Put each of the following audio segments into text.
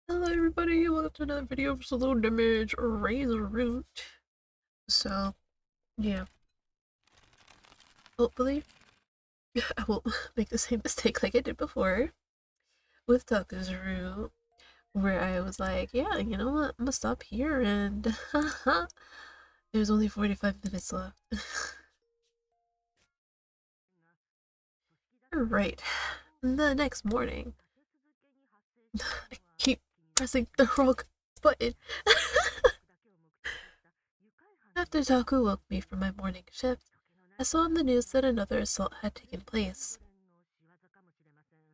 Hello everybody, welcome to another video of Slow Damage Razor Root. So, yeah, hopefully I won't make the same mistake like I did before with Taku's Root, where I was like, yeah, you know what, I'm gonna stop here and there's only 45 minutes left. Right, the next morning, I keep pressing the wrong button. After Taku woke me from my morning shift, I saw on the news that another assault had taken place.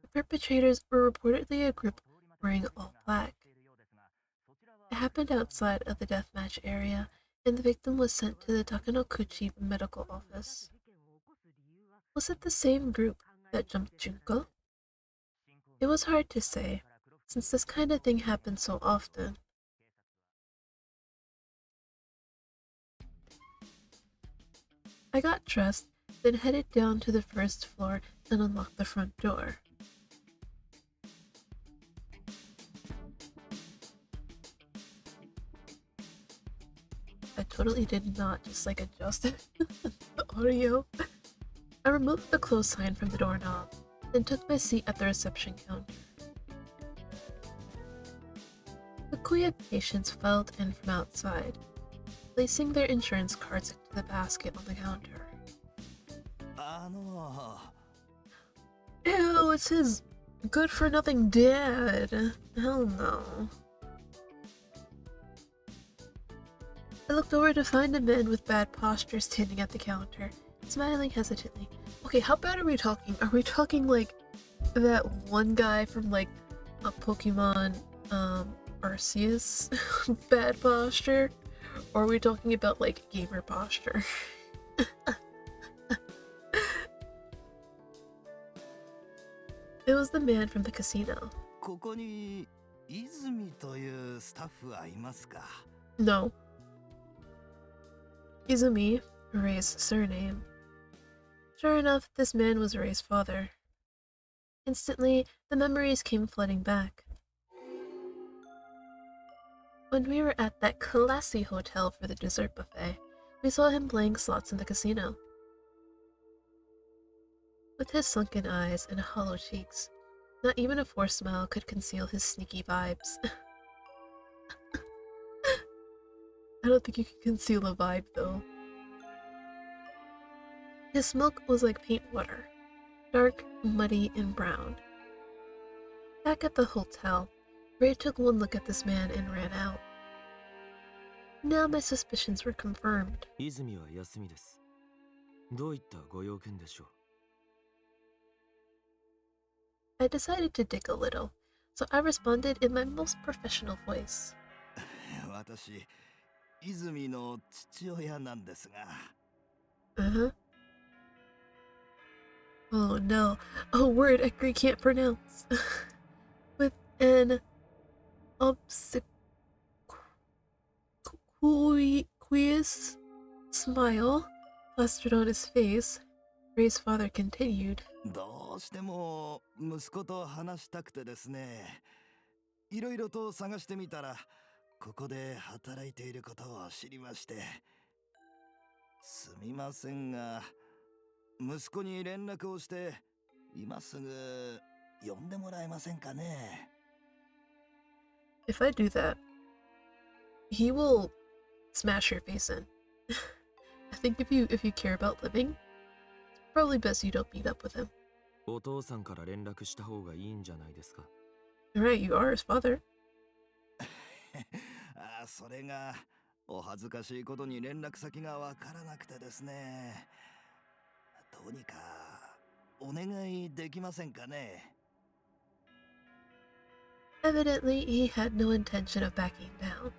The perpetrators were reportedly a group wearing all black. It happened outside of the deathmatch area, and the victim was sent to the Takanokuchi medical office. Was it the same group that jumped Junko? It was hard to say, since this kind of thing happened so often. I got dressed, then headed down to the first floor and unlocked the front door. I totally did not just adjust the audio. I removed the close sign from the doorknob, then took my seat at the reception counter. The Kuya patients filed in from outside, placing their insurance cards into the basket on the counter. Ew, it's his good-for-nothing dad. Hell no. I looked over to find a man with bad posture standing at the counter, smiling hesitantly. Okay, how bad are we talking? Are we talking like that one guy from like a Pokemon Arceus bad posture? Or are we talking about like gamer posture? It was the man from the casino. ここに泉というスタッフはいますか? No. Izumi, Rei's surname. Sure enough, this man was Rei's father. Instantly, the memories came flooding back. When we were at that classy hotel for the dessert buffet, we saw him playing slots in the casino. With his sunken eyes and hollow cheeks, not even a forced smile could conceal his sneaky vibes. I don't think you can conceal a vibe though. His smoke was like paint water, dark, muddy, and brown. Back at the hotel, Ray took one look at this man and ran out. Now my suspicions were confirmed. 泉は休みです。どういったご用件でしょう? I decided to dig a little, so I responded in my most professional voice. 私、泉の父親なんですが。Uh-huh. Oh no, a word Ekri can't pronounce. With an obsequious smile plastered on his face, Ray's father continued. どうしても息子と話したくてですね。いろいろと探してみたら、ここで働いていることを知りまして。すみませんが、息子に連絡をして、今すぐ呼んでもらえませんかね? If I do that, he will smash your face in. I think if you care about living, it's probably best you don't meet up with him. お父さんから連絡した方がいいんじゃないですか? Right, you are his father. それがお恥ずかしいことに連絡先がわからなくてですね。どうにかお願いできませんかね? Evidently, he had no intention of backing down.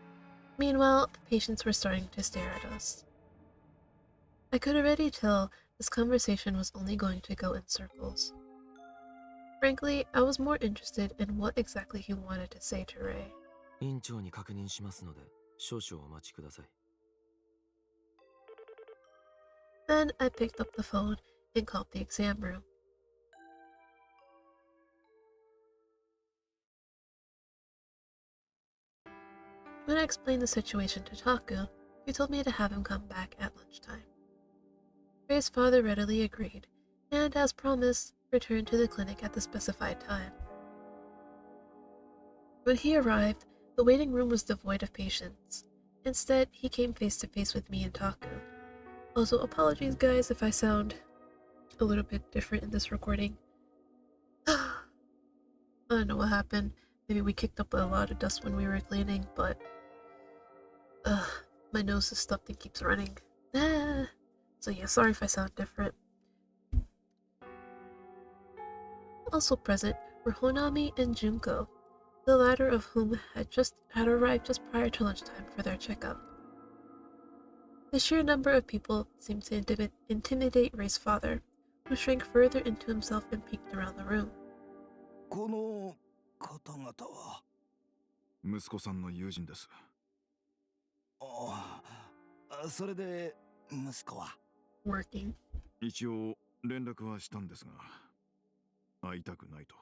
Meanwhile, the patients were starting to stare at us. I could already tell this conversation was only going to go in circles. Frankly, I was more interested in what exactly he wanted to say to Ray. 院長に確認しますので、少々お待ちください。Then I picked up the phone and called the exam room. When I explained the situation to Taku, he told me to have him come back at lunchtime. Ray's father readily agreed, and as promised, returned to the clinic at the specified time. When he arrived, the waiting room was devoid of patients. Instead, he came face to face with me and Taku. Also, apologies guys if I sound a little bit different in this recording. I don't know what happened. Maybe we kicked up a lot of dust when we were cleaning, but my nose is stuffed and keeps running. So yeah, sorry if I sound different. Also present were Honami and Junko, the latter of whom had arrived just prior to lunchtime for their checkup. The sheer number of people seemed to intimidate Ray's father, who shrank further into himself and peeked around the room. この方々は息子さんの友人です。それで息子は Working. 一応連絡はしたんですが、会いたくないと。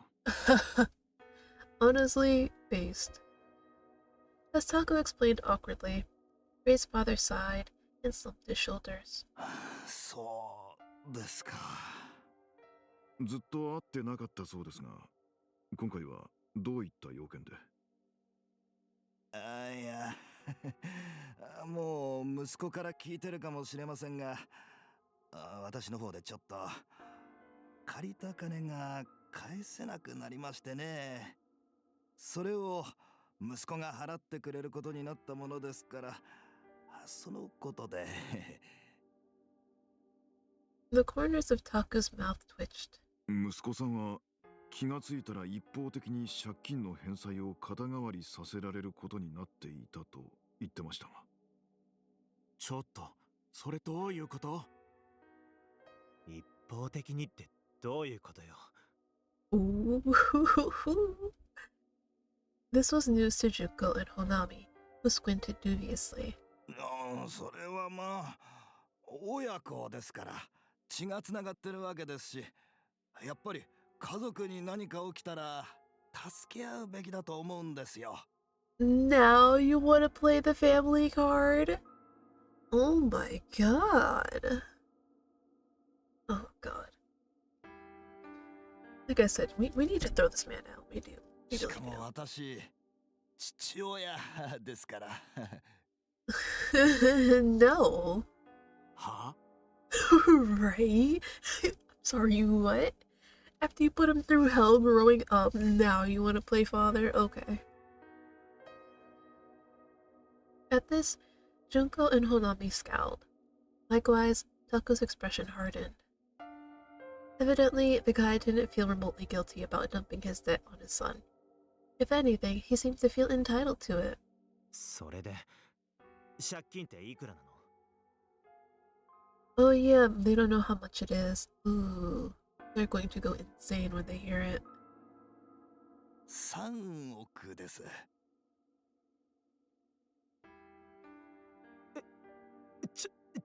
Honestly, based. As Taku explained awkwardly, Ray's father sighed and slumped his shoulders. そうですか。ずっと会ってなかったそうですが、今回はどういった要件で？いやもう息子から聞いてるかもしれませんが、私の方でちょっと借りた金が返せなくなりましてね。それを息子が払ってくれることになったものですから、そのことで。The corners of Taku's mouth twitched. 息子さんは気がついたら一方的に借金の返済を肩代わりさせられることになっていたと言ってましたが。ちょっと、それどういうこと？一方的にってどういうことよ。This was news to Junko and Honami, who squinted dubiously. それはまあ親子ですから血がつながってるわけですし、やっぱり家族に何か起きたら助け合うべきだと思うんですよ。Now you want to play the family card? Oh my god. Oh god. Like I said, we need to throw this man out. We do. We し really かも私父親ですから。do. No. は？ Right? I'm sorry, you what? After you put him through hell growing up, now you want to play father? Okay. At this, Junko and Honami scowled. Likewise, Taku's expression hardened. Evidently, the guy didn't feel remotely guilty about dumping his debt on his son. If anything, he seemed to feel entitled to it. それで、借金っていくらなの？ Oh yeah, they don't know how much it is. Ooh, they're going to go insane when they hear it. 3億です。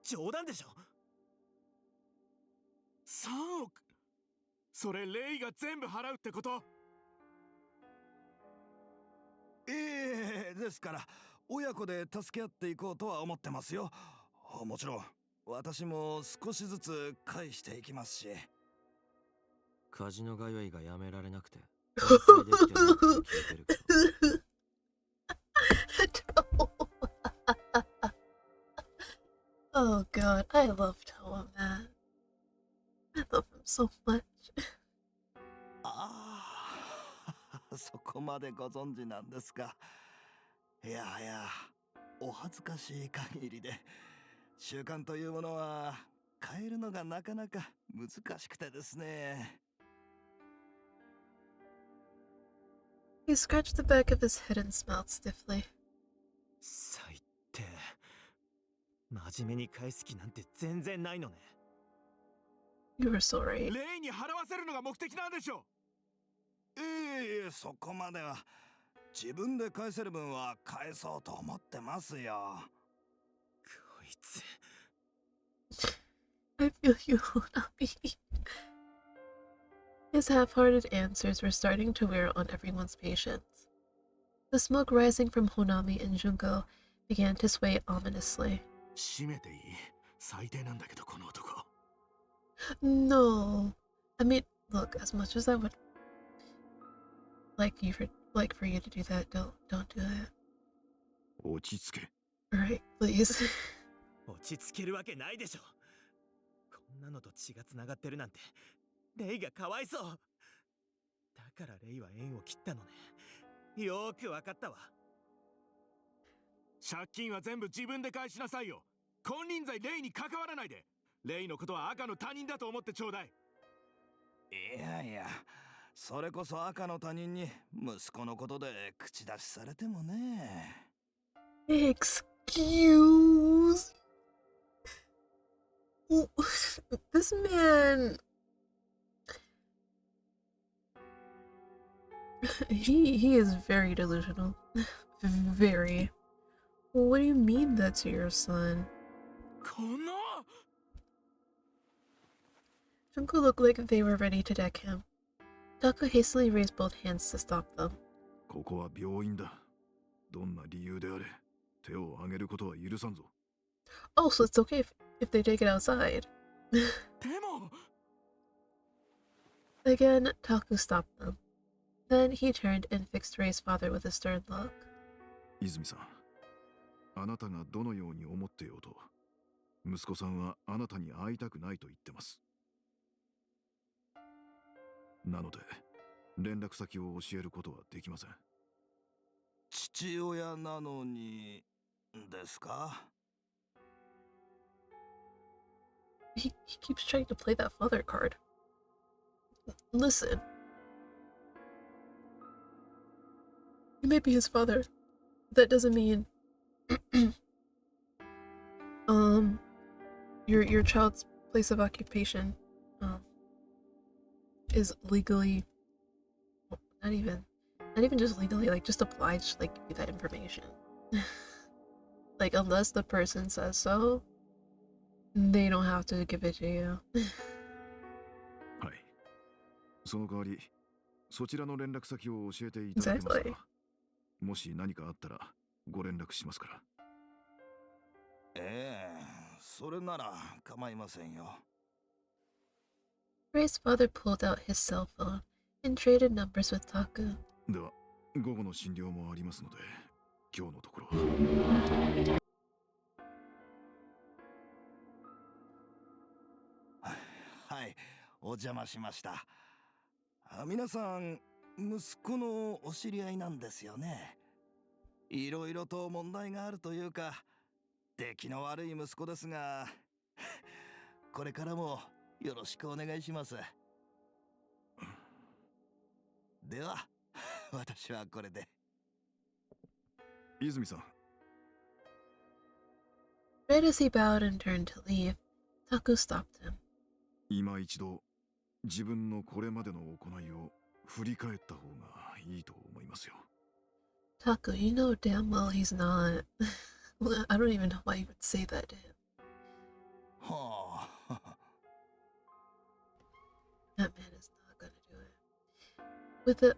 冗談でしょ？3億？それレイが全部払うってこと？ですから親子で助け合っていこうとは思ってますよ。もちろん私も少しずつ返していきますし。カジノ通いがやめられなくて返済できてないって聞いてるけど。Oh god, I love Toa, man. I love him so much. そこまでご存知なんですか。いやいや、お恥ずかしい限りで、習慣というものは変えるのがなかなか難しくてですね。He scratched the back of his head and smiled stiffly. 最低。真面目に返す気なんて全然ないのね。You were so right. レイに払わせるのが目的なんでしょ。そこまでは。自分で返せる分は返そうと思ってますよ。こいつ。I feel you, Honami. His half-hearted answers were starting to wear on everyone's patience. The smoke rising from Honami and Junko began to sway ominously. 閉めていい？最低なんだけど、この男。No. I mean, look, as much as I would like for you to do that, don't do that. 落ち着け。Alright, please. 落ち着けるわけないでしょ。こんなのと血がつながってるなんて、レイがかわいそう。だからレイは縁を切ったのね。よーくわかったわ。借金は全部自分で返しなさいよ。金輪際レイに関わらないで。レイのことは赤の他人だと思ってちょうだい。いやいや、それこそ赤の他人に息子のことで口出しされてもね。Excuse. This man. He is very delusional. Very. What do you mean that's your son? この Junko looked like they were ready to deck him. Taku hastily raised both hands to stop them. ここは病院だ。どんな理由であれ、手を挙げることは許さんぞ。Oh, so it's okay if they take it outside. でも Again, Taku stopped them. Then he turned and fixed Rei's father with a stern look. 泉さん、あなたがどのように思ってようと、息子さんはあなたに会いたくないと言ってます。なので、連絡先を教えることはできません。父親なのにですか？ He keeps trying to play that father card. Listen. You may be his father. That doesn't mean your child's place of occupation is legally not even just legally, like just obliged to like give you that information. Like unless the person says so, they don't have to give it to you. はい。その代わり、そちらの連絡先を教えていただけますか？ Exactly. もし何かあったらご連絡しますから。ええ、それなら構いませんよ。Rei's father pulled out his cell phone and traded numbers with Taku. では、午後の診療もありますので、今日のところは。はい、お邪魔しました。皆さん、息子のお知り合いなんですよね。いろいろと問題があるというか、出来の悪い息子ですが、これからもよろしくお願いします。では、私はこれで。泉さん。Right as he bowed and turned to leave, Taku stopped him. 今一度、自分のこれまでの行いを振り返った方がいいと思いますよ。Taku, you know damn well he's not. I don't even know why you would say that to him. はあ。That man is not gonna do it. With a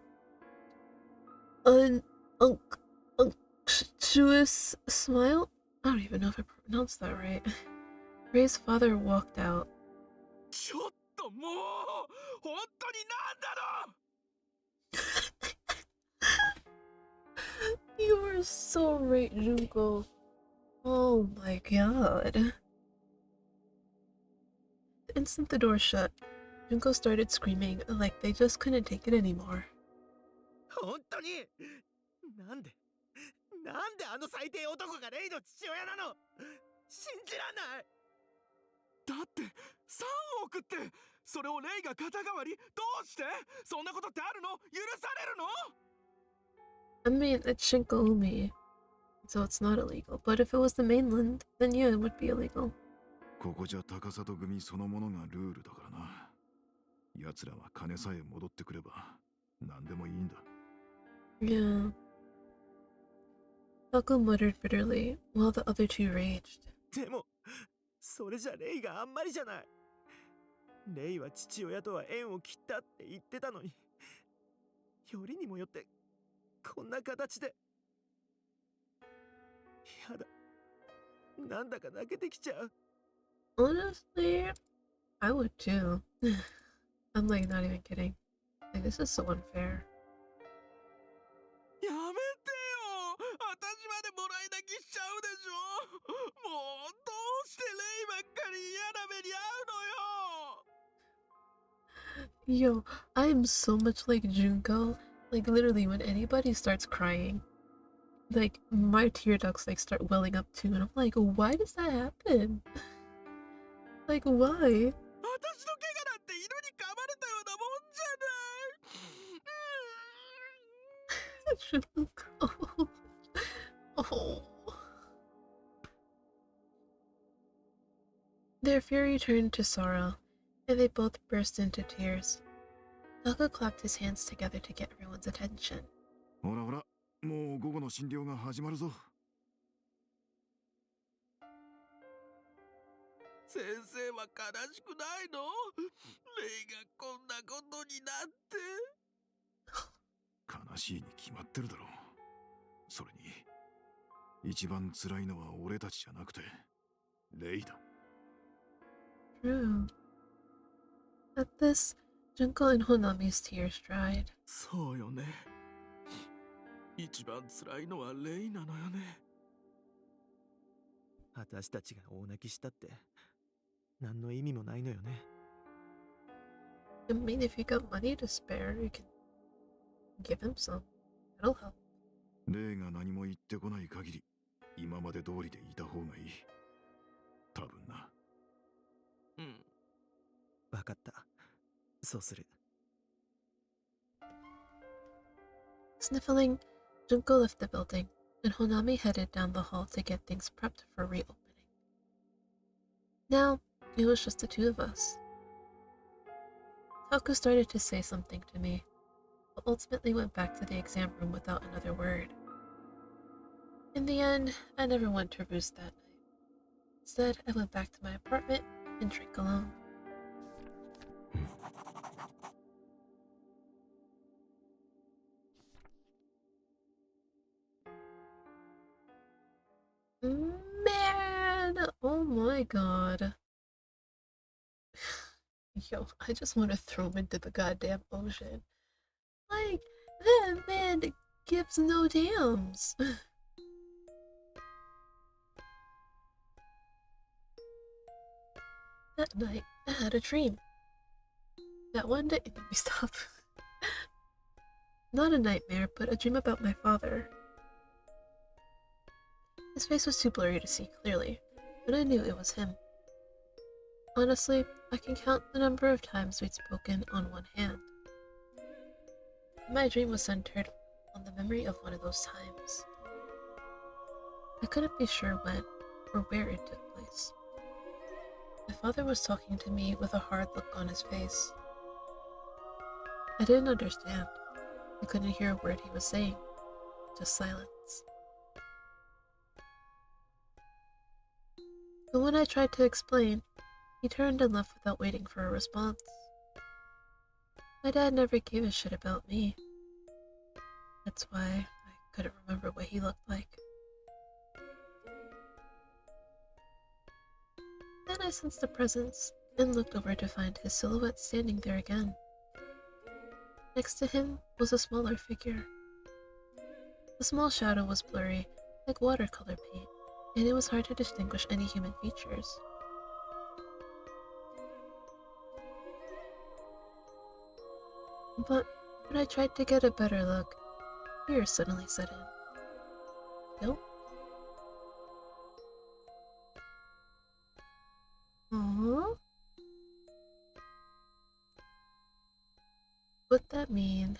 unctuous smile? I don't even know if I pronounced that right. Rei's father walked out. ちょっともう本当になんだろう You were so right, Junko. Oh my god. The instant the door shut, Junko started screaming like they just couldn't take it anymore. 本当になんであの最低男がレイの父親なの信じらんないだって3億ってそれをレイが肩代わりどうしてそんなことってあるの許されるの I mean, it's Shinkoumi, so it's not illegal. But if it was the mainland, then yeah, it would be illegal. ここじゃ高里組そのものがルールだからな。奴らは金さえ戻ってくれば何でもいいんだ。Yeah. Taku muttered bitterly, while the other two raged. でもそれじゃレイがあんまりじゃないレイは父親とは縁を切ったって言ってたのによりにもよってここんな形で。やだ。なんだか泣けてきちゃう。Honestly, I would too. I'm like not even kidding. Like, this is so unfair. やめてよ。私までもらい泣きしちゃうでしょ。もうどうしてレイばっかり嫌な目に遭うのよ。 Yo, I am so much like Junko. Like literally, when anybody starts crying, like my tear ducts like start welling up too, and I'm like, why does that happen? Like, why? 私の怪我なんて犬に噛まれたようなもんじゃない。Junko. Oh. Their fury turned to sorrow, and they both burst into tears. Taka clapped his hands together to get everyone's attention. ほらほら、もう午後の診療が始まるぞ。先生は悲しくないの？レイがこんなことになって。悲しいに決まってるだろう。それに、一番辛いのは俺たちじゃなくて、レイだ。True. At this, Junko and Honami's tears dried. そうよね。一番辛いのはレイなのよね。私たちが大泣きしたって何の意味もないのよね。I mean, if you got money to spare, you can give him some. That'll help. レイが何も言ってこない限り、今まで通りでいた方がいい。多分な。うん。わかった。そうする。Sniffling, Junko left the building, and Honami headed down the hall to get things prepped for reopening. Now, it was just the two of us. Taku started to say something to me, but ultimately went back to the exam room without another word. In the end, I never went to roost that night. Instead, I went back to my apartment and drank alone. Man! Oh my god. Yo, I just want to throw him into the goddamn ocean. Like, that man gives no damns. That night, I had a dream. That one day, let me stop. Not a nightmare, but a dream about my father. His face was too blurry to see clearly, but I knew it was him. Honestly, I can count the number of times we'd spoken on one hand. My dream was centered on the memory of one of those times. I couldn't be sure when or where it took place. My father was talking to me with a hard look on his face. I didn't understand. I couldn't hear a word he was saying, just silence. But when I tried to explain, he turned and left without waiting for a response. My dad never gave a shit about me. That's why I couldn't remember what he looked like. Then I sensed a presence and looked over to find his silhouette standing there again. Next to him was a smaller figure. The small shadow was blurry, like watercolor paint, and it was hard to distinguish any human features. But when I tried to get a better look, fear suddenly set in. Nope. Aww. What'd that mean?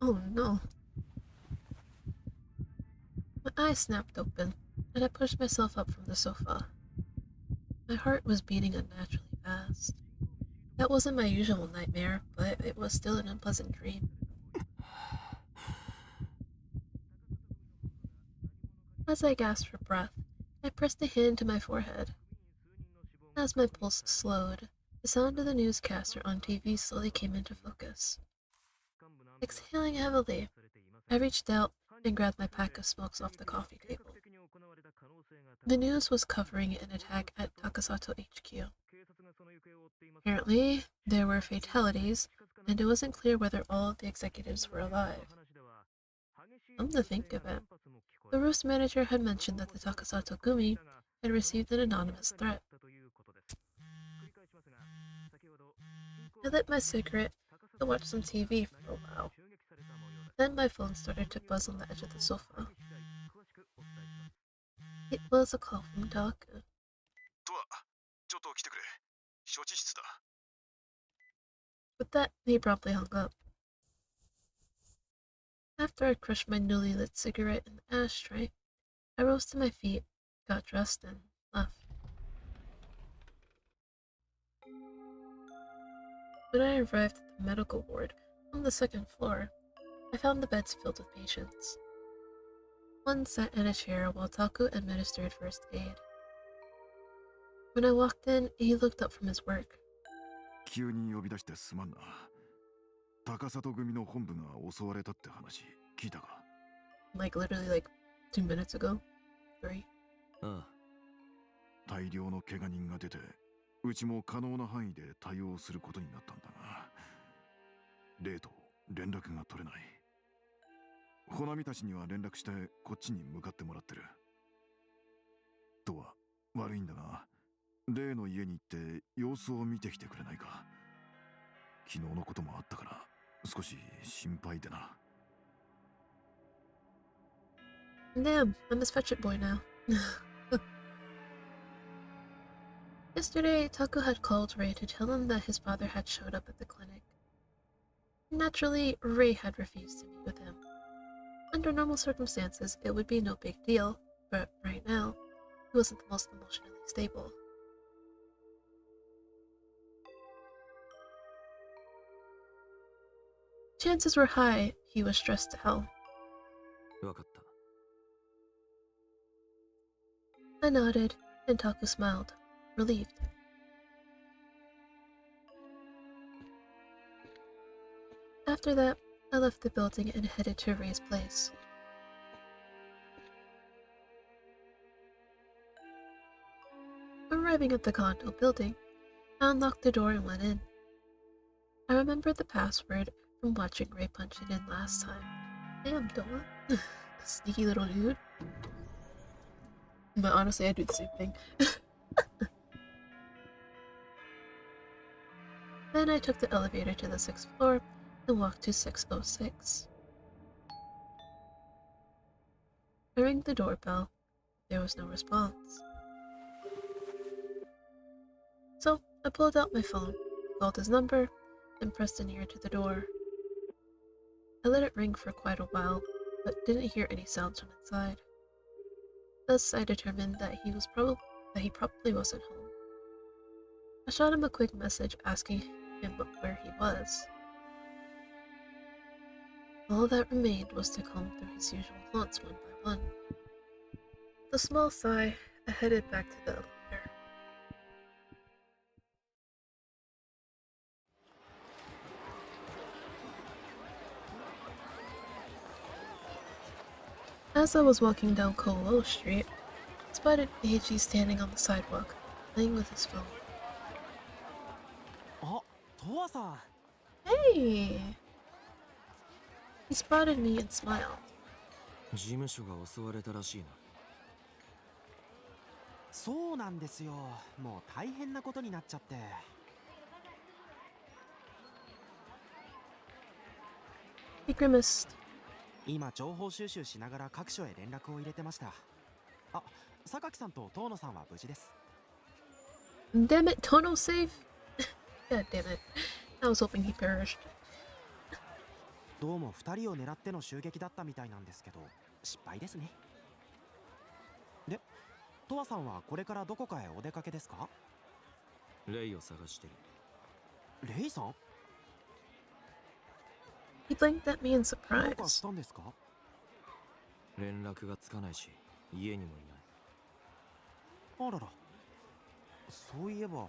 Oh no. My eyes snapped open, and I pushed myself up from the sofa. My heart was beating unnaturally fast. That wasn't my usual nightmare, but it was still an unpleasant dream. As I gasped for breath, I pressed a hand to my forehead. As my pulse slowed, The sound of the newscaster on TV slowly came into focus. Exhaling heavily, I reached out and grabbed my pack of smokes off the coffee table. The news was covering an attack at Takasato HQ. Apparently, there were fatalities, and it wasn't clear whether all of the executives were alive. Come to think of it, the roast manager had mentioned that the Takasato Gumi had received an anonymous threat. I lit my cigarette and watched some TV for a while. Then my phone started to buzz on the edge of the sofa. It was a call from Taku. とわ、ちょっと来てくれ。処置室だ。With that, he promptly hung up. After I crushed my newly lit cigarette in the ashtray, I rose to my feet, got dressed, and left. When I arrived at the medical ward on the second floor, I found the beds filled with patients. One sat in a chair while Taku administered first aid. When I walked in, he looked up from his work. 急に呼び出してすまんな。高里組の本部が襲われたって話聞いたか？ Literally 2 minutes ago. 3. ああ。大量の怪我人が出て、うちも可能な範囲で対応することになったんだが、レイと連絡が取れない。ほなみたちには連絡してこっちに向かってもらってる。とは悪いんだが、レイの家に行って様子を見てきてくれないか。昨日のこともあったから少し心配でな。Damn, I'm his fetch it boy now. Yesterday, Taku had called Ray to tell him that his father had showed up at the clinic. Naturally, Ray had refused to meet with him. Under normal circumstances, it would be no big deal, but right now, he wasn't the most emotionally stable. Chances were high he was stressed out. わかった。I nodded, and Taku smiled, relieved. After that, I left the building and headed to Ray's place. Arriving at the condo building, I unlocked the door and went in. I remembered the password from watching Ray punch it in last time. Damn, Doa. Sneaky little dude. But honestly, I do the same thing. Then I took the elevator to the 6th floor and walked to 606. I rang the doorbell. There was no response. So I pulled out my phone, called his number, and pressed an ear to the door. I let it ring for quite a while, but didn't hear any sounds from inside. Thus, I determined that he probably wasn't home. I shot him a quick message asking him where he was. All that remained was to comb through his usual haunts one by one. With a small sigh, I headed back to the elevator. As I was walking down Kolo Street, I spotted Eiji standing on the sidewalk, playing with his phone. あ、トワさん。Hey! He spotted me and smiled. 事務所が襲われたらしいな。そうなんですよ。もう大変なことになっちゃって。He grimaced. 今情報収集しながら各所へ連絡を入れてました。あ、榊さんと遠野さんは無事です。Damn it, Tono safe? God damn it. I was hoping he perished. どうも2人を狙っての襲撃だったみたいなんですけど、失敗ですね。で、トワさんはこれからどこかへお出かけですか？レイを探してる。レイさん？ He blinked at me in どうかし surprise. たんですか？連絡がつかないし、家にもいない。あらら。そういえば、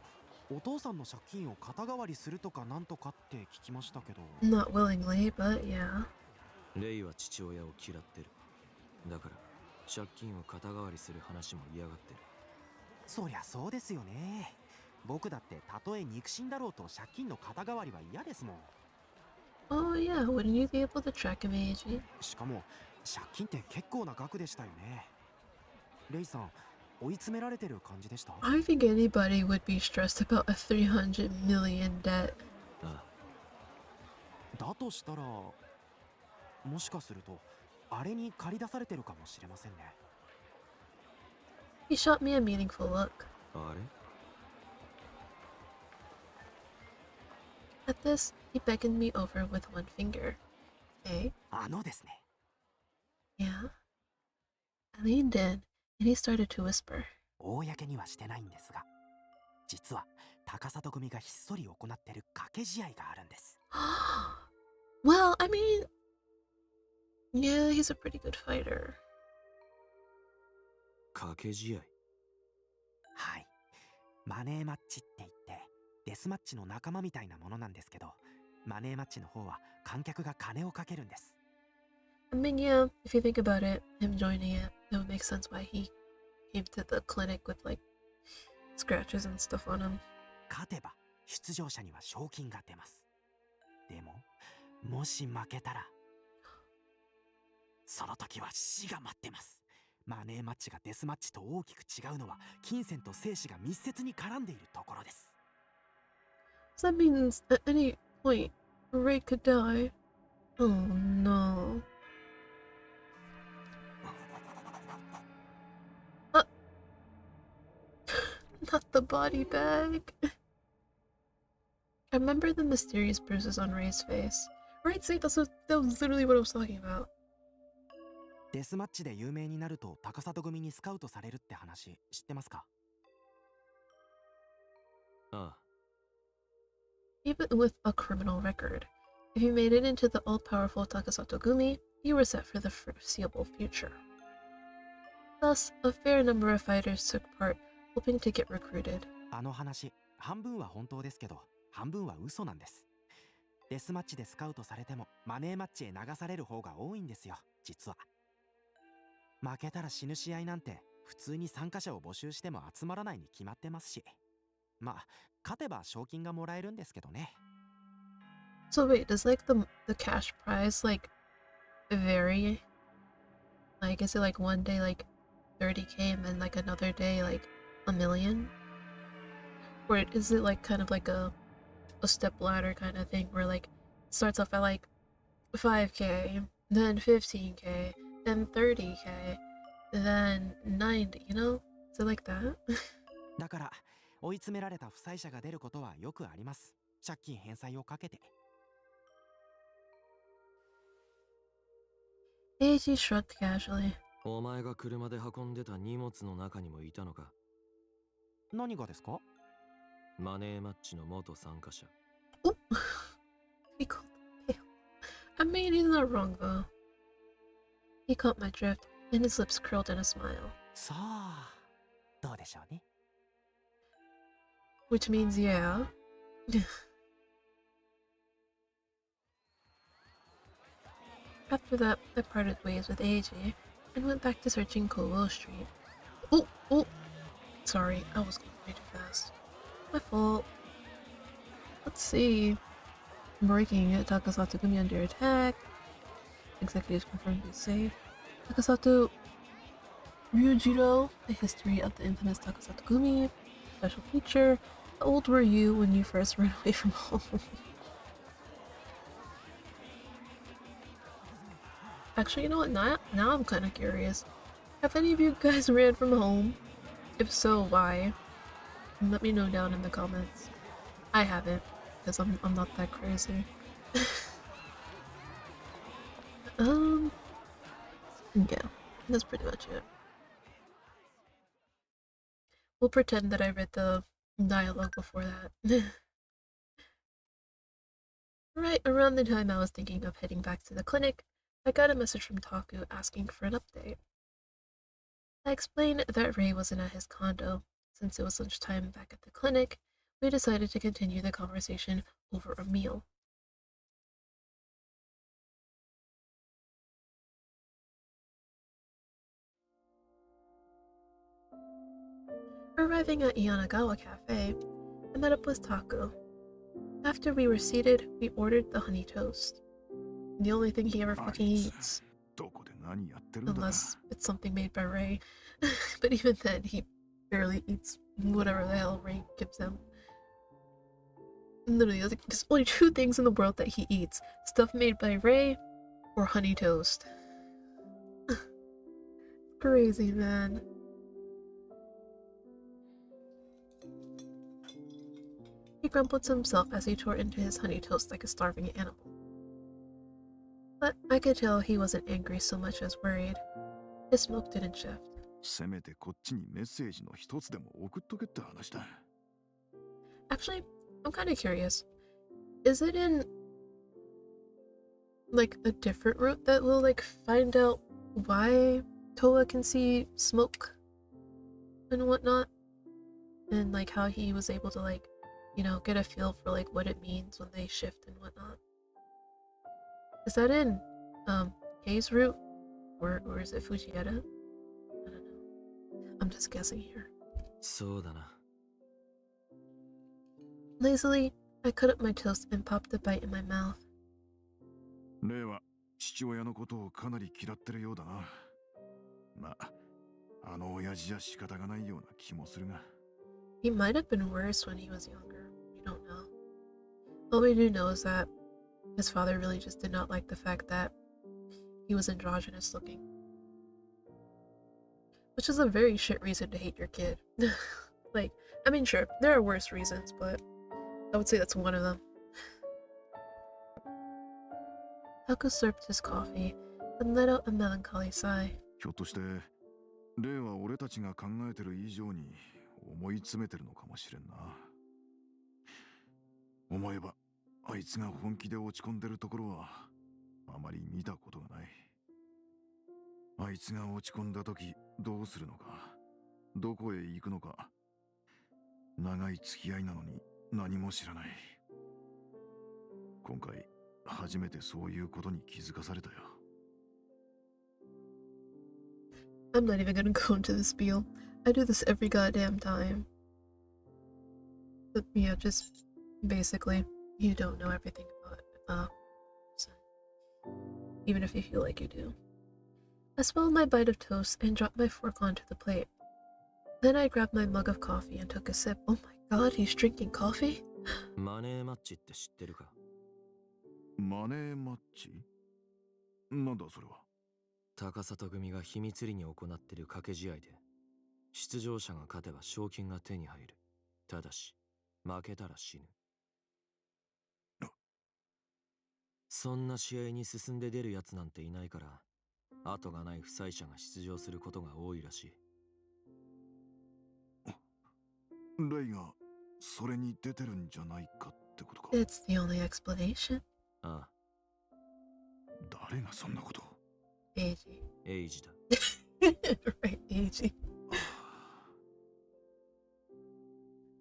お父さんの借金を肩代わりするとかなんとかって聞きましたけど。 Not willingly, but yeah. レイは父親を嫌ってる。だから借金を肩代わりする話も嫌がってる。そりゃそうですよね。僕だってたとえ肉親だろうと借金の肩代わりは嫌ですもん。 Oh yeah, wouldn't you be able to track him, Eiji? しかも借金って結構な額でしたよね。レイさん、追い詰められてる感じでした？ I think anybody would be stressed about a 300 million debt. あだとしたら、もしかするとあれに借り出されてるかもしれませんね。 He shot me a meaningful look. あれ At this, he beckoned me over with one finger. Okay, ですね。 yeah. I leaned in, and he started to whisper. 公にはしてないんですが、実は高里組がひっそり行ってる掛け試合があるんです。Well, I mean, yeah, he's a pretty good fighter. 掛け試合。はい。マネーマッチって言って、デスマッチの仲間みたいなものなんですけど、マネーマッチの方は観客が金をかけるんです。I mean, yeah, if you think about it, him joining it, it would make sense why he came to the clinic with, like, scratches and stuff on him. 勝てば出場者には賞金が出ます。でも、もし負けたら、その時は死が待ってます。マネーマッチがデスマッチと大きく違うのは、金銭と生死が密接に絡んでいるところです。So that means at any point, Ray could die. Oh no. Not the body bag. I remember the mysterious bruises on Ray's face. Right, see, that was literally what I was talking about. デスマッチで有名になると高里組にスカウトされるって話知ってますか？ああ Even with a criminal record, if you made it into the all-powerful Takasato Gumi, you were set for the foreseeable future. Thus, a fair number of fighters took part, hoping to get recruited. あの話、半分は本当ですけど、半分は嘘なんです。デスマッチでスカウトされても、マネーマッチへ流される方が多いんですよ、実は。負けたら死ぬ試合なんて、普通に参加者を募集しても集まらないに決まってますし。まあ、勝てば賞金がもらえるんですけどね。So wait, does like the cash prize like vary? Like, is it like one day like 30K and then like another day like a million? Or is it like kind of like a step ladder kind of thing where like it starts off at like 5K, then 15K, then 30K, then 90, you know? Is it like that? だから、追い詰められた負債者が出ることはよくあります。借金返済をかけて。Eiji shrugged casually. お前が車で運んでた荷物の中にもいたのか？何がですか？マネーマッチの元参加者。Oh, he called him. I mean, he's not wrong though. He caught my drift, and his lips curled in a smile. さあ、どうでしょうね。Which means yeah. After that, I parted ways with Eiji and went back to searching Kowo Street. Oh! Sorry, I was going way too fast. My fault. Let's see. Breaking it, Takasato Gumi under attack. Executives confirmed to be safe. Takasato Ryujiro, the history of the infamous Takasato Gumi. Special feature. How old were you when you first ran away from home? Actually, you know what? Now I'm kind of curious. Have any of you guys ran from home? If so, why? Let me know down in the comments. I haven't, because I'm not that crazy. Yeah, that's pretty much it. We'll pretend that I read the dialogue before that. Right around the time I was thinking of heading back to the clinic, I got a message from Taku asking for an update. I explained that Ray wasn't at his condo, since it was lunchtime back at the clinic, we decided to continue the conversation over a meal. Arriving at Yanagawa Cafe, I met up with Taku. After we were seated, we ordered the honey toast. The only thing he ever fucking eats. どこで何やってるんだ。 Unless it's something made by Ray. But even then, he barely eats whatever the hell Ray gives him. Literally, there's only two things in the world that he eats. Stuff made by Ray or honey toast. Crazy, man. He grumbled to himself as he tore into his honey toast like a starving animal. But I could tell he wasn't angry so much as worried. His smoke didn't shift. せめてこっちにメッセージの一つでも送っとけって話だ。 Actually, I'm kind of curious. Is it in like a different route that will like find out why Toa can see smoke and whatnot? And like how he was able to like, you know, get a feel for like what it means when they shift and whatnot. Is that in Kei's route? Or is it Fujieda? I don't know. I'm just guessing here. そうだな。 Lazily, I cut up my toast and popped a bite in my mouth. レイは父親のことをかなり嫌ってるようだな。まあ、あの親父じゃ仕方がないような気もするが。 He might have been worse when he was younger. We don't know. All we do know is that his father really just did not like the fact that he was androgynous looking. Which is a very shit reason to hate your kid. Like, I mean, sure, there are worse reasons, but I would say that's one of them. Haku slurped his coffee and let out a melancholy sigh. ひょっとして、レイは俺たちが考えてる以上に思い詰めてるのかもしれんな。思えば、あいつが本気で落ち込んでるところはあまり見たことがない。あいつが落ち込んだ時どうするのか、どこへ行くのか。長い付き合いなのに何も知らない。今回初めてそういうことに気づかされたよ。I'm not even gonna go into the spiel. I do this every goddamn time. But yeah, just basically, you don't know everything about so, even if you feel like you do. I swallowed my bite of toast and dropped my fork onto the plate. Then I grabbed my mug of coffee and took a sip. Oh my god, he's drinking coffee? マネーマッチって知ってるか？マネーマッチ？なんだそれは。高里組が秘密裏に行ってる掛け試合で、出場者が勝てば賞金が手に入る。ただし、負けたら死ぬ。そんな試合に進んで出るやつなんていないから、後がない負債者が出場することが多いらしい。レイがそれに出てるんじゃないかってことか。It's the only explanation. ああ、誰がそんなことを。Eiji. エイジだ。Right, Eiji.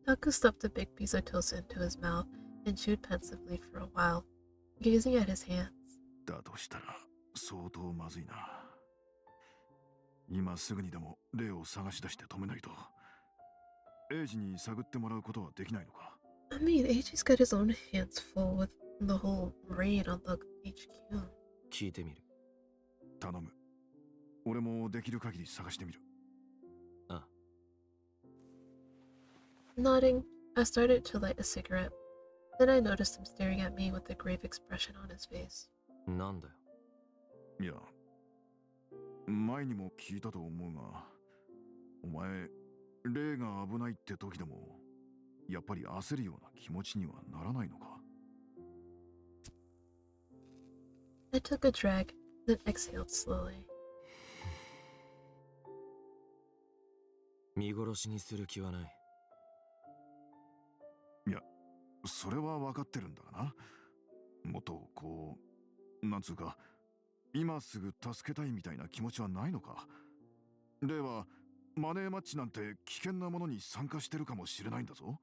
Taku stuffed a big piece of toast into his mouth and chewed pensively for a while, gazing at his hands. だとしたら相当まずいな。今すぐにでもレイを探し出して止めないと。エイジに探ってもらうことはできないのか。 I mean, Eiji's got his own hands full with the whole raid on the HQ. 聞いてみる。頼む。俺もできる限り探してみる。ああ。 Nodding, I started to light a cigarette. Then I noticed him staring at me with a grave expression on his face. なんだよ。いや、前にも聞いたと思うが、お前、レイが危ないって時でも、やっぱり焦るような気持ちにはならないのか。 I took a drag, then exhaled slowly. 見殺しにする気はない。いや、それは分かってるんだがな。もっとこう、なんつうか、今すぐ助けたいみたいな気持ちはないのか。レイはマネーマッチなんて危険なものに参加してるかもしれないんだぞ。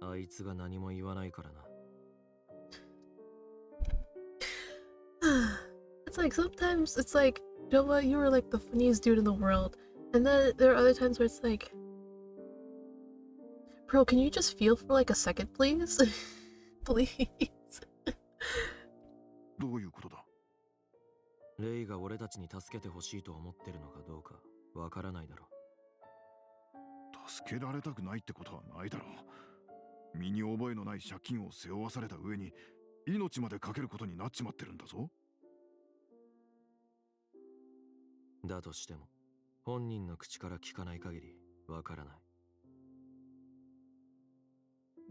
あいつが何も言わないからな。It's like sometimes it's like, you know what, you were like the funniest dude in the world. And then there are other times where it's like, bro, can you just feel for like a second, please? Please. どういうことだ？レイが俺たちに助けてほしいと思ってるのかどうかわからないだろ助けられたくないってことはないだろう。身に覚えのない借金を背負わされた上に命までかけることになっちまってるんだぞ。だとしても本人の口から聞かない限りわからない。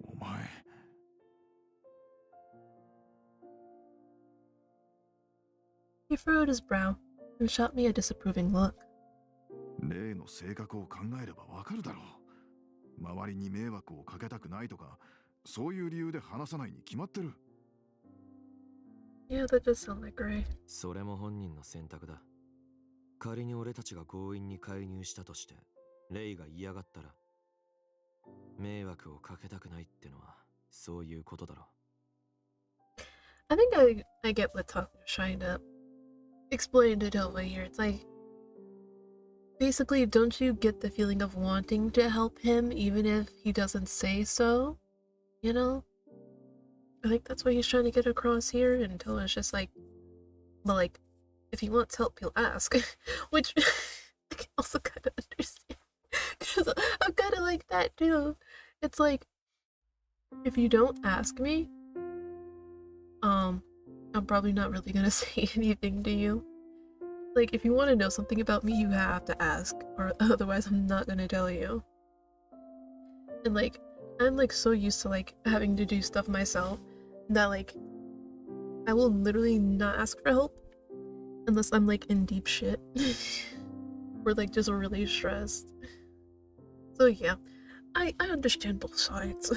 お前。He furrowed his brow and shot me a disapproving look. レイの性格を考えればわかるだろう。周りに迷惑をかけたくないとか、そういう理由で話さないに決まってる。Yeah, that does sound like Ray. それも本人の選択だ。仮に俺たちが強引に介入したとしてレイが嫌がったら迷惑をかけたくないってのはそういうことだろう。I think I get what Tucker's trying to explain it over here. It's like, basically, don't you get the feeling of wanting to help him even if he doesn't say so? You know? I think that's what he's trying to get across here, until it's just like, well, like, if he wants help, he'll ask. Which I can also kind of understand. Because I'm kind of like that too. It's like, if you don't ask me, I'm probably not really gonna say anything to you. Like, if you want to know something about me, you have to ask, or otherwise I'm not gonna tell you. And like, I'm like so used to like having to do stuff myself that like I will literally not ask for help unless I'm like in deep shit or like just really stressed. So yeah, I understand both sides.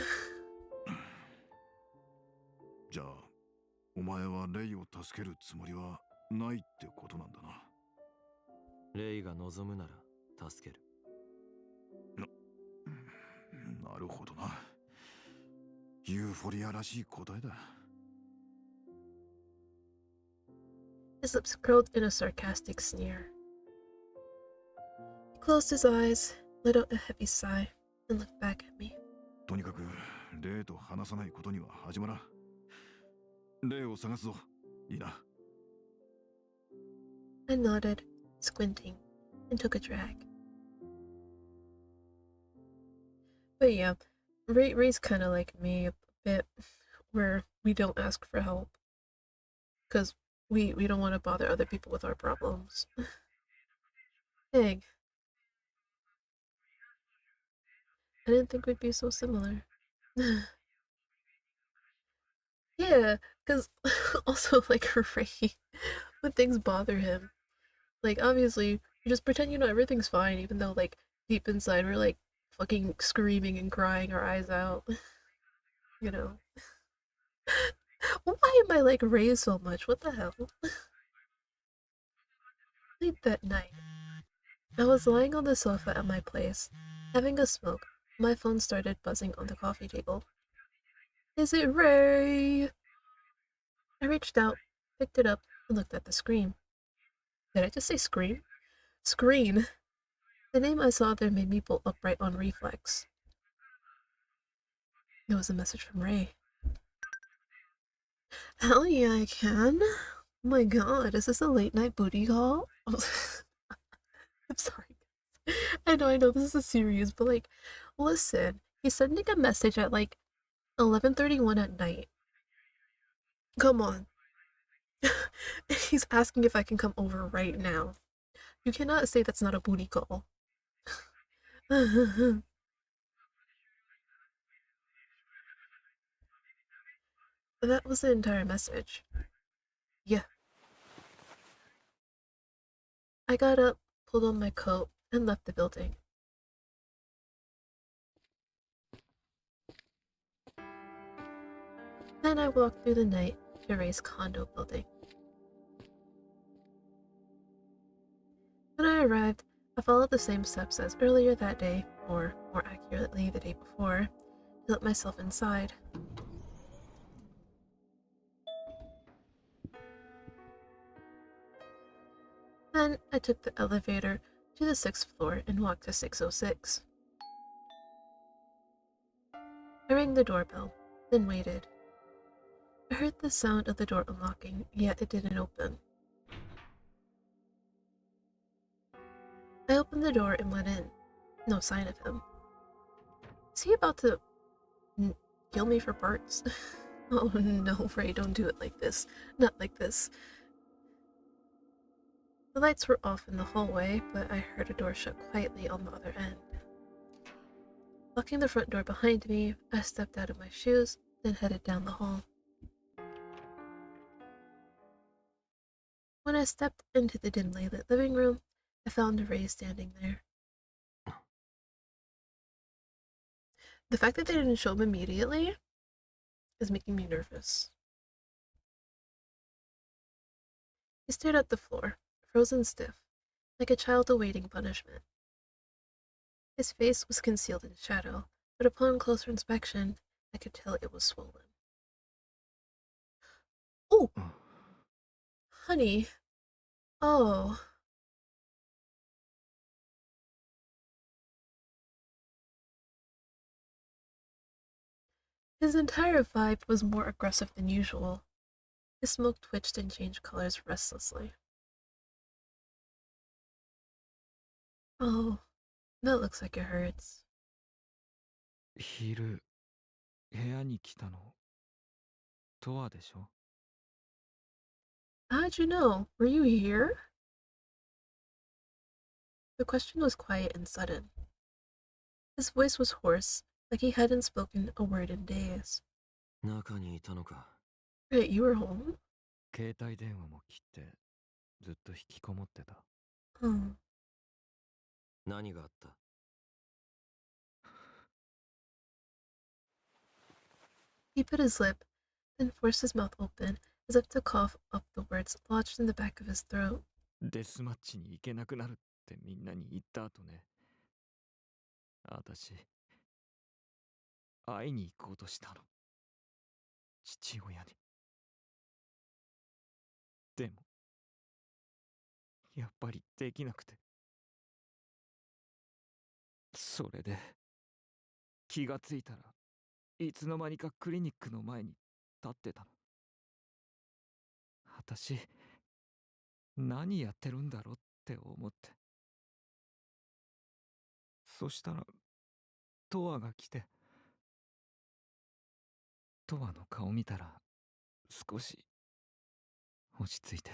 じゃあ、お前はレイを助けるつもりはないってことなんだな。レイが望むなら助ける。なるほどな。ユーフォリアらしい答えだ。His lips curled in a sarcastic sneer. He closed his eyes, let out a heavy sigh, and looked back at me. とにかくレイと話さないことには始まらん。レイを探すぞ。いいな。I nodded, squinting, and took a drag. But yeah, Ray's kind of like me a bit, where we don't ask for help. Because we don't want to bother other people with our problems. Dang. I didn't think we'd be so similar. Yeah, because also, like, Ray, when things bother him, like, obviously, you just pretend you know everything's fine, even though, like, deep inside we're, like, fucking screaming and crying our eyes out. You know? Why am I like Ray so much? What the hell? Late that night, I was lying on the sofa at my place, having a smoke. My phone started buzzing on the coffee table. Is it Ray? I reached out, picked it up, and looked at the screen. Did I just say scream? Screen! The name I saw there made me bolt upright on reflex. It was a message from Ray. Hell yeah, I can. Oh my god, is this a late night booty call? I'm sorry. I know, this is serious, but like, listen, he's sending a message at like 11:31 at night. Come on. He's asking if I can come over right now. You cannot say that's not a booty call. That was the entire message. Yeah. I got up, pulled on my coat, and left the building. Then I walked through the night to Ray's condo building. When I arrived, I followed the same steps as earlier that day, or more accurately, the day before, let myself inside. Then I took the elevator to the 6th floor and walked to 606. I rang the doorbell, then waited. I heard the sound of the door unlocking, yet it didn't open. I opened the door and went in. No sign of him. Is he about to kill me for parts? Oh no, Ray, don't do it like this. Not like this. The lights were off in the hallway, but I heard a door shut quietly on the other end. Locking the front door behind me, I stepped out of my shoes, then headed down the hall. When I stepped into the dimly lit living room, I found Ray standing there. The fact that they didn't show him immediately is making me nervous. He stared at the floor, frozen stiff, like a child awaiting punishment. His face was concealed in shadow, but upon closer inspection, I could tell it was swollen. Oh! Honey. Oh. His entire vibe was more aggressive than usual. His smoke twitched and changed colors restlessly. Oh, that looks like it hurts. 昼、部屋に来たの、とわでしょ? How'd you know? Were you here? The question was quiet and sudden. His voice was hoarse, like he hadn't spoken a word in days. 中にいたのか。Wait, you were home? 携帯電話も切って、ずっと引きこもってた。Hmm. 何があった？ He bit his lip, then forced his mouth open, as if to cough up the words lodged in the back of his throat. デスマッチに行けなくなるってみんなに言った後ね。私、会いに行こうとしたの。父親に。でも、やっぱりできなくて。それで、気がついたらいつの間にかクリニックの前に立ってたの。私、何やってるんだろうって思って。そしたら、トワが来て、トワの顔見たら、少し落ち着いて。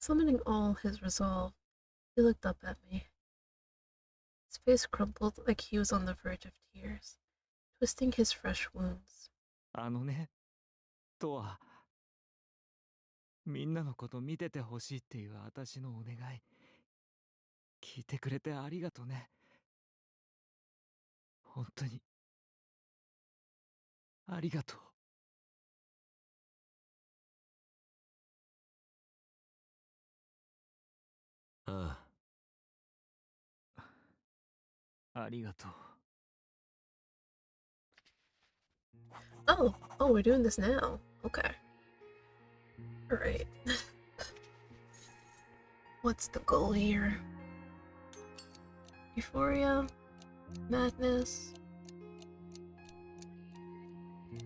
Summoning all his resolve, he looked up at me. His face crumpled like he was on the verge of tears, twisting his fresh wounds. ね、トワ、みんなのこと見ててほしいっていう私のお願い、聞いてくれてありがとね。本当に、ありがとう。ああ。ありがとう。Oh, we're doing this now. Okay. Alright. What's the goal here? Euphoria? Madness?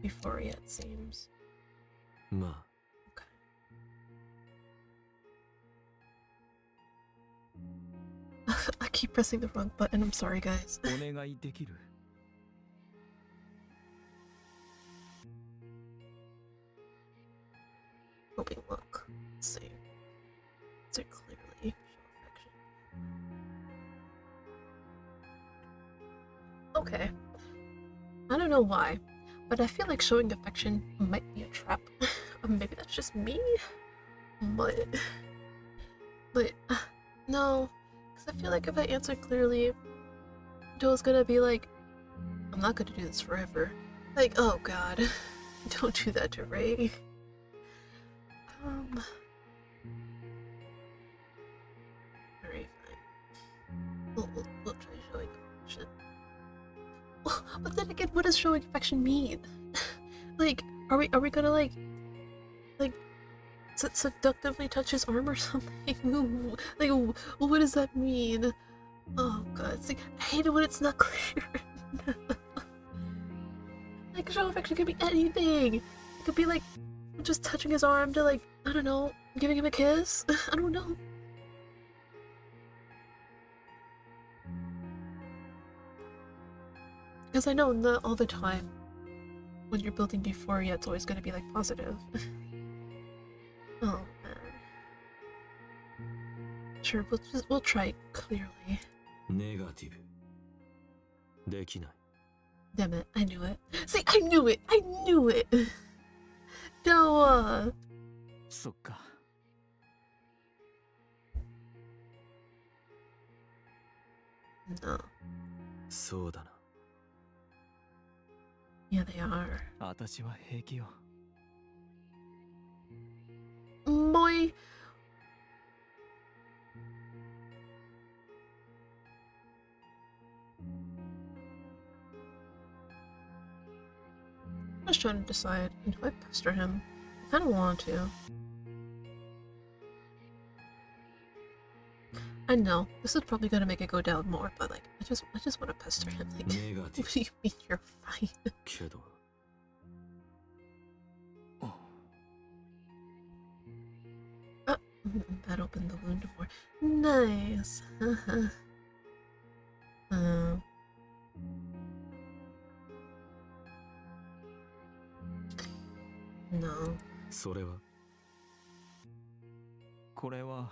Euphoria, it seems. まあ、 Okay. I keep pressing the wrong button, I'm sorry, guys. お願いできる？ Hoping look. Let's see. Does it clearly show affection? Okay. I don't know why, but I feel like showing affection might be a trap. Maybe that's just me? But no, because I feel like if I answer clearly, Joel's gonna be like, I'm not gonna do this forever. Like, oh god, don't do that to Ray. Alright, fine. We'll try showing affection. But then again, what does showing affection mean? Like, are we gonna like seductively touch his arm or something? Like, what does that mean? Oh god, it's like, I hate it when it's not clear. Like, show affection could be anything. It could be like just touching his arm to, like, I don't know, giving him a kiss. I don't know. Because I know not all the time when you're building euphoria, it's always going to be like positive. Oh man. Sure, we'll try it clearly. ネガティブ。できない。 Damn it, I knew it. See, I knew it! I knew it! No, そっか。 no. そうだな。 Yeah, they are. 私は平気よ。 Boy! I was trying to decide, do I pester him? I kind of want to. I know, this is probably gonna make it go down more, but like, I just want to pester him. Like, ネガティ what do you mean you're fine? ブ。けど。 That opened the wound more. Nice. No. それは。これは。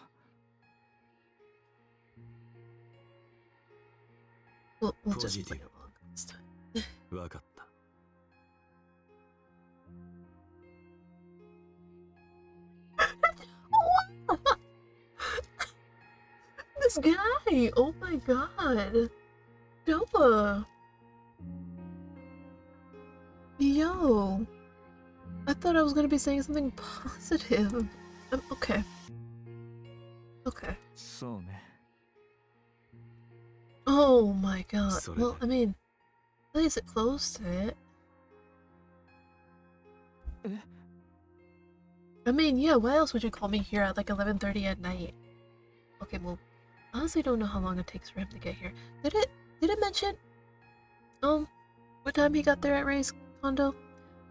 We'll just play along this time. わかった。 This guy! Oh my god! Noah! Yo! I thought I was gonna be saying something positive. Okay. Okay. そうね。 Oh my god. Sorry. Well, I mean, at least it close to it. I mean, yeah, why else would you call me here at like 11:30 at night? Okay, well, I honestly don't know how long it takes for him to get here. Did it mention what time he got there at Ray's condo?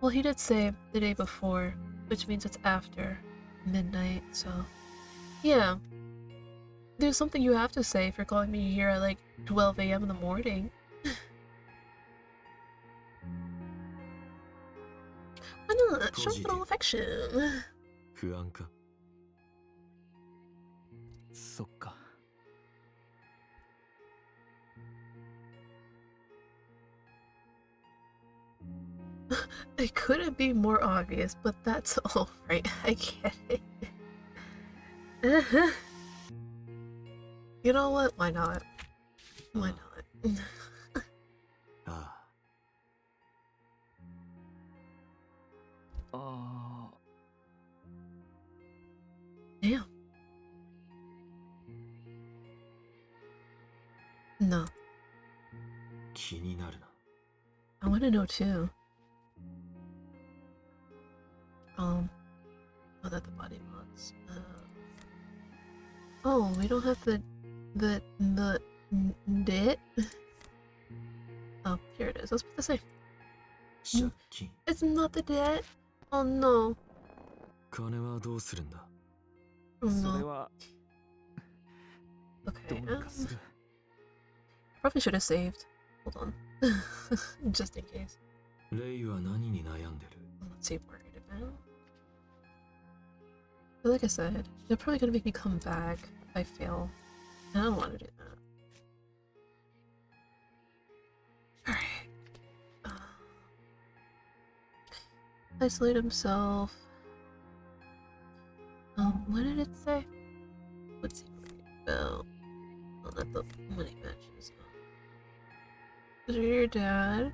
Well, he did say the day before, which means it's after midnight, so yeah. There's something you have to say if you're calling me here at like 12 a.m. in the morning. Why not? Show a little affection. 不安か。 そっか。 It couldn't be more obvious, but that's all right. I get it. You know what? Why not? Why not? ああ。ああ。 Damn. No. 気になるな。 I want to know too. Oh, that the body mods. Oh, we don't have the dit. Oh, here it is. I was about to say, 借金。 it's not the debt. Oh no. 金はどうするんだ。 Oh それ no. は Okay. どうにかする。 Probably should have saved. Hold on. Just in case. レイは何に悩んでる。 Let's see what we're gonna do. But like I said, they're probably gonna make me come back if I fail. And I don't want to do that. Alright. Isolate himself. What did it say? What's he worried about? Oh, not the money matches. Is it your dad?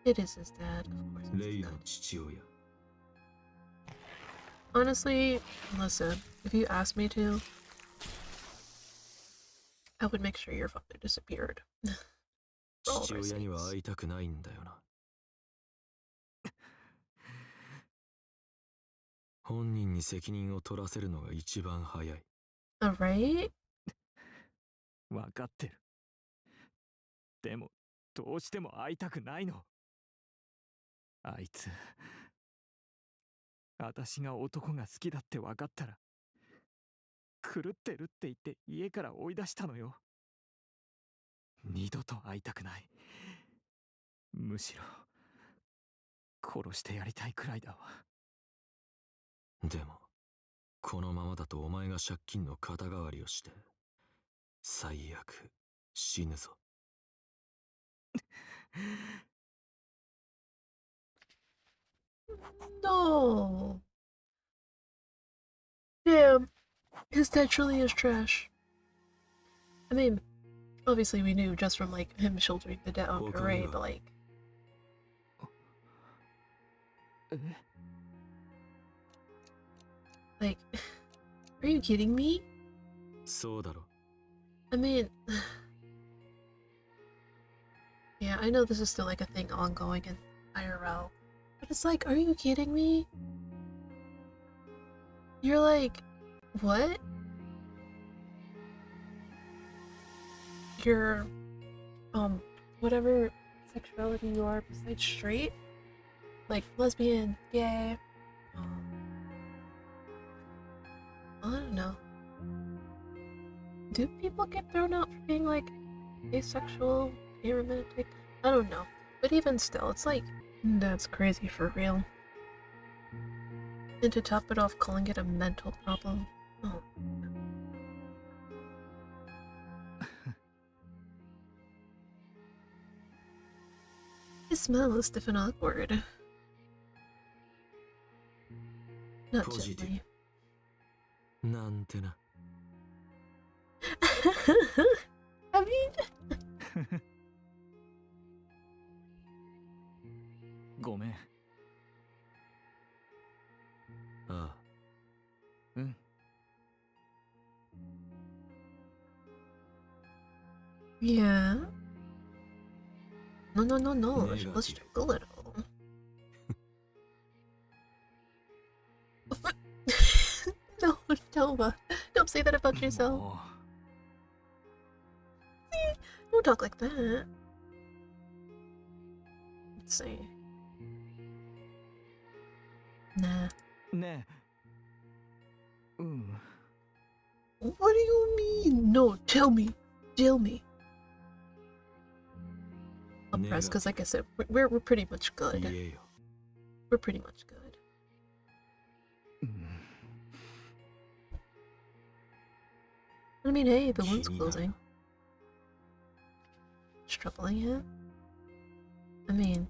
It is his dad, of course. It's レ his イ dad. の父親。 Honestly, listen, if you ask me to, I would make sure your father disappeared. For all of 父 our 親には sakes. 会いたくないんだよな。本人に責任を取らせるのが一番早い。Alright? わかってる。でも、どうしても会いたくないの。あいつ、私が男が好きだってわかったら、狂ってるって言って家から追い出したのよ。二度と会いたくない。むしろ、殺してやりたいくらいだわ。でも、このままだとお前が借金の肩代わりをして、最悪、死ぬぞ。No. Damn. His dad truly is trash. I mean, obviously we knew just from like him shouldering the debt on parade, but like. Like, are you kidding me? そうだろ。I mean, yeah, I know this is still like a thing ongoing in IRL, but it's like, are you kidding me? You're like, what? You're, whatever sexuality you are besides straight, like lesbian, gay, I don't know. Do people get thrown out for being like asexual, aromantic? I don't know. But even still, it's like, that's crazy for real. And to top it off, calling it a mental problem. Oh. His smell is stiff and awkward. Not gently. なんてな。I mean... ごめん。ああ。うん。Yeah? No. Let's joke a little. No, Toma. Don't say that about yourself. See? Don't talk like that. Let's see. Nah. ねえ。うん。What do you mean? No, tell me. Tell me. I'll press, because like I said, we're pretty much good. We're pretty much good. I mean, hey, the wound's closing. It's troubling him. I mean...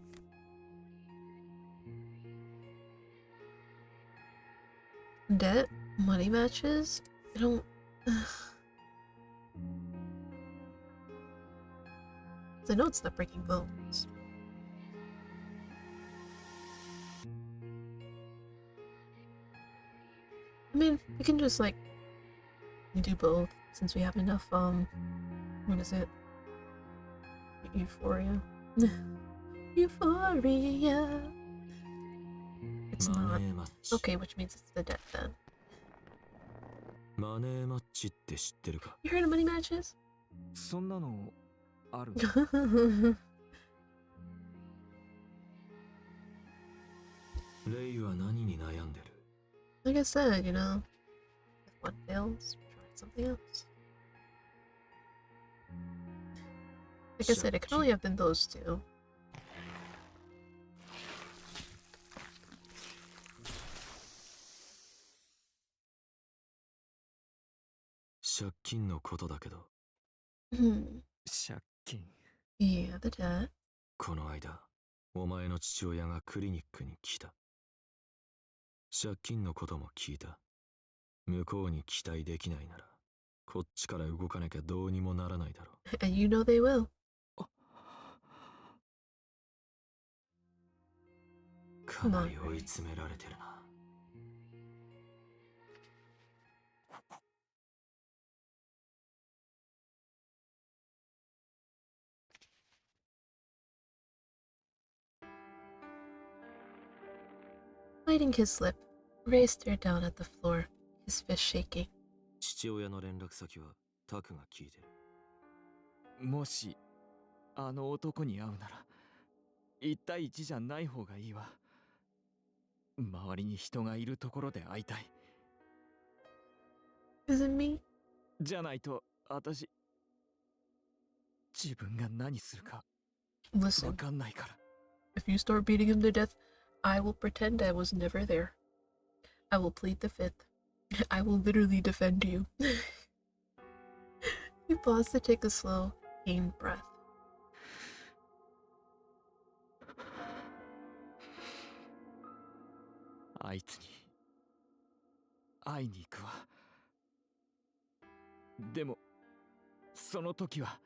Debt? Money matches? I don't... I know it's not breaking bones. I mean, we can just, like, do both, since we have enough, what is it? Euphoria. Euphoria! It's not. Okay, which means it's the debt then. You heard of money matches? そんなのあるレイは何に悩んでる Like I said, you know, if one fails, try something else. Like I said, it can only have been those two. Hmm. 借金。Yeah, the debt. この間、お前の父親がクリニックに来た。借金のことも聞いた。向こうに期待できないなら、こっちから動かなきゃどうにもならないだろう。And you know they will. かなり追い詰められてるな。Biting his lip, Ray stared down at the floor, his fist shaking. 父親の連絡先はタクが聞いてる。もしあの男に会うなら1対1じゃない方がいいわ。周りに人がいるところで会いたい。 Is it me? じゃないと私自分が何するか Listen, わかんないから。 if you start beating him to death, I will pretend I was never there. I will plead the fifth. I will literally defend you. He paused to take a slow, pained breath. あいつに会いに行くわ。でもその時は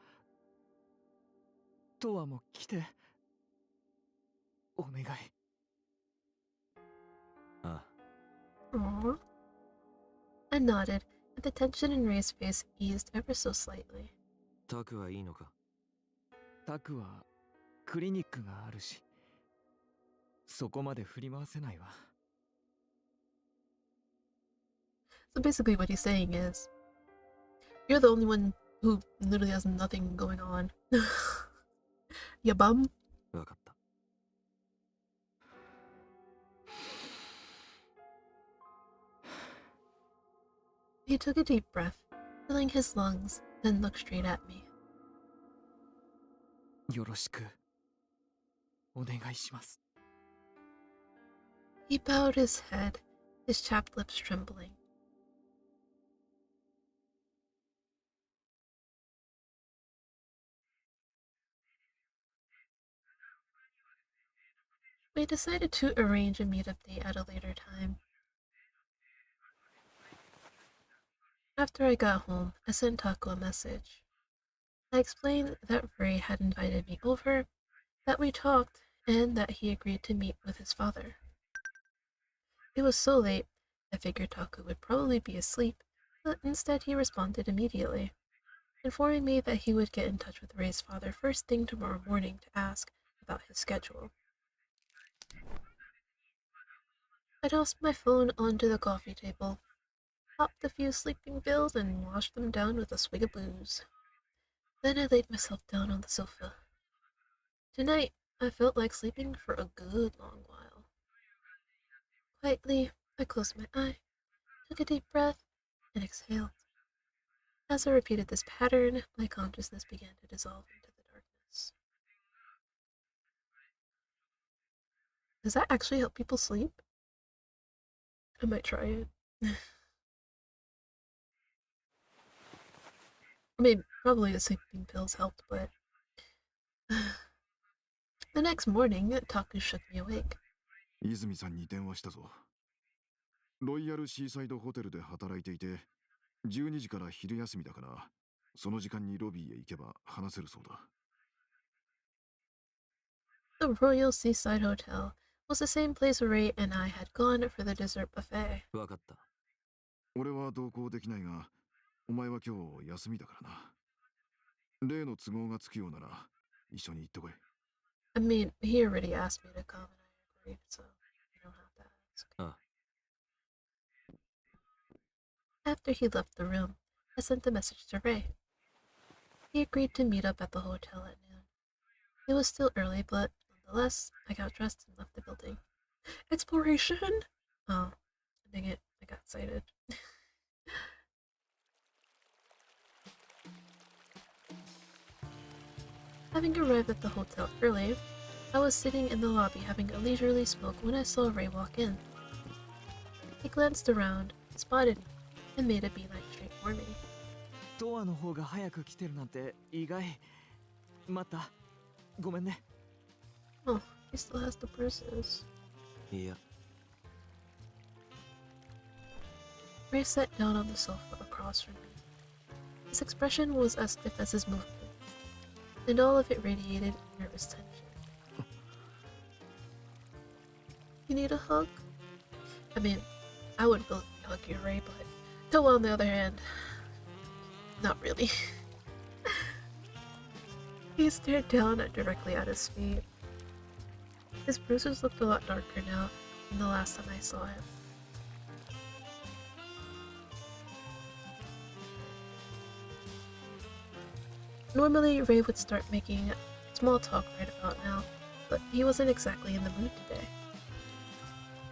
トアも来てお願い。ああ、 Aww. I nodded, and the tension in Ray's face eased ever so slightly. タクはいいのか。タクはクリニックがあるし、そこまで振り回せないわ。 So basically what he's saying is, you're the only one who literally has nothing going on. Ya bum? わかった。 He took a deep breath, filling his lungs, then looked straight at me. よろしくお願いします。 He bowed his head, his chapped lips trembling. We decided to arrange a meetup date at a later time. After I got home, I sent Taco a message. I explained that Ray had invited me over, that we talked, and that he agreed to meet with his father. It was so late, I figured Taco would probably be asleep, but instead he responded immediately, informing me that he would get in touch with Ray's father first thing tomorrow morning to ask about his schedule. I tossed my phone onto the coffee table, popped a few sleeping pills, and washed them down with a swig of booze. Then I laid myself down on the sofa. Tonight, I felt like sleeping for a good long while. Quietly, I closed my eye, took a deep breath, and exhaled. As I repeated this pattern, my consciousness began to dissolve into the darkness. Does that actually help people sleep? I might try it. I mean, probably the sleeping pills helped, but... The next morning, Taku shook me awake. 泉さんに電話したぞ。ロイヤルシーサイドホテルで働いていて、12時から昼休みだから、その時間にロビーへ行けば話せるそうだ。The Royal Seaside Hotel was the same place Ray and I had gone for the dessert buffet. わかった。俺は同行できないが、お前は今日休みだからな。例の都合がつくようなら、一緒に行ってこい。I mean, he already asked me to come and I agreed, so you don't have to ask. ああ、 After he left the room, I sent the message to Ray. He agreed to meet up at the hotel at noon. It was still early, but nonetheless, I got dressed and left the building. Exploration? Oh, dang it, I got excited. Having arrived at the hotel early, I was sitting in the lobby having a leisurely smoke when I saw Ray walk in. He glanced around, spotted me, and made a beeline straight for me. トアの方が早く来てるなんて意外。待った。ごめんね。 Oh, he still has the bruises. いや、 Ray sat down on the sofa across from me. His expression was as stiff as his movements, and all of it radiated nervous tension. You need a hug? I mean, I would really hug you, Ray, but Toa, on the other hand, not really. He stared down directly at his feet. His bruises looked a lot darker now, than the last time I saw him. Normally, Ray would start making small talk right about now, but he wasn't exactly in the mood today.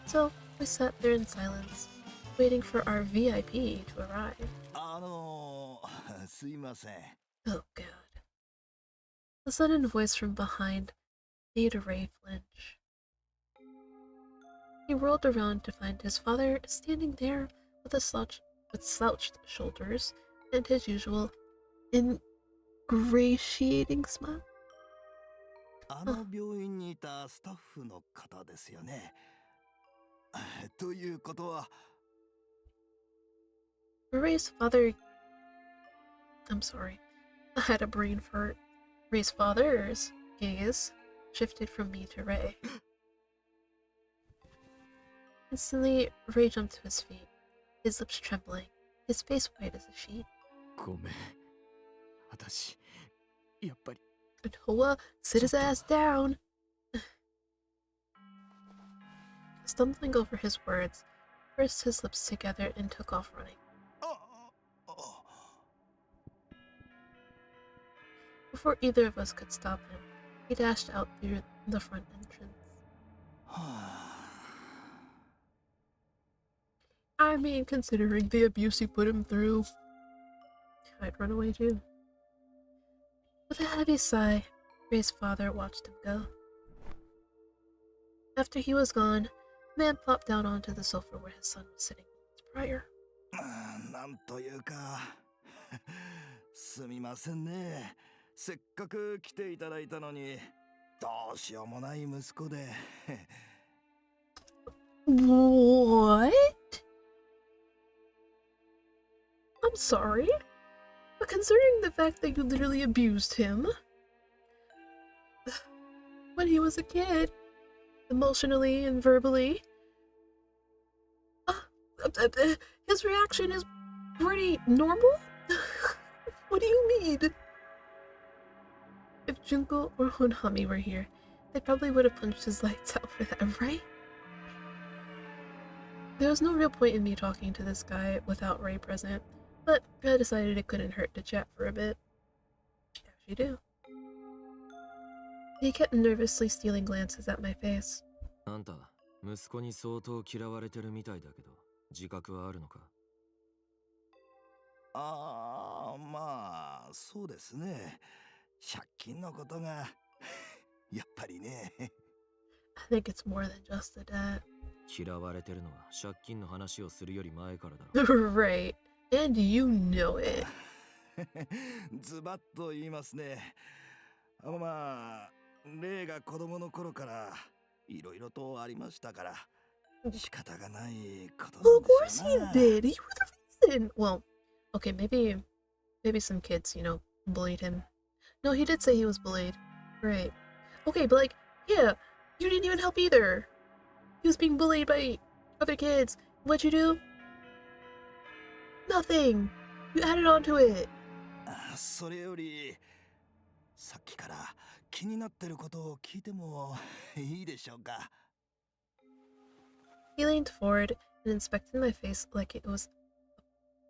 So, we sat there in silence, waiting for our VIP to arrive. すいません。 Oh god. The sudden voice from behind made Ray flinch. He whirled around to find his father standing there with slouched shoulders and his usual ingratiating smile. あの病院にいたスタッフの方ですよね。ということは、 Ray's father. I'm sorry. I had a brain fart. Ray's father's gaze shifted from me to Ray. Instantly, Ray jumped to his feet, his lips trembling, his face white as a sheet. ごめん。私、やっぱり。 And Hoa, sit his ass down. Stumbling over his words, pursed his lips together and took off running. あ、Before either of us could stop him, he dashed out through the front entrance. はあ、 I mean, considering the abuse you put him through, I'd run away too. With a heavy sigh, Ray's father watched him go. After he was gone, the man plopped down onto the sofa where his son was sitting moments prior. なんというか、すみませんね。せっかく来ていただいたのに、どうしようもない息子で。 What? I'm sorry, but considering the fact that you literally abused him when he was a kid, emotionally and verbally, his reaction is pretty normal? What do you mean? If Junko or Honami were here, they probably would have punched his lights out for that, right? There was no real point in me talking to this guy without Ray present, but I decided it couldn't hurt to chat for a bit. As you do. He kept nervously stealing glances at my face. あんた、息子に相当嫌われてるみたいだけど、自覚はあるのか？ああ、まあ、そうですね。借金のことが、やっぱりね。 I think it's more than just the debt. 嫌われてるのは借金の話をするより前からだろ。Right. And you know it. ズバッと言いますね。まあ、レイが子供の頃からいろいろとありましたから、仕方がないことな Well, ん of で course しょ he うな。 did. You were the reason. Well, okay, maybe some kids, bullied him. No, he did say he was bullied. Right. Okay, but yeah, you didn't even help either. He was being bullied by other kids. What'd you do? Nothing. You added on to it. それより、さっきから気になってることを聞いてもいいでしょうか。 He leaned forward and inspected my face like it was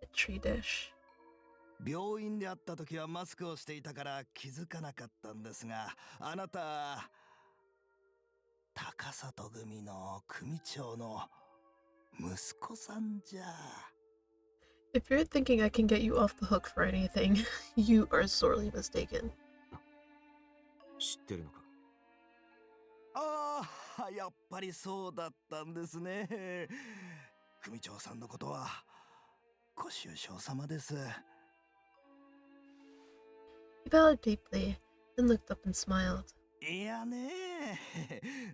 a petri dish. 病院で会った時はマスクをしていたから気づかなかったんですが、あなた、高里組の組長の息子さんじゃ。 If you're thinking I can get you off the hook for anything, you are sorely mistaken. 知ってるのか？ああ、やっぱりそうだったんですね。組長さんのことはご愁傷様です。 He bowed deeply, then looked up and smiled. いやね、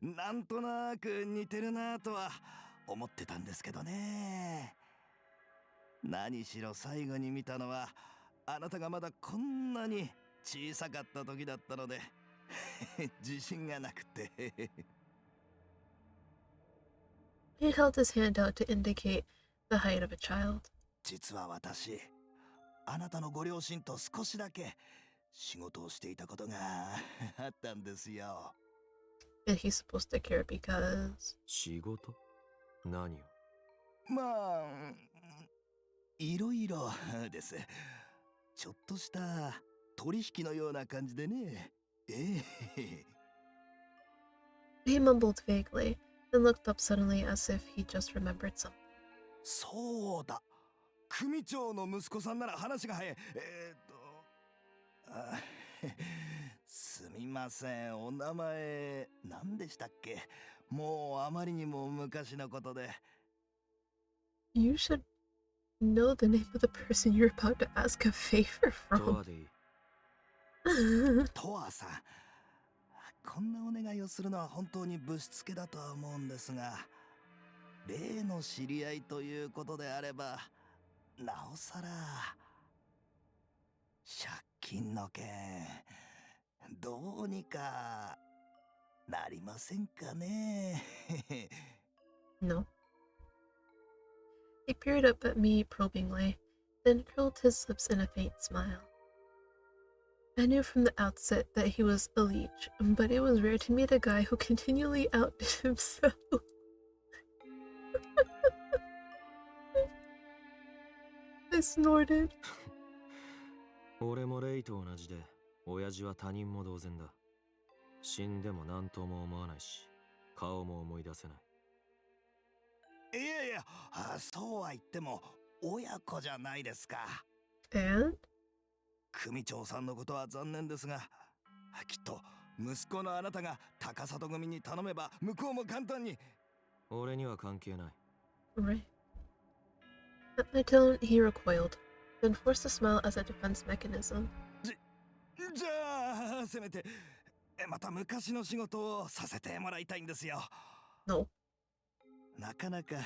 なんとなく似てるなとは思ってたんですけどね。何しろ最後に見たのはあなたがまだこんなに小さかった時だったので自信がなくて。 He held his hand out to indicate the height of a child. 実は私、あなたのご両親と少しだけ仕事をしていたことがあったんですよ。 And he's supposed to care because... 仕事？何を？まあ、いろいろです。ちょっとした取引のような感じでね。ええ。He mumbled vaguely, then looked up suddenly as if he just remembered something. そうだ。組長の息子さんなら話が早い。あすみません。お名前、何でしたっけ？もうあまりにも昔のことで。You should know the name of the person you're about to ask a favor と from. わでいい。トワさん。こんなお願いをするのは本当にぶしつけだとは思うんですが、例の知り合いということであれば、なおさら、借金の件、どうにかなりませんかね。No. He peered up at me probingly, then curled his lips in a faint smile. I knew from the outset that he was a leech, but it was rare to meet a guy who continually outdid himself. I snorted. 俺もレイと同じで、親父は他人も同然だ。死んでも何とも思わないし、顔も思い出せない。いやいや、そうは言っても親子じゃないですか。And? 組長さんのことは残念ですが、きっと息子のあなたが高里組に頼めば向こうも簡単に。俺には関係ない。Right. At my tone, he recoiled, then forced a smile as a defense mechanism. じゃあせめてまた昔の仕事をさせてもらいたいんですよ。No. なかなか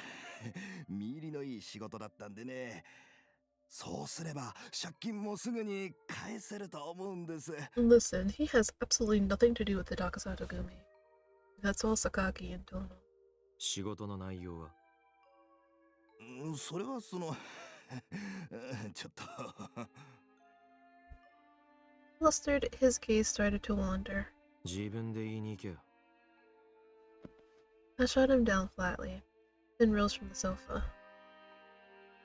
見入りのいい仕事だったんでね。そうすれば借金もすぐに返せると思うんです。Listen, he has absolutely nothing to do with the Takasato Gumi. That's all Sakaki and Tono. 仕事の内容は？それはそのちょっと Flustered, his gaze started to wander. 自分で言いに行けよ。I shot him down flatly, then rose from the sofa.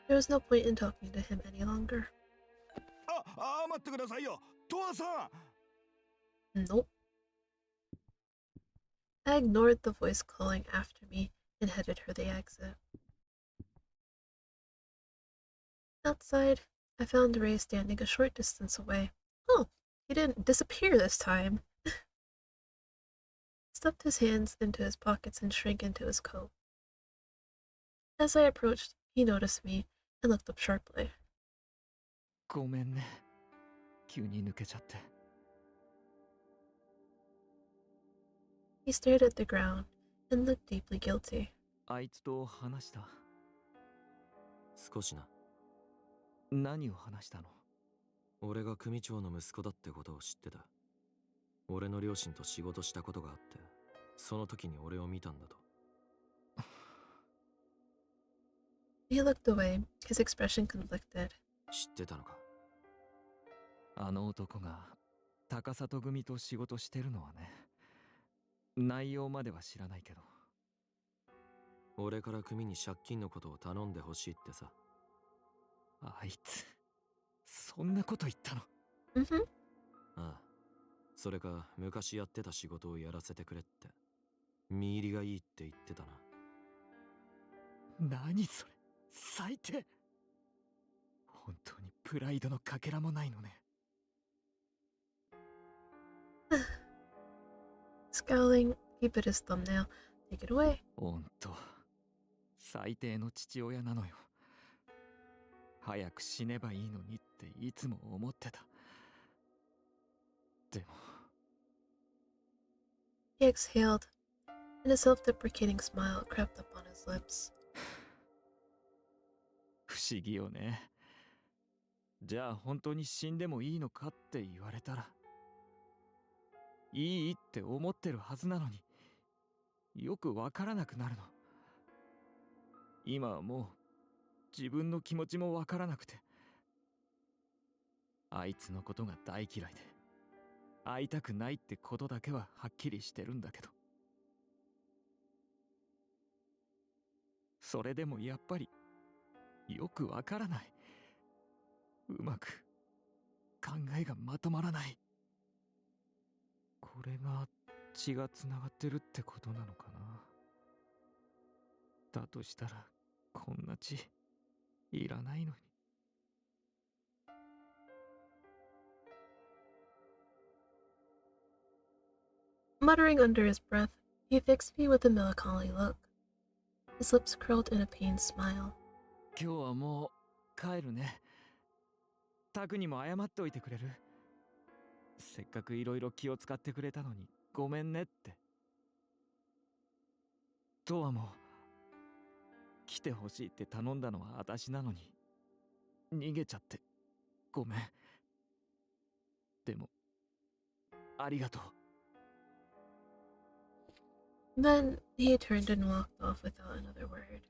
There was no point in talking to him any longer. 待ってくださいよ、トワさん。 Nope. I ignored the voice calling after me and headed for the exit. Outside, I found Ray standing a short distance away. Oh, he didn't disappear this time. Stuffed his hands into his pockets and shrank into his coat. As I approached, he noticed me and looked up sharply. ごめんね。急に抜けちゃって。He stared at the ground and looked deeply guilty. あいつと話した。少しな。何を話したの？俺が組長の息子だってことを知ってた。俺の両親と仕事したことがあって、その時に俺を見たんだと。He looked away, his expression conflicted. 知ってたのか？あの男が高里組と仕事してるのはね。内容までは知らないけど。俺から組に借金のことを頼んでほしいってさ。あいつ、そんなこと言ったの？ Mm-hmm. ああ。それか昔やってた仕事をやらせてくれって。見入りがいいって言ってたな。何それ、最低。本当にプライドのかけらもないのね。Scowling, he bit his thumbnail. Take it away. ほんと、最低の父親なのよ。早く死ねばいいのにっていつも思ってた。でも。He exhaled, and a self-deprecating smile crept up on his lips. 不思議よね。じゃあ本当に死んでもいいのかって言われたら、いいって思ってるはずなのに、よくわからなくなるの。今はもう自分の気持ちもわからなくて、あいつのことが大嫌いで、会いたくないってことだけははっきりしてるんだけど。それでもやっぱりよくわからない。うまく考えがまとまらない。これが血がつながってるってことなのかな。だとしたらこんな血いらないのに。Muttering under his breath, he fixed me with a melancholy look. His lips curled in a pained smile. 今日はもう帰るね。タクにも謝っておいてくれる？せっかくいろいろ気を使ってくれたのにごめんねって。トアも来てほしいって頼んだのは私なのに逃げちゃってごめん。でもありがとう。Then he turned and walked off without another word.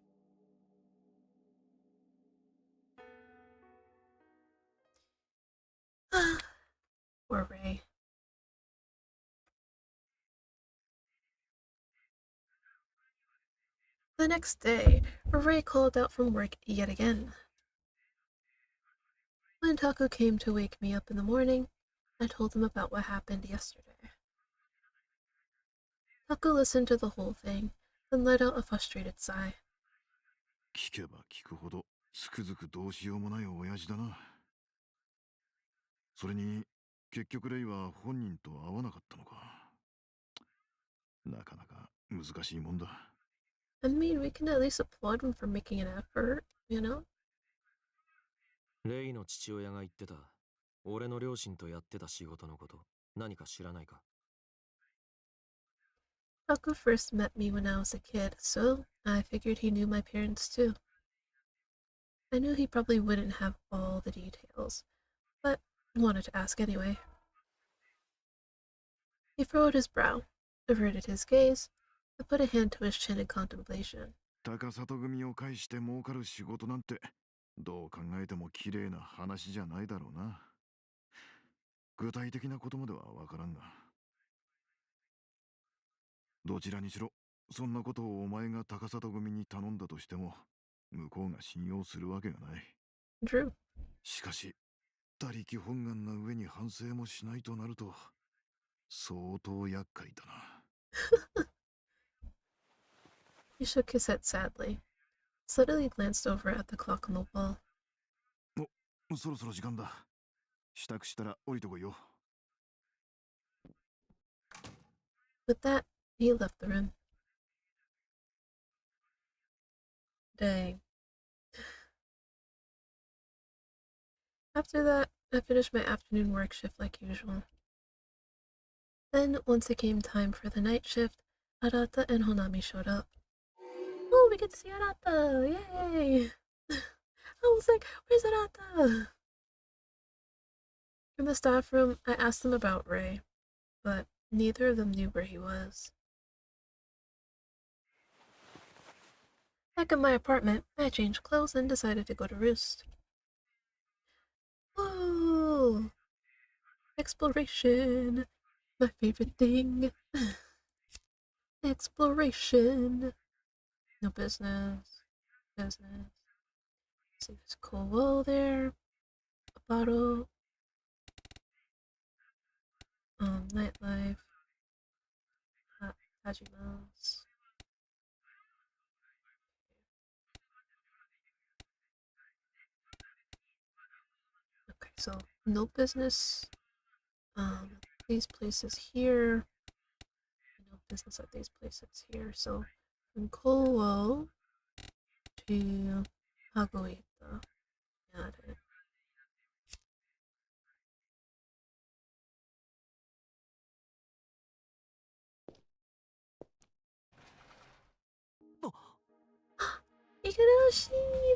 Poor Ray. The next day, Ray called out from work yet again. When Taku came to wake me up in the morning, I told him about what happened yesterday. Taku listened to the whole thing, then let out a frustrated sigh. 聞けば聞くほどつくづくどうしようもない親父だな。それに結局レイは本人と会わなかったのか。なかなか難しいもんだ。I mean, we can at least applaud him for making an effort, you know? レイの父親が言ってた俺の両親とやってた仕事のこと何か知らないか？ Taku first met me when I was a kid, so I figured he knew my parents too. I knew he probably wouldn't have all the details, but wanted to ask anyway. He furrowed his brow, averted his gaze, and put a hand to his chin in contemplation. 高里組を介して儲かる仕事なんてどう考えても綺麗な話じゃないだろうな。具体的なことまではわからんが。どちらにしろそんなことをお前が高里組に頼んだとしても向こうが信用するわけがない。 Drew. しかし他力本願な上に反省もしないとなると相当厄介だな。He shook his head sadly, suddenly glanced over at the clock on the wall. そろそろ時間だ。支度したら降りてこいよ。With that, he left the room. Dang. After that, I finished my afternoon work shift like usual. Then, once it came time for the night shift, Arata and Honami showed up. Oh, we get to see Arata! Yay! I was like, where's Arata? In the staff room, I asked them about Ray, but neither of them knew where he was. Back in my apartment, I changed clothes and decided to go to roost. Whoa! Exploration! My favorite thing! Exploration! No business. Business. See, there's a cool wall there. A bottle. Nightlife. Hajimas. Okay, so no business. These places here. No business at these places here. So from Kowo to Hagoita. Got it. Igarashi,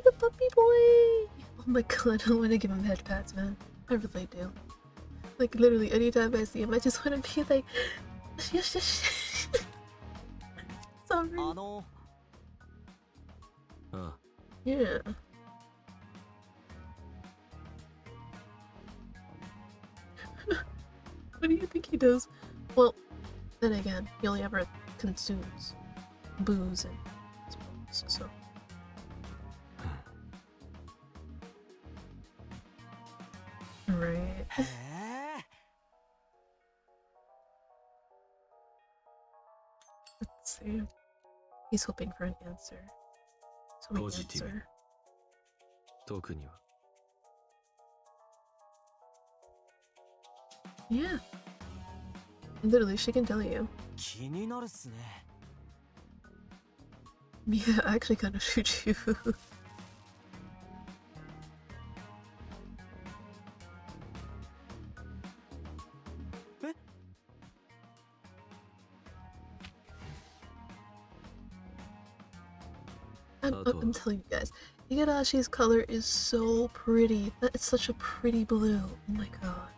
the puppy boy! Oh my god, I want to give him head pats, man. I really do. Like, literally, anytime I see him, I just want to be like, yes, yes, sorry. ああ Yeah. What do you think he does? Well, then again, he only ever consumes booze and smokes, so Right. へえ。 Let's see. He's hoping for an answer. So we Positive. answer. 特には。 Yeah. Literally, she can tell you. 気になるっすね。 Yeah, I actually kind of shoot you. I'm telling you guys, Igarashi's color is so pretty. It's such a pretty blue. Oh my god.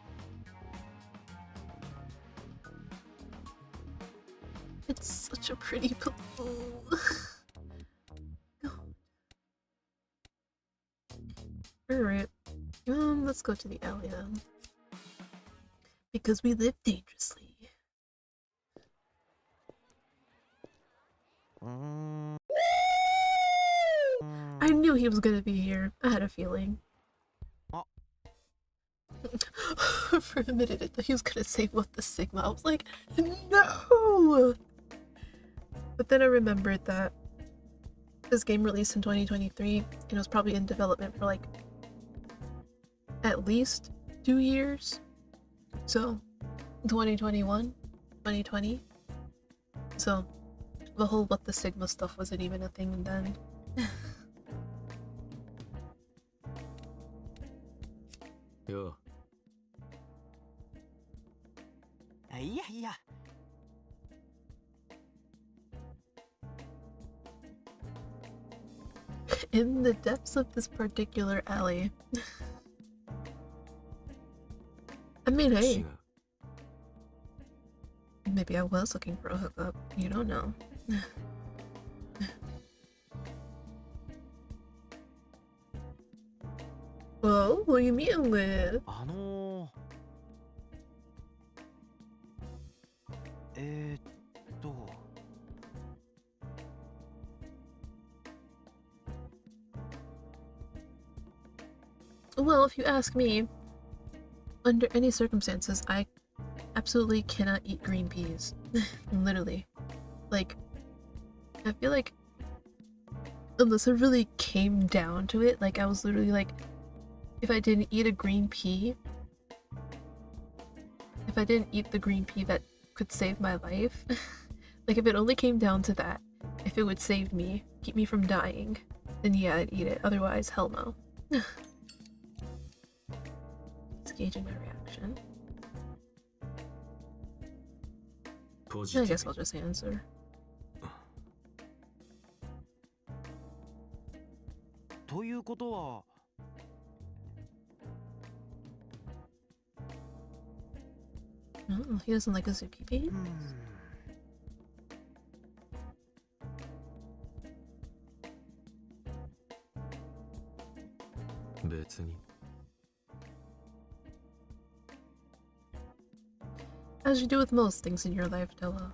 It's such a pretty blue. Alright. Let's go to the alley then. Because we live dangerously. I knew he was gonna be here. I had a feeling. For a minute, I thought he was gonna say what the Sigma. I was like, no! But then I remembered that this game released in 2023 and it was probably in development for like at least 2 years. So 2021, 2020. So the whole what the Sigma stuff wasn't even a thing then. Yo. いやいや。 In the depths of this particular alley. I mean, hey, 違う。 maybe I was looking for a hookup. You don't know. Well, who you meeting with? と Well, if you ask me, under any circumstances, I absolutely cannot eat green peas. Literally. Like, I feel like unless it really came down to it, like I was literally like, if I didn't eat a green pea, if I didn't eat the green pea that could save my life, like if it only came down to that, if it would save me, keep me from dying, then yeah, I'd eat it. Otherwise, hell no. It's gauging my reaction. I guess I'll just answer. ということは Oh, he doesn't like Azuki beans? 別に。 As you do with most things in your life, Della.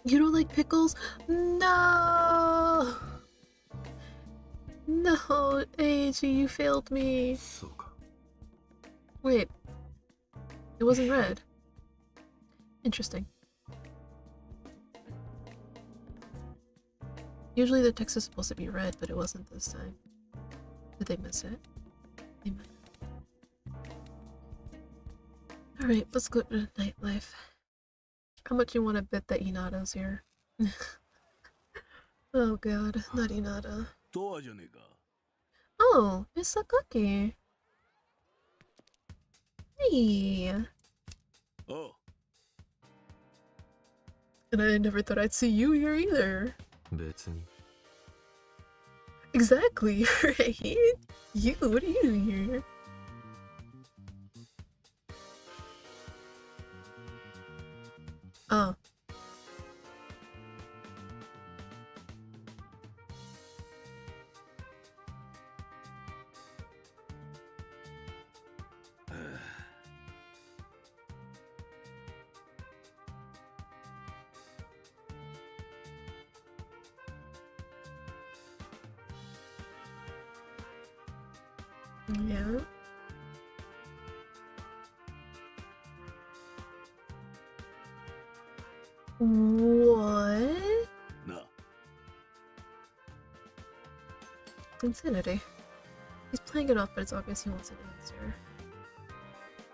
You don't like pickles? No! No, Eiji, you failed me. そうか。 Wait. It wasn't red. Interesting. Usually the text is supposed to be red, but it wasn't this time. Did they miss it? They might. Alright, let's go to nightlife. How much you want to bet that Hinata's here? Oh god, not Hinata. とはじゃねえか。 Oh, it's Sakaki. Hey. おう。 And I never thought I'd see you here either. 別に。 Exactly, right? You, what are you doing here? Oh. Yeah. What? な、 Insanity. He's playing it off, but it's obvious he wants an answer.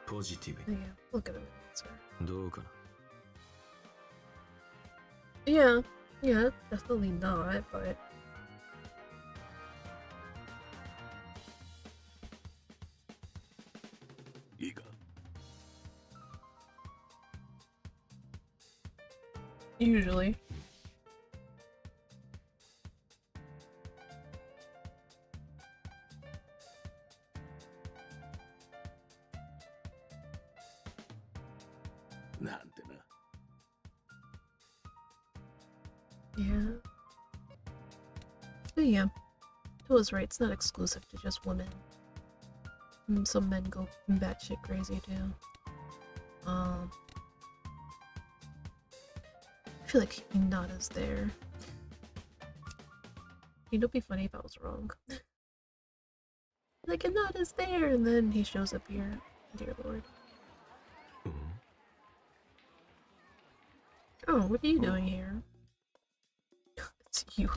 ポジティブ Yeah, look at him answer. にどうかな。 Yeah, yeah, definitely not, butいいか。 usually. なんてな。 Yeah. But yeah, Phil was right, it's not exclusive to just women. Some men go batshit crazy too. I feel like Hinata's there. You know, it'd be funny if I was wrong. Like, Hinata's there, and then he shows up here. Dear Lord. Oh, what are you doing here? It's you.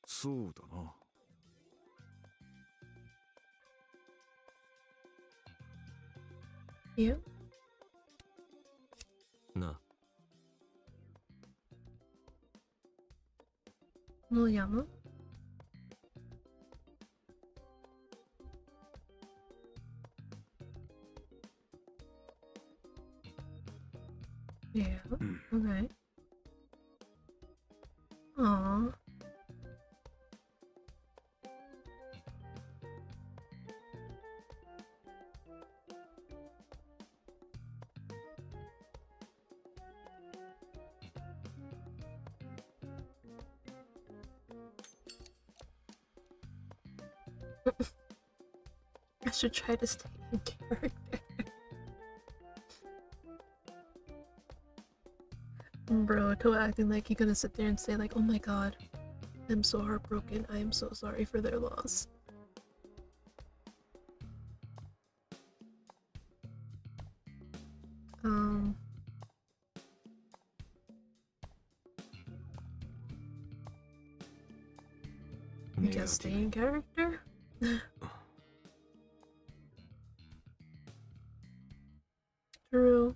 そうだな。 You? な、 Moyama? Yeah, okay. Aww. I should try to stay in character. Bro, Toa acting like you're gonna sit there and say like, oh my god, I'm so heartbroken, I am so sorry for their loss. I guess stay in character? True.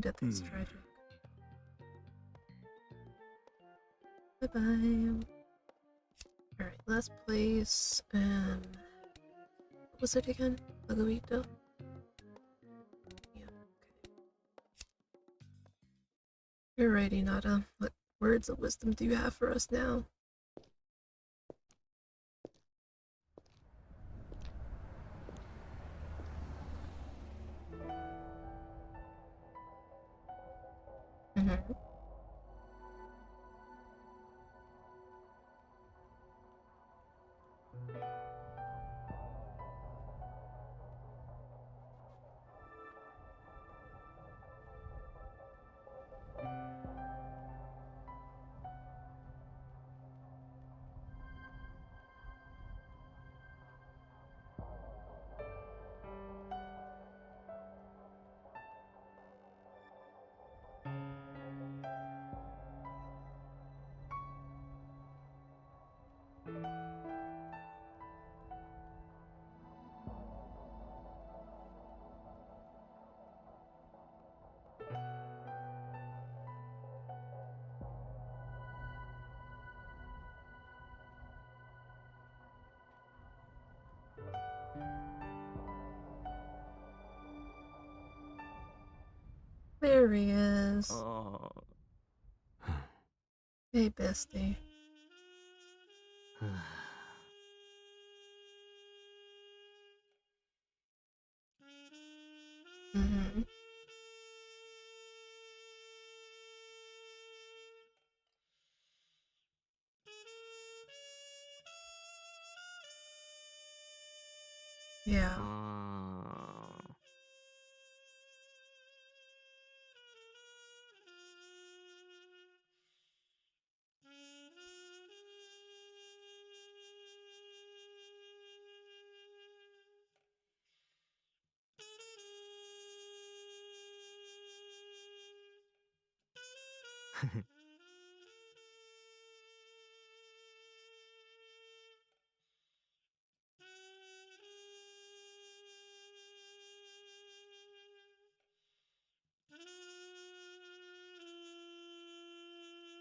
Death is tragic. Bye bye. Alright, last place, and what was it again? Laguito? Yeah, okay. Alrighty, Nada. What words of wisdom do you have for us now? Mm-hmm. There he is. Hey, bestie. Mm-hmm. Yeah. あ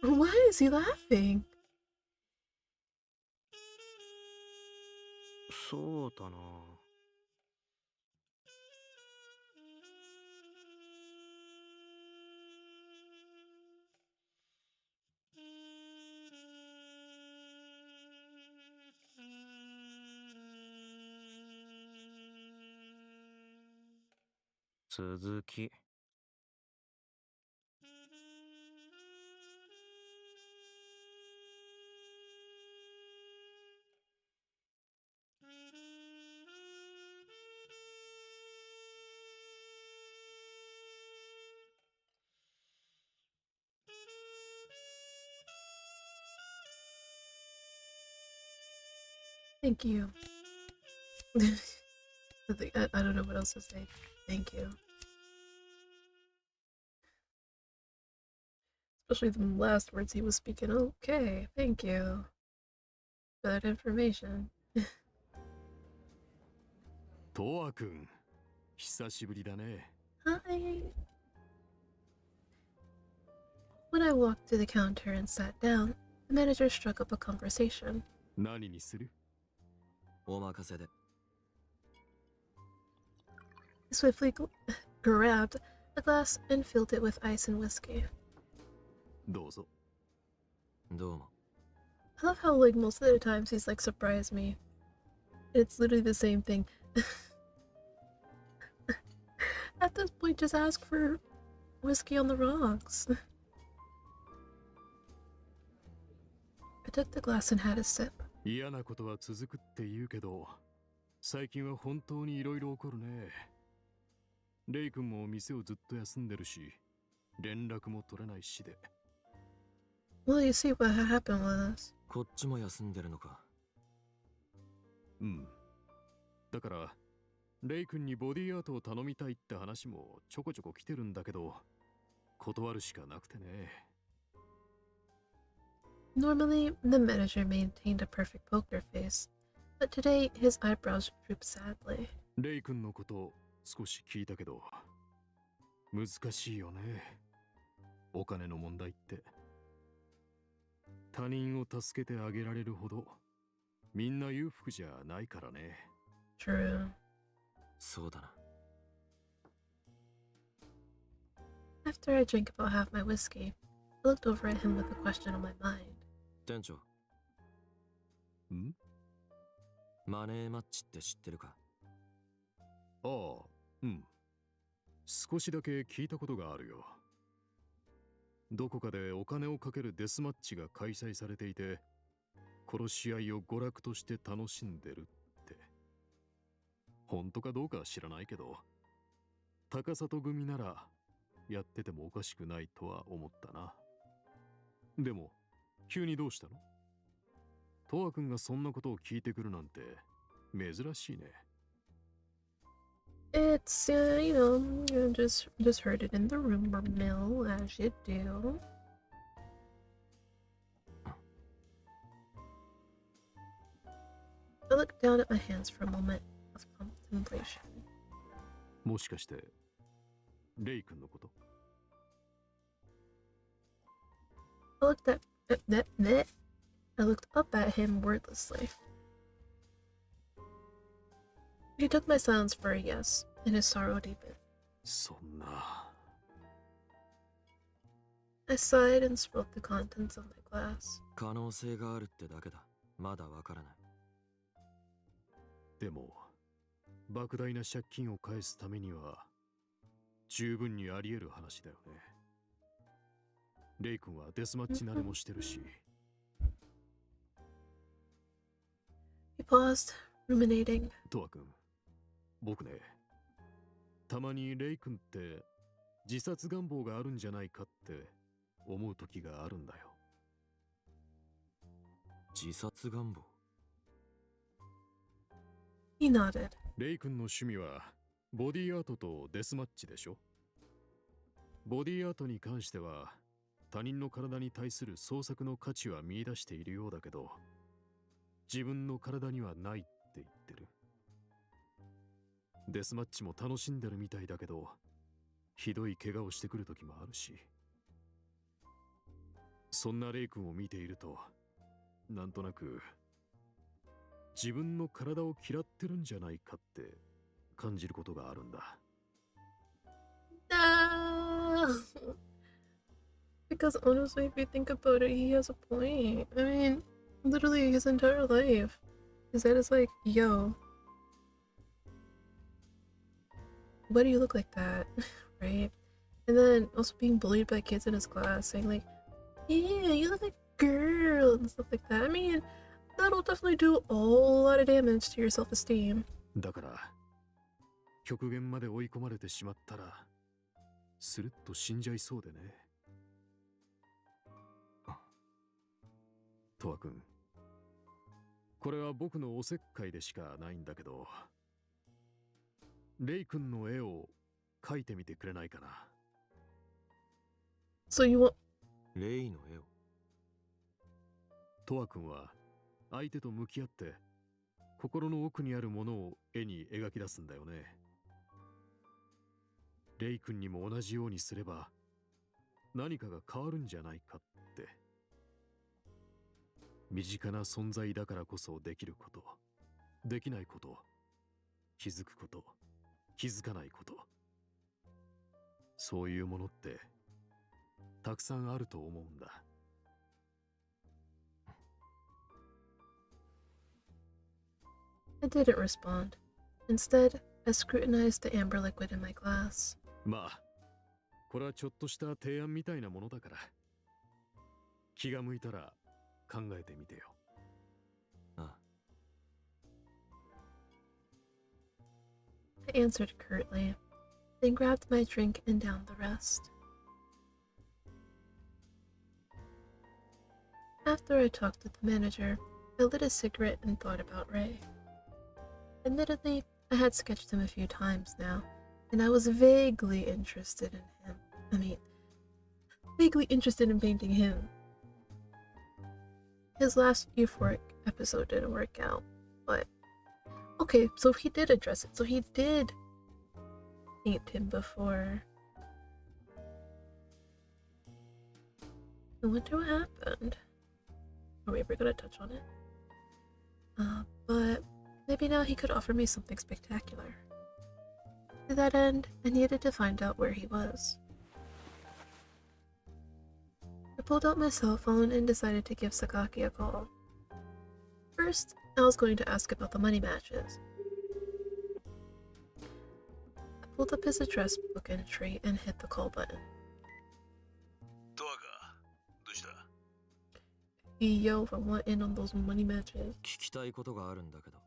Why is he laughing? そうだな。続き。Thank you. I don't know what else to say. Thank you. Especially the last words he was speaking. Okay, thank you for that information. トワ君、久しぶりだね。Hi. When I walked to the counter and sat down, the manager struck up a conversation. 何にする？お任せで。He swiftly grabbed a glass and filled it with ice and whiskey. どうぞ。どうも。 I love how, like, most of the times he's like, surprise me. It's literally the same thing. At this point, just ask for whiskey on the rocks. I took the glass and had a sip. 嫌なことは続くって言うけど、最近は本当にいろいろ起こるね。レイ君も店をずっと休んでるし、連絡も取れないしで。Well, you see what happened with us. こっちも休んでるのか。うん。だから、レイ君にボディアートを頼みたいって話もちょこちょこ来てるんだけど、断るしかなくてね。Normally, the manager maintained a perfect poker face, but today his eyebrows drooped sadly. レイ君のこと少し聞いたけど、難しいよね。お金の問題って。他人を助けてあげられるほど、みんな裕福じゃないからね。True. そうだな。 After I drank about half my whiskey, I looked over at him with a question on my mind. 店長。ん？マネーマッチって知ってるか？ああ、うん。少しだけ聞いたことがあるよ。どこかでお金をかけるデスマッチが開催されていて、殺し合いを娯楽として楽しんでるって。本当かどうかは知らないけど、高里組ならやっててもおかしくないとは思ったな。でも、急にどうしたの？トワ君がそんなことを聞いてくるなんて珍しいね。It's, you just heard it in the rumor mill, as you do. I looked down at my hands for a moment of contemplation. もしかして、レイ君のこと？ I looked up at him wordlessly. He took my silence for a yes, and his sorrow deepened. そんな。I sighed and spilled the contents of my glass. 可能性があるってだけだ。まだわからない。でも、莫大な借金を返すためには、十分にあり得る話だよね。レイ君はデスマッチ慣れもしてるし。He paused, ruminating. トワ君、僕ね、たまにレイ君って自殺願望があるんじゃないかって思う時があるんだよ。自殺願望。 He nodded. レイ君の趣味はボディアートとデスマッチでしょ。ボディアートに関しては他人の体に対する創作の価値は見出しているようだけど、自分の体にはないって言ってる。デスマッチも楽しんでるみたいだけど、ひどい怪我をしてくる時もあるし。そんなレイ君を見ていると、なんとなく自分の体を嫌ってるんじゃないかって感じることがあるんだ。No! Because honestly, if you think about it, he has a point. I mean, literally his entire life. His dad is like, yo, why do you look like that? Right? And then also being bullied by kids in his class, saying like, yeah, you look like a girl and stuff like that. I mean, that'll definitely do a lot of damage to your self-esteem. だから極限まで追い込まれてしまったらスルッと死んじゃいそうでね。トワ君、これは僕のおせっかいでしかないんだけど、レイ君の絵を描いてみてくれないかな。So you want... レイの絵を。トワ君は相手と向き合って心の奥にあるものを絵に描き出すんだよね。レイ君にも同じようにすれば何かが変わるんじゃないかって。身近な存在だからこそできること、できないこと、気づくこと、気づかないこと、そういうものってたくさんあると思うんだ。I didn't respond. Instead, I scrutinized the amber liquid in my glass. まあ、これはちょっとした提案みたいなものだから、気が向いたら考えてみてよ。ああ。I answered curtly, then grabbed my drink and downed the rest. After I talked with the manager, I lit a cigarette and thought about Ray. Admittedly, I had sketched him a few times now, and I was vaguely interested in him. Vaguely interested in painting him. His last euphoric episode didn't work out, but... Okay, so he did address it. So he did paint him before. I wonder what happened. Are we ever gonna touch on it? But maybe now he could offer me something spectacular. To that end, I needed to find out where he was. I pulled out my cell phone and decided to give Sakaki a call. First, I was going to ask about the money matches. I pulled up his address book entry and hit the call button. ドアがどうした？ Hey, yo, if I want in on those money matches. 聞きたいことがあるんだけど。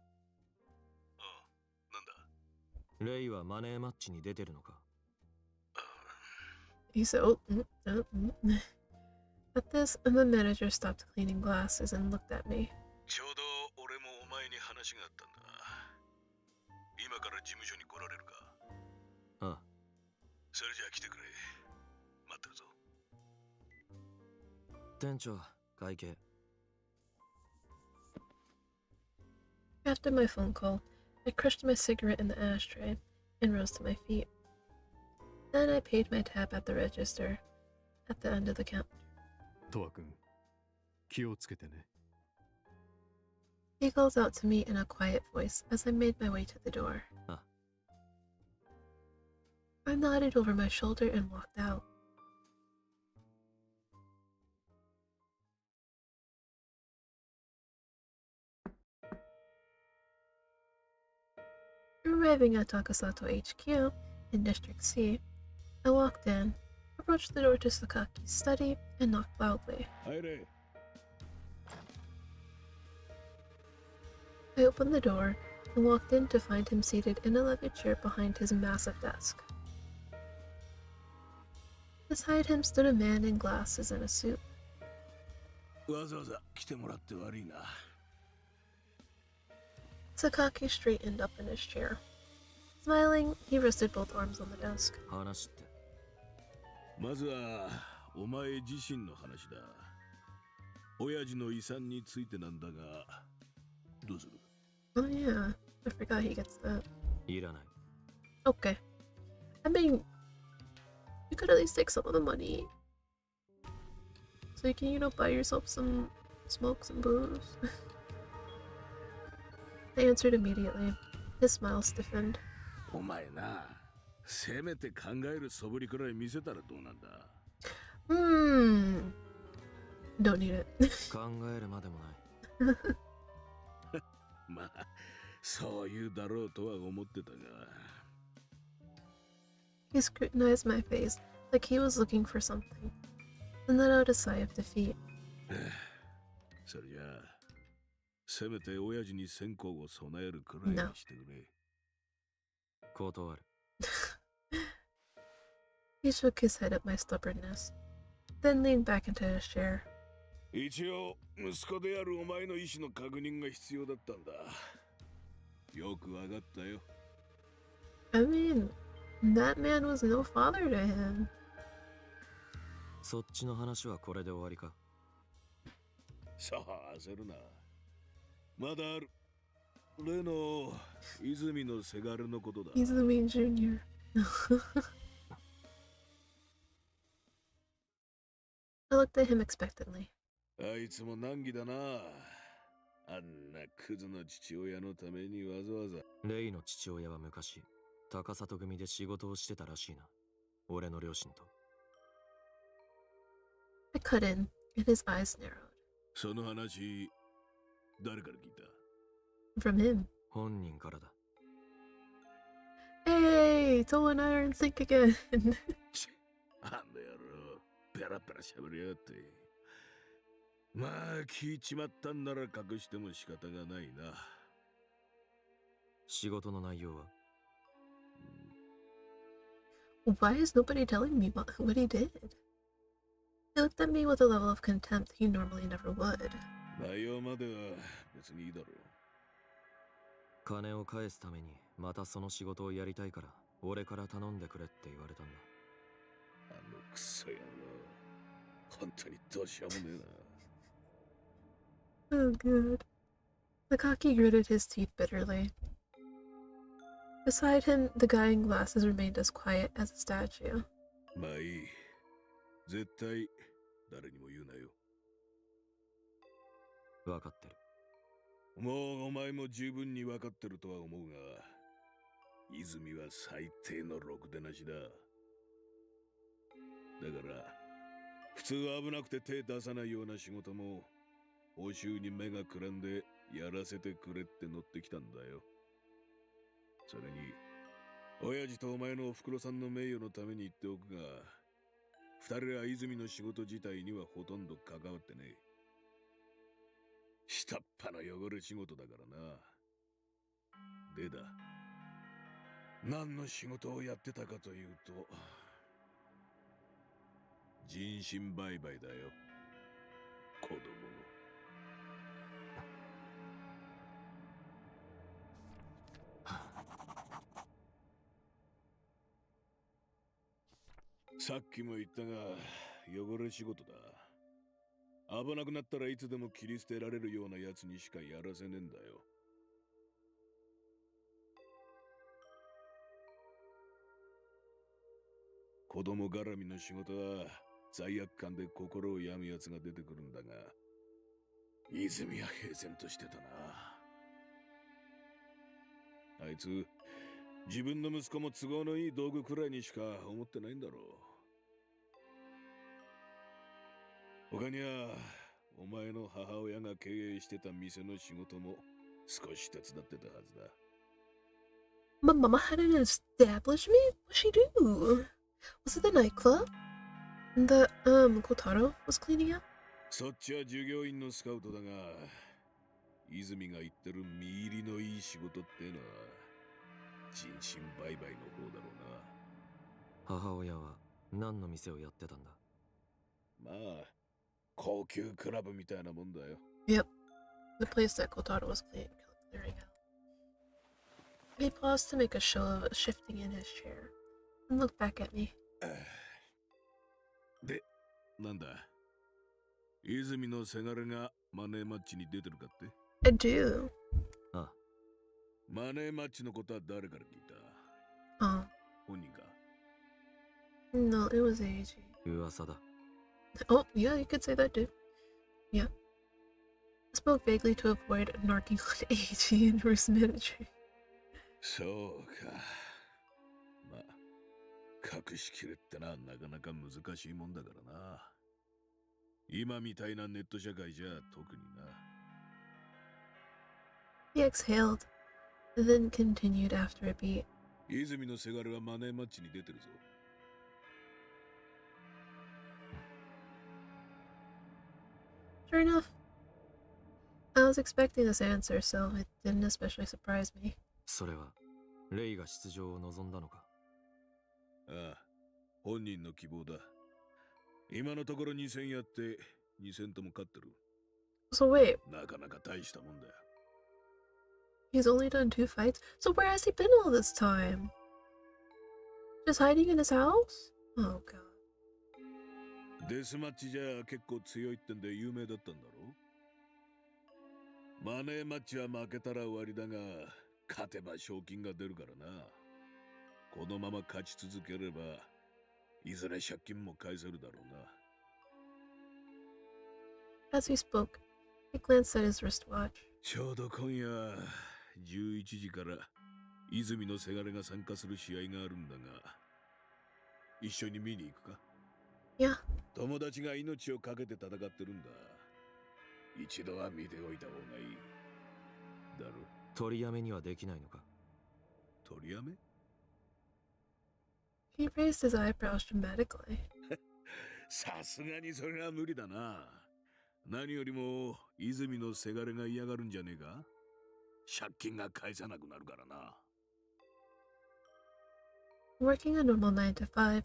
なんだ？レイはマネーマッチに出てるのか？ He said, At this, the manager stopped cleaning glasses and looked at me. ちょうど俺もお前に話があったんだ。今から事務所に来られるか？ああ。それじゃあ来てくれ。待ってるぞ。店長、会計。After my phone call, I crushed my cigarette in the ashtray and rose to my feet. Then I paid my tab at the register, at the end of the counter. トワ君、気をつけてね。He calls out to me in a quiet voice as I made my way to the door. Ah. I nodded over my shoulder and walked out. Arriving at Takasato HQ in District C, I walked in, approached the door to Sakaki's study, and knocked loudly. 入れ。I opened the door, and walked in to find him seated in a leather chair behind his massive desk. Beside him stood a man in glasses and a suit. わざわざ来てもらって悪いな。Sakaki straightened up in his chair. Smiling, he rested both arms on the desk. 話って。まずはお前自身の話だ。親父の遺産についてなんだが、どうする？ Oh yeah, I forgot he gets that. いらない。Okay. I mean, you could at least take some of the money. So you can, buy yourself some smokes and booze. I answered immediately. His smile stiffened. お前な、せめて考える素振りくらい見せたらどうなんだ？ Don't need it. 考えるまでもない。まあ、そういうだろうとは思ってたが。He scrutinized my face like he was looking for something, and let out a sigh of defeat. それじゃあ、せめて親父に線香を備えるくらいにしてくれ。断る。He shook his head at my stubbornness, then leaned back into his chair. 一応、息子であるお前の意思の確認が必要だったんだ。よくわかったよ。I mean, that man was no father to him. そっちの話はこれで終わりか？さあ、焦るな。まだある。例の泉のせがれのことだ。Izumi Jr. I looked at him expectantly. あいつも難儀だな。あんなクズの父親のためにわざわざ。レイの父親は昔、高里組で仕事をしてたらしいな。俺の両親と。I cut in, and his eyes narrowed. その話、誰から聞いた？ From him. 本人からだ。Hey, Toa and I are in sync again. あんな野郎、ペラペラ喋りやがって。まあ、聞いちまったんなら隠しても仕方がないな。仕事の内容は？ Why is nobody telling me what he did? He looked at me with a level of contempt he normally never would. 内容までは別にいいだろう。金を返すためにまたその仕事をやりたいから俺から頼んでくれって言われたんだ。あのクソ野郎、本当にどうしようもねえな。Oh, good. Sakaki gritted his teeth bitterly. Beside him, the guy in glasses remained as quiet as a statue. まあいい。絶対誰にも言うなよ。わかってる。もうお前も十分にわかってるとは思うが、泉は最低のろくでなしだ。だから、普通は危なくて手出さないような仕事も、報酬に目がくらんでやらせてくれって乗ってきたんだよ。それに、親父とお前のおふくろさんの名誉のために言っておくが、二人は泉の仕事自体にはほとんど関わってねえ。下っ端の汚れ仕事だからな。でだ、何の仕事をやってたかというと、人身売買だよ。子供の。さっきも言ったが、汚れ仕事だ。危なくなったらいつでも切り捨てられるようなやつにしかやらせねえんだよ。子供絡みの仕事は罪悪感で心を病むやつが出てくるんだが、泉は平然としてたな。あいつ、自分の息子も都合のいい道具くらいにしか思ってないんだろう。他には、お前の母親が経営してた店の仕事も少し手伝ってたはずだ。My mama had an establishment? What'd she do? Was it the nightclub that Kotaro was cleaning up? そっちは従業員のスカウトだが、泉が言ってる身入りのいい仕事ってのは人身売買の方だろうな。母親は何の店をやってたんだ？まあ高級クラブみたいなもんだよ。 Yep, the place that Kotaro was clearing out. He paused to make a show of shifting in his chair and looked back at me. で、なんだ、泉のせがれがマネーマッチに出てるかって？ I do. ああ、マネーマッチのことは誰から聞いた？ 本人か？ No, it was AG. 噂だ。 Oh, yeah, you could say that too. Yeah. I spoke vaguely to avoid narking on AG and Bruce manager. そうか。まあ、隠しきれってな、なかなか難しいもんだからな。今みたいなネット社会じゃ特にな。He exhaled, then continued after a beat. 泉のせがれはマネーマッチに出てるぞ。Sure enough. I was expecting this answer, so it didn't especially surprise me. それはレイが出場を望んだのか？ああ、本人の希望だ。今のところ2戦やって2戦とも勝ってる。 So wait, なかなか大したもんだよ。 he's only done 2 fights? So where has he been all this time? Just hiding in his house? Oh god. デスマッチじゃ結構強いってんで有名だったんだろ？マネーマッチは負けたら終わりだが、勝てば賞金が出るからな。このまま勝ち続ければ、いずれ借金も返せるだろうな。 As he spoke, he glanced at his wristwatch. ちょうど今夜11時から泉のせがれが参加する試合があるんだが、一緒に見に行くか？ Yeah. 友達が命を懸けて戦ってるんだ。一度は見ておいた方がいい。だろ？取りやめにはできないのか？取りやめ？ He raised his eyebrows dramatically. さすがにそれは無理だな。何よりも泉のせがれが嫌がるんじゃねえか？借金が返せなくなるからな。 Working a normal 9 to 5,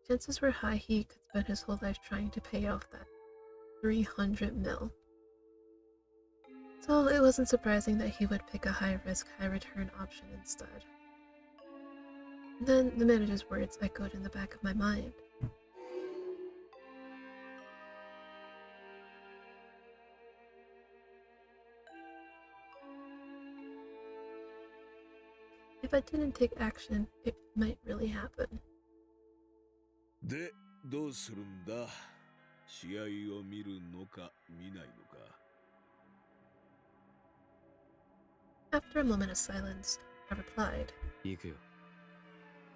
chances were high he could spend his whole life trying to pay off that 300 mil. So it wasn't surprising that he would pick a high-risk, high-return option instead. Then the manager's words echoed in the back of my mind. If I didn't take action, it might really happen. で、どうするんだ？試合を見るのか見ないのか？ After a moment of silence, I replied, 行くよ。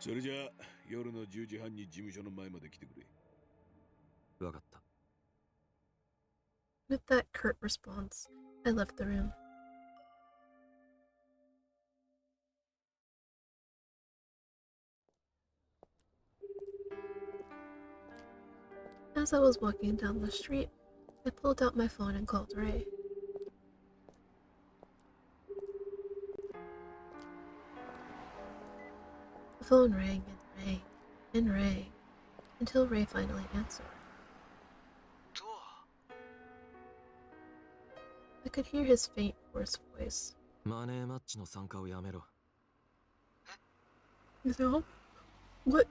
それじゃあ夜の10時半に事務所の前まで来てくれ。わかった。 With that curt response, I left the room. As I was walking down the street, I pulled out my phone and called Ray. The phone rang and rang and rang until Ray finally answered. I could hear his faint, hoarse voice. マネーマッチの参加をやめろ。 No? What?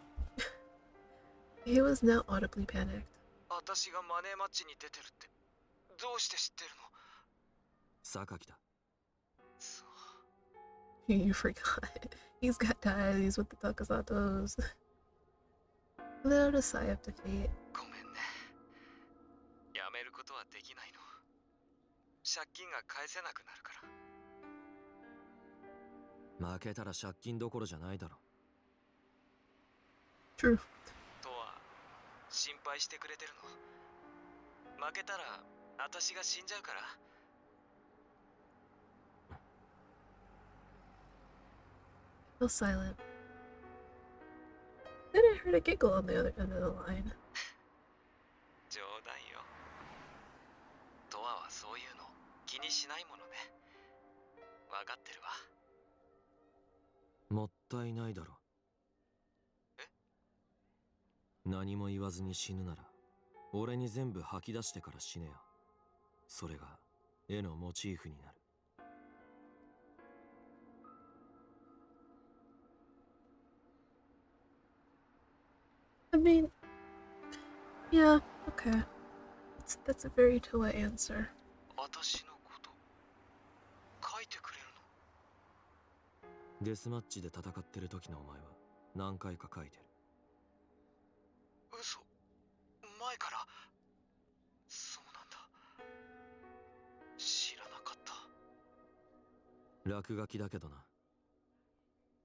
He was now audibly panicked. 私がマネーマッチに出てるってどうして知ってるの？榊だ。そう。You forgot. He's got ties with the Takasatos. Without a sigh of defeat, ごめんね。やめることはできないの。借金が返せなくなるから。負けたら借金どころじゃないだろ。 true. とは心配してくれてるの。負けたら私が死んじゃうから。I was silent. Then I heard a giggle on the other end of the line. 冗談よ。とわはそういうの気にしないものね。わかってるわ。もったいないだろ。え？何も言わずに死ぬなら、俺に全部吐き出してから死ねよ。それが絵のモチーフになる。I mean, yeah, okay. That's a very Toa answer. 私のこと書いてくれるの？デスマッチで戦ってる時のお前は何回か書いてる。嘘。前から。そうなんだ。知らなかった。落書きだけどな。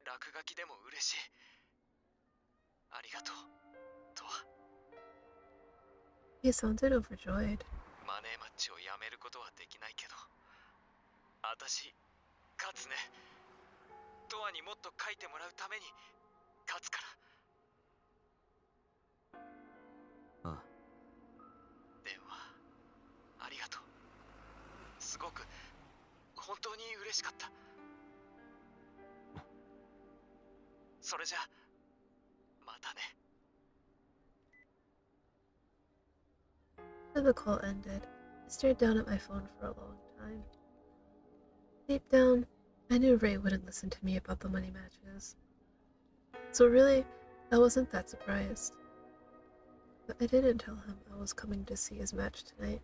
落書きでも嬉しい。ありがとう。とは。He sounded overjoyed. マネーマッチをやめることはできないけど、私勝つね。トアにもっと書いてもらうために勝つから。ああ。電話ありがとう。すごく本当に嬉しかった。それじゃまたね。After the call ended, I stared down at my phone for a long time. Deep down, I knew Ray wouldn't listen to me about the money matches. So really, I wasn't that surprised. But I didn't tell him I was coming to see his match tonight.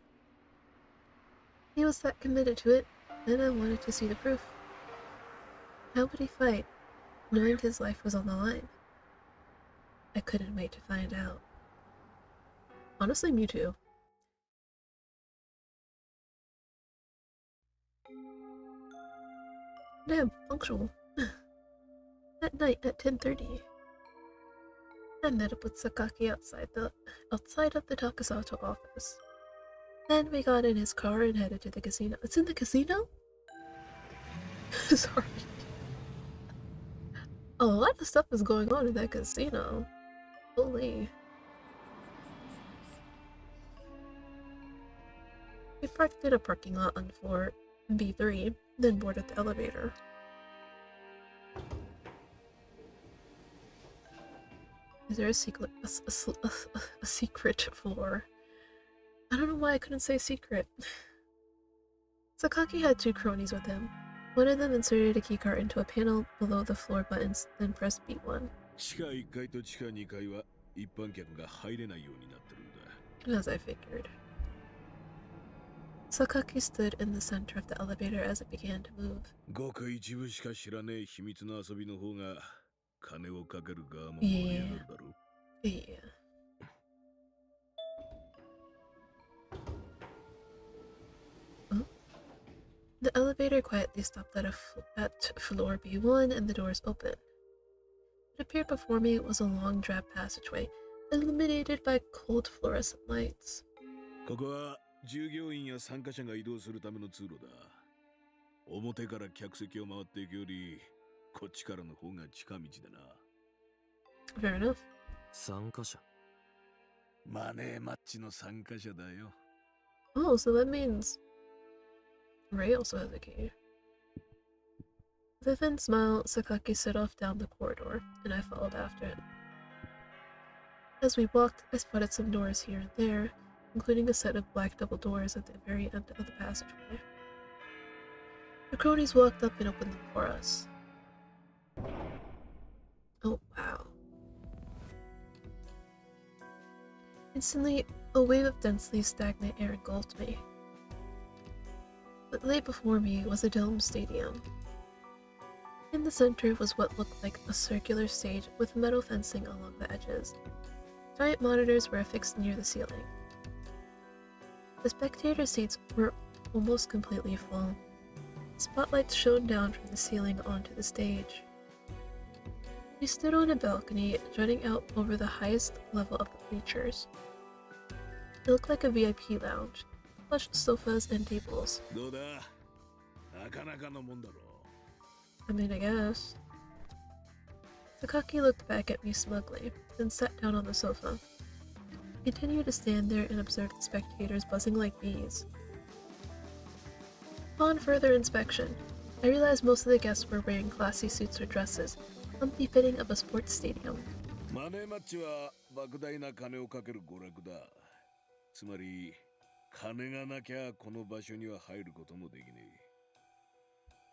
He was that committed to it, and I wanted to see the proof. How would he fight, knowing his life was on the line? I couldn't wait to find out. Honestly, me too. Damn, punctual. At night at 10:30. I met up with Sakaki outside of the Takasato office. Then we got in his car and headed to the casino. It's in the casino? Sorry. A lot of stuff is going on in that casino. Holy. We parked in a parking lot on floor B3, then boarded the elevator. Is there a secret floor? I don't know why I couldn't say secret. Sakaki had two cronies with him. One of them inserted a keycard into a panel below the floor buttons, then pressed B1. 地下1階と地下2階は一般客が入れないようになってるんだ。As I figured. Sakaki stood in the center of the elevator as it began to move. ごく一部しか知らねえ秘密の遊びの方が金をかける側も盛り上がるだろう。Yeah. Oh. The elevator quietly stopped at floor B1 and the doors opened. What appeared before me was a long drab passageway, illuminated by cold fluorescent lights. ここは従業員や参加者が移動するための通路だ。表から客席を回っていくより、こっちからの方が近道だな。Fair enough. 参加者？マネーマッチの参加者だよ。Oh, so that means Ray also has a key. With a thin smile, Sakaki set off down the corridor, and I followed after him. As we walked, I spotted some doors here and there, including a set of black double doors at the very end of the passageway. The cronies walked up and opened them for us. Oh, wow. Instantly, a wave of densely stagnant air engulfed me. What lay before me was a domed stadium. In the center was what looked like a circular stage with metal fencing along the edges. Giant monitors were affixed near the ceiling. The spectator seats were almost completely full. Spotlights shone down from the ceiling onto the stage. We stood on a balcony jutting out over the highest level of the bleachers. It looked like a VIP lounge, plush sofas and tables. どうだ？なかなかのもんだろう。I mean, I guess. Sakaki looked back at me smugly, then sat down on the sofa. I continued to stand there and observe the spectators buzzing like bees. Upon further inspection, I realized most of the guests were wearing classy suits or dresses, unbefitting of a sports stadium. マネーマッチは莫大な金をかける娯楽だ。つまり、金がなきゃこの場所には入ることもできね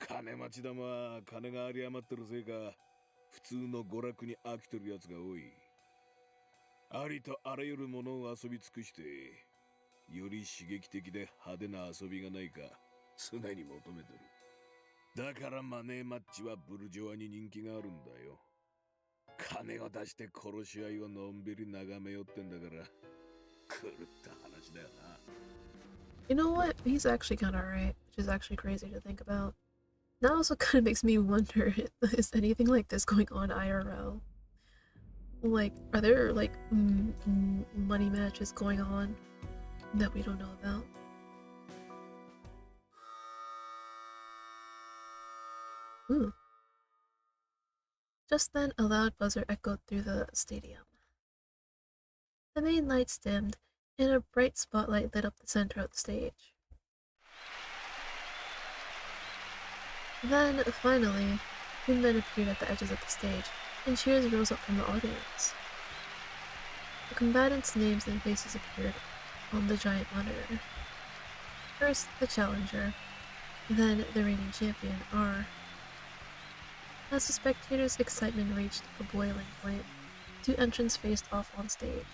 え。金持ちだま金が有り余ってるせいか、普通の娯楽に飽きてるやつが多い。ありとあらゆるものを遊び尽くして、より刺激的で派手な遊びがないか、常に求めてる。だからマネーマッチはブルジョアに人気があるんだよ。金を出して殺し合いをのんびり眺めよってんだから、狂った話だよな。You know what? He's actually kind of right, which is actually crazy to think about. That also kind of makes me wonder, is anything like this going on IRL? Like, are there, like, money matches going on that we don't know about? Ooh. Just then, a loud buzzer echoed through the stadium. The main lights dimmed, and a bright spotlight lit up the center of the stage. Then, finally, two men appeared at the edges of the stage, and cheers rose up from the audience. The combatants' names and faces appeared on the giant monitor. First, the challenger, then the reigning champion, R. As the spectators' excitement reached a boiling point, two entrants faced off on stage.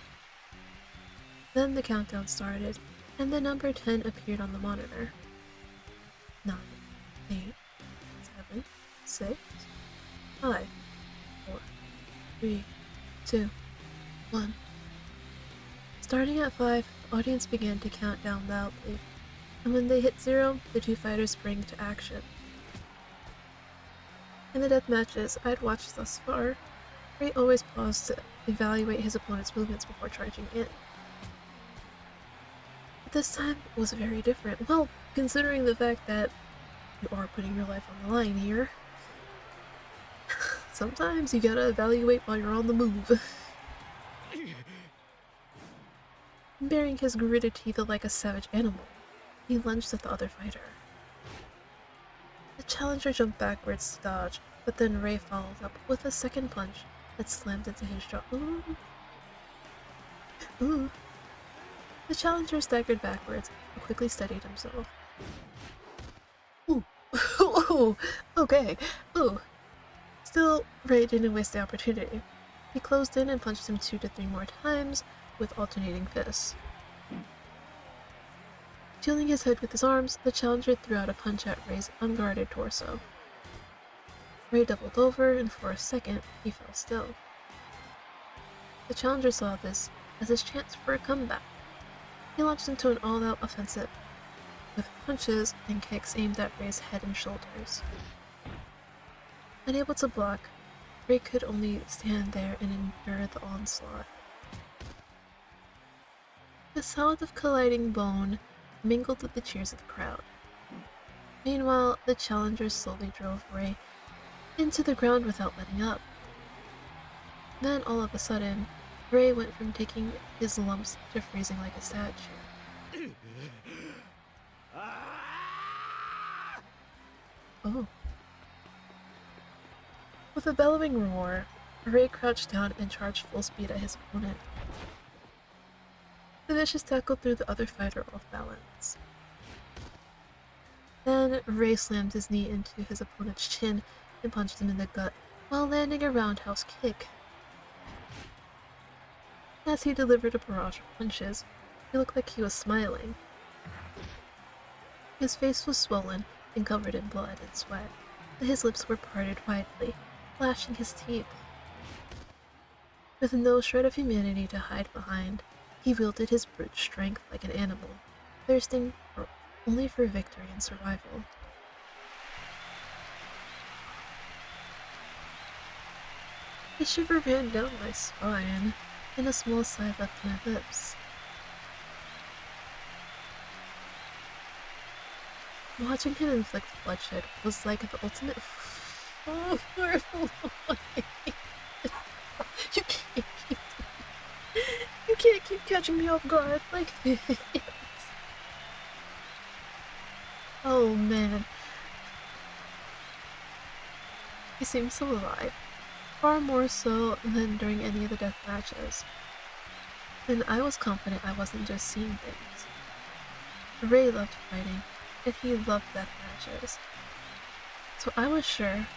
Then the countdown started, and the number 10 appeared on the monitor. 9, 8, 7, 6, 5, 4, 3, 2, 1. Starting at 5, the audience began to count down loudly, and when they hit 0, the two fighters sprang to action. In the death matches I'd watched thus far, Ray always paused to evaluate his opponent's movements before charging in. But this time was very different. Well, considering the fact that you are putting your life on the line here, sometimes you gotta evaluate while you're on the move. Baring his gritted teeth like a savage animal, he lunged at the other fighter. The challenger jumped backwards to dodge, but then Ray followed up with a second punch that slammed into his jaw. Ooh. The challenger staggered backwards, but quickly steadied himself. Ooh. Ooh. Okay. Ooh. Still, Ray didn't waste the opportunity. He closed in and punched him 2 to 3 more times with alternating fists. Shielding his head with his arms, the challenger threw out a punch at Ray's unguarded torso. Ray doubled over, and for a second, he fell still. The challenger saw this as his chance for a comeback. He launched into an all-out offensive, with punches and kicks aimed at Ray's head and shoulders. Unable to block, Ray could only stand there and endure the onslaught. The sound of colliding bone mingled with the cheers of the crowd. Meanwhile, the challenger slowly drove Ray into the ground without letting up. Then, all of a sudden, Ray went from taking his lumps to freezing like a statue. Oh. With a bellowing roar, Ray crouched down and charged full speed at his opponent. The vicious tackle threw the other fighter off balance. Then, Ray slammed his knee into his opponent's chin and punched him in the gut while landing a roundhouse kick. As he delivered a barrage of punches, he looked like he was smiling. His face was swollen and covered in blood and sweat, but his lips were parted widely, flashing his teeth. With no shred of humanity to hide behind, he wielded his brute strength like an animal, thirsting only for victory and survival. A shiver ran down my spine, and a small sigh left my lips. Watching him inflict bloodshed was like the ultimate You can't keep catching me off guard like this. Oh man. He seemed so alive, far more so than during any of the death matches. And I was confident I wasn't just seeing things. Ray loved fighting, and he loved death matches. So I was sure,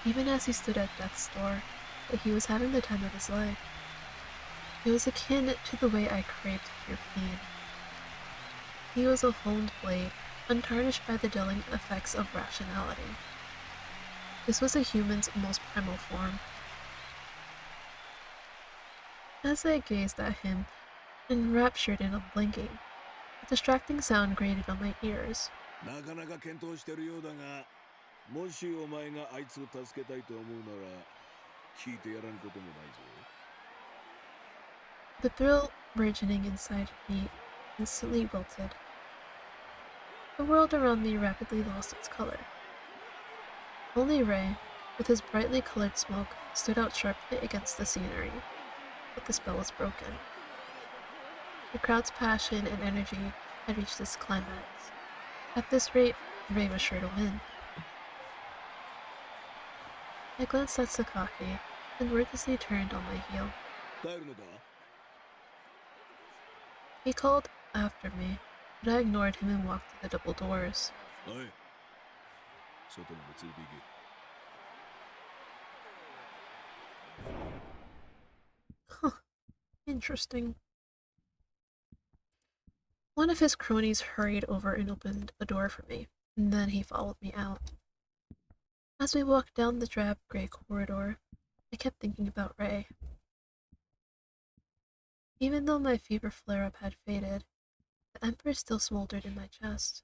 even as he stood at death's door, that he was having the time of his life. It was akin to the way I craved pure pain. He was a honed blade, untarnished by the dulling effects of rationality. This was a human's most primal form. As I gazed at him, enraptured and unblinking, a distracting sound grated on my ears. なかなか検討してるようだが、もしお前があいつを助けたいと思うなら、聞いてやらんこともないぞ。The thrill burgeoning inside me instantly wilted. The world around me rapidly lost its color. Only Ray, with his brightly colored smoke, stood out sharply against the scenery, but the spell was broken. The crowd's passion and energy had reached its climax. At this rate, Ray was sure to win. I glanced at Sakaki and wordlessly turned on my heel. 帰るのか？ He called after me, but I ignored him and walked through the double doors. はい。外まで連れて行け。Huh. Interesting. One of his cronies hurried over and opened a door for me, and then he followed me out. As we walked down the drab gray corridor, I kept thinking about Ray. Even though my fever flare-up had faded, the Emperor still smoldered in my chest.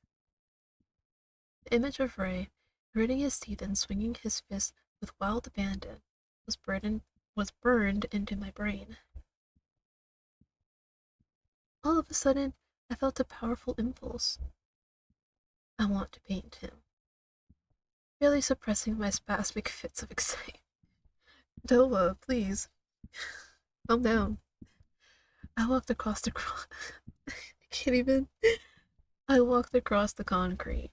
The image of Ray, gritting his teeth and swinging his fists with wild abandon, was burned into my brain. All of a sudden, I felt a powerful impulse. I want to paint him. Barely suppressing my spasmic fits of excitement. Noah, please. Calm down. I walked across the I can't even. I walked across the concrete.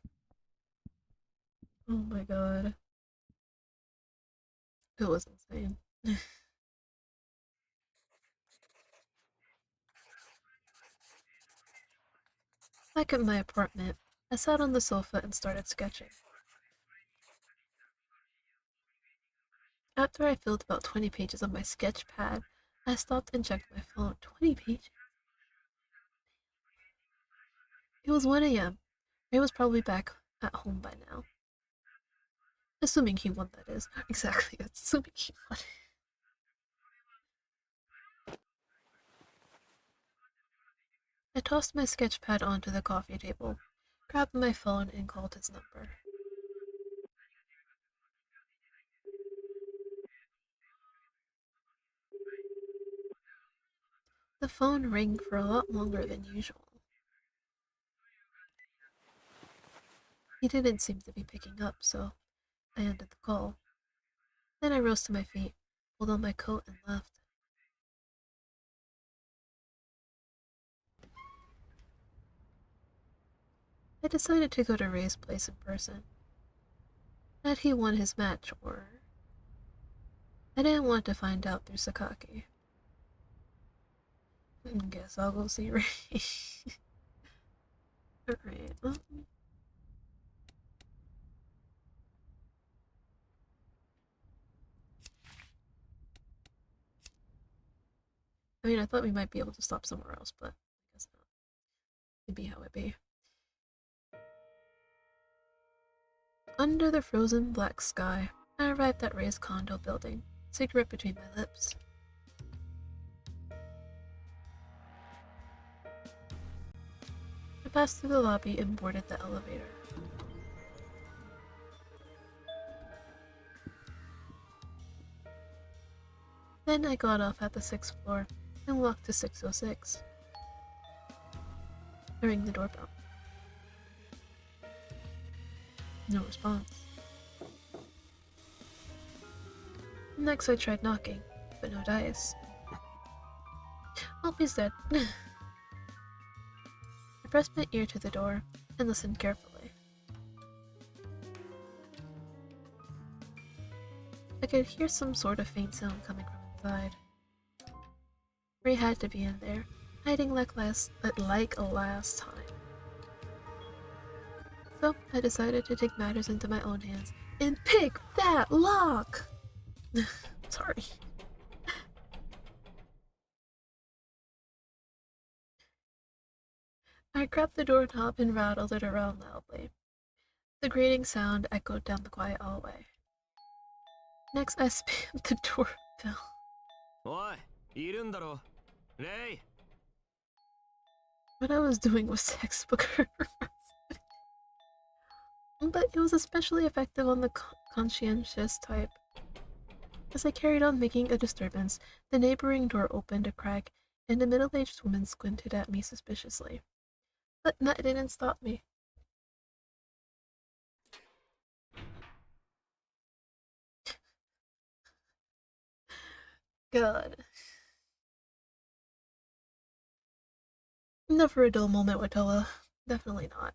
Oh my god. It was insane. Back at my apartment, I sat on the sofa and started sketching. After I filled about 20 pages on my sketch pad, I stopped and checked my phone. 20 pages? It was 1 a.m. Ray was probably back at home by now. Assuming he won, that is. Exactly, assuming he won. I tossed my sketch pad onto the coffee table, grabbed my phone, and called his number. The phone rang for a lot longer than usual. He didn't seem to be picking up, so I ended the call. Then I rose to my feet, pulled on my coat, and left. I decided to go to Ray's place in person. Had he won his match, or... I didn't want to find out through Sakaki. Guess I'll go see Ray. Alright, I mean, I thought we might be able to stop somewhere else, but I guess not. It'd be how it be. Under the frozen black sky, I arrived at Ray's condo building, cigarette between my lips. I passed through the lobby and boarded the elevator. Then I got off at the 6th floor and walked to 606. I rang the doorbell. No response. Next I tried knocking, but no dice. Oh, he's dead. I pressed my ear to the door and listened carefully. I could hear some sort of faint sound coming from inside. Ray had to be in there, hiding like last time. So I decided to take matters into my own hands and pick that lock! Sorry. I grabbed the doorknob and rattled it around loudly. The grating sound echoed down the quiet hallway. Next, I spammed the doorbell. Oi, いるんだろ。レイ。What I was doing was textbook harassment. But it was especially effective on the conscientious type. As I carried on making a disturbance, the neighboring door opened a crack, and a middle-aged woman squinted at me suspiciously. But that didn't stop me. God. Never a dull moment with Toa. Definitely not.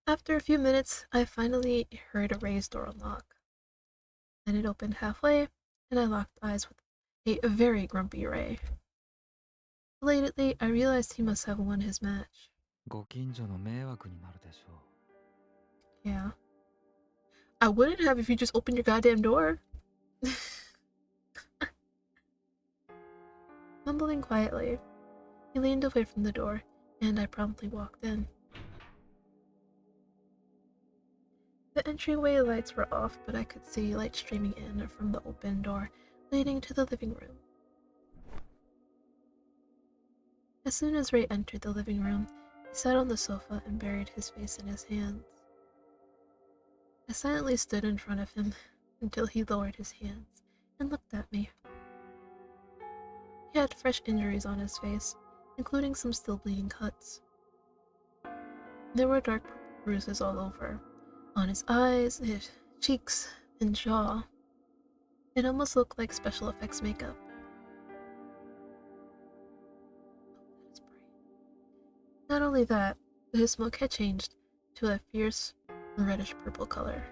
After a few minutes, I finally heard a raised door unlock. Then it opened halfway, and I locked eyes with a very grumpy Ray. Belatedly, I realized he must have won his match. ご近所の迷惑になるでしょ Yeah. I wouldn't have if you just opened your goddamn door. Mumbling quietly, he leaned away from the door, and I promptly walked in. The entryway lights were off, but I could see light streaming in from the open door leading to the living room. As soon as Ray entered the living room, he sat on the sofa and buried his face in his hands. I silently stood in front of him until he lowered his hands and looked at me. He had fresh injuries on his face, including some still bleeding cuts. There were dark bruises all over, on his eyes, his cheeks, and jaw. It almost looked like special effects makeup. Not only that, but his smoke had changed to a fierce reddish-purple color.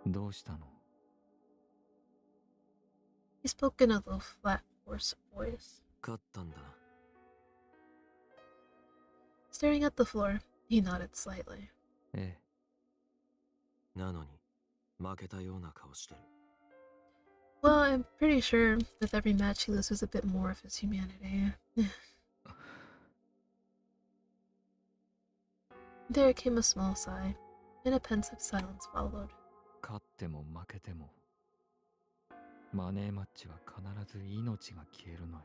どうしたの He spoke in a low, flat, hoarse voice. 勝ったんだ。Staring at the floor, he nodded slightly. ええ。なのに、負けたような顔してる。 Well, I'm pretty sure with every match he loses a bit more of his humanity. There came a small sigh, and a pensive silence followed. 勝っても負けてもマネーマッチは必ず命が消えるのよ。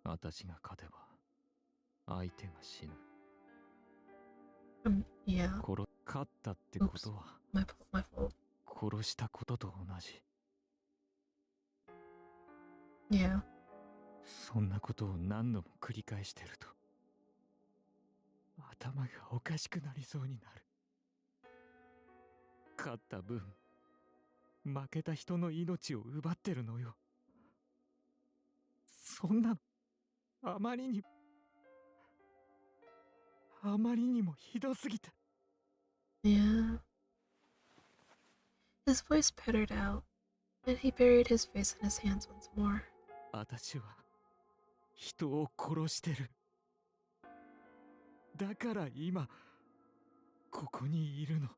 私が勝てば相手が死ぬ。Yeah. 勝ったってことは My fault. 殺したことと同じ。Yeah. そんなことを何度も繰り返してると頭がおかしくなりそうになる。勝った分負けた人の命を奪ってるのよ。そんなのあまりにもひどすぎて。Yeah. His voice petered out, and he buried his face in his hands once more. 私は人を殺してる。だから今ここにいるの。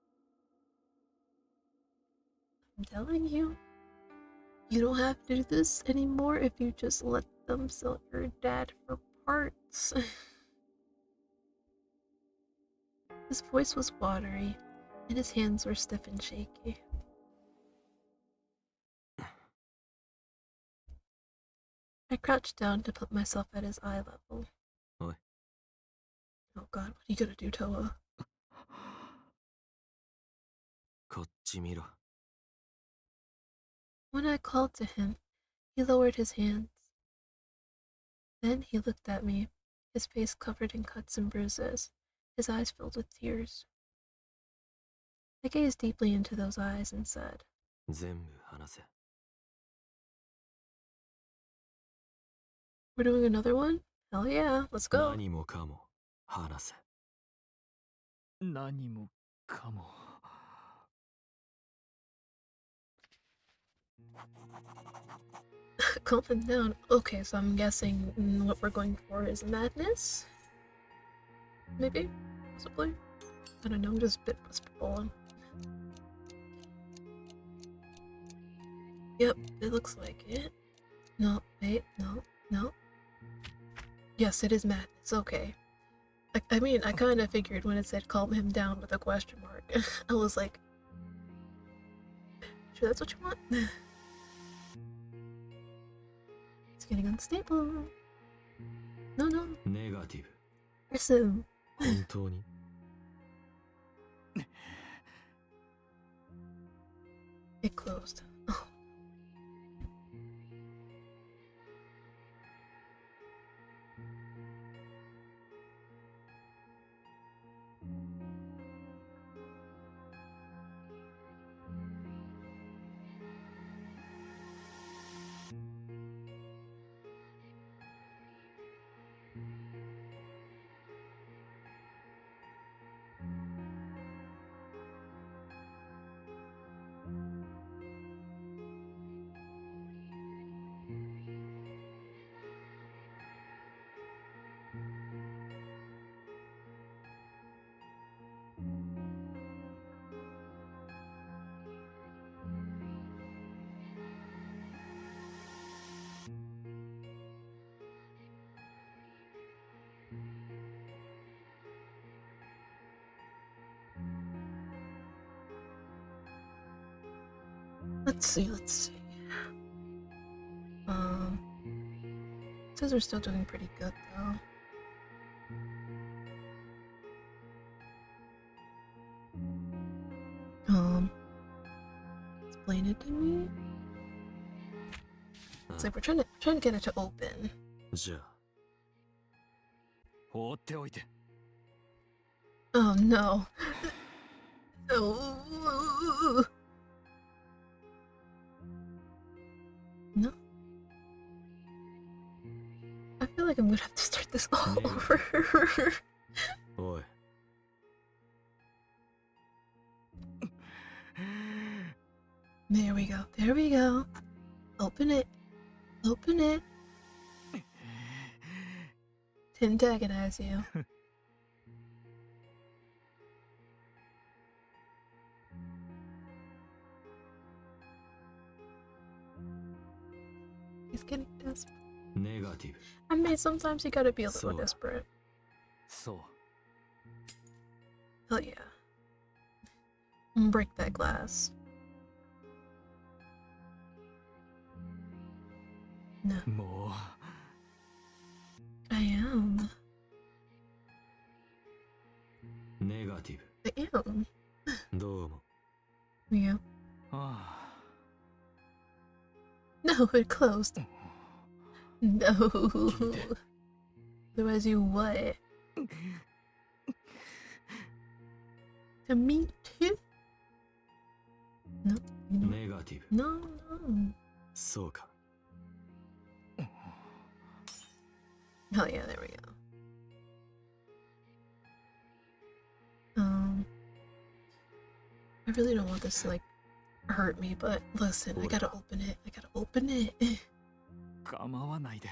I'm telling you, you don't have to do this anymore if you just let them sell your dad for parts. His voice was watery, and his hands were stiff and shaky. I crouched down to put myself at his eye level. Oi. Oh god, what are you gonna do, Toa? こっち見ろ。 When I called to him, he lowered his hands. Then he looked at me, his face covered in cuts and bruises, his eyes filled with tears. I gazed deeply into those eyes and said, 全部話せ。 We're doing another one? Hell yeah, let's go. 何もかも話せ。何もかも Calm him down. Okay, so I'm guessing what we're going for is madness? Maybe? Possibly? I don't know, I'm just a bit spitballing. Yep, it looks like it. No, wait, no. Yes, it is madness, okay. I mean, I kind of figured when it said calm him down with a question mark. I was like, sure that's what you want? It's getting unstable. No. ネガティブ。 Listen. 本当に It closed. Oh. Let's see. Says we're still doing pretty good though. Explain it to me. It's like we're trying to get it to open. じゃあ 放っておいて。 Oh no. Oh. No. I feel like I'm gonna have to start this all over. おい There we go. Open it. To antagonize you. He's getting desperate. ネガティブ。 I mean, sometimes you gotta be a little So- desperate. そう。 Hell yeah. Break that glass. No, も I am. ネガティブ。 I am. どうも。 Yeah. う。あ No, it closed. No. Otherwise, you what? To me too? No. No. ネガティブ。 No. そうか。 Hell yeah, there we go. I really don't want this to like hurt me, but listen, I gotta open it. あ。構わないで。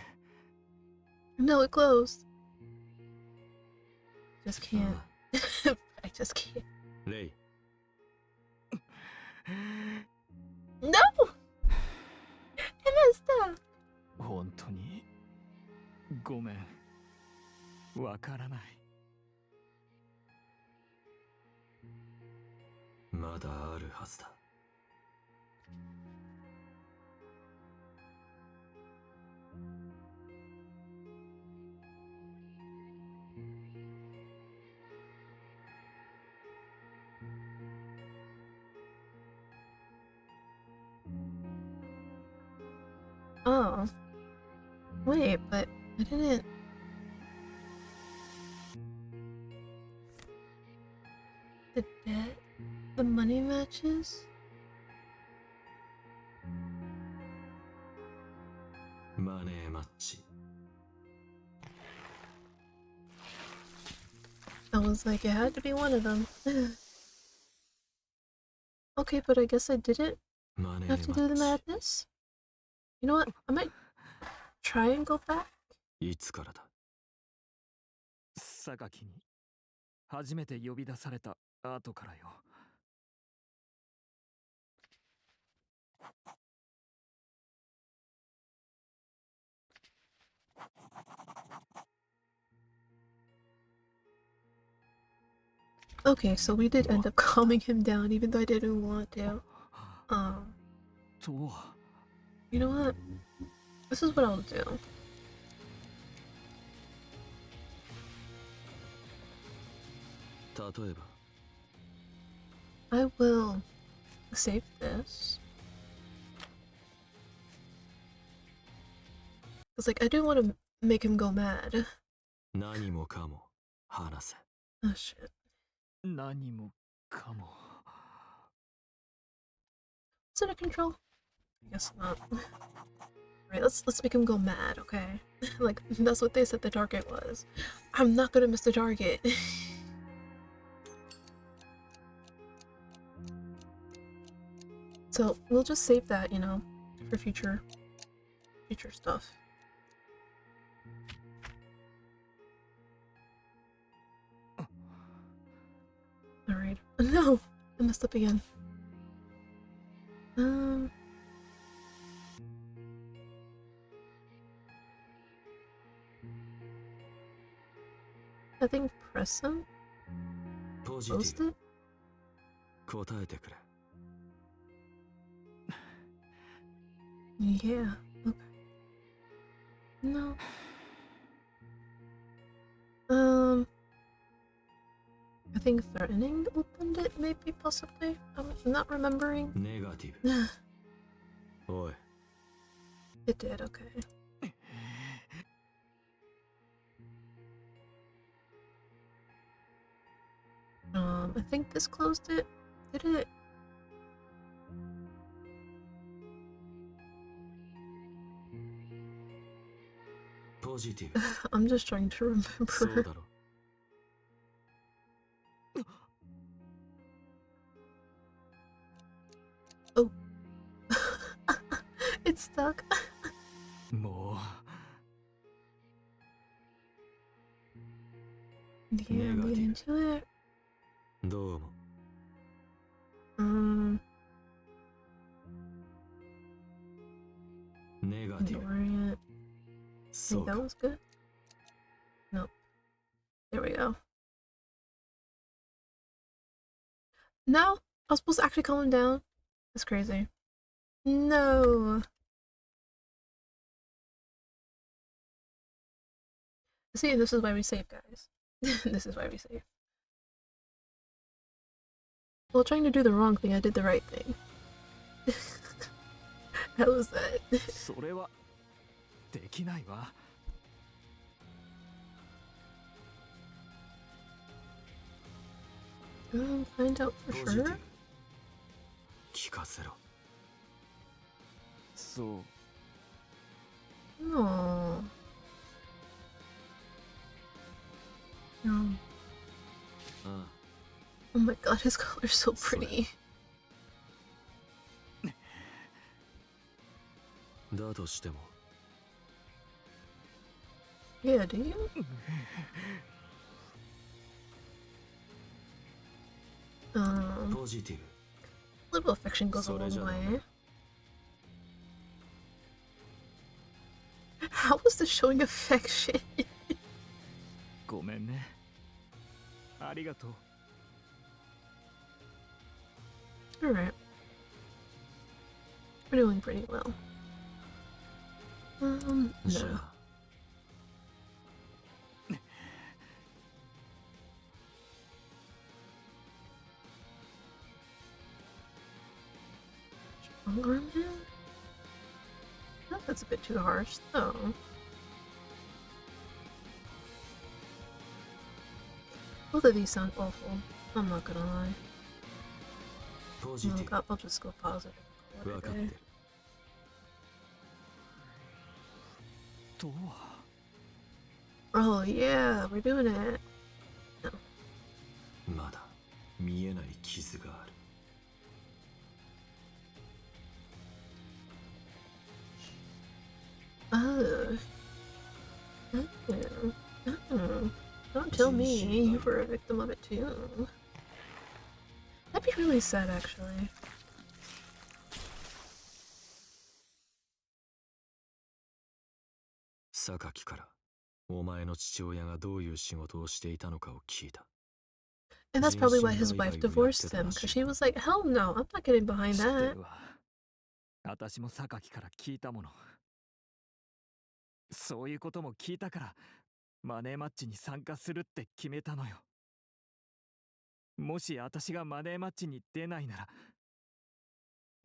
No, it closed. Just can't. あ I just can't. あレイ。 No! I messed up. 本当に。ごめん。わからない。まだあるはずだ。 Oh. Wait, but I didn't. The debt? The money matches? マネーマッチ。 I was like, it had to be one of them. Okay, but I guess I didn't. マネ I have ー to マ do ッ the チ madness? You know what? I might try and go back. いつからだ？榊に初めて呼び出された後からよ。Okay, so we did end up calming him down, even though I didn't want to. とは You know what? This is what I'll do. 例えば I will save this. Cause like I do want to make him go mad. 何もかも話せ。 Oh shit. 何もかも。 Is it a control? I guess not. Alright, let's make him go mad, okay? Like that's what they said the target was. I'm not gonna miss the target. So we'll just save that, you know, for future stuff. Alright. No! I messed up again. I think press him? ポジティ Post ブ it? 答えてくれ。 Yeah. Okay. No. I think threatening opened it, maybe, possibly. I'm not remembering. ネガティブ。おい、 It did, okay. I think this closed it. Did it? ポジティブ。 I'm just trying to そう remember. だろ。 Oh. It's stuck. も Yeah, I'm getting to it. どうも。 ネガティブ。 Ignoring it. そ Think うか that。was good? Nope. There we go. No? I was supposed to actually calm him down? That's crazy. No. See, this is why we save, guys. This is why we save. While trying to do the wrong thing, I did the right thing. How was that? それはできないわ。 Find out for ポジティ sure? ブ。聞かせろ。そう No. No. あ Oh my god, his color's so pretty. あ、だとしても。 Yeah, do you? Um, ポジティブ。 little affection goes a long Soreja. way. How was this showing affection? ごめんね。ありがとう。 Alright. We're doing pretty well. じゃ no. あ、 Arm him? That's a bit too harsh, though. Both of these sound awful. I'm not gonna lie. ポジティ I'll just go positive. ブ。わかってる。 とは Oh yeah, we're doing it. まだ見えない傷がある。Oh. Oh. Oh. Don't tell me you were a victim of it too. That'd be really sad, actually. 榊からお前の父親がどういう仕事をしていたのかを聞いた。 And that's probably why his wife divorced him, because she was like, hell no, I'm not getting behind 知って that. るわ。私も榊から聞いたもの。そういうことも聞いたから、マネーマッチに参加するって決めたのよ。もし私がマネーマッチに出ないなら、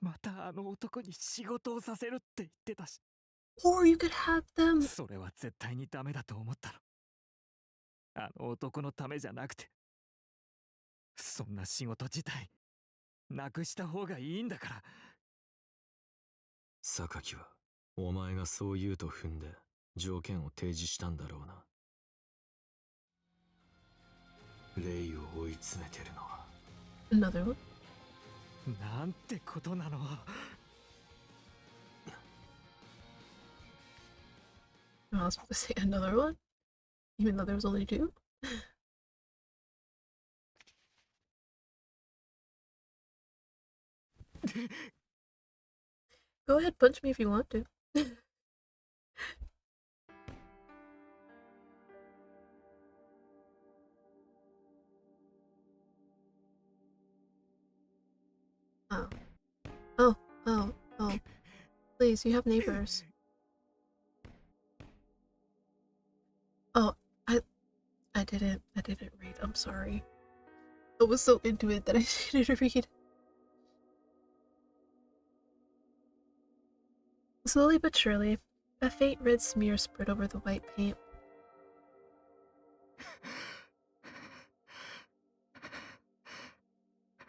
またあの男に仕事をさせるって言ってたし。Or you could have them. それは絶対にダメだと思ったの。あの男のためじゃなくて。そんな仕事自体、なくした方がいいんだから。榊はお前がそう言うと踏んで条件を提示したんだろうな。レイを追い詰めてるのは Another one? なんてことなの。I was supposed to say another one? Even though there was only two? Go ahead, punch me if you want to. Oh. Oh, oh, oh. Please, you have neighbors. Oh, I didn't read. I'm sorry. I was so into it that I didn't read. Slowly but surely, a faint red smear spread over the white paint.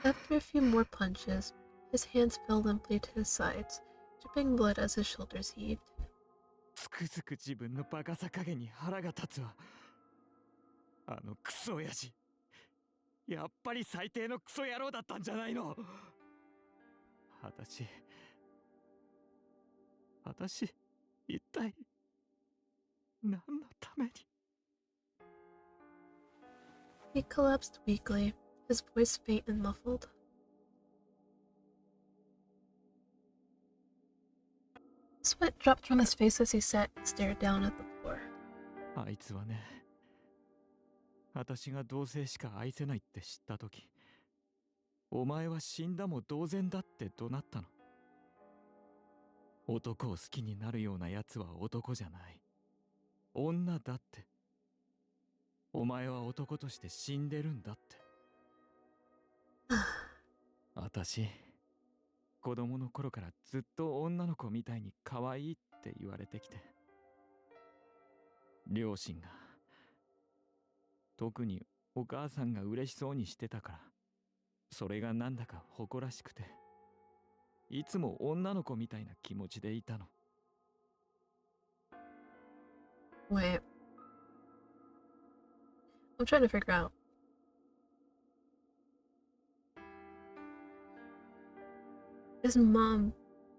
After a few more punches, his hands fell limply to his sides, dripping blood as his shoulders heaved. つくづく自分のバカさ加減に腹が立つわ。あのクソ親父。やっぱり最低のクソ野郎だったんじゃないの。私、一体、何のために。He collapsed weakly, his voice faint and muffled. Sweat dropped from his face as he sat and stared down at the floor. あいつはね、私が同性しか愛せないって知ったとき、お前は死んだも同然だって怒鳴ったの。男を好きになるような奴は男じゃない。女だって。お前は男として死んでるんだって。私、子供の頃からずっと女の子みたいに可愛いって言われてきて。両親が、特にお母さんが嬉しそうにしてたから、それがなんだか誇らしくて、いつも女の子みたいな気持ちでいたの。Wait. I'm trying to figure out. His mom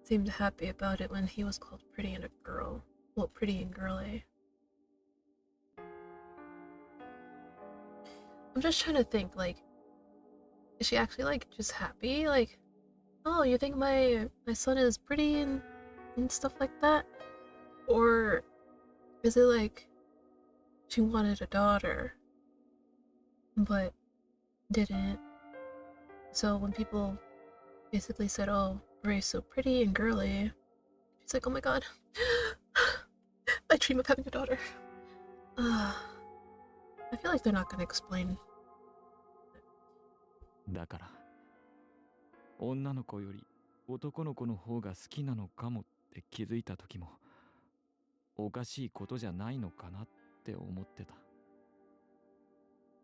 seemed happy about it when he was called pretty and a girl. Well, pretty and girly. I'm just trying to think, like, is she actually, like, just happy? Like, oh, you think my son is pretty and stuff like that? Or is it like she wanted a daughter, but didn't? So when people basically said, oh, Ray's so pretty and girly, she's like, oh my god, I dream of having a daughter. I feel like they're not gonna explain. だから、女の子より男の子の方が好きなのかもって気づいた時も、おかしいことじゃないのかなって思ってた。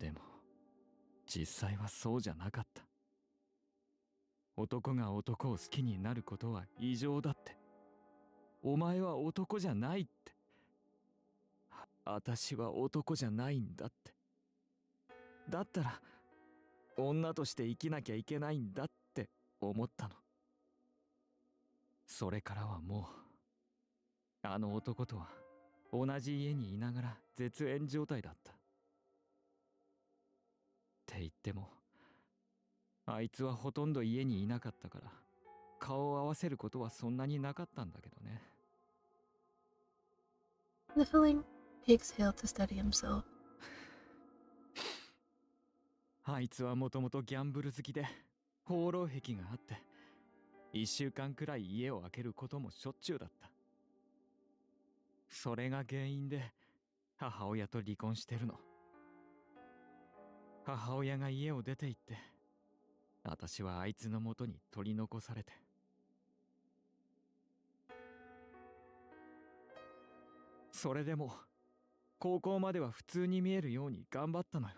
でも、実際はそうじゃなかった。男が男を好きになることは異常だって。お前は男じゃないって。私は男じゃないんだって。だったら、女として生きなきゃいけないんだって思ったの。それからはもあの男とは同じ家にいながら絶縁状態だった。って言っても、あいつはほとんど家にいなかったから、顔を合わせることはそんなになかったんだけどね。Sniffling, he exhaled to steady himself. あいつはもともとギャンブル好きで放浪癖があって、1週間くらい家を空けることもしょっちゅうだった。それが原因で母親と離婚してるの。母親が家を出て行って、私はあいつのもとに取り残されて。それでも高校までは普通に見えるように頑張ったのよ。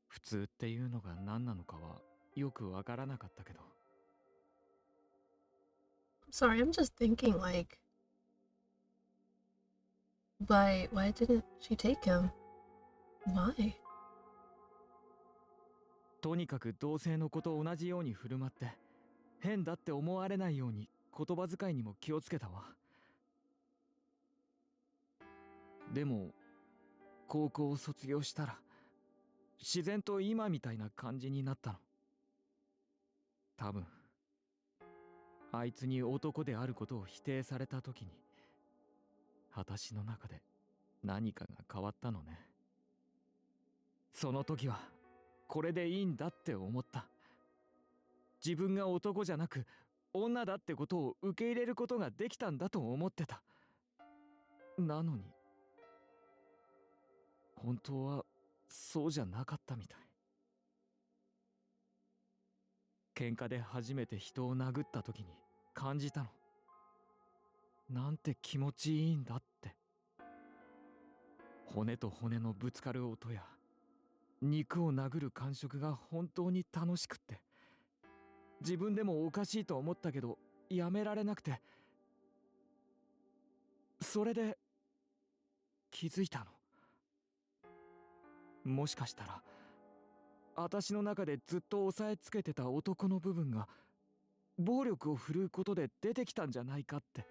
普通っていうのが何なのかはよくわからなかったけど。I'm sorry, I'm just thinking, like, why didn't she take him? Why? とにかく同性の子と同じように振る舞って、変だって思われないように言葉遣いにも気をつけたわ。でも高校を卒業したら自然と今みたいな感じになったの。多分あいつに男であることを否定された時に、私の中で何かが変わったのね。その時はこれでいいんだって思った。自分が男じゃなく女だってことを受け入れることができたんだと思ってた。なのに本当はそうじゃなかったみたい。喧嘩で初めて人を殴った時に感じたの。なんて気持ちいいんだって。骨と骨のぶつかる音や肉を殴る感触が本当に楽しくって、自分でもおかしいと思ったけどやめられなくて、それで気づいたの。もしかしたら私の中でずっと押さえつけてた男の部分が暴力を振るうことで出てきたんじゃないかって。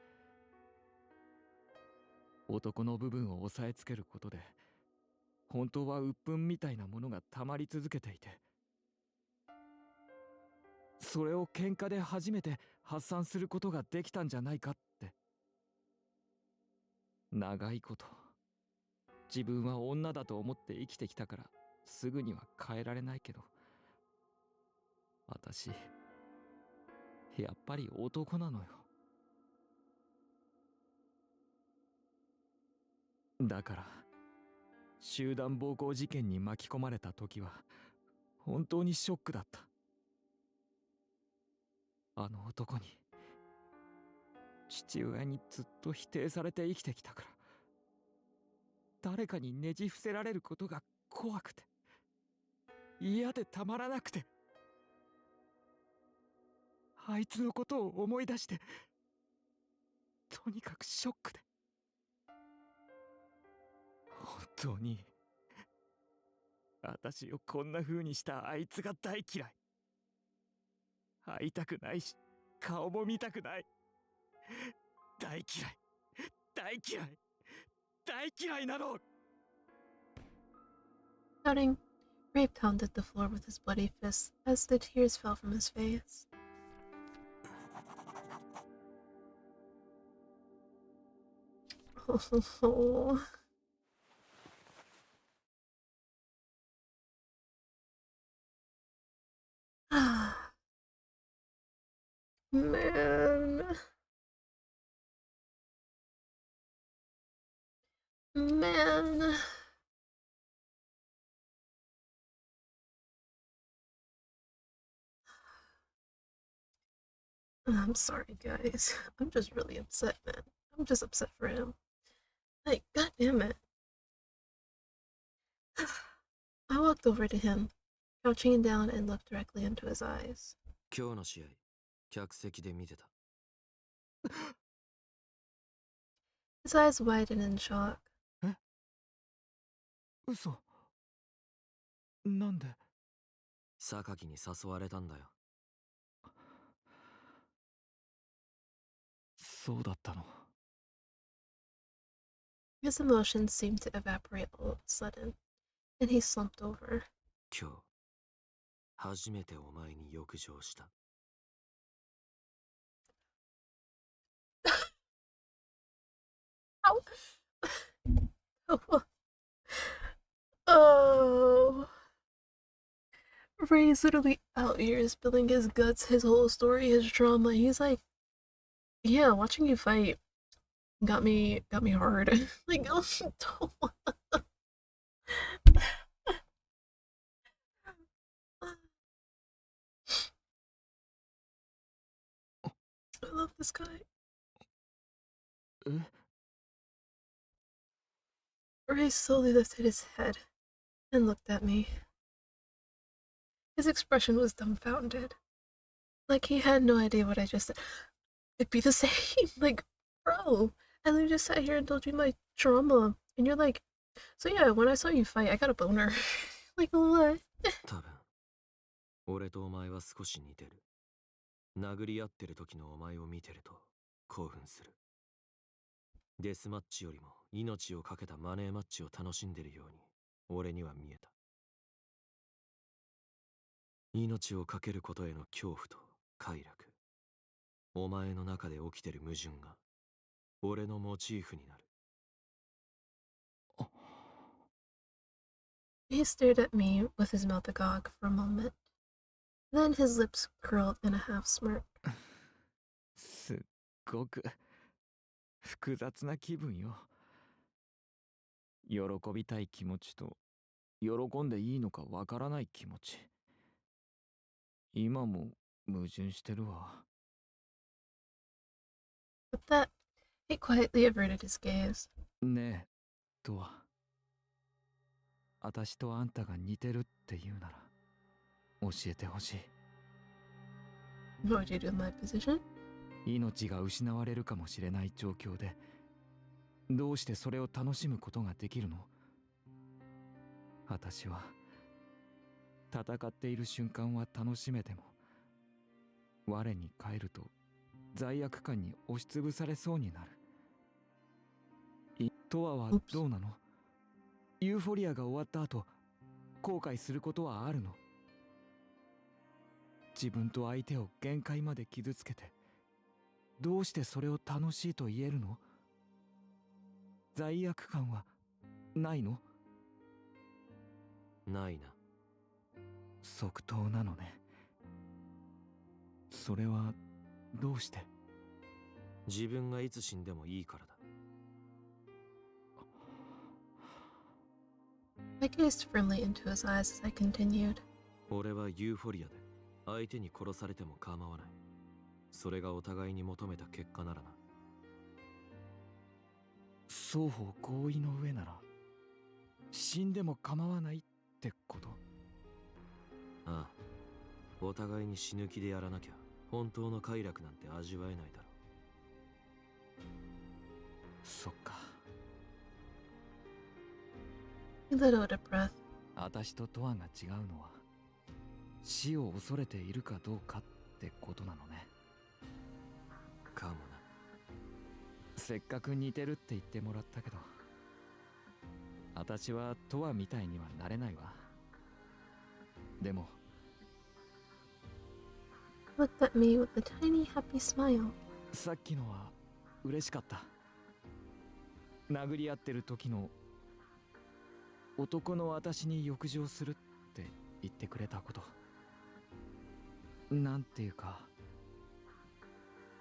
男の部分を押さえつけることで本当は鬱憤みたいなものが溜まり続けていて、それを喧嘩で初めて発散することができたんじゃないかって。長いこと自分は女だと思って生きてきたからすぐには変えられないけど、私やっぱり男なのよ。だから集団暴行事件に巻き込まれた時は本当にショックだった。あの男に父親にずっと否定されて生きてきたから、誰かにねじ伏せられることが怖くて嫌でたまらなくて、あいつのことを思い出してとにかくショックで。本当に私をこんな風にしたあいつが大嫌い。会いたくないし顔も見たくない。大嫌い大嫌い大嫌いなの。 Shouting, Rape pounded the floor with his bloody fists as the tears fell from his face. Oh. Man. Man. I'm sorry, guys. I'm just really upset, man. I'm just upset for him. Like, god damn it. I walked over to him, crouching down and looked directly into his eyes. 今日の試合、客席で見てた。His eyes widened in shock. え、嘘。なんで。榊に誘われたんだよ。そうだったの。His emotions seemed to evaporate all of a sudden, and he slumped over. 今日初めてお前に浴場した。Ow. Oh. Ray's literally out here spilling his guts, his whole story, his drama. He's like, yeah, watching you fight got me hard. Like, oh, don't. I love this guy. Ray slowly lifted his head and looked at me. His expression was dumbfounded. Like he had no idea what I just said. It'd be the same. Like, bro. And then just sat here and told you my trauma. And you're like, so yeah, when I saw you fight, I got a boner. Like, what? 多分俺とお前は少し似てる。殴り合ってる時のお前を見てると興奮する。デスマッチよりも命を懸けたマネーマッチを楽しんでるように俺には見えた。命を懸けることへの恐怖と快楽、お前の中で起きてる矛盾が俺のモチーフになる。He stared at me with his mouth agog for a moment. Then his lips curled in a half smirk. すっごく複雑な気分よ。喜びたい気持ちと喜んでいいのかわからない気持ち。今も矛盾してるわ。With that, he quietly averted his gaze. ねえ、とは。私とあんたが似てるって言うなら、教えてほしい。What would you do in my position? 命が失われるかもしれない状況で、どうしてそれを楽しむことができるの？私は、戦っている瞬間は楽しめても、我に返ると罪悪感に押しつぶされそうになる。トアはどうなの？ユーフォリアが終わった後、後悔することはあるの？自分と相手を限界まで傷つけて、どうしてそれを楽しいと言えるの？罪悪感はないの？ないな。即答なのね。それはどうして？自分がいつ死んでもいいからだ。I gazed firmly into his eyes as I continued. 俺はユーフォリアで相手に殺されても構わない。それがお互いに求めた結果ならな。双方合意の上なら死んでも構わないってこと？ああ、お互いに死ぬ気でやらなきゃ本当の快楽なんて味わえないだろう。そっか。He let out a breath. 私とトアが違うのは死を恐れているかどうかってことなのね。かもな。せっかく似てるって言ってもらったけど、私はトアみたいにはなれないわ。でも Looked at me with a tiny happy smile. さっきのは嬉しかった。殴り合ってる時の男の私に浴場するって言ってくれたこと。なんていうか、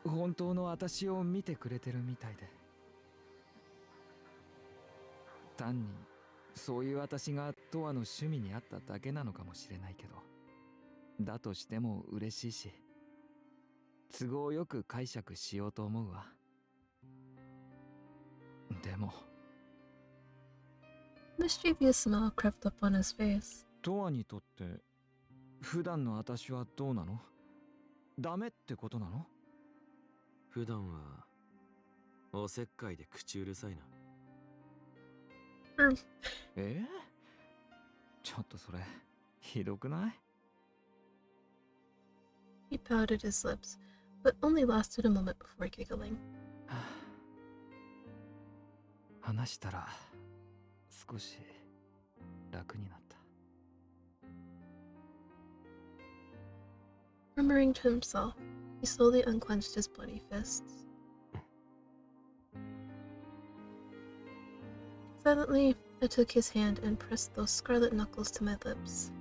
本当の私を見てくれてるみたいで。単にそういう私がトアの趣味にあっただけなのかもしれないけど、だとしても嬉しいし、都合よく解釈しようと思うわ。でも Mischievous smile crept up on his face. トアにとって普段の私はどうなの？ダメってことなの？普段はおせっかいで口うるさいな。ちょっとそれひどくない？ He pouted his lips, but only lasted a moment before giggling. 話したら少し楽になった。 Murmuring to himself, he slowly unclenched his bloody fists. Silently, I took his hand and pressed those scarlet knuckles to my lips.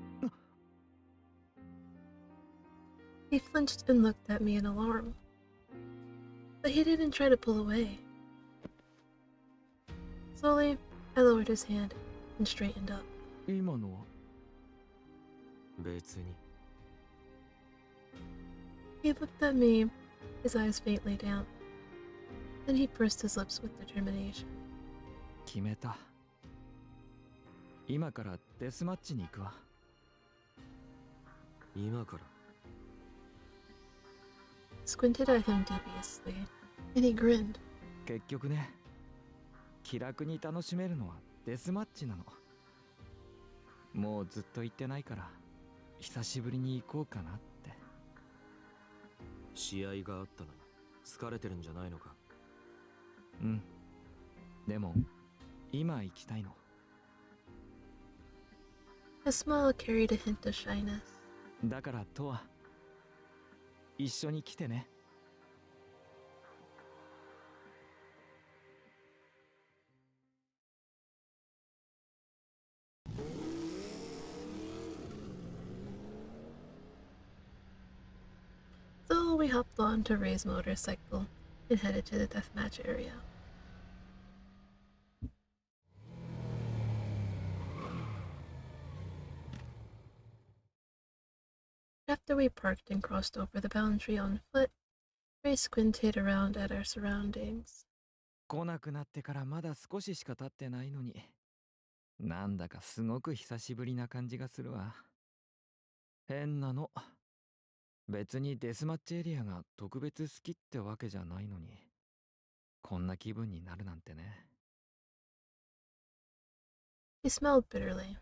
He flinched and looked at me in alarm. But he didn't try to pull away. Slowly, I lowered his hand and straightened up. 今のは別に。 He looked at me, his eyes faintly down. Then he pursed his lips with determination. 決めた。今からデスマッチに行くわ。今から。 Squinted at him dubiously, and he grinned. 結局ね、気楽に楽しめるのはデスマッチなの。もうずっと行ってないから久しぶりに行こうかなって。試合があったのに疲れてるんじゃないのか。うん。でも今行きたいの。 His smile carried a hint of shyness. だからとは一緒に来てね。So we hopped on to Ray's motorcycle and headed to the deathmatch area. After we parked and crossed over the boundary on foot, Ray squinted around at our surroundings. 来なくなってからまだ少ししか経ってないのに、なんだかすごく久しぶりな感じがするわ。変なの。別にデスマッチエリアが特別好きってわけじゃないのに、こんな気分になるなんてね。He smiled bitterly.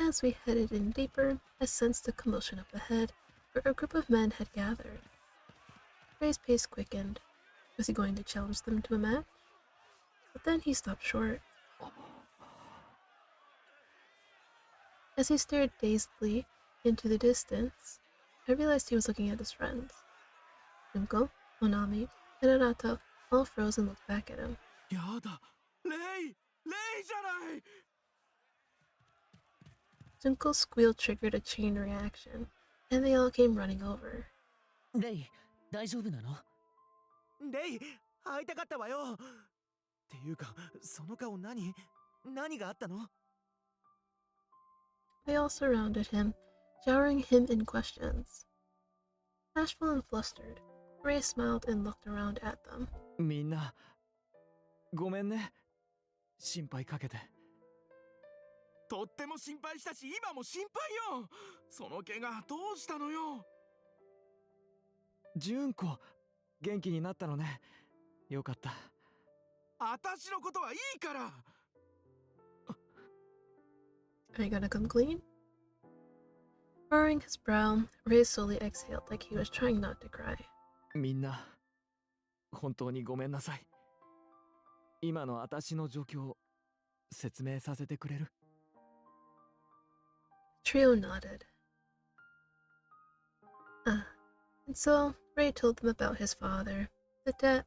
As we headed in deeper, I sensed a commotion up ahead, where a group of men had gathered. Ray's pace quickened. Was he going to challenge them to a match? But then he stopped short. As he stared dazedly into the distance, I realized he was looking at his friends. Junko, Monami, and Anata all froze and looked back at him. やだ、レイじゃない。 Junko's squeal triggered a chain reaction, and they all came running over. レイ、大丈夫なの？レイ、会いたかったわよ。っていうか、その顔何があったの？ They all surrounded him, showering him in questions. Bashful and flustered, Ray smiled and looked around at them. みんな、ごめんね。心配かけて。とっても心配したし、今も心配よ。その怪我どうしたのよ。純子、元気になったのね。よかった。私のことはいいから。 Are you gonna come clean? Furrowing his brow, Ray slowly exhaled like he was trying not to cry. みんな、本当にごめんなさい。今の私の状況、説明させてくれる？ Trio nodded. And so Ray told them about his father, the debt,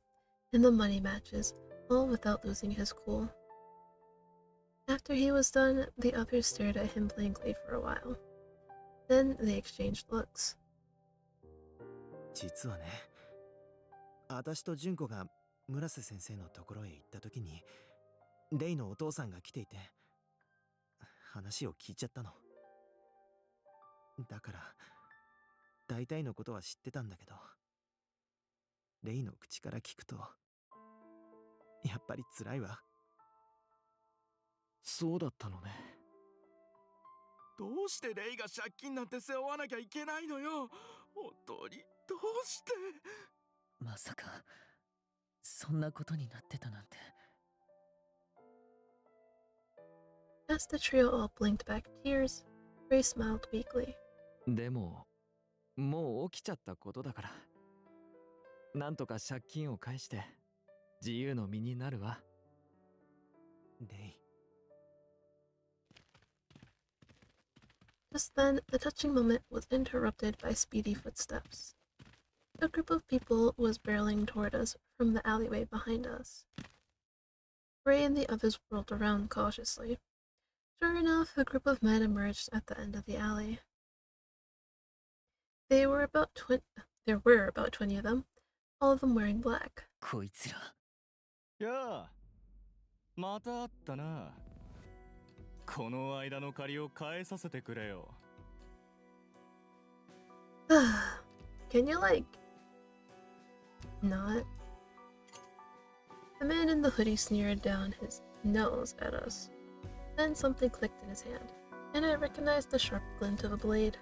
and the money matches, all without losing his cool. After he was done, the others stared at him blankly for a while. Then they exchanged looks. 実はね、私と純子が村瀬先生のところへ行った時に、レイのお父さんが来ていて、話を聞いちゃったの。だから、大体のことは知ってたんだけど、レイの口から聞くと、やっぱり辛いわ。そうだったのね。どうしてレイが借金なんて背負わなきゃいけないのよ。本当にどうして。まさかそんなことになってたなんて。 As the trio all blinked back tears, Ray smiled weakly. でも、もう起きちゃったことだから。なんとか借金を返して、自由の身になるわ。レイ。 Just then, the touching moment was interrupted by speedy footsteps. A group of people was barreling toward us from the alleyway behind us. Ray and the others whirled around cautiously. Sure enough, a group of men emerged at the end of the alley. There were about 20 of them, all of them wearing black. こいつら。やあ、また会ったな。この間の借りを返させてくれよ。Can you, not? The man in the hoodie sneered down his nose at us. Then something clicked in his hand, and I recognized the sharp glint of a blade.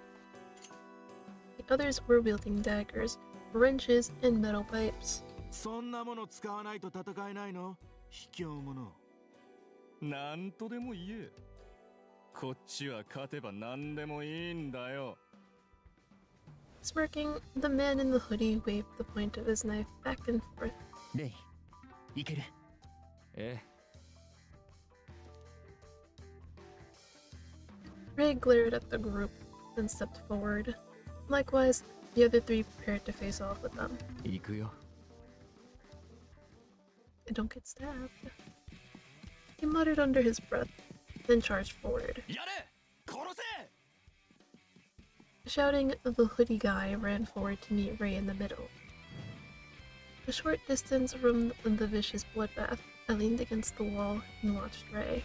The others were wielding daggers, wrenches, and metal pipes. そんなもの使わないと戦えないの？卑怯者。なんとでも言え。こっちは勝てば何でもいいんだよ。Smirking, the man in the hoodie waved the point of his knife back and forth. レイ、いける。ええ。 Ray glared at the group, then stepped forward. Likewise, the other three prepared to face off with them. 行くよ。And don't get stabbed. He muttered under his breath, then charged forward. やれ！殺せ！ Shouting, the hoodie guy ran forward to meet Ray in the middle. A short distance from the vicious bloodbath, I leaned against the wall and watched Ray.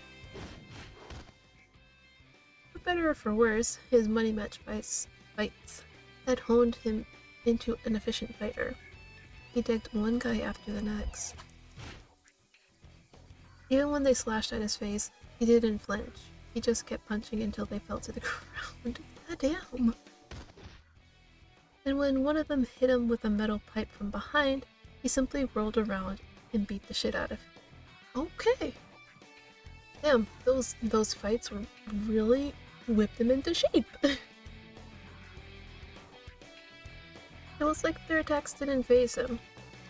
For better or for worse, his money match fights had honed him into an efficient fighter. He decked one guy after the next. Even when they slashed at his face, he didn't flinch. He just kept punching until they fell to the ground. God damn! And when one of them hit him with a metal pipe from behind, he simply whirled around and beat the shit out of him. Okay. Damn, those fights really whipped him into shape. It was like their attacks didn't faze him.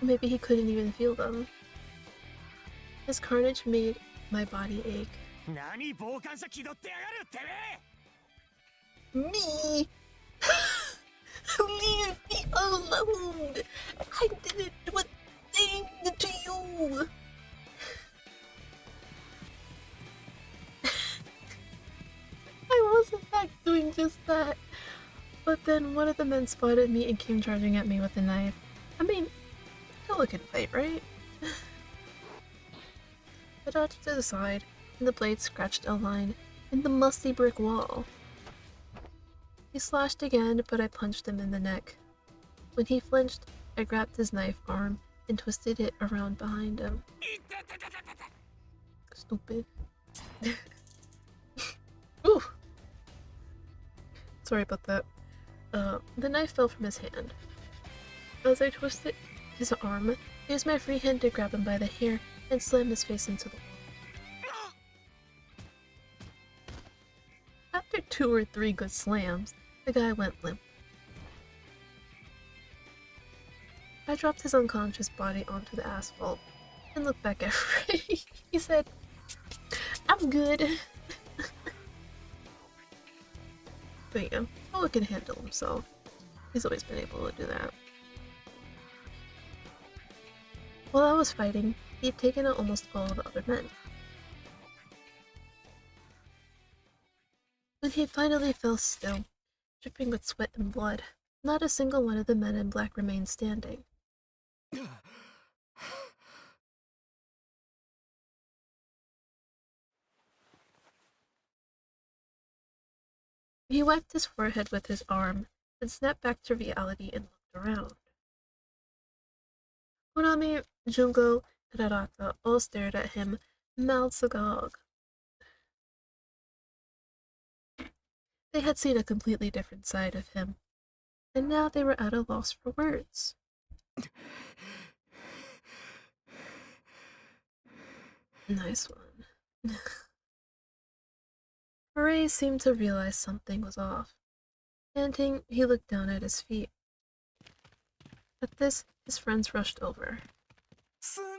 Maybe he couldn't even feel them. His carnage made my body ache. 何傍観者気取ってやがるてめえ！ Me! Leave me alone! I didn't do a thing to you! I was in fact doing just that. But then one of the men spotted me and came charging at me with a knife. I mean, still a good fight, right? I dodged to the side, and the blade scratched a line in the musty brick wall. He slashed again, but I punched him in the neck. When he flinched, I grabbed his knife arm and twisted it around behind him. Stupid. Ooh! Sorry about that. The knife fell from his hand. As I twisted his arm, I used my free hand to grab him by the hair and slam his face into the wall. After 2 or 3 good slams, the guy went limp. I dropped his unconscious body onto the asphalt and looked back at Ray. He said, "I'm good." But yeah, Noah can handle himself. He's always been able to do that. While I was fighting, he'd taken out almost all of the other men. When he finally fell still, dripping with sweat and blood, not a single one of the men in black remained standing. He wiped his forehead with his arm, then snapped back to reality and looked around. Konami, Jungo, and Arata all stared at him, mouths agog. They had seen a completely different side of him, and now they were at a loss for words. Nice one. Ray seemed to realize something was off. Panting, he looked down at his feet. At this, his friends rushed over. すごい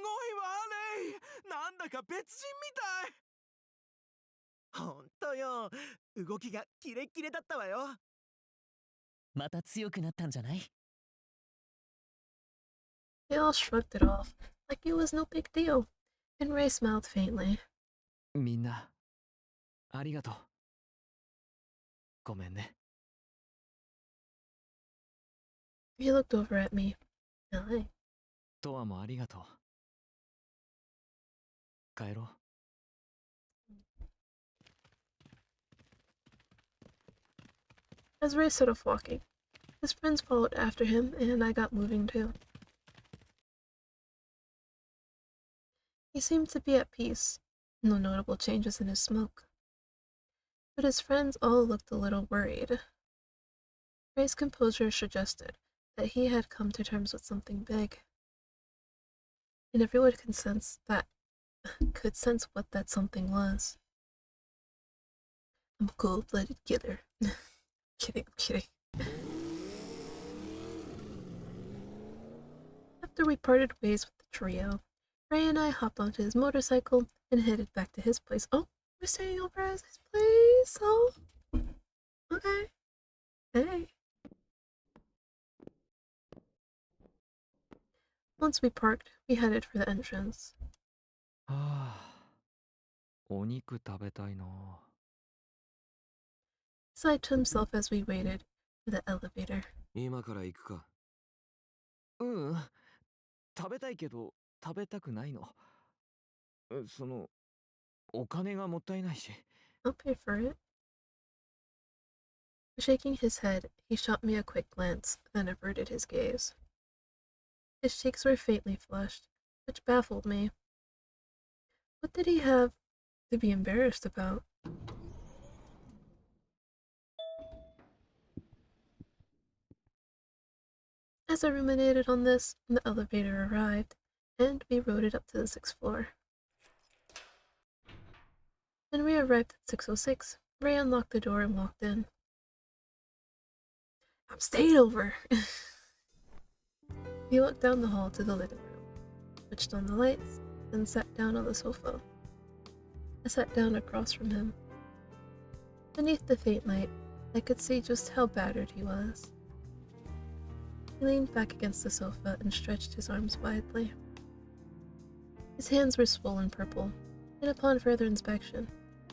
だか別人みたい。ほんとよ、動きがキレッキレだったわよ。また強くなったんじゃない？ They all shrugged it off, like it was no big deal, and Ray smiled faintly. みんな、ありがとう。ごめんね。He looked over at me. Hi. トワもありがとう。帰ろう。As Ray set off walking, his friends followed after him, and I got moving too. He seemed to be at peace, no notable changes in his smoke. But his friends all looked a little worried. Ray's composure suggested that he had come to terms with something big. And everyone could sense what that something was. I'm a cold-blooded killer. I'm kidding. After we parted ways with the trio, Ray and I hopped onto his motorcycle and headed back to his place. Oh, we're staying over at his place? Oh, okay. Hey. Once we parked, we headed for the entrance. はあ、お肉食べたいな。He sighed to himself as we waited for the elevator. 今から行くか。うん、食べたいけど食べたくないの。お金がもったいないし。I'll pay for it. Shaking his head, he shot me a quick glance, then averted his gaze. His cheeks were faintly flushed, which baffled me. What did he have to be embarrassed about? As I ruminated on this, the elevator arrived, and we rode it up to the 6th floor. When we arrived at 606, Ray unlocked the door and walked in. I'm staying over! He walked down the hall to the living room, switched on the lights, then sat down on the sofa. I sat down across from him. Beneath the faint light, I could see just how battered he was. He leaned back against the sofa and stretched his arms widely. His hands were swollen purple, and upon further inspection,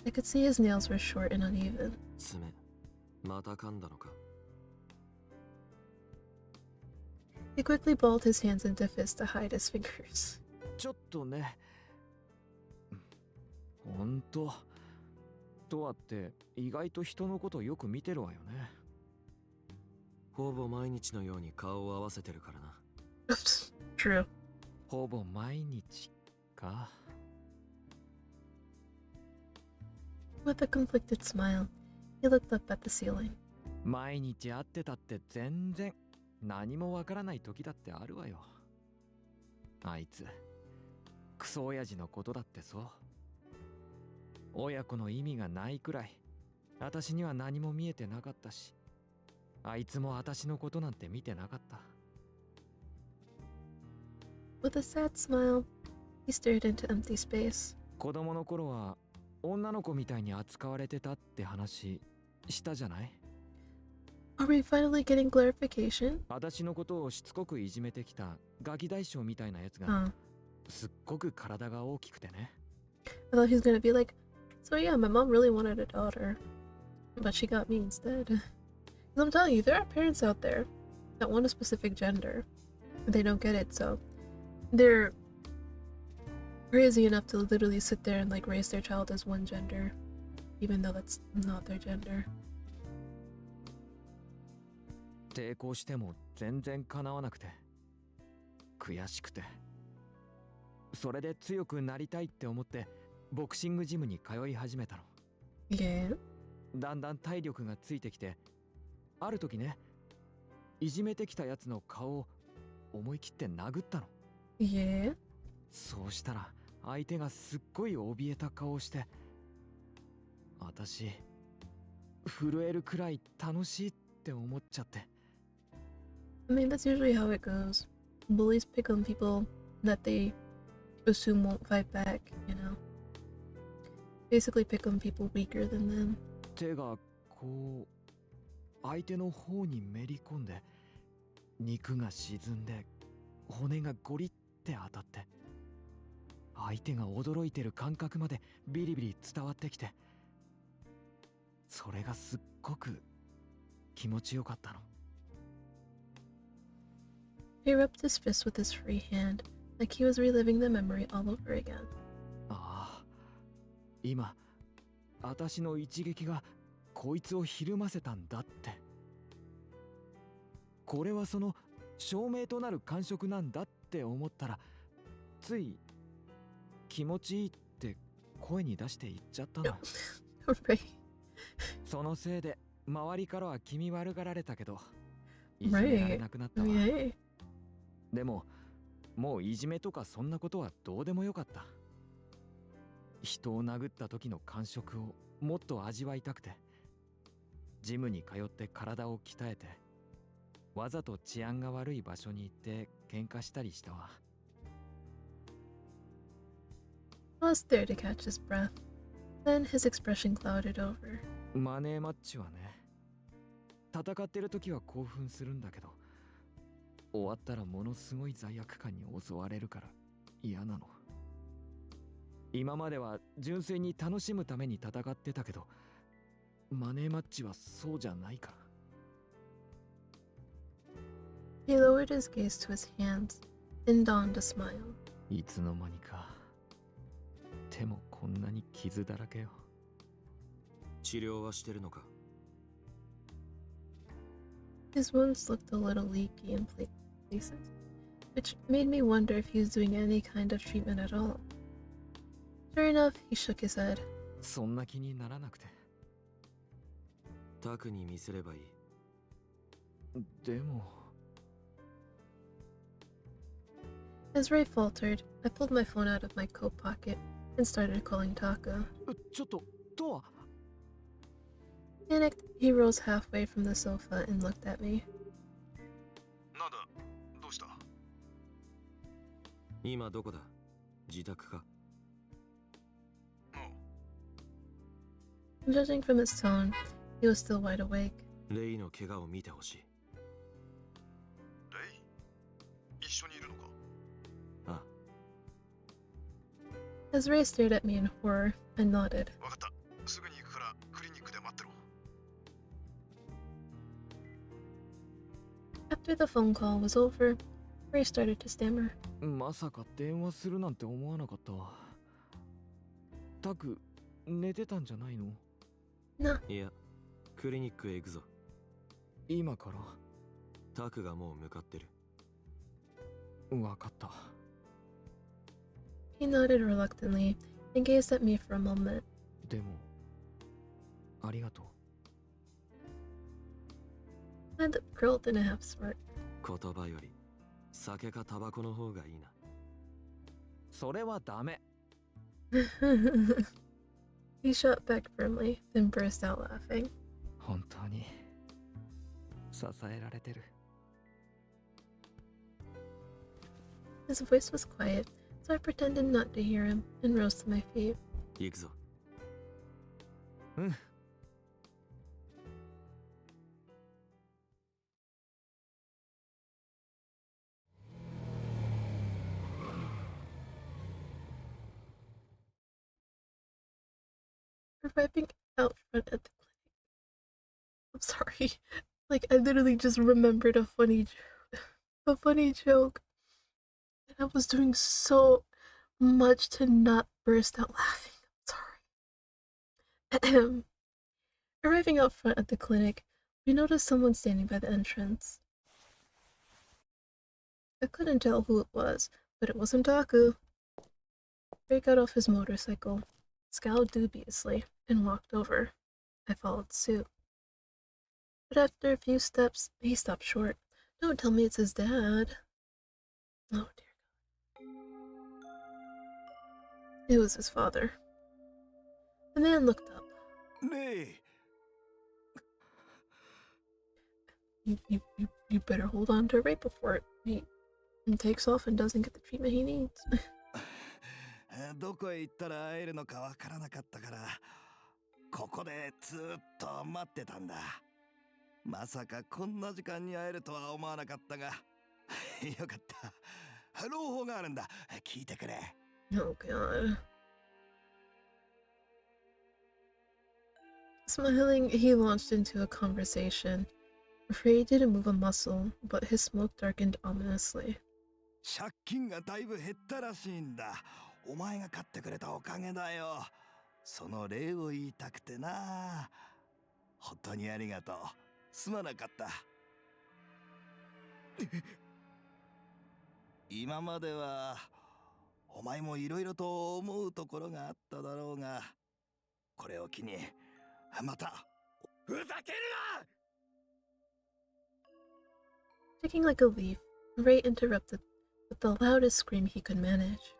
I could see his nails were short and uneven. 爪、また噛んだのか。He quickly balled his hands into fists to hide his fingers. ちょっとね。ほんと。とはって意外と人のことよく見てるわよね。ほぼ毎日のように顔を合わせてるからな。True. ほぼ毎日か。With a conflicted smile, he looked up at the ceiling. 毎日会ってたって全然何もわからない時だってあるわよ。あいつ、クソ親父のことだってそう。親子の意味がないくらい、私には何も見えてなかったし、あいつも私のことなんて見てなかった。With a sad smile, he stared into empty space. 子供の頃は女の子みたいに扱われてたって話したじゃない？ Are we finally getting clarification? 私のことをしつこくいじめてきたガキ大将みたいなやつが、Huh. すっごく体が大きくてね。I thought he was gonna be like, so yeah, my mom really wanted a daughter, but she got me instead. 'Cause I'm telling you, there are parents out there that want a specific gender, but they don't get it, so they're crazy enough to literally sit there and like raise their child as one gender, even though that's not their gender. 抵抗しても全然叶わなくて悔しくて、それで強くなりたいって思ってボクシングジムに通い始めたの。Yeah. だんだん体力がついてきて、ある時ね、いじめてきたやつの顔を思い切って殴ったの。Yeah. そうしたら相手がすっごい怯えた顔をして、私震えるくらい楽しいって思っちゃって。I mean, that's usually how it goes. Bullies pick on people that they assume won't fight back, you know? basically pick on people weaker than them. 手がこう相手の方にめり込んで肉が沈んで骨がゴリって当たって相手が驚いてる感覚までビリビリ伝わってきてそれがすっごく気持ちよかったの。He rubbed his fist with his free hand, like he was reliving the memory all over again. ああ、今私の一撃がこいつをひるませたんだって。これはその証明となる感触なんだって思ったらつい気持ちいいって声に出して言っちゃったの。Right. そのせいで周りからは気味悪がられたけどいじめられなくなったわ。Right. でももういじめとかそんなことはどうでもよかった。人を殴った時の感触をもっと味わいたくてジムに通って体を鍛えてわざと治安が悪い場所に行って喧嘩したりしたわ。Paused there to catch his breath. Then his expression clouded over. マネーマッチはね、戦ってる時は興奮するんだけど終わったらものすごい罪悪感に襲われるから嫌なの。今までは純粋に楽しむために戦ってたけどマネーマッチはそうじゃないから。He lowered his gaze to his hands, then donned a smile. いつの間にか手もこんなに傷だらけよ。治療はしてるのか？ His wounds looked a little leaky in places, which made me wonder if he was doing any kind of treatment at all. Sure enough, he shook his head. そんな気にならなくて。タクに見せればいい。でも。As Ray faltered, I pulled my phone out of my coat pocket and started calling Taka. ちょっと、とは。Panicked, he rose halfway from the sofa and looked at me. なんだ、どうした？今どこだ？自宅か？ Judging from his tone, he was still wide awake. レイの怪我を見てほしい。レイ？一緒にいるのか？ああ。As Ray stared at me in horror, I nodded. わかった。すぐに行くからクリニックで待ってろ。After the phone call was over, Ray started to stammer. まさか電話するなんて思わなかったわ。タク、寝てたんじゃないの？な。いや、クリニックへ行くぞ。今から？タクがもう向かってる。わかった。He nodded reluctantly and gazed at me for a moment. でも、ありがとう。My lip curled in a half smirk. 言葉より酒かタバコの方がいいな。それはダメ。He shot back firmly, then burst out laughing. 本当に支えられてる。His voice was quiet, so I pretended not to hear him and rose to my feet. 行くぞ。うん。Arriving out front at the clinic. I'm sorry. Like, I literally just remembered a funny joke. And I was doing so much to not burst out laughing. I'm sorry. Arriving out front at the clinic, we noticed someone standing by the entrance. I couldn't tell who it was, but it wasn't Taku. Ray got off his motorcycle, scowled dubiously, and walked over. I followed suit. But after a few steps, he stopped short. Don't tell me it's his dad. Oh dear God. It was his father. The man looked up. Ray! You better hold on to Ray before he takes off and doesn't get the treatment he needs. どこへ行ったら会えるのかわからなかったから、ここでずっと待ってたんだ。まさかこんな時間に会えるとは思わなかったが、よかった。朗報があるんだ。聞いてくれ。Oh god. Smiling, he launched into a conversation. Afraid didn't move a muscle, but his smoke darkened ominously. 借金がだいぶ減ったらしいんだ。お前が買ってくれたおかげだよ。その礼を言いたくてな。本当にありがとう。すまなかった。今まではお前もいろいろと思うところがあっただろうが、これを機にまた。ふざけるな。 Shaking like a leaf, Ray interrupted with the loudest scream he could manage.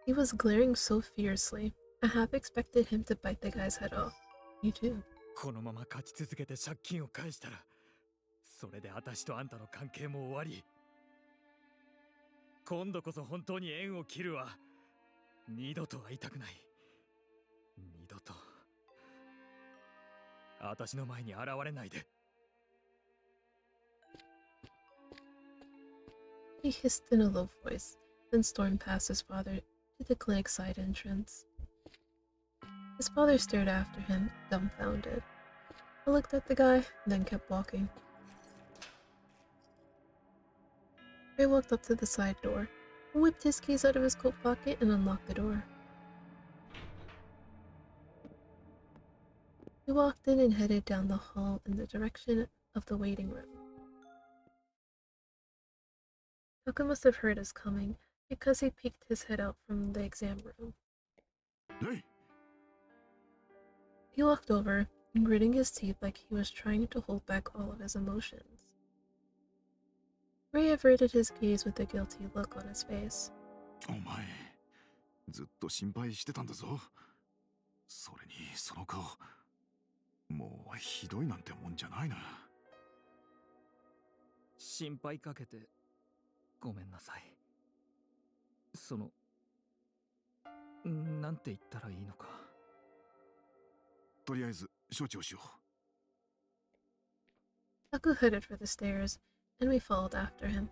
He was glaring so fiercely, I half expected him to bite the guy's head off. You too. このまま勝ち続けて借金を返したら、それで私とあんたの関係も終わり。今度こそ本当に縁を切るわ。二度と会いたくない。二度と私の前に現れないで。He hissed in a low voice, then stormed past his father to the clinic's side entrance. His father stared after him, dumbfounded. I looked at the guy, then kept walking. Ray walked up to the side door, whipped his keys out of his coat pocket, and unlocked the door. He walked in and headed down the hall in the direction of the waiting room. Taku must have heard us coming, because he peeked his head out from the exam room. Hey! He walked over, gritting his teeth like he was trying to hold back all of his emotions. Ray averted his gaze with a guilty look on his face. お前、ずっと心配してたんだぞ。それにその顔、もうひどいなんてもんじゃないな。心配かけてごめんなさい。なんて言ったらいいのか。とりあえず処置をしよ Taku headed for the stairs, and we followed after him.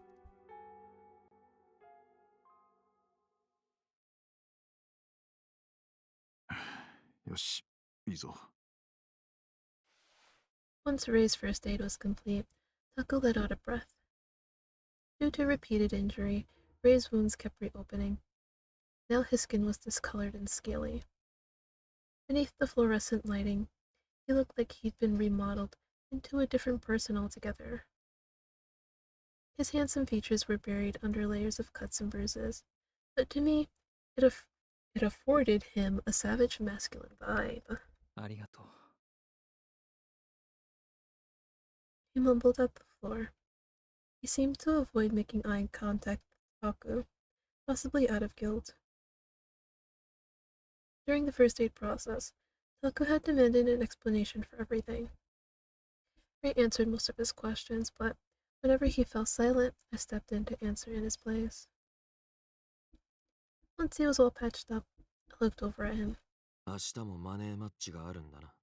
う。よし、いいぞ。Once Ray's first aid was complete, Taku let out a breath. Due to repeated injury, Ray's wounds kept reopening. Now his skin was discolored and scaly. Beneath the fluorescent lighting, he looked like he'd been remodeled into a different person altogether. His handsome features were buried under layers of cuts and bruises, but to me, it afforded him a savage masculine vibe. ありがとう。He mumbled at the floor. He seemed to avoid making eye contact with Taku, possibly out of guilt. During the first aid process, Taku had demanded an explanation for everything. Ray answered most of his questions, but whenever he fell silent, I stepped in to answer in his place. Once he was all patched up, I looked over at him. 明日もマネーマッチがあるんだな。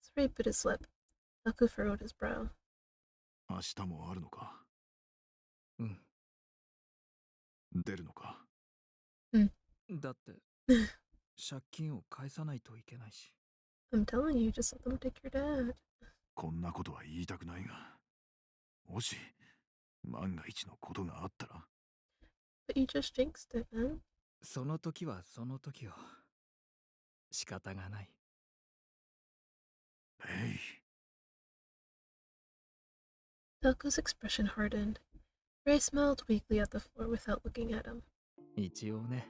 As Ray bit his lip, Taku furrowed his brow. 明日もあるのか。うん。出るのか。だって借金を返さないといけないし。I'm telling you, just let them take your dad. こんなことは言いたくないが、もし万が一のことがあったら。But you just jinxed it, man. その時はその時よ。仕方がない。Taku's expression hardened. Ray smiled weakly at the floor without looking at him. 一応ね。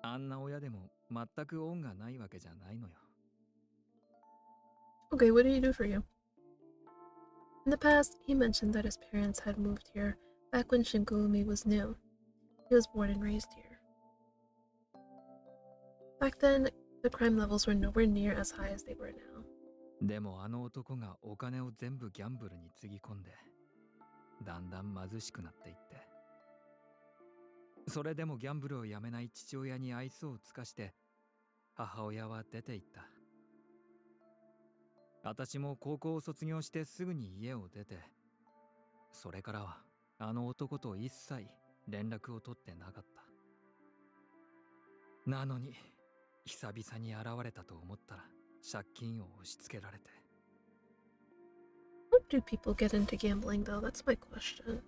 あんな親でも全く恩がないわけじゃないのよ。Okay, what did he do for you? In the past, he mentioned that his parents had moved here back when Shinkoumi was new. He was born and raised here. Back then, the crime levels were nowhere near as high as they were now. でもあの男がお金を全部ギャンブルにつぎ込んで、だんだん貧しくなっていって、それでもギャンブルをやめない父親に愛想を尽かして母親は出て行った。私も高校を卒業してすぐに家を出て、それからはあの男と一切連絡を取ってなかった。なのに久々に現れたと思ったら借金を押し付けられて。 How do people get into gambling, though? That's my question.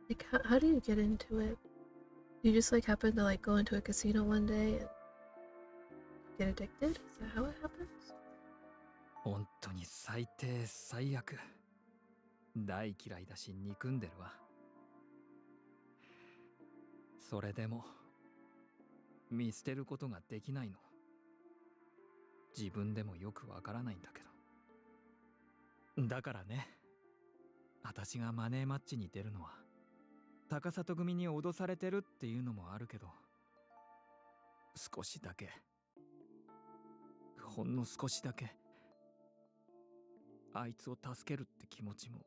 Like, how do you get into it? You just like happen to like go into a casino one day and get addicted? Is that how it happens? 本当に最低最悪。大嫌いだし憎んでるわ。それでも見捨てることができないの。自分でもよくわからないんだけど。だからね、私がマネーマッチに出るのは高里組に脅されてるっていうのもあるけど、少しだけ、ほんの少しだけあいつを助けるって気持ちも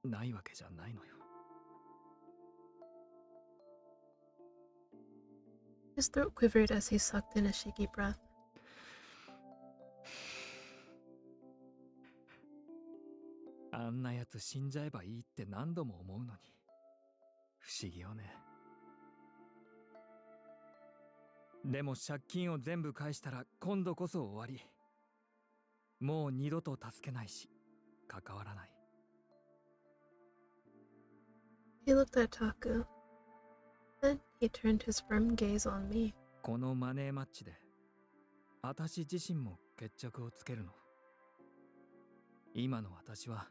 ないわけじゃないのよ。His throat quivered as he sucked in a shaky breath. あんなやつ死んじゃえばいいって何度も思うのに、不思議よね。でも借金を全部返したら今度こそ終わり。もう二度と助けないし、関わらない。He looked at Taku. Then he turned his firm gaze on me. このマネーマッチで、私自身も決着をつけるの。今の私は、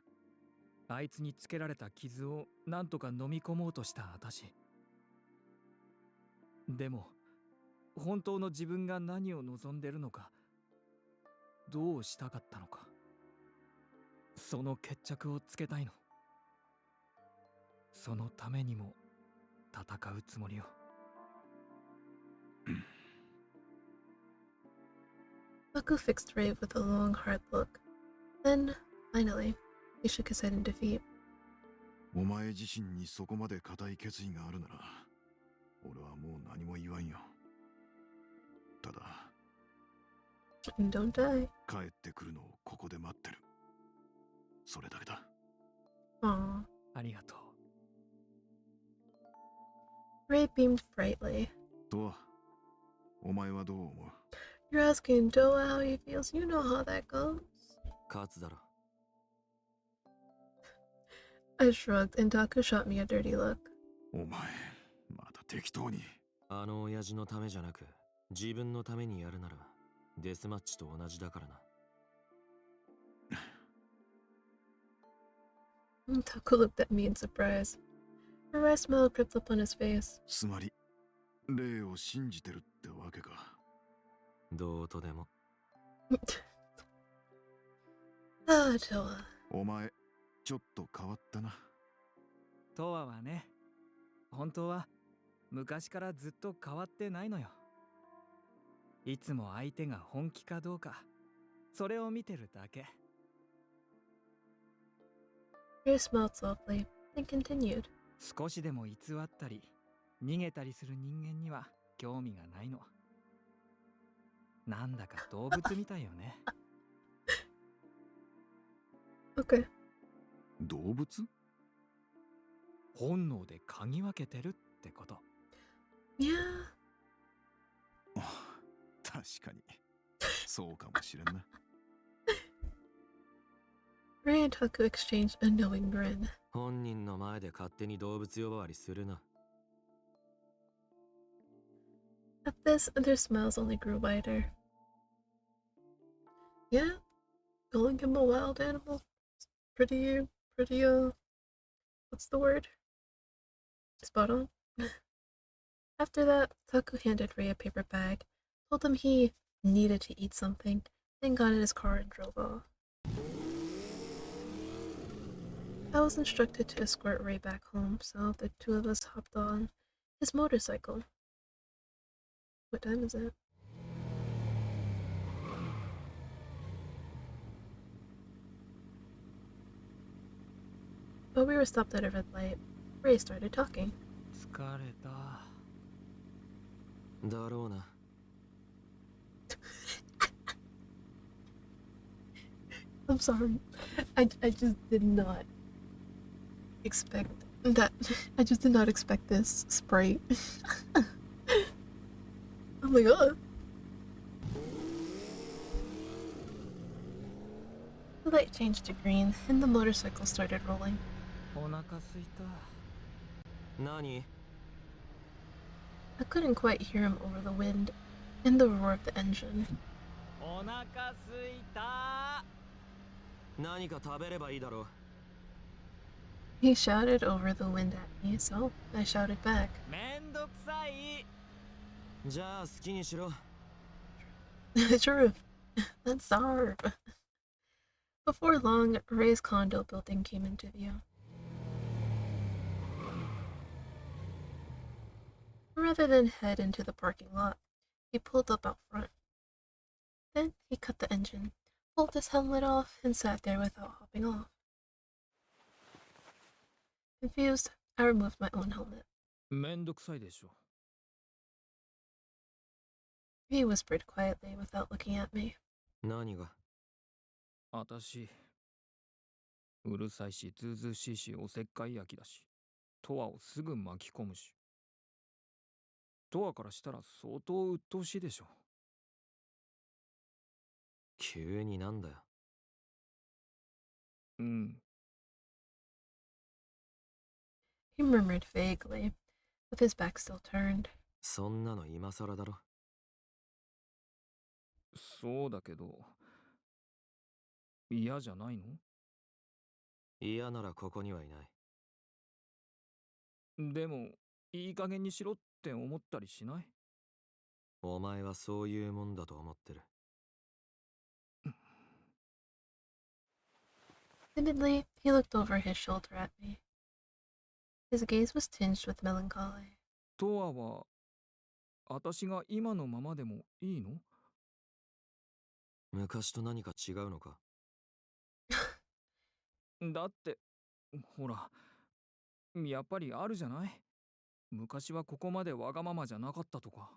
あいつにつけられた傷をなんとか飲み込もうとした私。でも、本当の自分が何を望んでるのか、どうしたかったのか、その決着をつけたいの。そのためにも戦うつもりよ。Taku fixed Ray with a long, hard look. Then, finally, he shook his head in defeat. お前自身にそこまで固い決意があるなら、俺はもう何も言わんよ。ただ、Don't die. 帰ってくるのをここで待ってる。それだけだ。Aww. ありがとう。Ray beamed brightly. とは、お前はどう思う？ You're asking Doa how he feels. You know how that goes. 勝つだろ。I shrugged, and Taku shot me a dirty look. お前、また適当に。あの親父のためじゃなく、自分のためにやるなら、デスマッチと同じだからな。Taku looked at me in surprise. A wry smile crept up on his face. つまり、霊を信じてるってわけか。どうとでも。Ah, Toa. お前、ちょっと変わったな。トワはね、本当は昔からずっと変わってないのよ。いつも相手が本気かどうか、それを見てるだけ。Ray smiled softly, then continued. 少しでも偽ったり、逃げたりする人間には興味がないの。なんだか動物みたいよね。Okay. 動物？本能で嗅ぎ分けてるってこと。Yeah. 確かに。そうかもしれんな。Ray and Taku exchanged a knowing grin. 本人の前で勝手に動物呼ばわりするな。At this, their smiles only grew wider. Yeah, calling him a wild animal. Pretty, what's the word? Spot on. After that, Taku handed Ray a paper bag, told him he needed to eat something, then got in his car and drove off. I was instructed to escort Ray back home, so the two of us hopped on his motorcycle. What time is it? But we were stopped at a red light. Ray started talking. 疲れた。だろうな。I'm sorry. I just did not expect that. I just did not expect this sprite. I'm like, oh. The light changed to green, and the motorcycle started rolling. お腹すいた。何？ I couldn't quite hear him over the wind and the roar of the engine. お腹すいた。何か食べればいいだろう。 He shouted over the wind at me, so I shouted back. めんどくさい。じゃあ好きにしろ。True. Let's starve. Before long, Ray's condo building came into view. Rather than head into the parking lot, he pulled up out front. Then he cut the engine, pulled his helmet off, and sat there without hopping off. Confused, I removed my own helmet. めんどくさいでしょ。He whispered quietly without looking at me. 何が？あたし、うるさいし、ずうずうしいし、おせっかい焼きだし、トアをすぐ巻き込むし。トアからしたら相当鬱陶しいでしょ。急になんだよ。うん。He murmured vaguely, with his back still turned. そんなの今更だろ。そうだけど、嫌じゃないの？嫌ならここにはいない。でも、いい加減にしろって思ったりしない？お前はそういうもんだと思ってる。Timidly, he looked over his shoulder at me. His gaze was tinged with melancholy. トアは、あたしが今のままでもいいの？昔と何か違うのか？だって、ほら、やっぱりあるじゃない？昔はここまでわがままじゃなかったとか。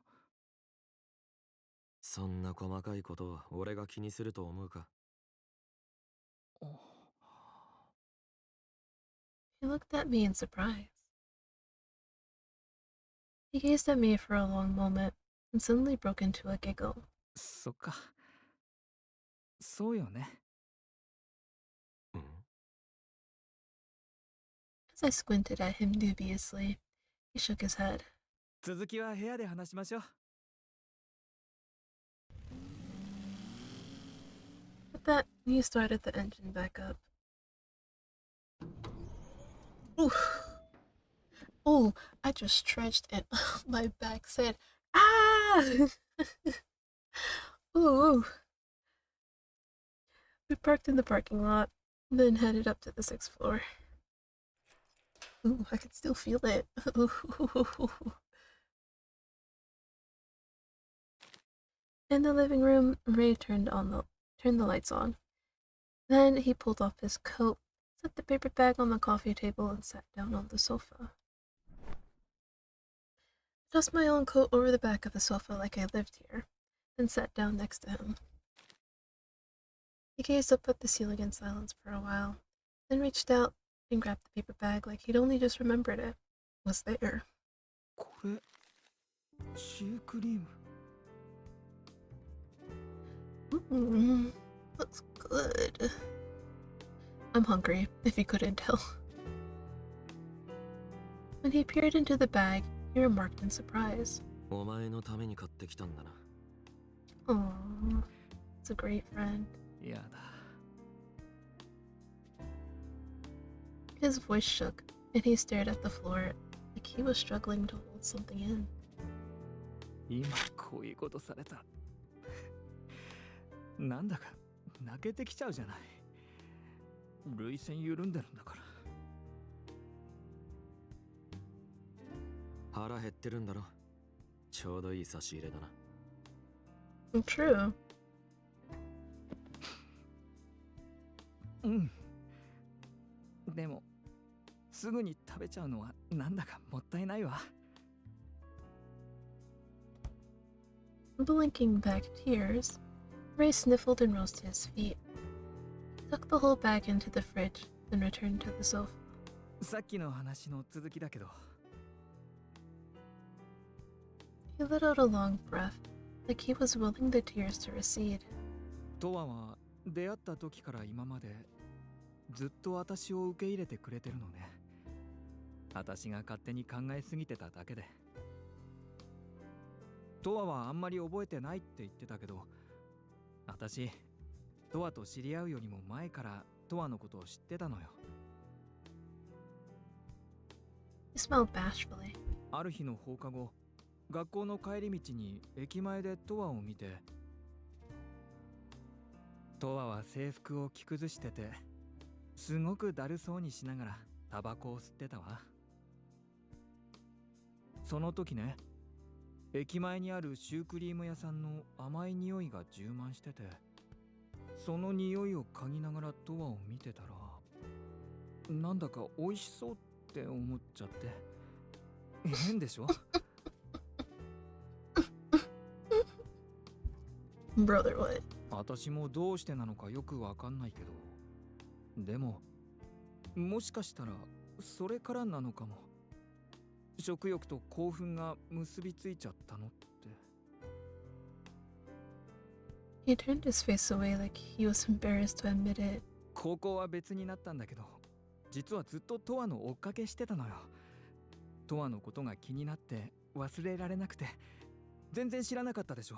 そんな細かいことを俺が気にすると思うか？ He looked at me in surprise. He gazed at me for a long moment and suddenly broke into a giggle. そっか。そうよね。うん？ As I squinted at him dubiously, he shook his head. 続きは部屋で話しましょう。With that, he started the engine back up. Oof. Oh, I just stretched and my back said, ah! Ooh. We parked in the parking lot, then headed up to the 6th floor. Ooh, I can still feel it. In the living room, Ray turned the lights on. Then he pulled off his coat, set the paper bag on the coffee table, and sat down on the sofa. Tossed my own coat over the back of the sofa like I lived here, and sat down next to him. He gazed up at the ceiling in silence for a while, then reached out and grabbed the paper bag like he'd only just remembered it was there. これ、シュークリーム。Looks good. I'm hungry, if you couldn't tell. When he peered into the bag, he remarked in surprise. お前のために買ってきたんだな。Aww, it's a great friend. やだ。His voice shook, and he stared at the floor like he was struggling to hold something in. 今こういうことされたらなんだか泣けてきちゃうじゃない。涙腺緩んでるんだから。腹減ってるんだろ。ちょうどいい差し入れだな。True. うん。でもすぐに食べちゃうのはなんだかもったいないわ。Blinking back tears, Ray sniffled and rose to his feet. He tucked the whole bag into the fridge, then returned to the sofa. さっきの話の続きだけど、 He let out a long breath, like he was willing the tears to recede. トワは出会った時から今までずっと私を受け入れてくれてるのね。私が勝手に考えすぎてただけで。トワはあんまり覚えてないって言ってたけど、私トワと知り合うよりも前からトワのことを知ってたのよ。 He smiled bashfully. ある日の放課後、学校の帰り道に駅前でトワを見て、トワは制服を着崩してて、すごくだるそうにしながらタバコを吸ってたわ。その時ね、駅前にあるシュークリーム屋さんの甘い匂いが充満してて、その匂いを嗅ぎながらトワを見てたら、なんだか美味しそうって思っちゃって。変でしょ？ Brother, what? 私もどうしてなのかよくわかんないけど、でももしかしたらそれからなのかも。食欲と興奮が結びついちゃったのって。 He turned his face away like he was embarrassed to admit it. 高校は別になったんだけど、実はずっとトワの追っかけしてたのよ。トワのことが気になって忘れられなくて、全然知らなかったでしょ。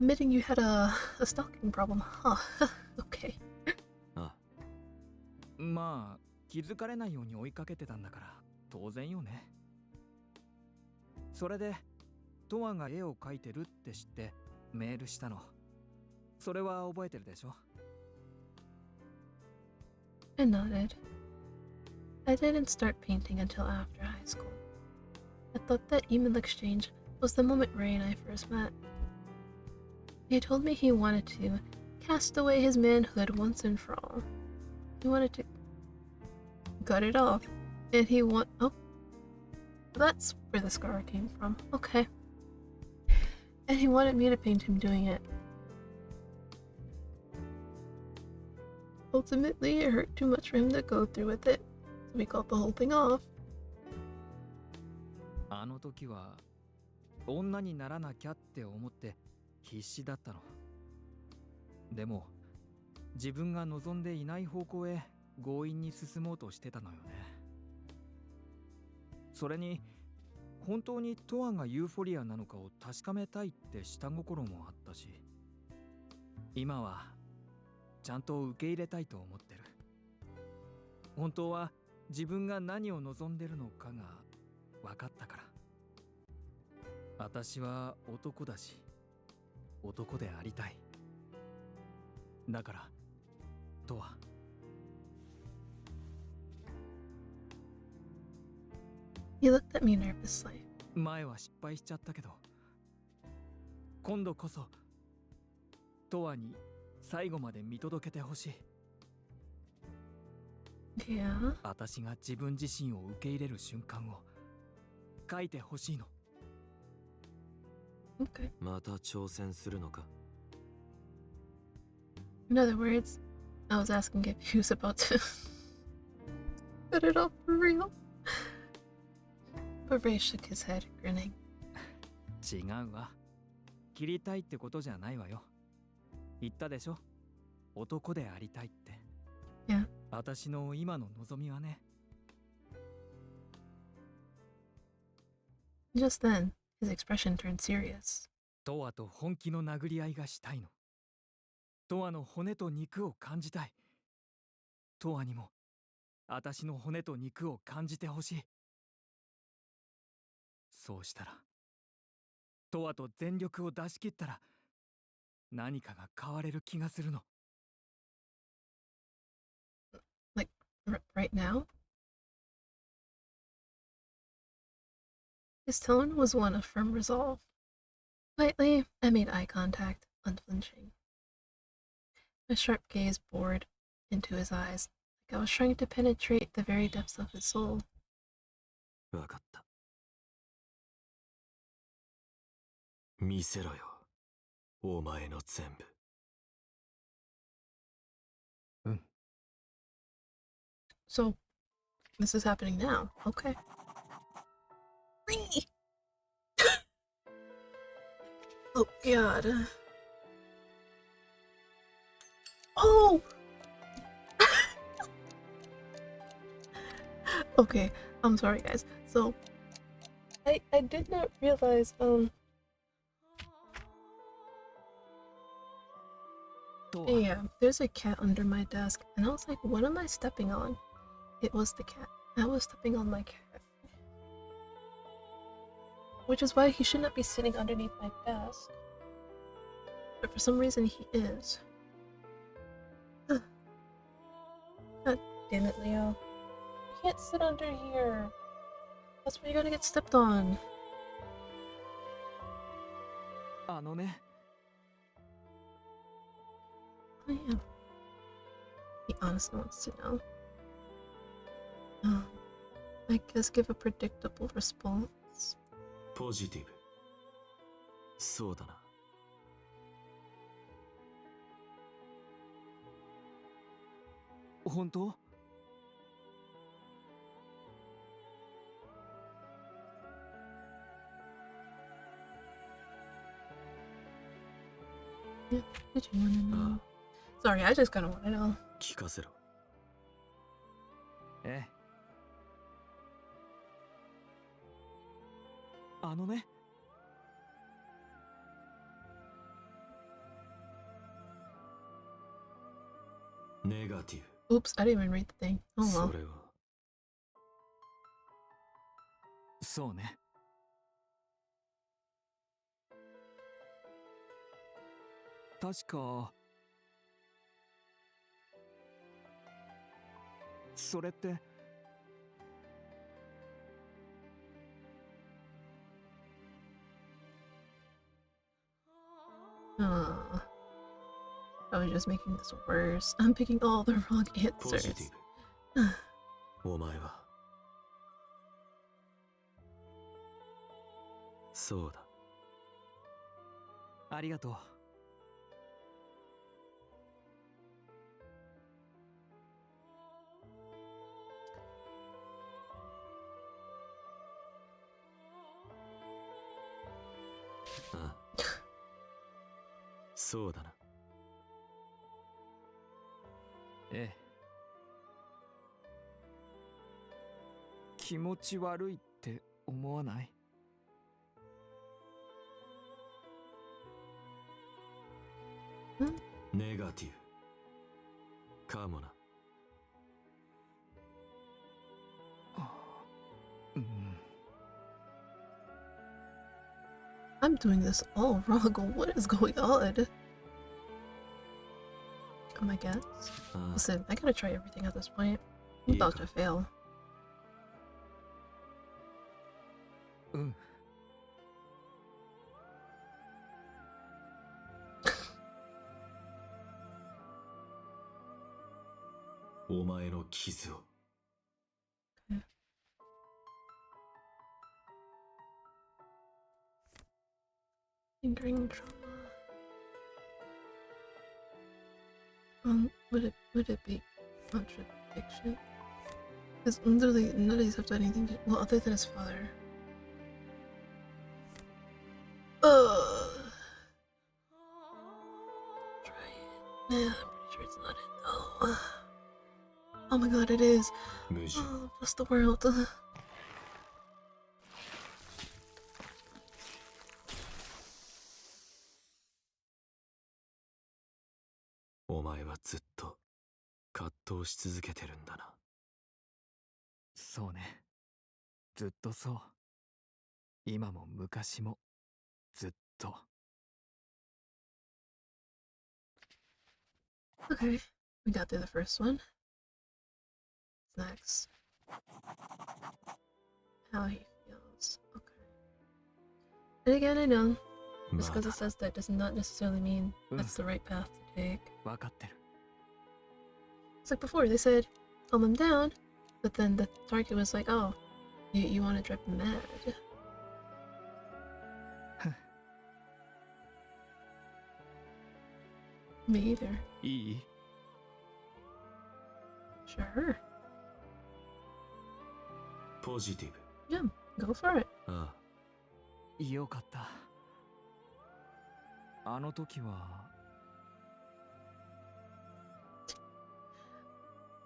Admitting you had a stalking problem, huh? Okay. あまあ気づかれないように追いかけてたんだから当然よね。それでトワが絵を描いてるって知ってメールしたの。それは覚えてるでしょ？ I nodded. I didn't start painting until after high school. I thought that email exchange was the moment Ray and I first met. He told me he wanted to cast away his manhood once and for all. He wanted to cut it off, and oh, that's where the scar came from. Okay. And he wanted me to paint him doing it. Ultimately, it hurt too much for him to go through with it, so we cut the whole thing off. あの時は女にならなきゃって思って必死だったの。でも自分が望んでいない方向へ強引に進もうとしてたのよね。それに本当にトアがユーフォリアなのかを確かめたいって下心もあったし、今はちゃんと受け入れたいと思ってる。本当は自分が何を望んでるのかが分かったから。私は男だし、男でありたい。だからとは。He looked at me nervously. 前は失敗しちゃったけど、今度こそとわに最後まで見届けてほしい。Yeah? 私が自分自身を受け入れる瞬間を書いてほしいの。Okay. また挑戦するのか？ In other words, I was asking if he was about to cut it off for real. But Ray shook his head, grinning. 違うわ。切りたいってことじゃないわよ。言ったでしょ？男でありたいって。Yeah. 私の今の望みはね。Just then, his expression turned serious. トワと本気の殴り合いがしたいの。トワの骨と肉を感じたい。トワにも私の骨と肉を感じてほしい。そうしたら、トワと全力を出し切ったら、何かが変われる気がするの。Like, right now? His tone was one of firm resolve. Quietly, I made eye contact, unflinching. My sharp gaze bored into his eyes I was trying to penetrate the very depths of his soul. わかった。見せろよ。お前の全部。So, this is happening now. Okay. Free! Oh, God. Oh! Okay, I'm sorry, guys. So, I did not realize, yeah, there's a cat under my desk, and I was like, what am I stepping on? It was the cat. I was stepping on my cat. Which is why he should not be sitting underneath my desk. But for some reason he is. God damn it, Leo. You can't sit under here. That's where you're gonna get stepped on. あのね。 Oh, yeah. He honestly wants to know. I guess give a predictable response. ポジティブ。そうだな。本当？ Yeah, did you want to know? Sorry, I just kind of want to know. 聞かせろ。ええ。あのね。ネガティブ。 Oops, I didn't even read the thing. Oh well. それは。そうね。確かそれって I was just making this worse. I'm picking all the wrong ポジテ answers. ィブ。お前は。そうだ。ありがとう。ああ。そうだな。ええ。気持ち悪いって思わない？ネガティブ。かもな。I'm doing this all wrong. What is going on? Oh my god. Listen, I gotta try everything at this point. I'm about to fail. お前の傷を。Lingering trauma. Would it be contradiction? Because literally none of these have done anything to, well, other than his father. Try it. Yeah, I'm pretty sure it's not it though. Oh my god, it is. Oh, bless the world. お前はずっと葛藤し続けてるんだな。そうね。ずっとそう。今も昔もずっと。Okay, we got through the first one. Next. How he feels. Okay. And again, I know, just because it says that does not necessarily mean that's the right path to take. わかってる。It's like before, they said, calm him down, but then the target was like, oh, you want to drive him mad. Me either. いい Sure. ポジティブ。 Yeah, go for it. あよかった。あの時は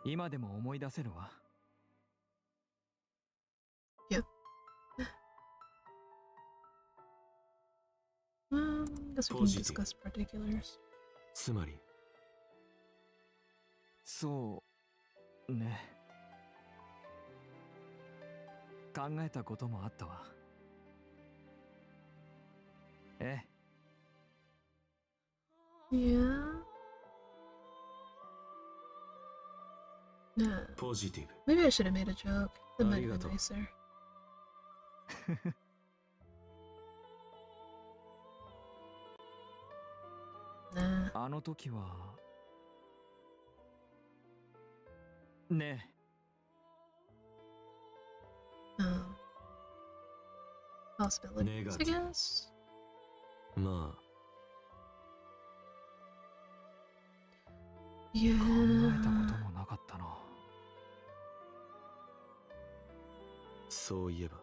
今でも思い出せるわ。Yeah. Guess we can discuss particulars. つまりそうね。考えたこともあったわ。ええ。 Yeah. Nah. ポジティブ。 Maybe I should have made a joke. That might have been Arigato. nicer. Nah. あの時はね Possibilities, I guess. まあ え、 Yeah. 考えたこともなかったな。そういえば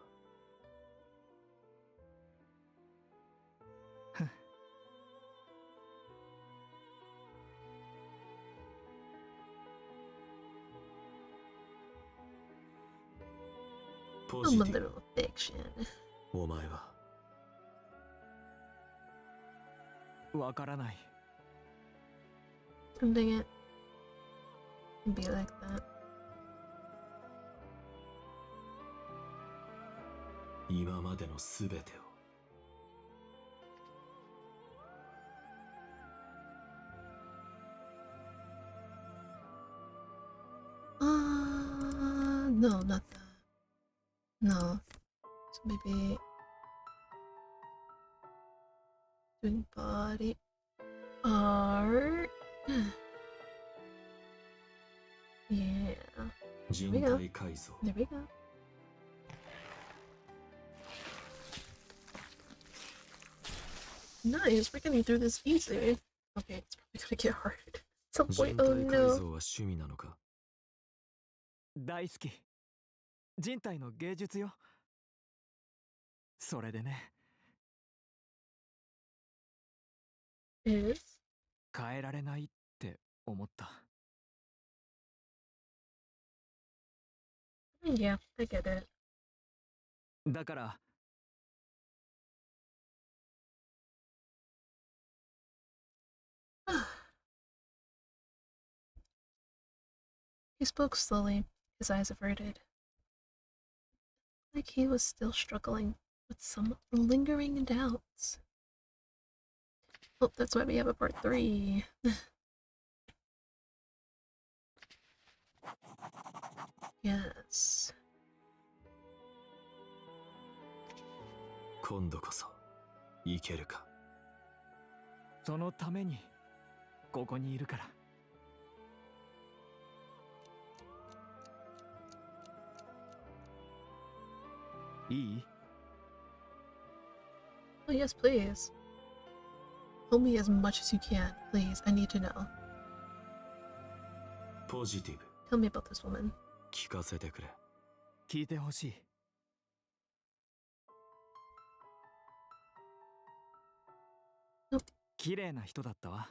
ポ I'm ジ a ティ little fiction. ブ。お前はわからない。 Dang it. It'd be like that. 今までのすべてを No, not that. No. So maybe doing body art. Yeah. 人体改造 There we go. Nice, we're getting through this easy. Okay, it's probably gonna get hard. At some 人 point, 体 oh 改 no. 造は趣味なのか大好き。人体の芸術よ。それでね、 Is? 変えられないって思った。 Yeah, I get it. だから He spoke slowly, his eyes averted. Like he was still struggling with some lingering doubts. Oh, that's why we have a part 3. Yes. 今度こそいけるかそのためにここにいるから。いい？ Oh, yes, please. Tell me as much as you can, please. I need to know. ポジティブ Tell me about this woman. 聞かせてくれ聞いてほしい。 Nope. 綺麗な人だったわ。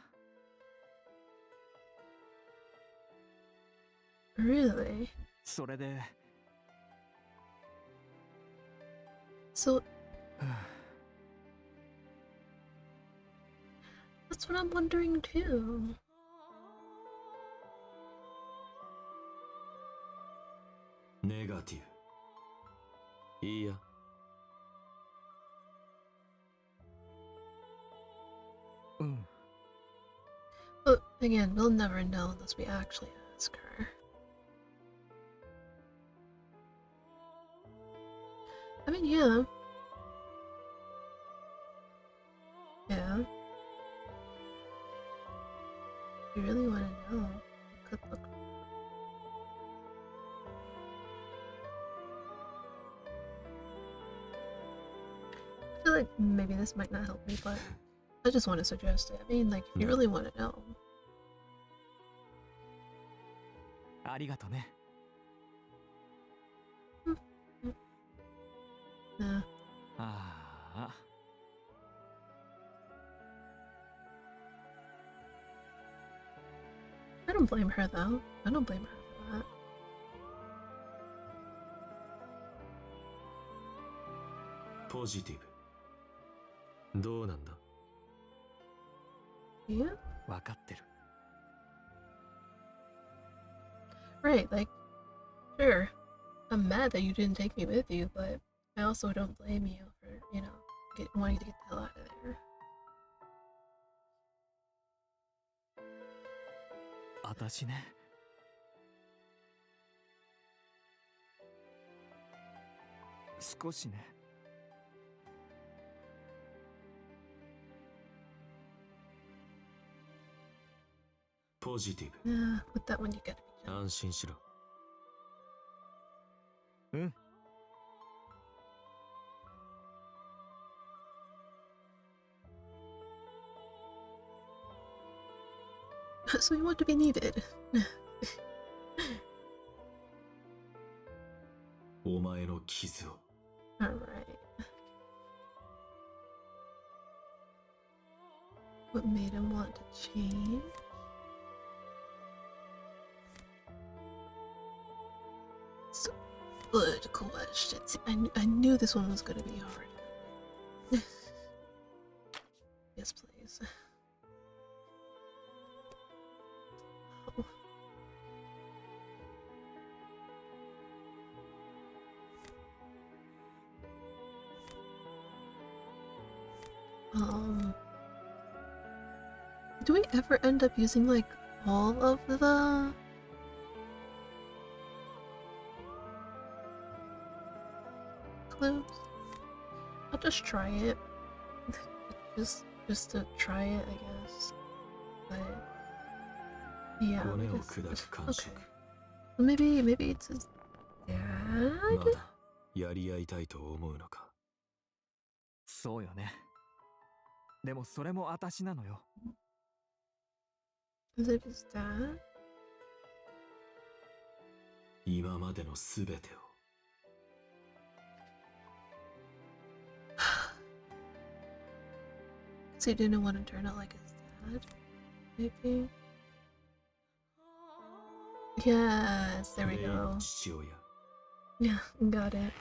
Really? それで、 So, that's what I'm wondering too. ネガティブいいや うん。 But again, we'll never know unless we actually ask her. I mean, yeah. Yeah. If you really want to know, you could look. feel like maybe this might not help me, but I just want to suggest it. I mean, like, if you really want to know. ありがとね。Nah. ああ。I don't blame her though. I don't blame her for that. Positive. どうなんだ? Yeah? わかってる。Right, like, sure. I'm mad that you didn't take me with you, but I also don't blame you for, you know, wanting to get the hell out of there. 私ね。少しね。Positive. Yeah, with that one you gotta be gentle. 安心しろ。うん。So you want to be needed. お前の傷を。Alright. What made him want to change? It's a good question. See, I knew this one was gonna be hard. Yes, please. Oh. Do we ever end up using like all of the clues? I'll just try it. just to try it, I guess. But yeah. Okay. Well, maybe it's his dad. まだやり合いたいと思うのか。そうよね。でもそれも私なのよ。Is it his dad? 今までのすべてを。So he didn't want to turn out like his dad? Maybe? Yes, there we go. 父親。Yeah, got it.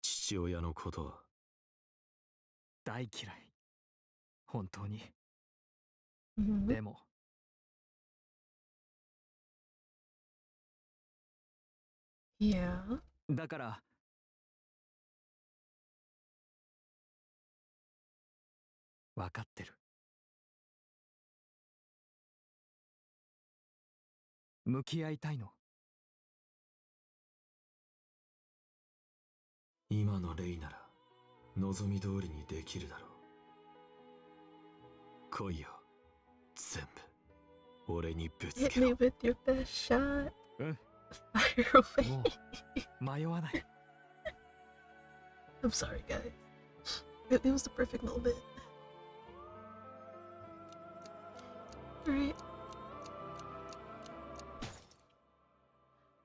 父親のことは大嫌い。本当に。Mm-hmm. でも。Yeah. だから。わかってる。向き合いたいの。今のレイなら望み通りにできるだろう。来いよ、全部俺にぶつ Hit け me ろ。 with your best shot. うん。 Fire away. もう迷わない。I'm sorry, guys. It was the perfect moment. Alright.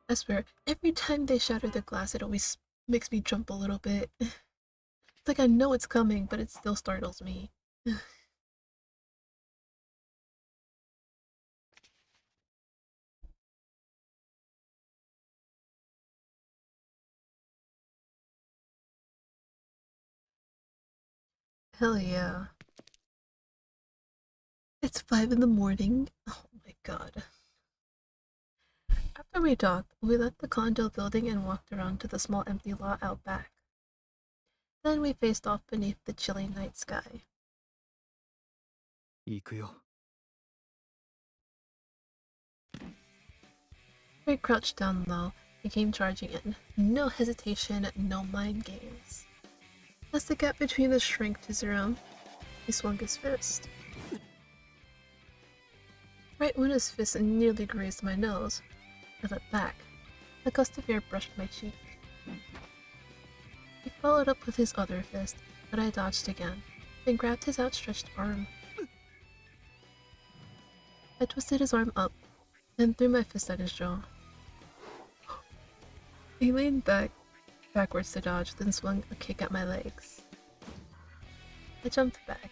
I swear, every time they shatter the glass, it always makes me jump a little bit. It's like I know it's coming, but it still startles me. Hell yeah. It's 5 in the morning. Oh my god. After we docked, we left the condo building and walked around to the small empty lot out back. Then we faced off beneath the chilly night sky. 行くよ。We crouched down low and came charging in. No hesitation, no mind games. As the gap between us shrank to 0, he swung his fist. Right when his fist nearly grazed my nose, I leapt back. A gust of air brushed my cheek. He followed up with his other fist, but I dodged again, then grabbed his outstretched arm. I twisted his arm up, then threw my fist at his jaw. He leaned backwards to dodge, then swung a kick at my legs. I jumped back.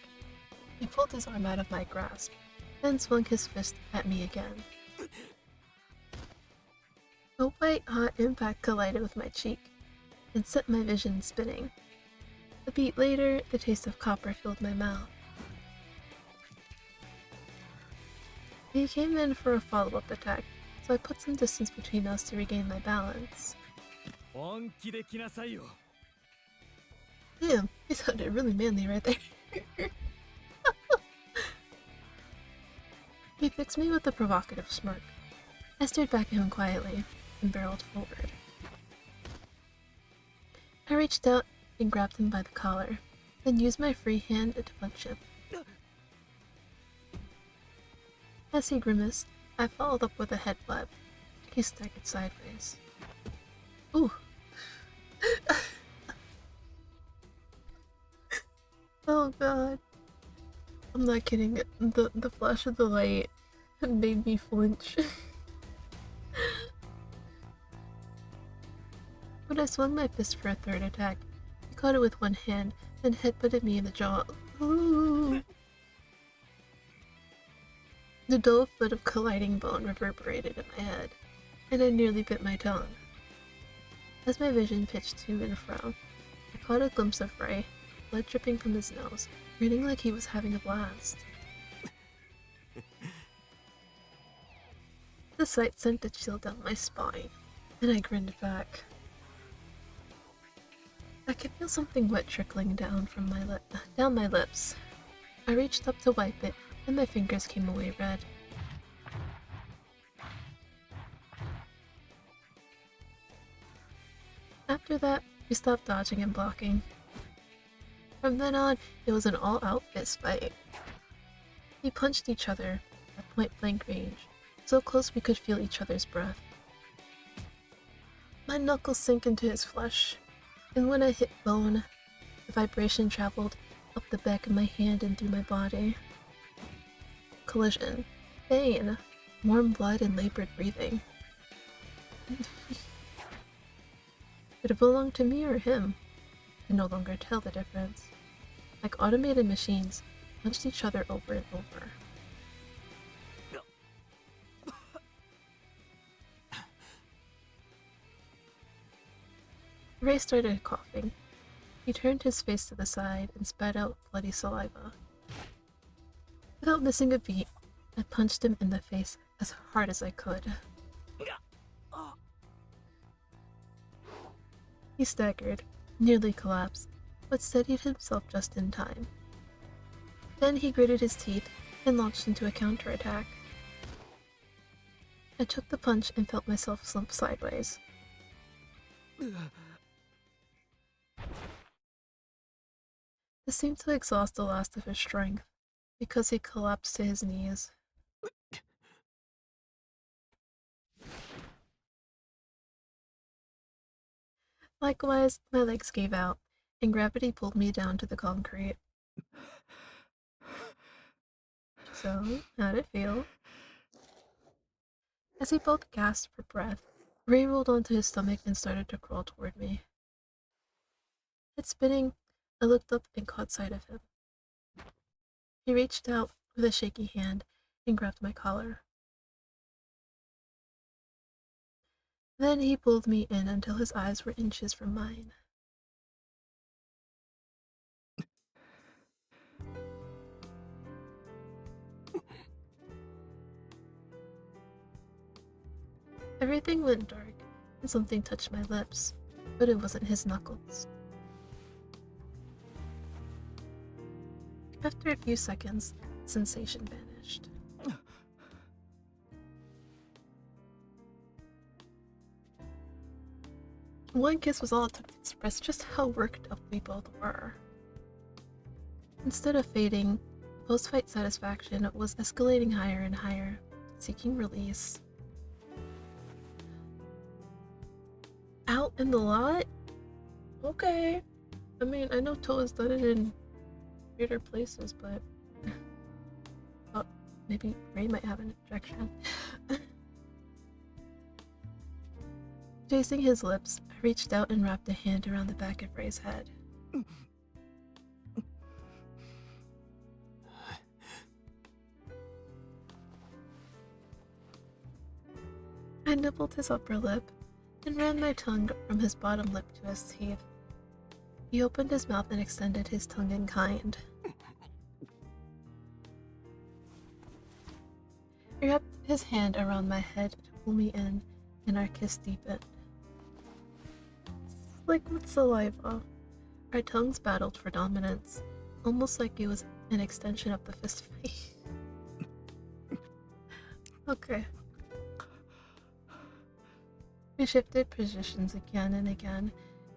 He pulled his arm out of my grasp, then swung his fist at me again. A white, hot impact collided with my cheek and set my vision spinning. A beat later, the taste of copper filled my mouth. He came in for a follow-up attack, so I put some distance between us to regain my balance. Damn, he sounded really manly right there. He fixed me with a provocative smirk. I stared back at him quietly and barreled forward. I reached out and grabbed him by the collar, then used my free hand to punch him. As he grimaced, I followed up with a head flap. He staggered sideways. Ooh. Oh god. I'm not kidding. The flash of the light made me flinch. When I swung my fist for a third attack, he caught it with one hand, then headbutted me in the jaw. Ooh. The dull thud of colliding bone reverberated in my head, and I nearly bit my tongue. As my vision pitched to and fro, I caught a glimpse of Ray, blood dripping from his nose, grinning like he was having a blast. The sight sent a chill down my spine, and I grinned back. I could feel something wet trickling down down my lips. I reached up to wipe it, and my fingers came away red. After that, we stopped dodging and blocking. From then on, it was an all-out fist fight. We punched each other at point-blank range, so close we could feel each other's breath. My knuckles sank into his flesh, and when I hit bone, the vibration traveled up the back of my hand and through my body. Collision, pain, warm blood, and labored breathing. Did it belong to me or him? I could no longer tell the difference. Like automated machines, punched each other over and over. Ray started coughing. He turned his face to the side and spat out bloody saliva. Without missing a beat, I punched him in the face as hard as I could. He staggered, nearly collapsed, but steadied himself just in time. Then he gritted his teeth and launched into a counterattack. I took the punch and felt myself slump sideways. This seemed to exhaust the last of his strength, because he collapsed to his knees. Likewise, my legs gave out, and gravity pulled me down to the concrete. So, how'd it feel? As he both gasped for breath, Ray rolled onto his stomach and started to crawl toward me. Head spinning, I looked up and caught sight of him. He reached out with a shaky hand and grabbed my collar. Then he pulled me in until his eyes were inches from mine. Everything went dark, and something touched my lips, but it wasn't his knuckles. After a few seconds, the sensation vanished. One kiss was all it took to express just how worked up we both were. Instead of fading, post-fight satisfaction was escalating higher and higher. seeking release. Out in the lot? Okay. I mean, I know Toa's done it in weirder places, but oh, maybe Ray might have an objection. Chasing his lips, I reached out and wrapped a hand around the back of Ray's head. I nibbled his upper lip and ran my tongue from his bottom lip to his teeth. He opened his mouth and extended his tongue in kind. He wrapped his hand around my head to pull me in, and our kiss deepened. Like with saliva, our tongues battled for dominance, almost like it was an extension of the fist fight. Okay. We shifted positions again and again,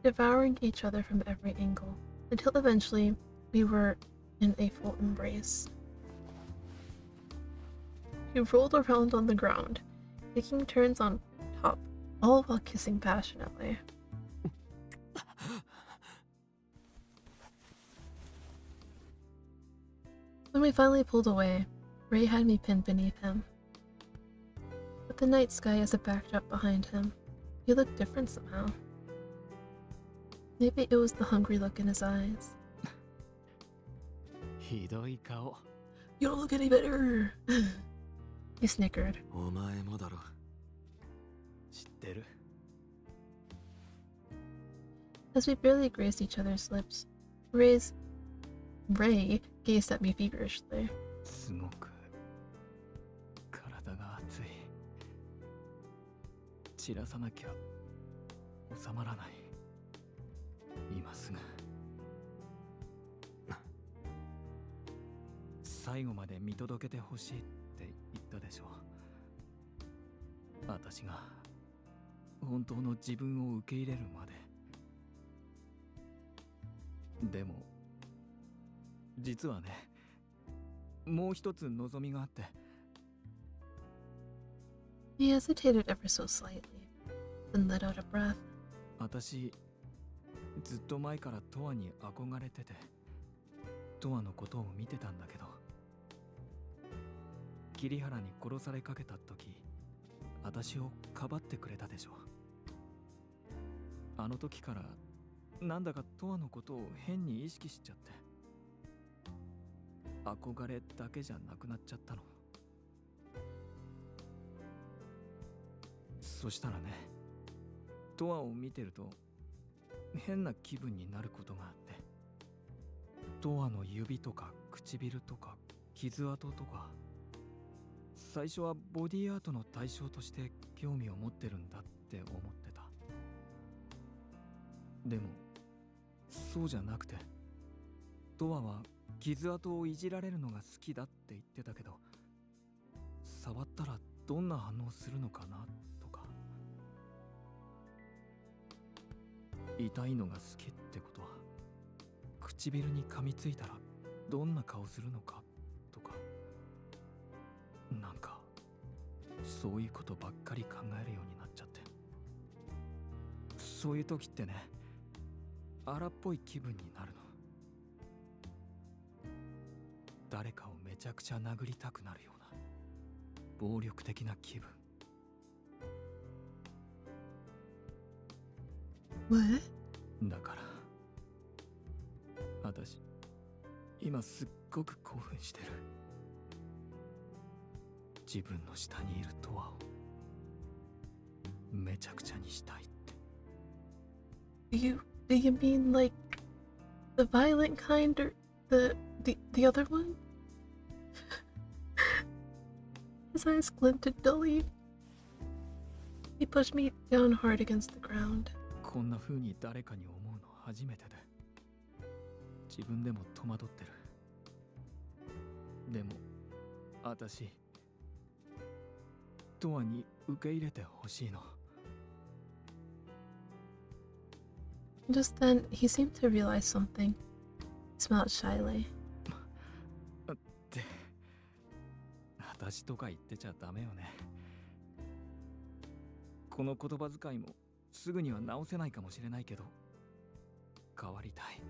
devouring each other from every angle, until eventually we were in a full embrace. He rolled around on the ground, taking turns on top, all while kissing passionately. When we finally pulled away, Ray had me pinned beneath him. With the night sky as a backdrop behind him, he looked different somehow. Maybe it was the hungry look in his eyes. ひどい顔。 You don't look any better! He snickered. お前もだろ。知ってる。 As we barely grazed each other's lips, Ray gazed at me feverishly. すごく体が熱い。散らさなきゃ収まらない。今すぐ。最後まで見届けてほしいって言ったでしょ。私が本当の自分を受け入れるまで。でも実はね、もう一つ望みがあって。He hesitated ever so slightly, then let out a breath. 私、ずっと前からトアに憧れてて、トアのことを見てたんだけど、桐原に殺されかけた時、私をかばってくれたでしょ。あの時からなんだかトアのことを変に意識しちゃって、憧れだけじゃなくなっちゃったの。そしたらね、トアを見てると変な気分になることがあって、トアの指とか唇とか傷跡とか、最初はボディアートの対象として興味を持ってるんだって思ってた。でもそうじゃなくて、トアは傷跡をいじられるのが好きだって言ってたけど、触ったらどんな反応するのかなとか、痛いのが好きってことは、唇に噛みついたらどんな顔するのかとか、なんかそういうことばっかり考えるようになっちゃって。そういう時ってね、荒っぽい気分になるの。誰かをめちゃくちゃ殴りたくなるような暴力的な気分。 What? だから私今すっごく興奮してる。自分の下にいるトアをめちゃくちゃにしたいって。 Do you mean like the violent kind or the other one? His eyes glinted dully. He pushed me down hard against the ground. こんな風に誰かに思うの初めてで、自分でも戸惑ってる。でも私、トアに受け入れてほしいの。 Just then, he seemed to realize something. He smiled shyly. で、私とか言ってちゃダメよね。この言葉遣いもすぐには直せないかもしれないけど、変わりたい。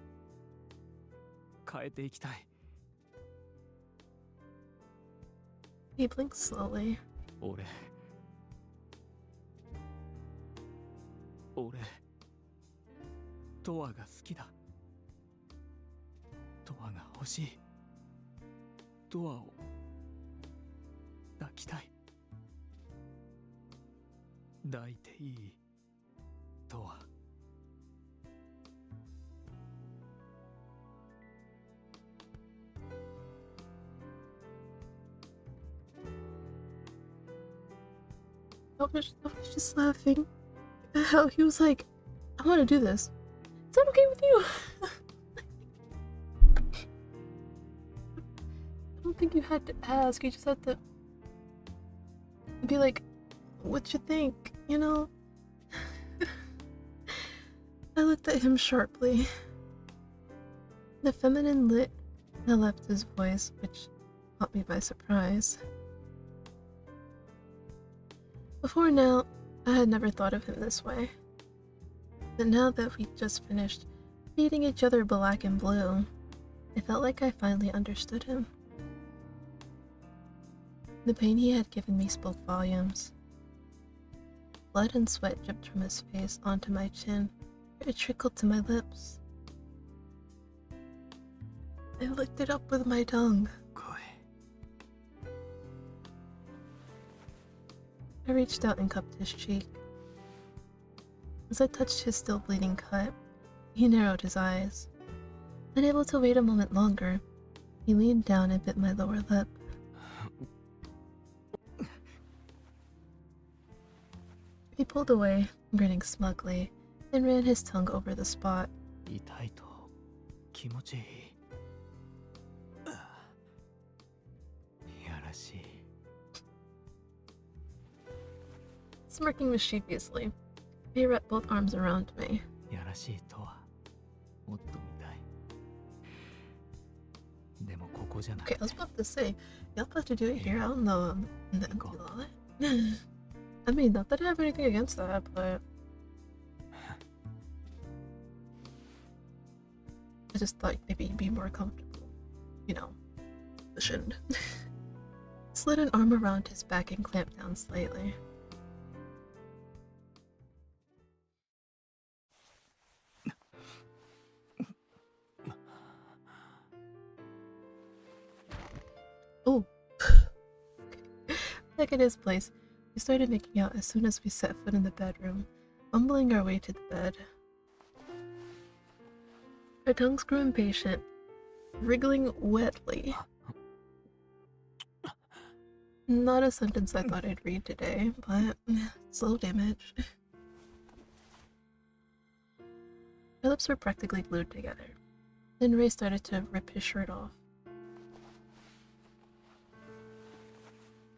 変えていきたい。He blinks slowly. 俺トアが好きだ。トアが欲しい。トアを抱きたい。抱いていい？トア。I was just laughing at how he was like, I want to do this. Is that okay with you? I don't think you had to ask. You just had to be like, what you think, you know? I looked at him sharply. The feminine lit that left his voice, which caught me by surprise. Before now, I had never thought of him this way. But now that we'd just finished feeding each other black and blue, it felt like I finally understood him. The pain he had given me spoke volumes. Blood and sweat dripped from his face onto my chin. It trickled to my lips. I licked it up with my tongue. I reached out and cupped his cheek. As I touched his still bleeding cut, he narrowed his eyes. Unable to wait a moment longer, he leaned down and bit my lower lip. He pulled away, grinning smugly, and ran his tongue over the spot. 痛いと気持ちいい。いやらしい。Smirking mischievously, he wrapped both arms around me. やらしいとはもっと見たい。でもここじゃない。 Okay, I was about to say, y'all about to do it here out in the empty lot? I mean, not that I have anything against that, but I just thought maybe you'd be more comfortable, you know, cushioned. Slid an arm around his back and clamped down slightly. Oh. Back at his place, we started making out as soon as we set foot in the bedroom, mumbling our way to the bed. Our tongues grew impatient, wriggling wetly. Not a sentence I thought I'd read today, but slow damage. Our lips were practically glued together. Then Ray started to rip his shirt off.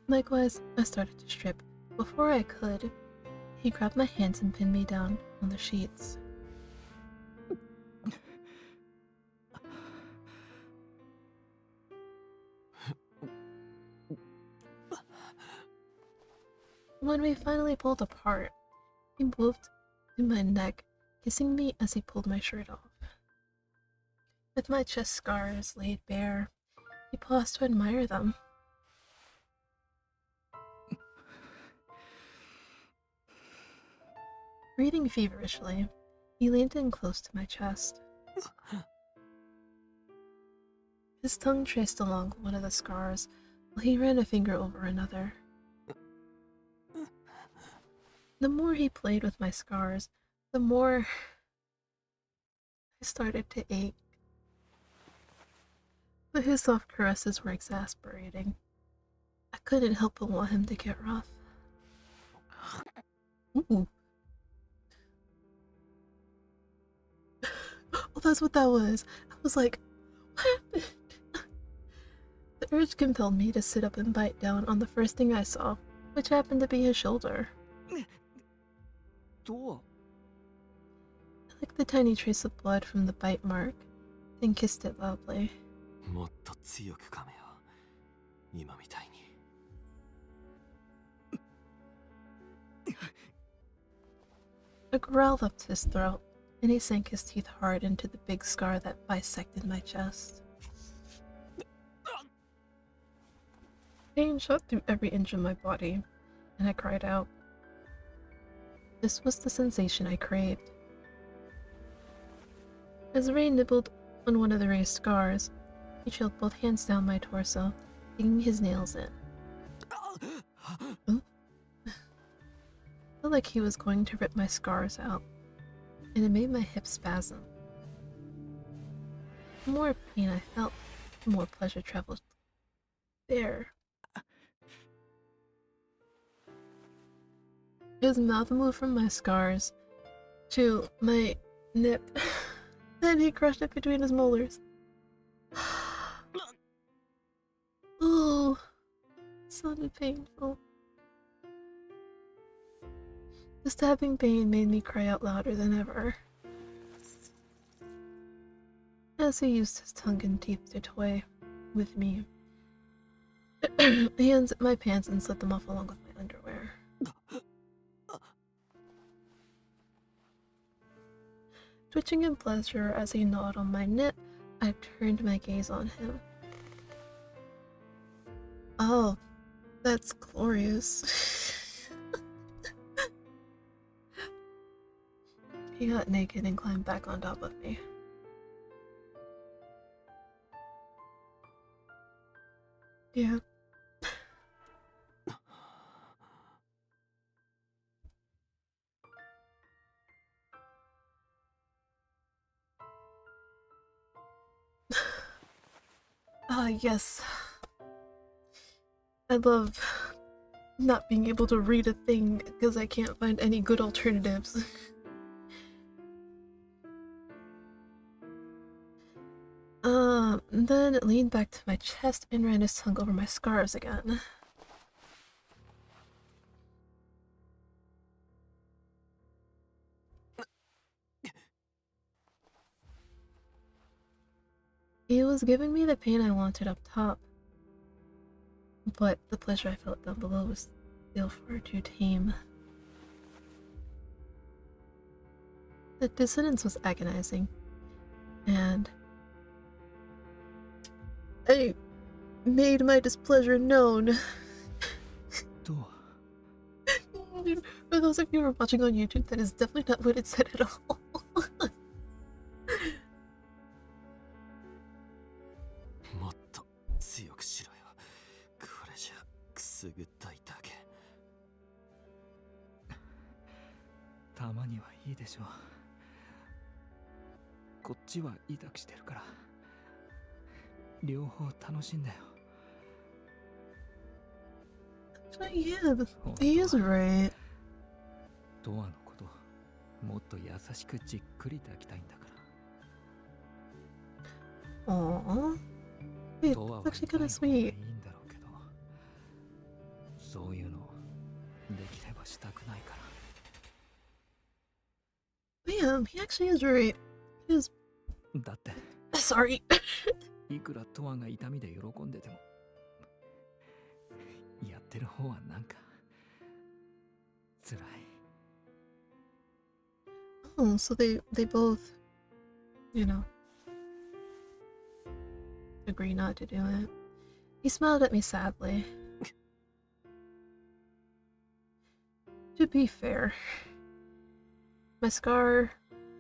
Likewise, I started to strip. Before I could, he grabbed my hands and pinned me down on the sheets. When we finally pulled apart, he moved to my neck, kissing me as he pulled my shirt off. With my chest scars laid bare, he paused to admire them. Breathing feverishly, he leaned in close to my chest. His tongue traced along one of the scars while he ran a finger over another. The more he played with my scars, the more I started to ache. But his soft caresses were exasperating. I couldn't help but want him to get rough. Ooh. Oh, that's what that was. I was like, what happened? The urge compelled me to sit up and bite down on the first thing I saw, which happened to be his shoulder. I licked the tiny trace of blood from the bite mark, then kissed it loudly. もっと強く噛めよ。今みたいに。A growl left his throat, and he sank his teeth hard into the big scar that bisected my chest. Pain shot through every inch of my body, and I cried out. This was the sensation I craved. As Ray nibbled on one of the raised scars, he trailed both hands down my torso, digging his nails in. Felt like he was going to rip my scars out, and it made my hips spasm. The more pain I felt, the more pleasure traveled there. His mouth moved from my scars to my nip, then he crushed it between his molars. Ooh, it sounded painful. The stabbing pain made me cry out louder than ever. As he used his tongue and teeth to toy with me, he unzipped my pants and slipped them off along with my underwear. Twitching in pleasure as he gnawed on my nip, I turned my gaze on him. Oh, that's glorious. He got naked and climbed back on top of me. Yeah. Yes. I love not being able to read a thing because I can't find any good alternatives. Then it leaned back to my chest and ran his tongue over my scars again. He was giving me the pain I wanted up top, but the pleasure I felt down below was still far too tame. The dissonance was agonizing, and I made my displeasure known. For those of you who are watching on YouTube, that is definitely not what it said at all. Actually, yeah, he is right. Aww. Wait, that's actually kind of sweet. Yeah, he actually is right. He is. Sorry. いくらトアが痛みで喜んでてもやってる方はなんか辛い。Oh, so they both, you know, agree not to do it. He smiled at me sadly. To be fair, my scar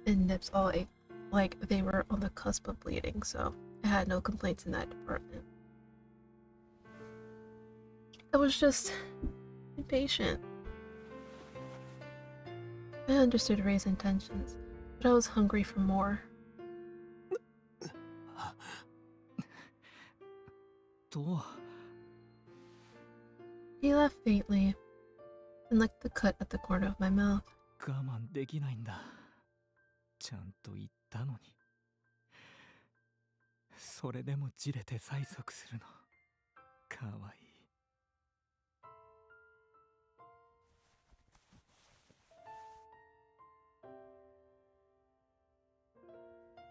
and nips all ached like they were on the cusp of bleeding, so I had no complaints in that department. I was just impatient. I understood Ray's intentions, but I was hungry for more. He laughed faintly and licked the cut at the corner of my mouth. 我慢できないんだ。ちゃんと言ったのに。それでもじれて催促するの。かわいい。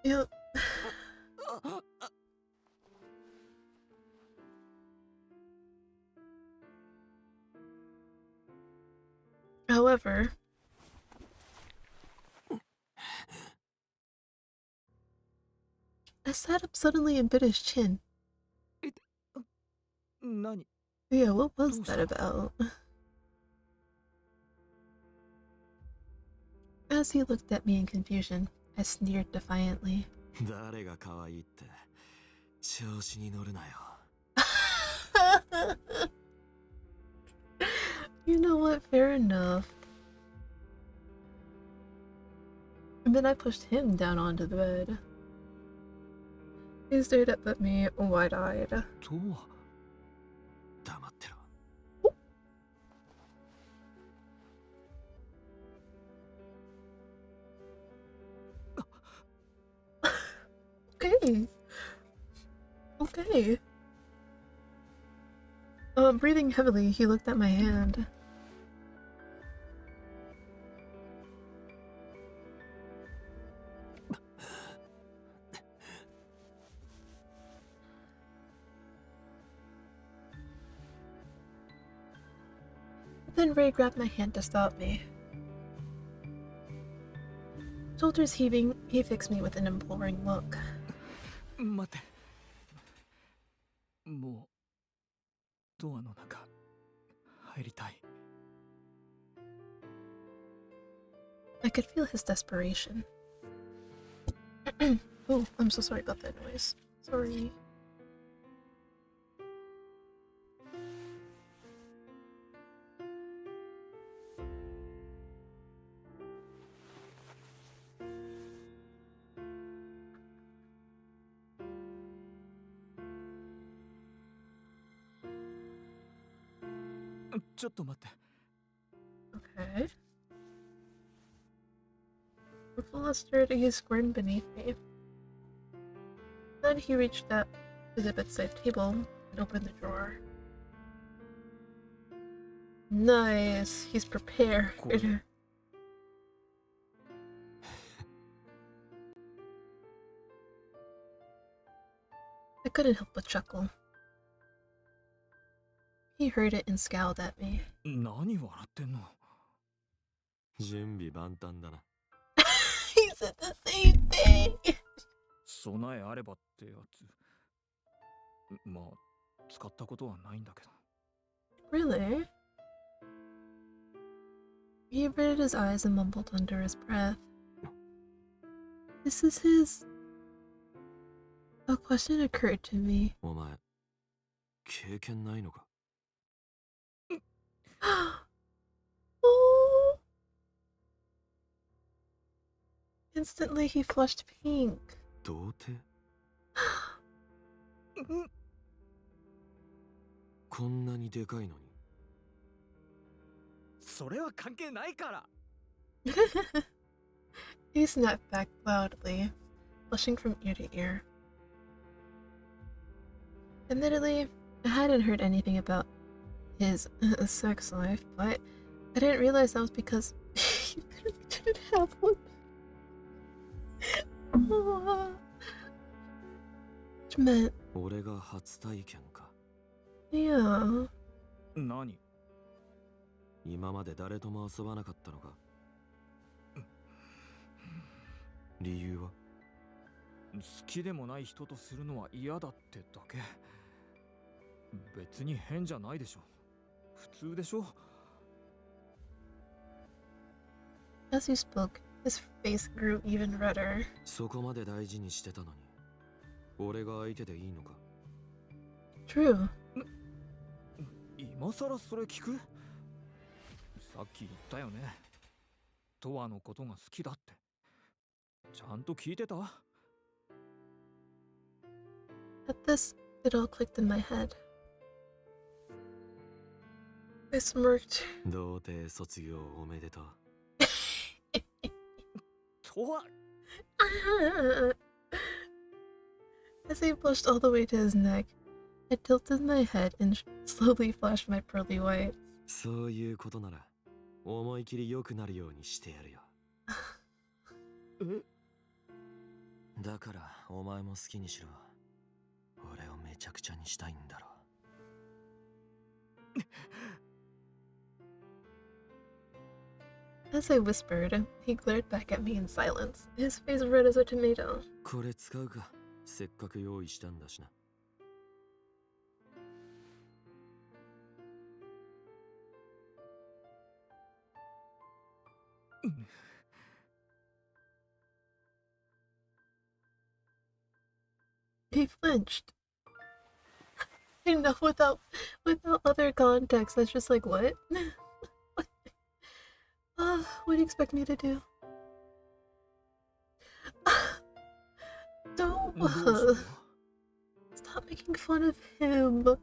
Yep. However, sat up suddenly and bit his chin. 何 Yeah, what was Don't that stop. about? As he looked at me in confusion, I sneered defiantly. 誰が可愛いって調子に乗るなよ。You know what? Fair enough. And then I pushed him down onto the bed. He stared up at me, wide-eyed. とは黙ってろ。Okay. Okay. Breathing heavily, he looked at my hand. Then Ray grabbed my hand to stop me. Shoulders heaving, he fixed me with an imploring look. 待ってもうドアの中入りたい I could feel his desperation. Oh, I'm so sorry about that noise. Sorry. Ch ちょっと待って Okay. Flustered, he squirmed beneath me. Then he reached up to the bedside table and opened the drawer. Nice. He's prepared. Cool. I couldn't help but chuckle. He heard it and scowled at me. 何笑ってんの準備万端だな。He said the same thing. 備えあればってやつまあ使ったことはないんだけど Really? He averted his eyes and mumbled under his breath. This is his... A question occurred to me. お前、経験ないのか Oh. Instantly he flushed pink. 童貞こんなにでかいのにそれは関係ないから He snapped back loudly, blushing from ear to ear. Admittedly, I hadn't heard anything about his sex life, but I didn't realize that was because he literally didn't have one. Which meant, 俺が初体験か yeah. 何今まで誰とも遊ばなかったのか理由は好きでもない人とするのは嫌だってだけ別に変じゃないでしょ普通でしょ As he spoke, his face grew even redder. そこまで大事にしてたのに俺が相手でいいのか True. 今さらそれ聞くさっき言ったよねトワのことが好きだってちゃんと聞いてた At this, it all clicked in my head. I smirked. 童貞卒業おめでとうトワ As he pushed all the way to his neck, I tilted my head and slowly flashed my pearly whites. そういうことなら思い切り良くなるようにしてやるよだからお前も好きにしろ俺をめちゃくちゃにしたいんだろ As I whispered, he glared back at me in silence, his face red as a tomato. これ使うかせっかく用意したんだしな。He flinched. You know, without other context, that's just like, what? What do you expect me to do? Don't. どうしたの？ Stop making fun of him.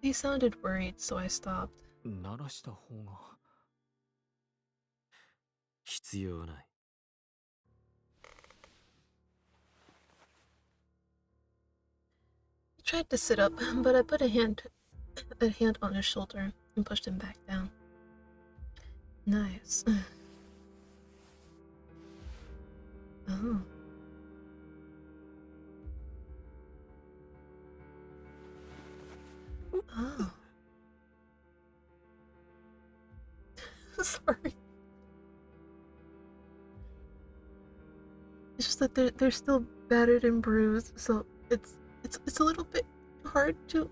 He sounded worried, so I stopped. 鳴らした方が。必要ない。He tried to sit up, but I put a hand on his shoulder and pushed him back down. Nice. Oh. Oh. Sorry. It's just that they're still battered and bruised, so it's a little bit hard to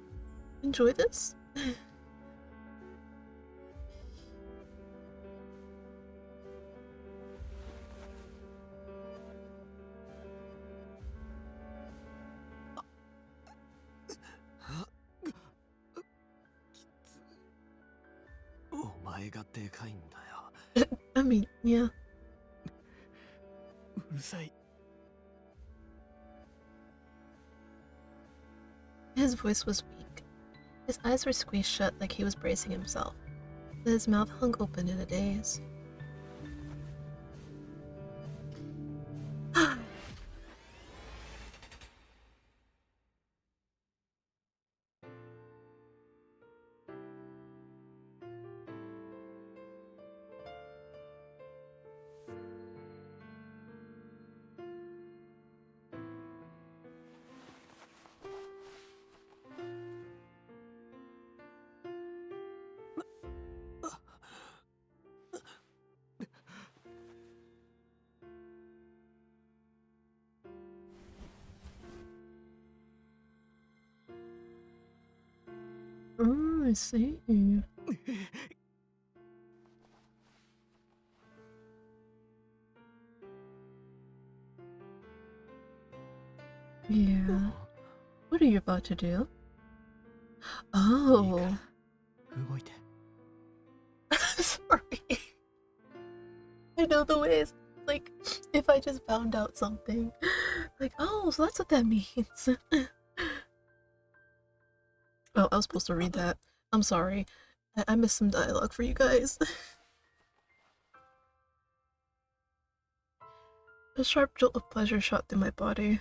enjoy this. I mean, yeah. うるさい。 His voice was weak. His eyes were squeezed shut like he was bracing himself. His mouth hung open in a daze. Oh, I see. Yeah. What are you about to do? Oh. 動いて。 Sorry. I know the ways. Like, if I just found out something. Like, oh, so that's what that means. Oh, I was supposed to read that. I'm sorry. I missed some dialogue for you guys. A sharp jolt of pleasure shot through my body.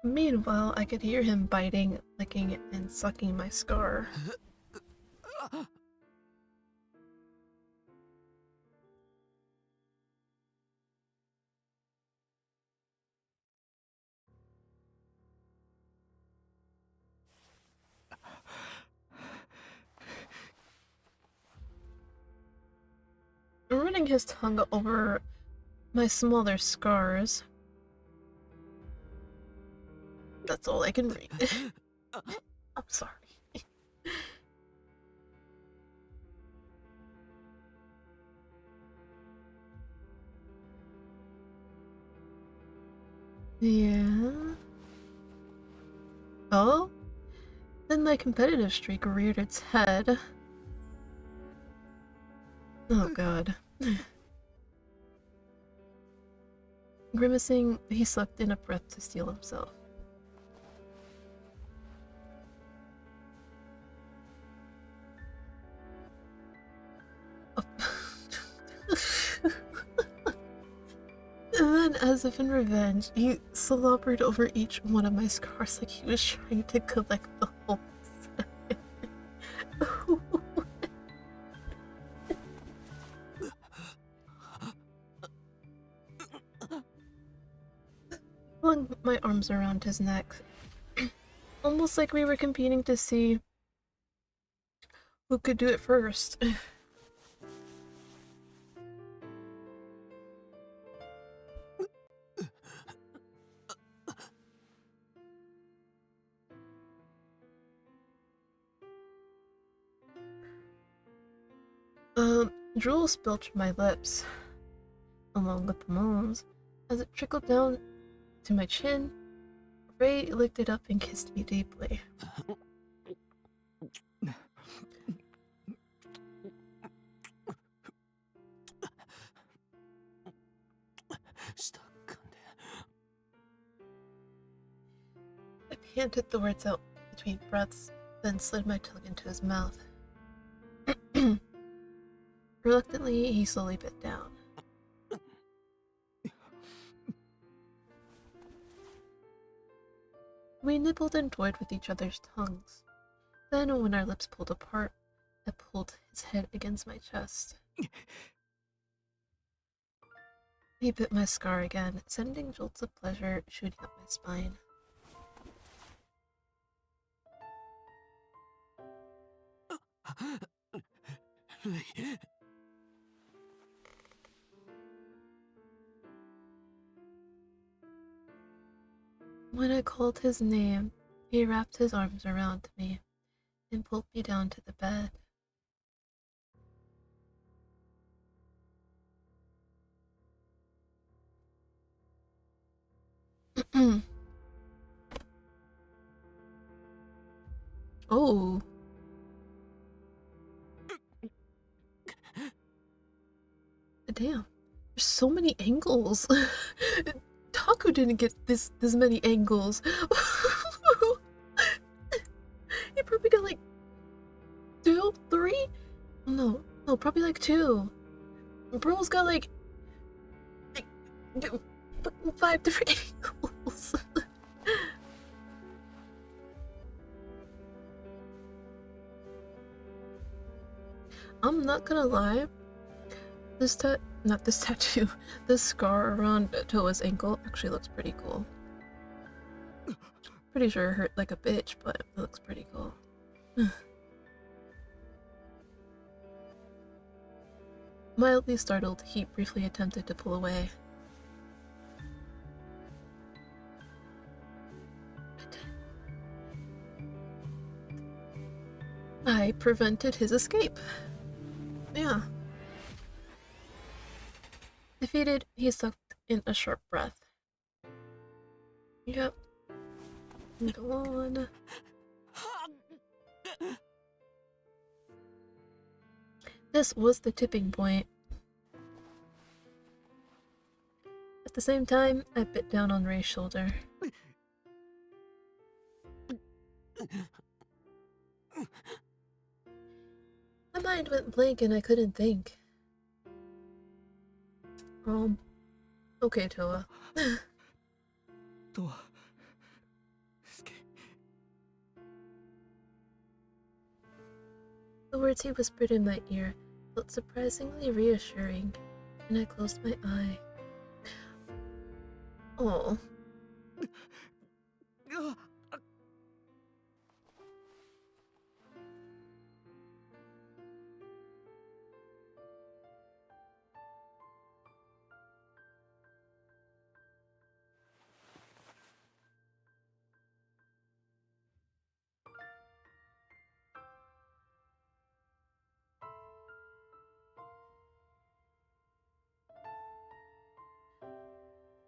Meanwhile, I could hear him biting, licking, and sucking my scar. Running his tongue over my smaller scars. That's all I can read. I'm sorry. Yeah. Oh? Then my competitive streak reared its head. Oh god. Grimacing, he sucked in a breath to steel himself. And then, as if in revenge, he slobbered over each one of my scars like he was trying to collect the whole set. Flung my arms around his neck, almost like we were competing to see who could do it first. Drool spilled from my lips, along with the moans. As it trickled down to my chin, Ray licked it up and kissed me deeply. I panted the words out between breaths, then slid my tongue into his mouth. Reluctantly, he slowly bit down. We nibbled and toyed with each other's tongues. Then, when our lips pulled apart, I pulled his head against my chest. He bit my scar again, sending jolts of pleasure shooting up my spine. When I called his name, he wrapped his arms around me and pulled me down to the bed. Oh. Damn. There's so many angles. Taku didn't get this many angles. He probably got like 2, 3? No, probably like 2. Bro's got like 5 different angles. I'm not gonna lie. This tattoo, this scar around Toa's ankle actually looks pretty cool. Pretty sure it hurt like a bitch, but it looks pretty cool. Mildly startled, he briefly attempted to pull away. I prevented his escape. Yeah. Defeated, he sucked in a sharp breath. Yep. Go on. This was the tipping point. At the same time, I bit down on Ray's shoulder. My mind went blank and I couldn't think. Okay, Toa. Toa. The words he whispered in my ear felt surprisingly reassuring, and I closed my eye. Oh.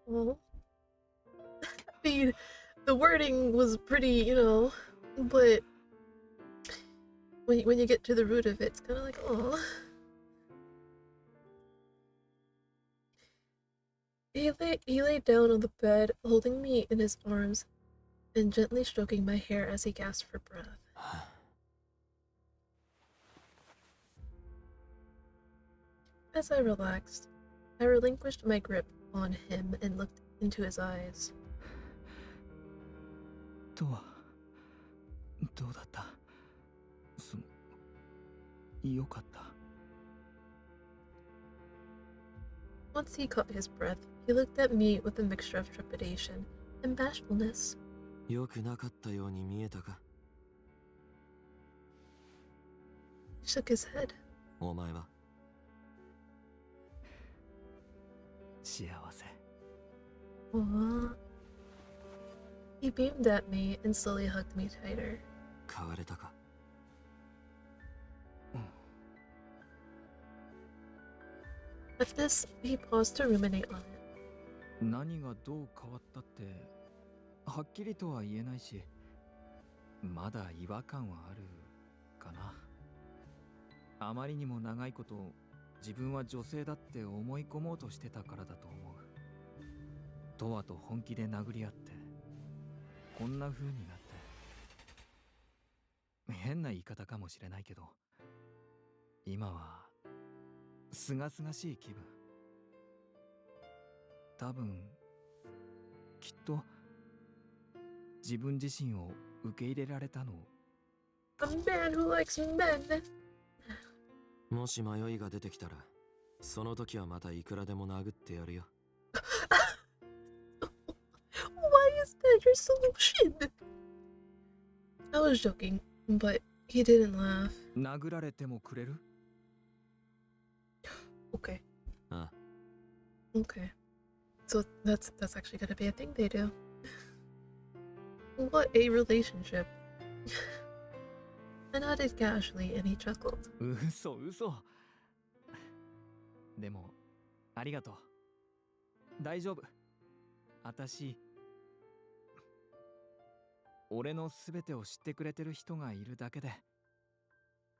Well, I mean, the wording was pretty, but when you get to the root of it, it's kind of like, oh. He laid down on the bed, holding me in his arms and gently stroking my hair as he gasped for breath. As I relaxed, I relinquished my grip on him and looked into his eyes. Toa, どうだった？よかった。 Once he caught his breath, he looked at me with a mixture of trepidation and bashfulness. よくなかったように見えたか? He shook his head. お前は? 幸せ。 Aww. He beamed at me and slowly hugged me tighter. 変われたか? At this, he paused to ruminate on it. 何がどう変わったってはっきりとは言えないし、まだ違和感はあるかな。あまりにも長いこと自分は女性だって思い込もうとしてたからだと思う。トワと本気で殴り合ってこんな風になって、変な言い方かもしれないけど、今はすがすがしい気分。多分きっと自分自身を受け入れられたの。 A man who likes men. もし迷いが出てきたら、その時はまたいくらでも殴ってやるよ。Why is that your solution? I was joking, but he didn't laugh. 殴られてもくれる？ Okay. ああ、 Okay. So that's actually gonna be a thing they do. What a relationship. I nodded casually and he chuckled. 嘘嘘。でもありがとう。大丈夫。私、俺のすべてを知ってくれてる人がいるだけで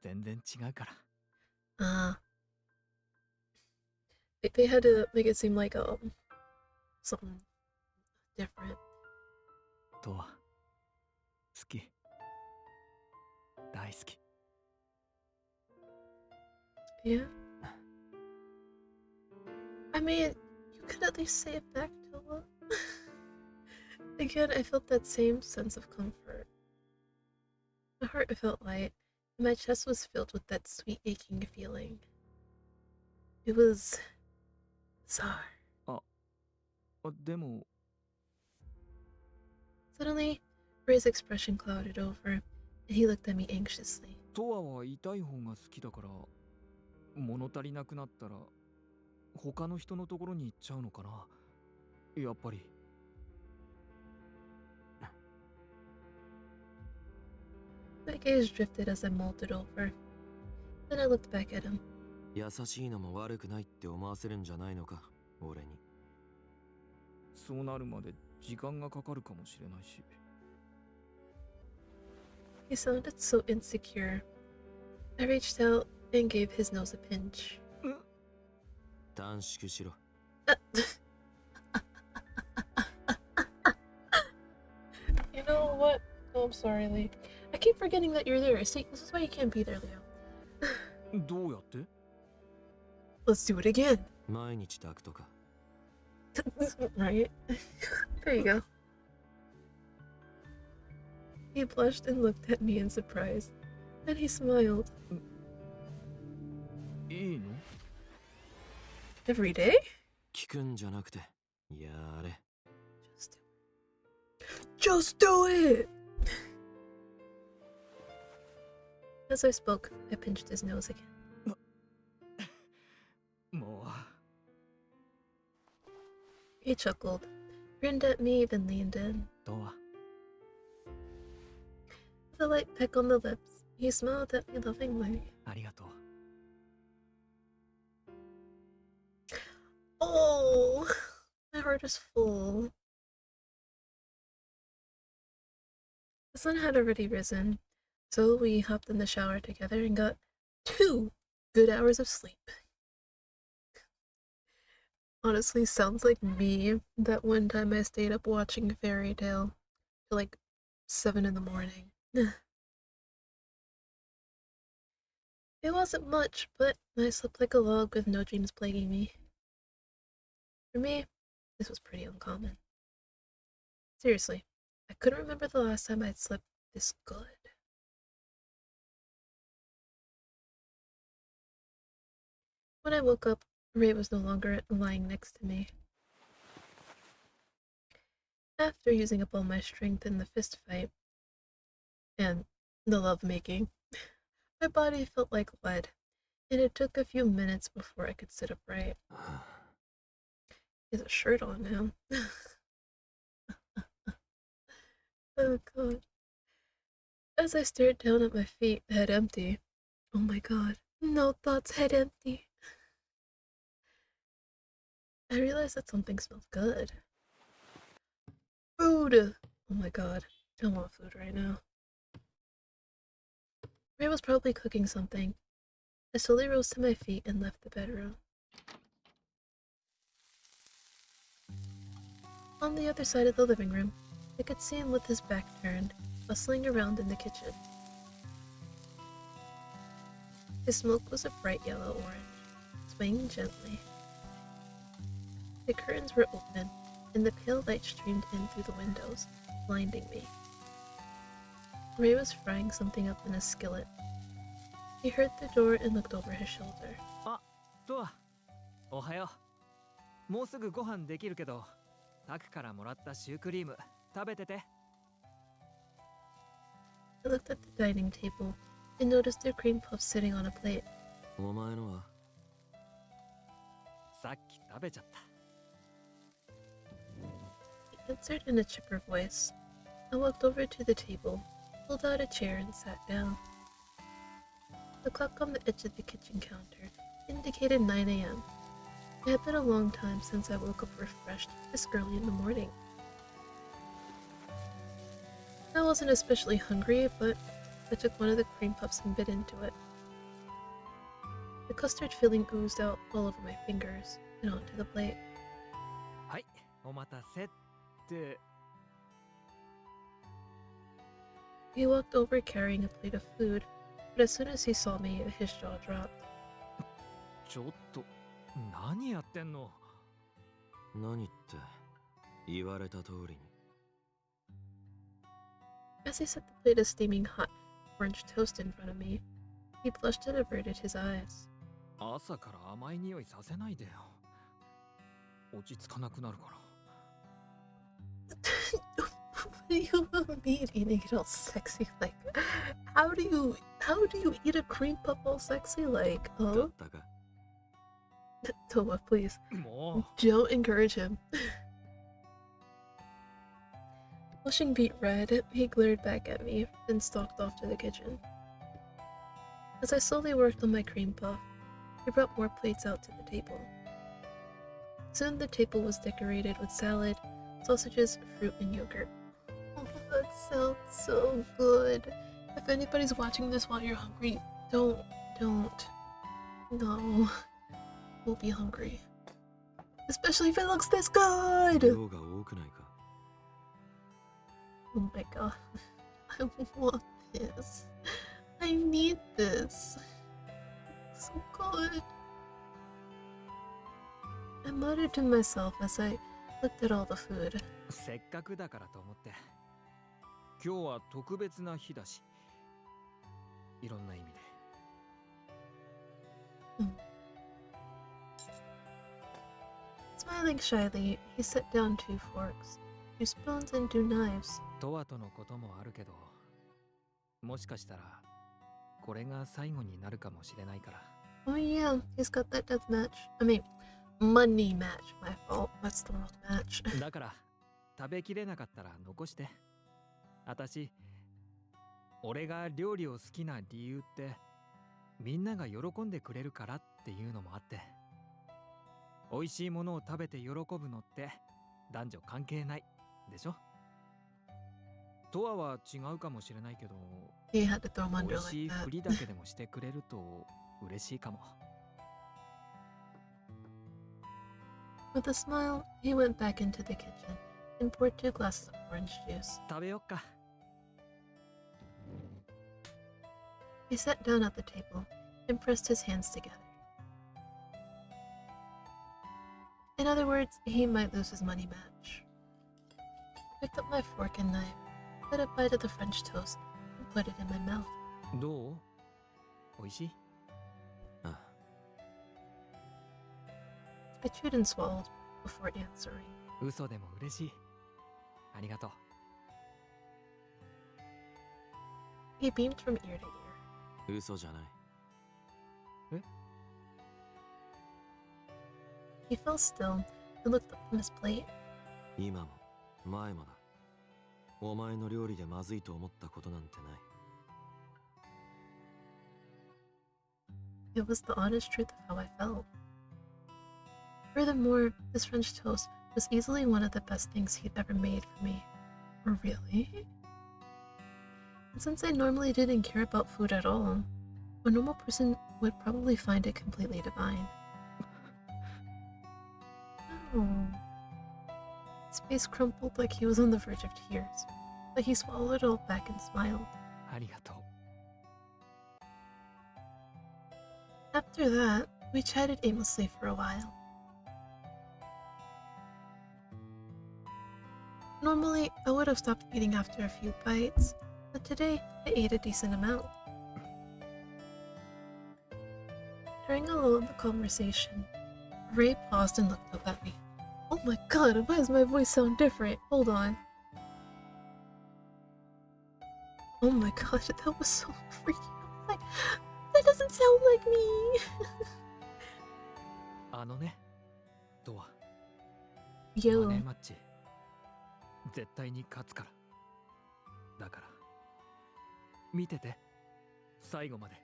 全然違うから。They had to make it seem like something different. とは好き。大好き。Yeah. I mean, you could at least say it back to him. Again, I felt that same sense of comfort. My heart felt light, and my chest was filled with that sweet aching feeling. It was bizarre. でも Suddenly, Ray's expression clouded over, and he looked at me anxiously. トワは痛い方が好きだから、物足りなくなったら他の人のところに行っちゃうのかな。やっぱり。My gaze drifted as I mulled it over. Then I looked back at him. 優しいのも悪くないって思わせるんじゃないのか、俺に。そうなるまで時間がかかるかもしれないし。He sounded so insecure. I reached out and gave his nose a pinch. 短縮しろ。You know what? Oh, I'm sorry, Lee. I keep forgetting that you're there. See, this is why you can't be there, Leo. どうやって？ Let's do it again. 毎日抱くとか。Right? There you go. He blushed and looked at me in surprise. Then he smiled. いいの？ Every day? 聞くんじゃなくて、やれ。Just do it! As I spoke, I pinched his nose again. も He chuckled, grinned at me, then leaned in. う。とは。 With a light peck on the lips, he smiled at me lovingly. ありがとう。 Oh, my heart is full. The sun had already risen, so we hopped in the shower together and got 2 good hours of sleep. Honestly, sounds like me that one time I stayed up watching Fairy Tale till like 7 in the morning. It wasn't much, but I slept like a log with no dreams plaguing me. For me, this was pretty uncommon. Seriously, I couldn't remember the last time I'd slept this good. When I woke up, Ray was no longer lying next to me. After using up all my strength in the fist fight and the lovemaking, my body felt like lead, and it took a few minutes before I could sit upright. He has a shirt on now. Oh god. As I stared down at my feet, head empty. Oh my god. No thoughts, head empty. I realized that something smelled good. Food! Oh my god, I want food right now. Ray was probably cooking something. I slowly rose to my feet and left the bedroom. On the other side of the living room, I could see him with his back turned, bustling around in the kitchen. His smoke was a bright yellow-orange, swaying gently. The curtains were open, and the pale light streamed in through the windows, blinding me. Ray was frying something up in a skillet. He heard the door and looked over his shoulder. あ、とわ、おはよう。もうすぐご飯できるけど、タクからもらったシュークリーム食べてて。I looked at the dining table and noticed their cream puffs sitting on a plate. お前のはさっき食べちゃった。He answered in a chipper voice. I walked over to the table, pulled out a chair, and sat down. The clock on the edge of the kitchen counter indicated 9 a.m. It had been a long time since I woke up refreshed this early in the morning. I wasn't especially hungry, but I took one of the cream puffs and bit into it. The custard filling oozed out all over my fingers and onto the plate. はい、お待たせって。He walked over carrying a plate of food, but as soon as he saw me, his jaw dropped. ちょっと、何やってんの？何って言われた通りに。As he set the plate of steaming hot orange toast in front of me, he blushed and averted his eyes. 朝から甘い匂いさせないでよ。落ち着かなくなるから。What do you mean eating it all sexy? Like, how do you eat a cream puff all sexy? Like, だ oh, ったか Toa, please も don't encourage him. Flushing beet red, he glared back at me, then stalked off to the kitchen. As I slowly worked on my cream puff, he brought more plates out to the table. Soon the table was decorated with salad, sausages, fruit, and yogurt. Oh, that sounds so good. If anybody's watching this while you're hungry, don't. No. We'll be hungry. Especially if it looks this good! 量が多くないか Oh my god. I want this. I need this. So good. I muttered to myself as I looked at all the food. せっかくだからと思って。今日は特別な日だし。いろんな意味で。Smiling shyly, he set down 2 forks, 2 spoons, and 2 knives. トワとのこともあるけど、もしかしたらこれが最後になるかもしれないから。Oh yeah, he's got that death match. I mean, money match. My fault. That's the wrong match. だから食べきれなかったら残して。私、俺が料理を好きな理由ってみんなが喜んでくれるからっていうのもあって。美味しいものを食べて喜ぶのって男女関係ないでしょ。とは違うかもしれないけど、 He had to throw him 美 under 味しい like ふ that. りだけでもしてくれると嬉しいかも。With a smile, he went back into the kitchen and poured 2 glasses of orange juice. 食べよっか。He sat down at the table and pressed his hands together. In other words, he might lose his money match. I picked up my fork and knife, took a bite of the French toast, and put it in my mouth. どう？美味しい？ I chewed and swallowed before answering. 嘘でも嬉しい。ありがとう。 He beamed from ear to ear. 嘘じゃない He fell still and looked up from his plate. 今も前もだお前の料理でまずいと思ったことなんてない It was the honest truth of how I felt. Furthermore, this French toast was easily one of the best things he'd ever made for me. Really? And since I normally didn't care about food at all, a normal person would probably find it completely divine. Oh. His face crumpled like he was on the verge of tears, but he swallowed it all back and smiled. ありがとう。 After that, we chatted aimlessly for a while. Normally, I would have stopped eating after a few bites, but today I ate a decent amount. During a lull in the conversation, Ray paused and looked up at me. Oh my god, why does my voice sound different? Hold on. Oh my gosh, that was so freaky. I was like, that doesn't sound like me. あのね、とは。 Yo. マネーマッチ。絶対に勝つから。だから。見てて。最後まで。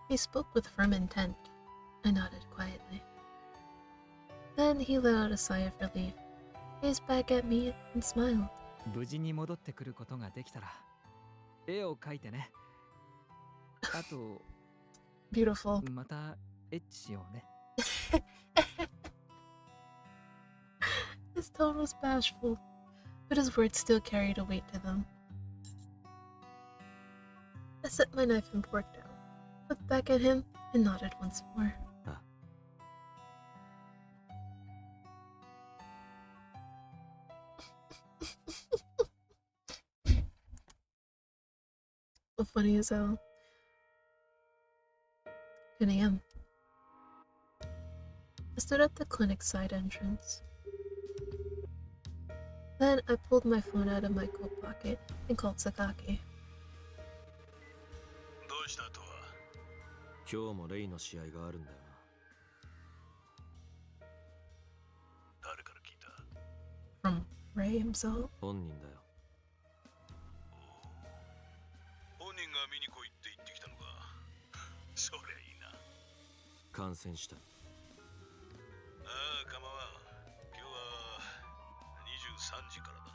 He spoke with firm intent. I nodded quietly. Then he let out a sigh of relief, gazed back at me, and smiled. 無事に戻ってくることができたら、絵を描いてね。あと、 Beautiful. またエッチしようね。His tone was bashful, but his words still carried a weight to them. I set my knife and fork down, looked back at him, and nodded once more. So funny as hell. 10 a.m. I stood at the clinic side entrance. Then I pulled my phone out of my coat pocket and called Sakaki. どうしたとは。今日もレイの試合があるんだよな。誰から聞いた。 From Ray himself? 本人だよ。本人が見に来いって言ってきたのか。そりゃいいな。観戦したい。ああ、構わん。今日は23時からだな。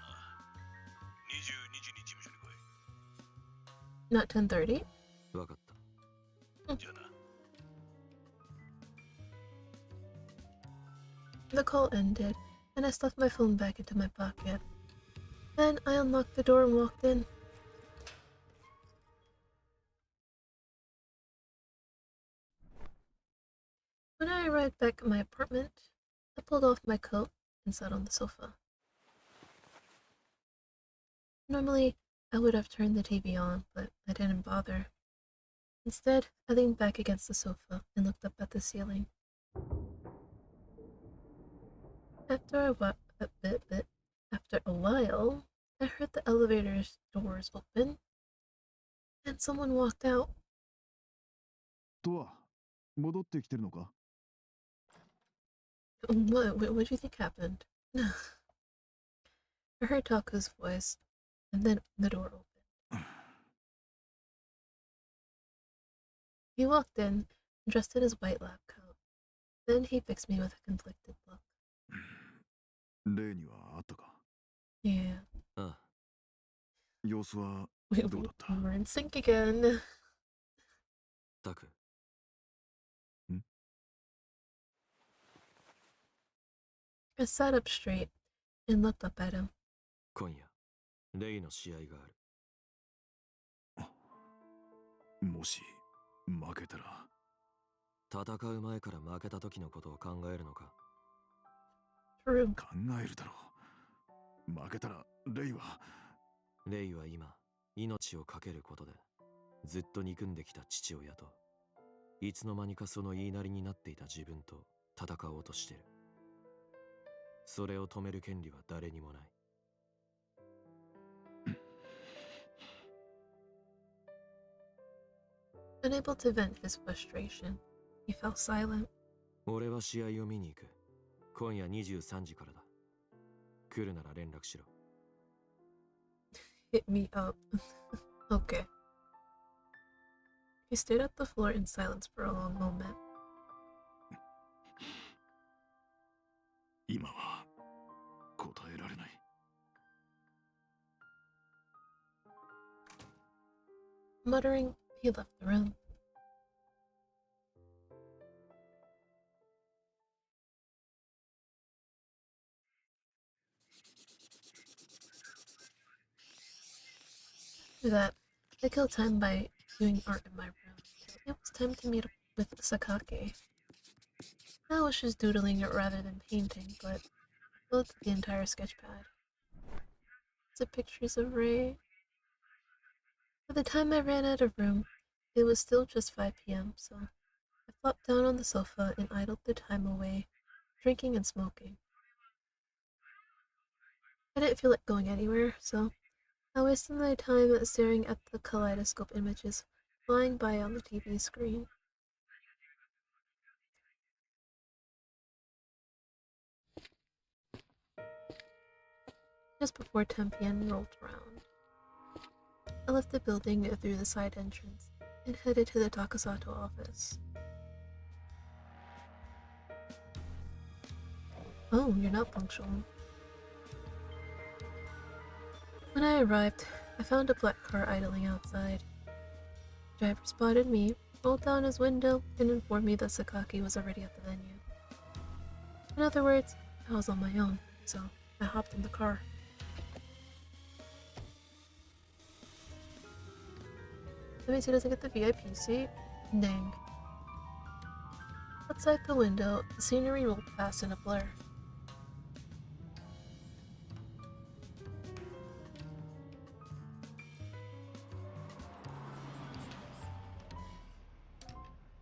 22時に事務所に来い。 Not 10:30? わかった。じゃあな。The call ended, and I stuffed my phone back into my pocket. Then I unlocked the door and walked in. When I arrived back at my apartment, I pulled off my coat and sat on the sofa. Normally, I would have turned the TV on, but I didn't bother. Instead, I leaned back against the sofa and looked up at the ceiling. After a while, I heard the elevator's doors open, and someone walked out. とは、戻ってきてるのか？ What do you think happened? I heard Taku's voice, and then the door opened. He walked in, dressed in his white lab coat. Then he fixed me with a conflicted look. レイにはあったか？ Yeah. ああ。様子は We どうだった？ we're in sync again. タク。I sat up straight and looked up at him. 今夜、レイの試合がある。もし負けたら。戦う前から負けた時のことを考えるのか。True. 考えるだろう。負けたらレイは。レイは今、命を懸けることで、ずっと憎んできた父親と、いつの間にかその言いなりになっていた自分と戦おうとしてる。それを止める権利は誰にもない。Unable to vent his frustration, he fell silent. 俺は試合を見に行く。今夜23時からだ。来るなら連絡しろ。Hit me up. Okay. He stared at the floor in silence for a long moment. 今は答えられない。Muttering, he left the room. After that, I killed time by doing art in my room. It was time to meet up with Sakaki. I was just doodling it rather than painting, but I filled the entire sketchpad. The pictures of Ray. By the time I ran out of room, it was still just 5 p.m., so I flopped down on the sofa and idled the time away, drinking and smoking. I didn't feel like going anywhere, so I wasted my time staring at the kaleidoscope images flying by on the TV screen. Just before 10 p.m. rolled around, I left the building through the side entrance and headed to the Takasato office. Oh, you're not punctual. When I arrived, I found a black car idling outside. The driver spotted me, rolled down his window, and informed me that Sakaki was already at the venue. In other words, I was on my own, so I hopped in the car. That means he doesn't get the VIP seat? Dang. Outside the window, the scenery rolled past in a blur.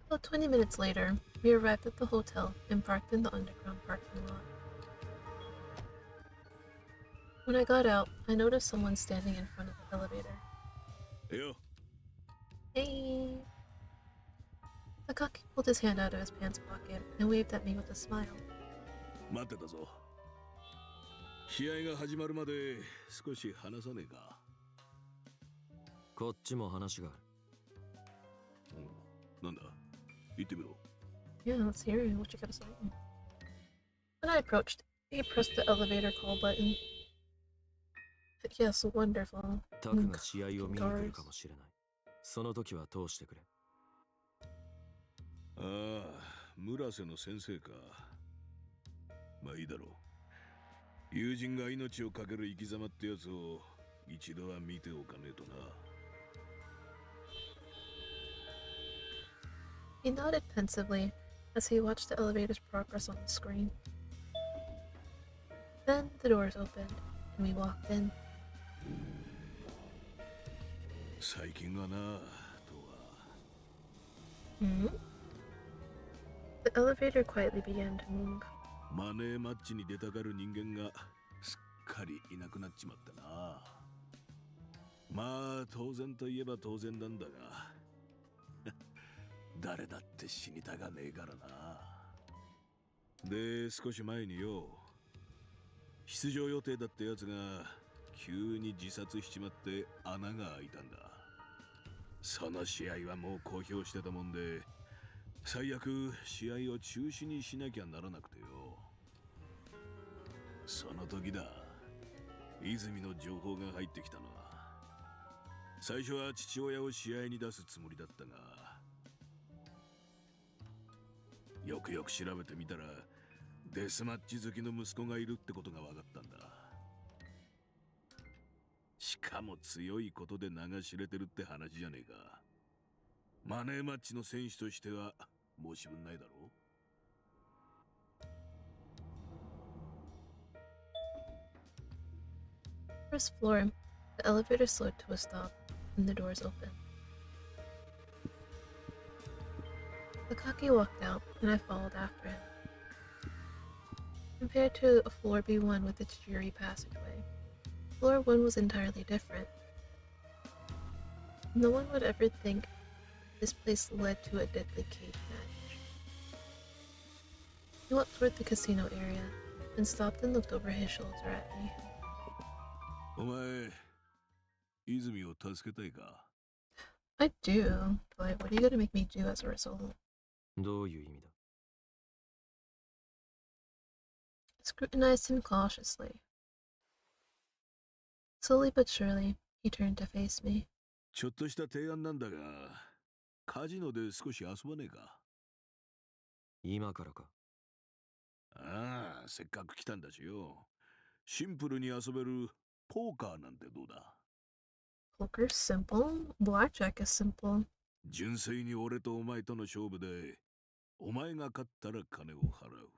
About 20 minutes later, we arrived at the hotel and parked in the underground parking lot. When I got out, I noticed someone standing in front of the elevator. Yo. Hey! Sakaki pulled his hand out of his pants pocket and waved at me with a smile. 待ってたぞ。試合が始まるまで少し話さねえか。こっちも話がある。なんだ言ってみろ。Yeah, let's hear what you gotta say. When I approached, he pressed the elevator call button. Yes, wonderful. タクが試合を見に来るかもしれない。その時は通してくれ。ああ、村瀬の先生か。まあいいだろう。友人が命を懸ける生き様ってやつを一度は見ておかねえとな。He nodded pensively as he watched the elevator's progress on the screen. Then the doors opened, and we walked in. 最近はな、とは。Hmm? The elevator quietly began to move. マネーマッチに出たがる人間がすっかりいなくなっちまったな。まあ当然といえば当然なんだが誰だって死にたがねえからな。で少し前によ、出場予定だったやつが急に自殺しちまって穴が開いたんだ。その試合はもう公表してたもんで、最悪試合を中止にしなきゃならなくてよ。その時だ、泉の情報が入ってきたのは。最初は父親を試合に出すつもりだったが、よくよく調べてみたらデスマッチ好きの息子がいるってことが分かったんだ。しかも強いことで名が知れてるって話じゃねえか。マネーマッチの選手としては申し分ないだろう。First floor, the elevator slowed to a stop, and the doors opened. Sakaki walked out, and I followed after him. Compared to a floor B1 with its dreary passageway, floor 1 was entirely different. No one would ever think this place led to a deadly cage match. He walked toward the casino area, and stopped and looked over his shoulder at me. お前、泉を助けたいか？ I do, but what are you gonna make me do as a result? どういう意味だ？ scrutinized him cautiously. Slowly but surely, he turned to face me. ちょっとした提案なんだが、カジノで少し遊ばねえか。今からか。ああ、せっかく来たんだしよ。シンプルに遊べるポーカーなんてどうだ。 Poker's simple. Blackjack is simple. 純粋に俺とお前との勝負で、お前が勝ったら金を払う。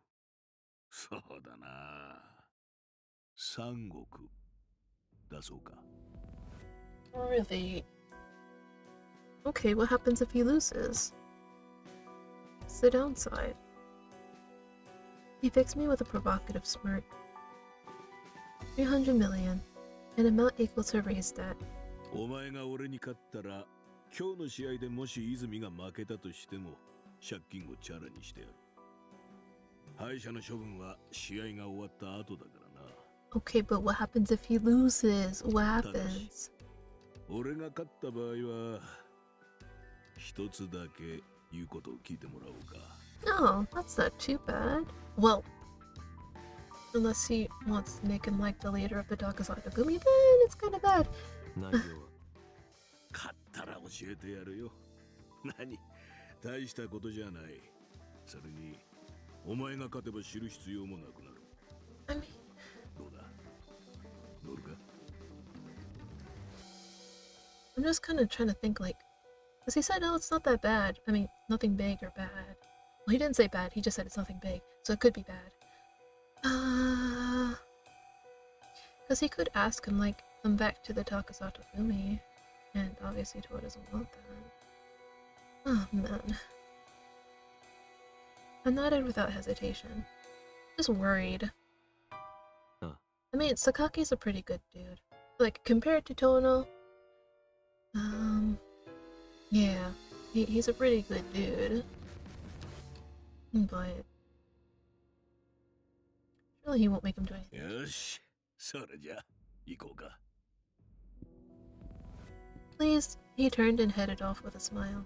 そうだな。3億出そうか。Really? Okay, what happens if he loses? What's the downside? He fixed me with a provocative smirk. 300 million, an amount equal to raise debt. お前が俺に勝ったら、今日の試合でもし泉が負けたとしても、借金をチャラにしてやる。敗者の処分は試合が終わった後だからな。Okay, but what happens if he loses? What happens? 俺が勝った場合は、一つだけ言うことを聞いてもらおうか。Oh, that's not too bad. Well, unless he wants to make him like the leader of the Dakazaka Gumi, then it's kind of bad. 内容は勝ったら教えてやるよ。何大したことじゃない。それに、お前が勝てば知る必要もなくなる。I mean, どうだ乗るか I'm just kind of trying to think like, because he said, oh, it's not that bad. I mean, nothing big or bad. Well, he didn't say bad, he just said it's nothing big, so it could be bad. Because he could ask him, like, come back to the Takasato Gumi, and obviously Toa doesn't want that. Oh, man. I nodded without hesitation. Just worried. I mean, Sakake's a pretty good dude. Like, compared to Tono, yeah, he's a pretty good dude. But surely he won't make him do anything. よし、それじゃ行こうか。Please, he turned and headed off with a smile.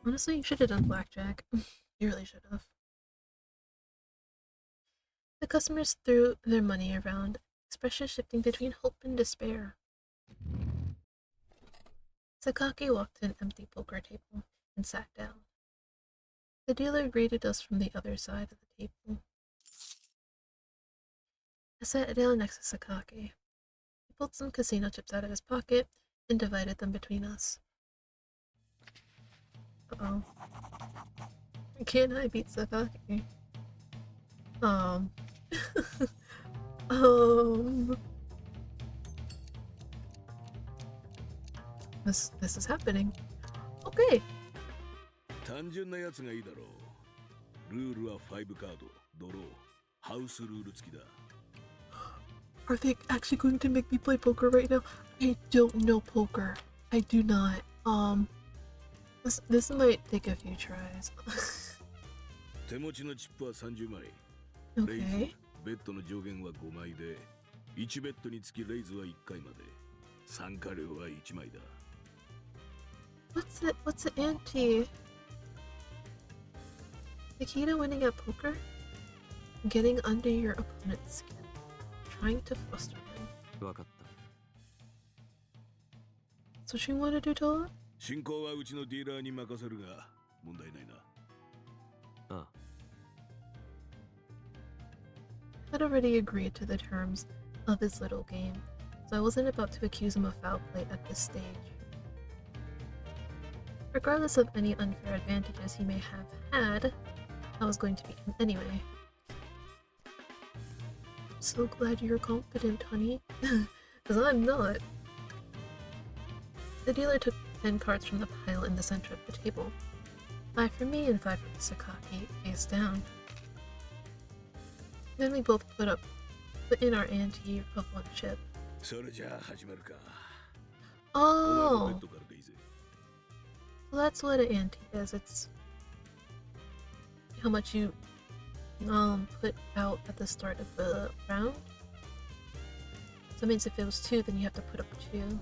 Honestly, you should have done blackjack. You really should have. The customers threw their money around, expressions shifting between hope and despair. Sakaki walked to an empty poker table and sat down. The dealer greeted us from the other side of the table. I sat down next to Sakaki. He pulled some casino chips out of his pocket and divided them between us. Uh-oh. Can I beat Sakaki? Um... This is happening. Okay. 単純なやつがいいだろう。ルールは5カード、ドロー、ハウスルール付きだ。Are they actually going to make me play poker right now? I don't know poker. I do not. This might take a few tries. 手持ちのチップは30枚。レイ Okay. ズ、ベッドの上限は5枚で、1ベッドにつきレイズは1回まで。参加料は1枚だ。What's the ante? The key to winning at poker? Getting under your opponent's skin. Trying to fluster him. わかった。 That's what you want to do, Toa? 進行はうちのディーラーに任せるが、問題ないな。ああ。 I'd already agreed to the terms of his little game, so I wasn't about to accuse him of foul play at this stage. Regardless of any unfair advantages he may have had, I was going to beat him anyway. I'm so glad you're confident, honey, because I'm not. The dealer took 10 cards from the pile in the center of the table. 5 for me and 5 for Sakaki, face down. Then we both put in our ante of 1 chip. それじゃあ始まるか。 Oh! お前のベッドからでいいぜ。 Well, that's what an ante is. It's how much you put out at the start of the round. So that means if it was 2, then you have to put up 2. Okay.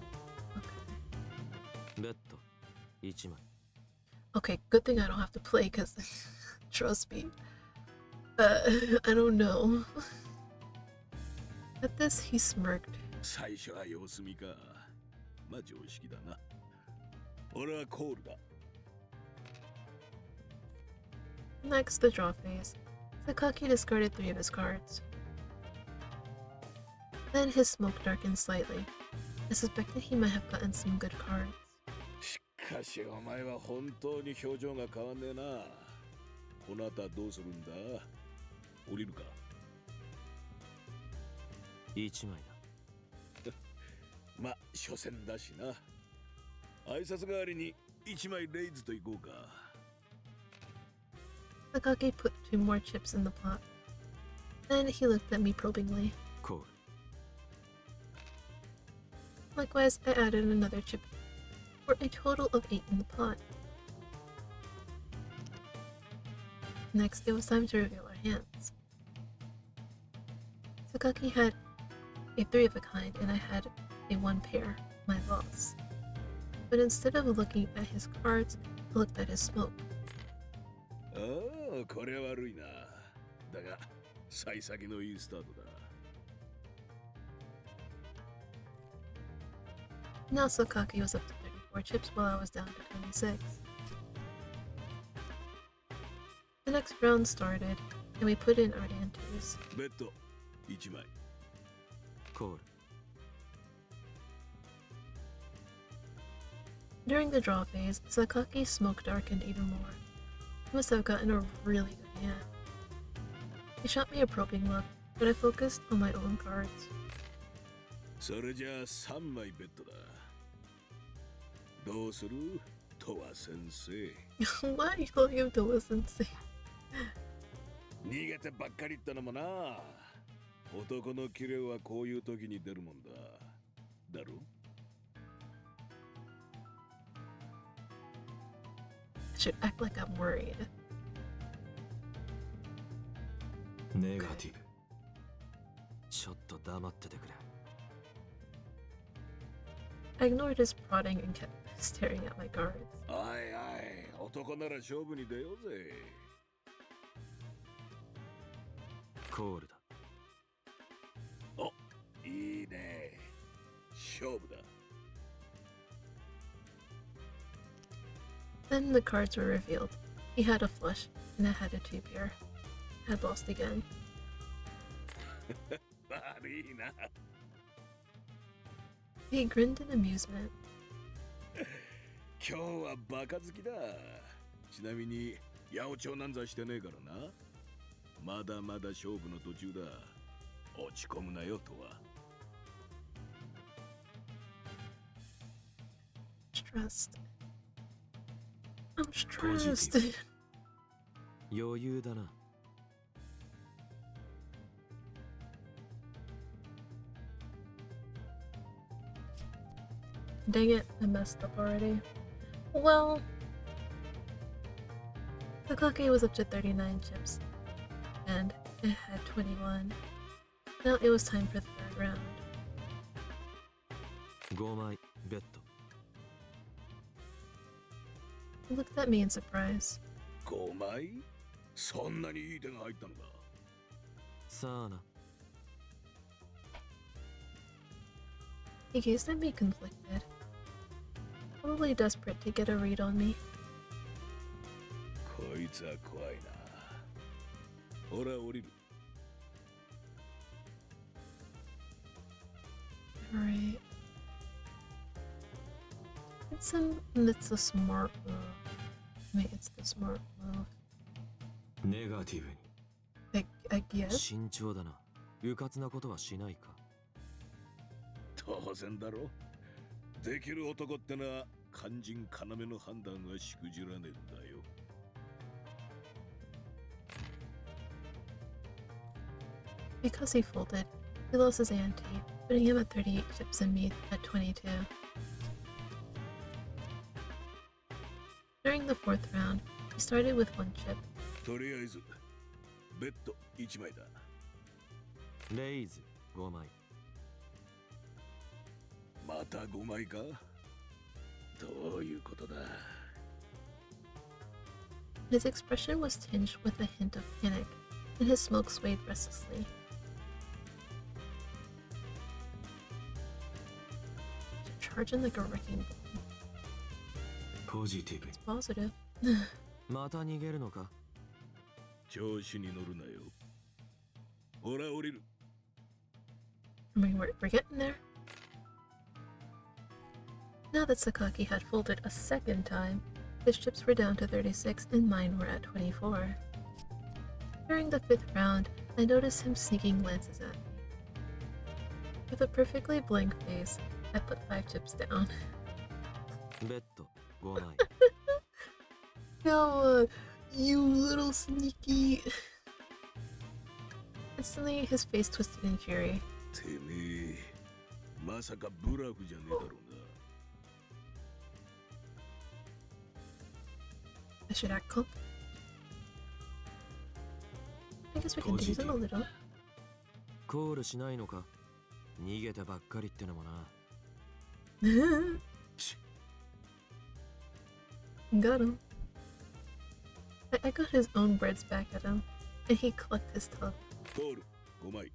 ベッド1枚。 Okay, good thing I don't have to play, because trust me. I don't know. At this, he smirked. 最初は様子見か。まあ常識だな。俺はコールだ。Next, the draw phase. Sakaki discarded 3 of his cards. Then his smoke darkened slightly. I suspected he might have gotten some good cards. しかしお前は本当に表情が変わんねえな。この後はどうするんだ？降りるか？1枚だ。まあ所詮だしな。挨拶代わりに1枚レイズといこうか。Sakaki put 2 more chips in the pot. Then he looked at me probingly. コール。Likewise, I added another chip, for a total of 8 in the pot. Next, it was time to reveal our hands. Sakaki had a 3 of a kind, and I had a 1 pair, my loss. But instead of looking at his cards, I looked at his smoke. ああ、これは悪いな。だが、幸先のいいスタートだ。Now Sakaki was up to 34 chips while I was down to 26. The next round started, and we put in our entries. ベッド1枚。コール。 During the draw phase, Sakaki's smoke darkened even more. He must have gotten a really good hand. He shot me a probing look, but I focused on my own cards. それじゃあ3枚ベッドだ。どうする？とわ先生。Why are you calling him Towa-sensei? 逃げてばっかりってのもな。男のキレはこういう時に出るもんだ。だろ？ I should act like I'm worried. ネガティブ。ちょっと黙っててくれ。I ignored his prodding and kept staring at my cards. おいおい、男なら勝負に出ようぜ。コールだ。お、いいね。勝負だ。 Then the cards were revealed. He had a flush, and I had a 2 pair. I had lost again. 悪いな。 He grinned in amusement. 今日はバカ好きだ。ちなみに八百長なんざしてねえからな。まだまだ勝負の途中だ。落ち込むなよとは。 Stressed. I'm stressed. 余裕だな。 Dang it, I messed up already. Well, Sakaki was up to 39 chips, and it had 21. Now it was time for the 3rd round. 5枚ベッド。 He looked at me in surprise. 5枚？そんなにいい手が入ったのか。さあな。 He gazed at me conflicted, probably desperate to get a read on me. こいつは怖いな。俺は降りる。 Alright. It's a smart move. I mean, it's the smart move. ネガティブに。I guess. 慎重だな。迂闊なことはしないか。 当然だろ。できる男ってのは肝心要の判断はしくじらねえんだよ。 Because he folded, he lost his ante, putting him at 38 chips and me at 22. During the 4th round, he started with 1 chip. とりあえずベッド1枚だ。レイズ5枚。 また5枚か？どういうことだ？ His expression was tinged with a hint of panic, and his smoke swayed restlessly. Charging like a wrecking ball. ポジティブ。 It's positive. また逃げるのか？調子に乗るなよ。ほら降りる。I mean, we're getting there. Now that Sakaki had folded a second time, his chips were down to 36 and mine were at 24. During the 5th round, I noticed him sneaking glances at me. With a perfectly blank face, I put 5 chips down. ベッド5枚。 No, you little sneaky. Instantly, his face twisted in fury. てめえ、まさかブラフじゃねえだろうな。I should act calm. I guess we can tease him a little. コールしないのか？逃げてばっかりってのもな。Got him. I got his own birds back at him, and he clucked his tongue. コール5枚。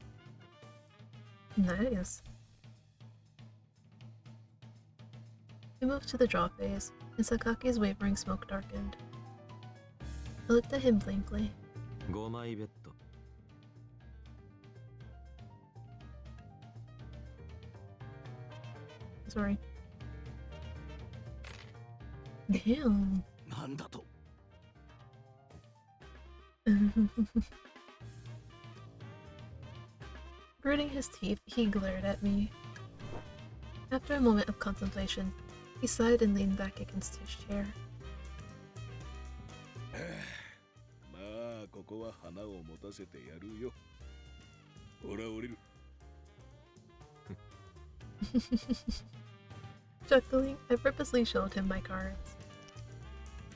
Nice. We moved to the draw phase, and Sakaki's wavering smoke darkened. I looked at him blankly. 5枚ベッド。 Sorry. Damn. なんだと？ Gritting his teeth, he glared at me. After a moment of contemplation, he sighed and leaned back against his chair. まあここは花を持たせてやるよ。ほら降りる。 Chuckling, I purposely showed him my cards.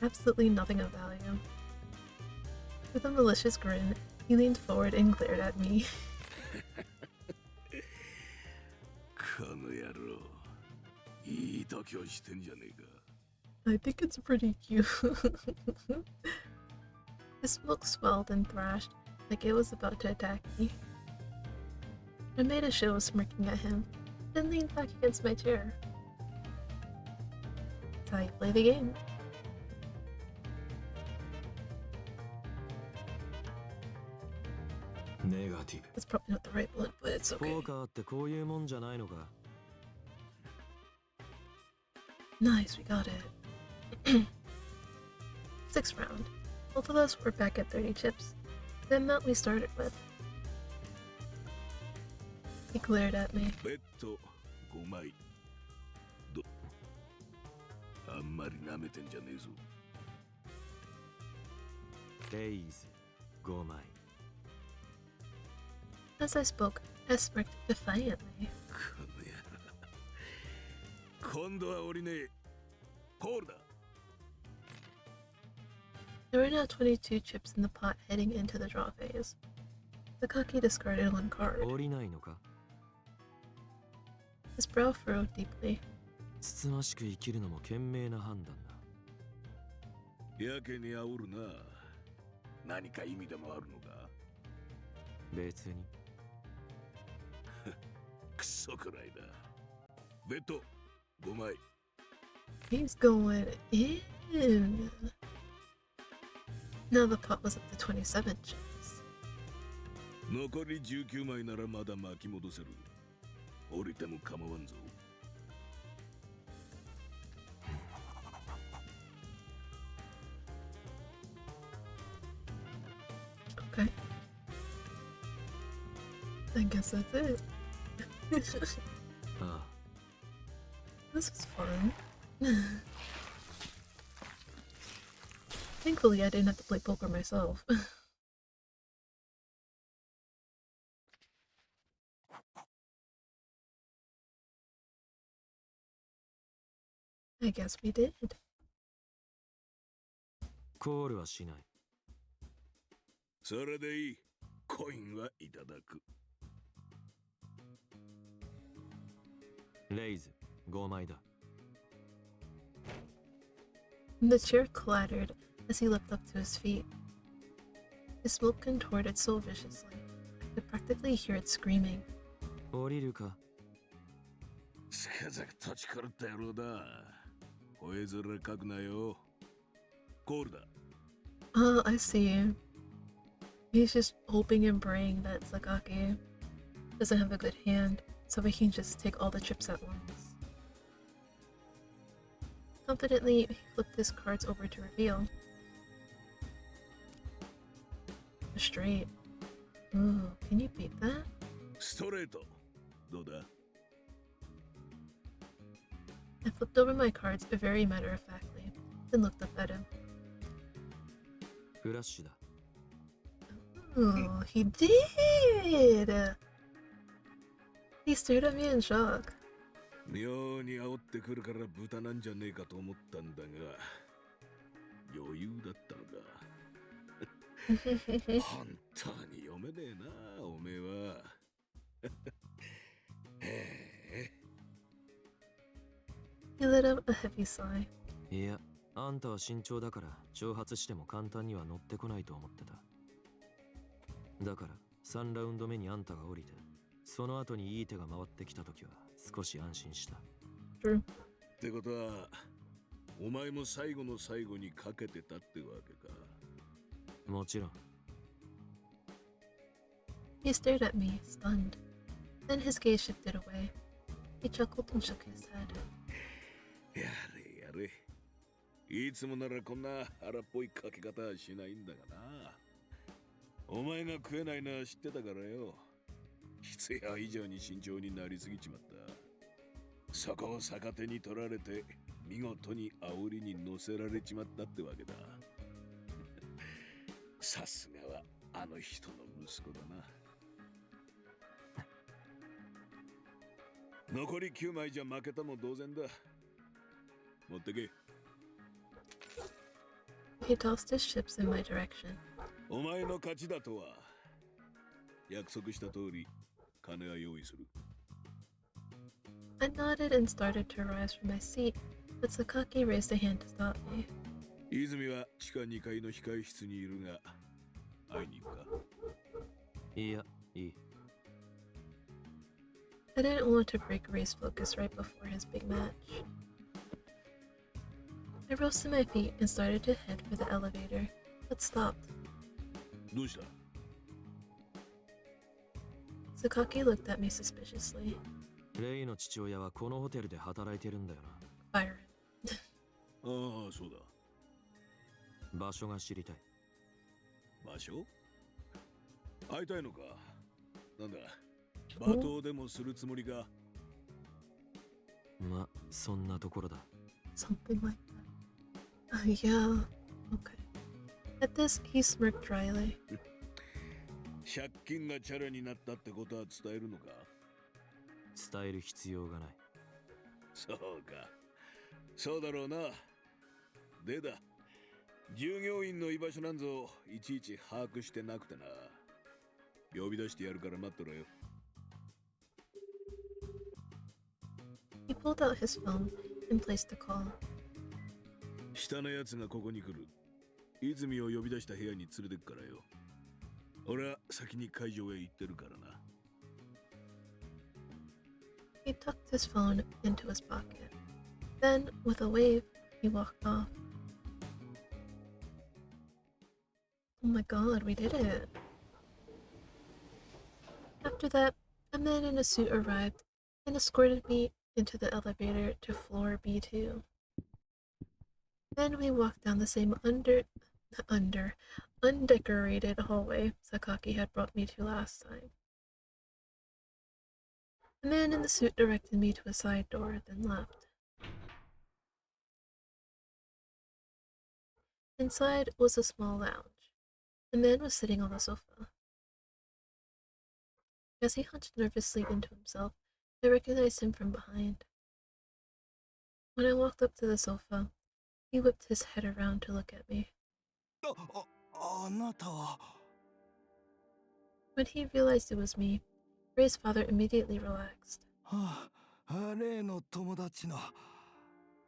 Absolutely nothing of value. With a malicious grin, he leaned forward and glared at me. この野郎、いい度胸してんじゃねえか。 I think it's pretty cute. His smoke swelled and thrashed like it was about to attack me. I made a show of smirking at him, then leaned back against my chair. That's how you play the game. Negative. That's probably not the right one, but it's ポ okay. ーカーってこういうもんじゃないのか？ Nice, we got it. 6th round. Both of us were back at 30 chips, the amount we started with. He glared at me. ベッド5枚。あんまり舐めてんじゃねえぞ。レイズ5枚。 As I spoke, I smirked defiantly. この野郎。今度は降りねえ。コールだ。 There were now 22 chips in the pot heading into the draw phase. Sakaki discarded 1 card. 降りないのか？ His brow furrowed deeply. つつましく生きるのも賢明な判断だ。やけに煽るな。何か意味でもあるのか？別に。クソくらいだ。ベッド5枚。 He's going in. Now the pot was up to 27 chips. 残り19枚ならまだ巻き戻せる。降りても構わんぞ。 Okay. I guess that's it. ああ。 This was fun. Thankfully, I didn't have to play poker myself. I guess we did. コールはしない。それでいい。コインはいただく。レイズ5枚だ。 The chair clattered as he leapt up to his feet. The smoke contorted so viciously, I could practically hear it screaming. 降りるか。すかさく土地狂った野郎だ。吠え面かくなよ。コールだ。Oh, I see. He's just hoping and praying that Sakaki doesn't have a good hand, so he can just take all the chips at once. Confidently, he flipped his cards over to reveal. A straight. Ooh, can you beat that? ストレート。どうだ？ I flipped over my cards very matter-of-factly, then looked up at him. フラッシュだ。 Ooh, he did! He stared at me in shock. 妙に煽ってくるから豚なんじゃねえかと思ったんだが、余裕だったのか。本当に読めねえな、おめえは。へえ。He let out a heavy sigh. いや、あんたは慎重だから挑発しても簡単には乗ってこないと思ってた。だから3ラウンド目にあんたが降りて、その後にいい手が回ってきた時は少し安心した。True. ってことは、お前も最後の最後にかけてたってわけか。もちろん。He stared at me, stunned. Then his gaze shifted away. He chuckled and shook his head. やれやれ。いつもならこんな荒っぽいかけ方はしないんだがな。お前が食えないのは知ってたからよ。必要以上に慎重になりすぎちまった。そこを逆手に取られて見事に煽りに乗せられちまったってわけだ。さすがはあの人の息子だな。残り9枚じゃ負けたも同然だ。持ってけ。He tossed his chips in my direction. お前の勝ちだとは約束した通り金は用意する。I nodded and started to rise from my seat, but Sakaki raised a hand to stop me. 泉は地下2階の控室にいるが会いに行くか。いや、いい。I didn't want to break Ray's focus right before his big match. I rose to my feet and started to head for the elevator, but stopped. どうした？ Sakaki looked at me suspiciously. レイの父親はこのホテルで働いてるんだよな。 Byron. ああ、そうだ。場所が知りたい。場所？会いたいのか？なんだ？罵倒でもするつもりか？ま、そんなところだ。 Something like that. Yeah. Okay. At this, he smirked dryly. 借金がチャラになったってことは伝えるのか？伝える必要がない。そうか。そうだろうな。でだ。従業員の居場所なんぞいちいち把握してなくてな。呼び出してやるから待ってろよ。He pulled out his phone and placed the call. 下のやつがここに来る。泉を呼び出した部屋に連れてくからよ。俺は先に会場へ行ってるからな。He tucked his phone into his pocket. Then, with a wave, he walked off. Oh my god, we did it. After that, a man in a suit arrived and escorted me into the elevator to floor B2. Then we walked down the same undecorated hallway Sakaki had brought me to last time. The man in the suit directed me to a side door, then left. Inside was a small lounge. The man was sitting on the sofa. As he hunched nervously into himself, I recognized him from behind. When I walked up to the sofa, he whipped his head around to look at me. あなたは。 When he realized it was me, Ray's father immediately relaxed. はあ、例の友達の。は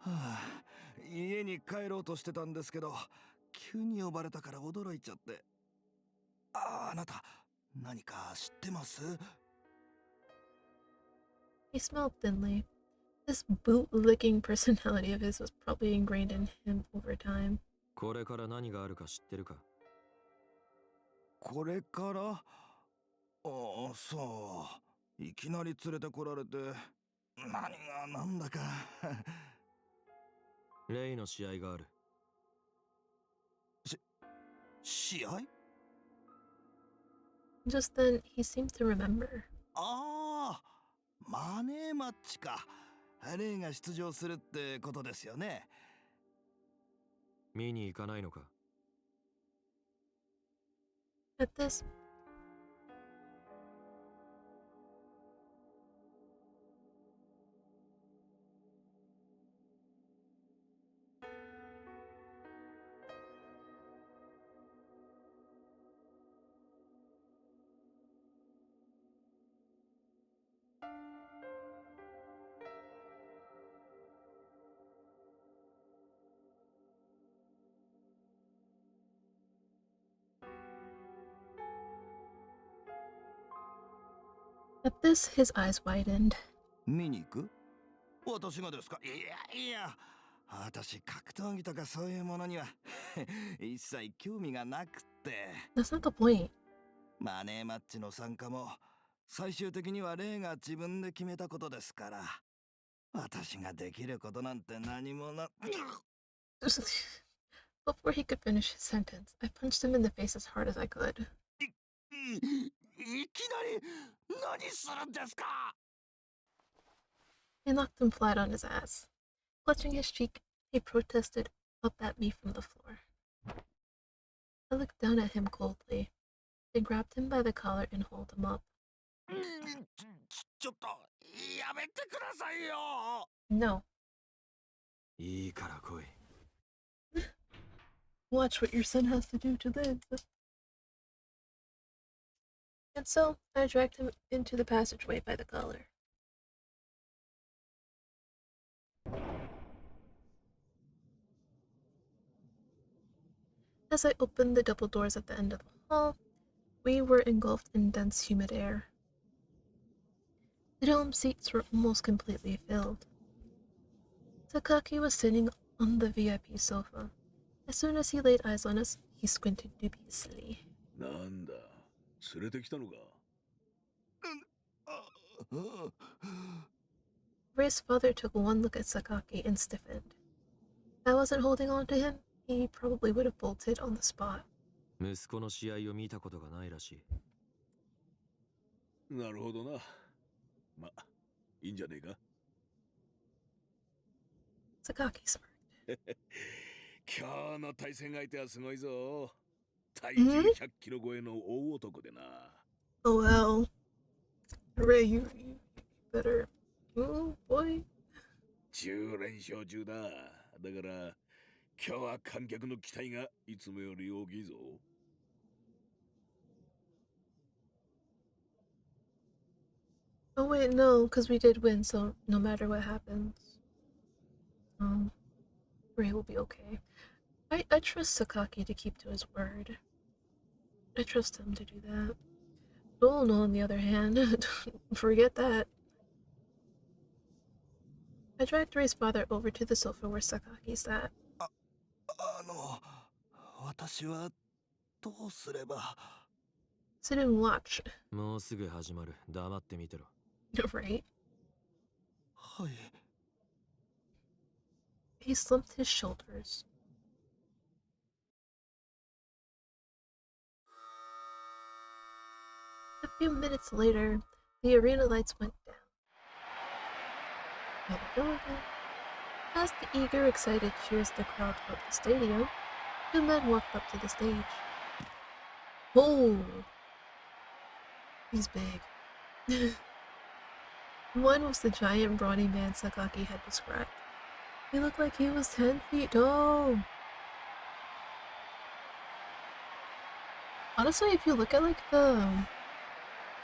あ、家に帰ろうとしてたんですけど、急に呼ばれたから驚いちゃって。あなた、何か知ってます？ He smiled thinly. This boot-licking personality of his was probably ingrained in him over time. これから何があるか知ってるか？これから？ああ、そう。いきなり連れてこられて、何がなんだか。レイの試合がある。試合？ Just then, he seemed to remember. ああ、マネーマッチか。レイが出場するってことですよね。見に行かないのか？ At this, his eyes widened. 見に行く？私がですか？いやいや、私格闘技とかそういうものには一切興味がなくて。That's not the point. マネーマッチの参加も最終的にはレイが自分で決めたことですから、私ができることなんて何もな。Before he could finish his sentence, I punched him in the face as hard as I could. いきなり何するんですか？ I knocked him flat on his ass. Clutching his cheek, he protested up at me from the floor. I looked down at him coldly, then grabbed him by the collar and hauled him up. ちょっとやめてくださいよ。 No. いいから来い。Watch what your son has to do to live. And so, I dragged him into the passageway by the collar. As I opened the double doors at the end of the hall, we were engulfed in dense, humid air. The dome seats were almost completely filled. Sakaki was sitting on the VIP sofa. As soon as he laid eyes on us, he squinted dubiously. なんだ、連れてきたのか。Ray's father took one look at Sakaki and stiffened. If I wasn't holding on to him, he probably would have bolted on the spot. 息子の試合を見たことがないらしい。なるほどな。ま、いいんじゃねえか。Sakaki smirked. 今日の対戦相手はすごいぞ。体重100キロ超えの大男でな。Oh well. Ray, you better. Oh boy. 10連勝中だ。だから今日は観客の期待がいつもより大きいぞ。Oh wait, no, because we did win, so no matter what happens, Ray will be okay. I trust Sakaki to keep to his word. I trust him to do that. Dolan, on the other hand, forget that. I dragged Ray's father over to the sofa where Sakaki sat. 私はどうすれば。 Sit and watch. もうすぐ始まる。黙って見てろ。Right? はい。 He slumped his shoulders. A few minutes later, the arena lights went down. Here we go again. As the eager, excited cheers the crowd filled the stadium, two men walked up to the stage. Oh! He's big. One was the giant brawny man Sakaki had described. He looked like he was 10 feet tall. Honestly, if you look at like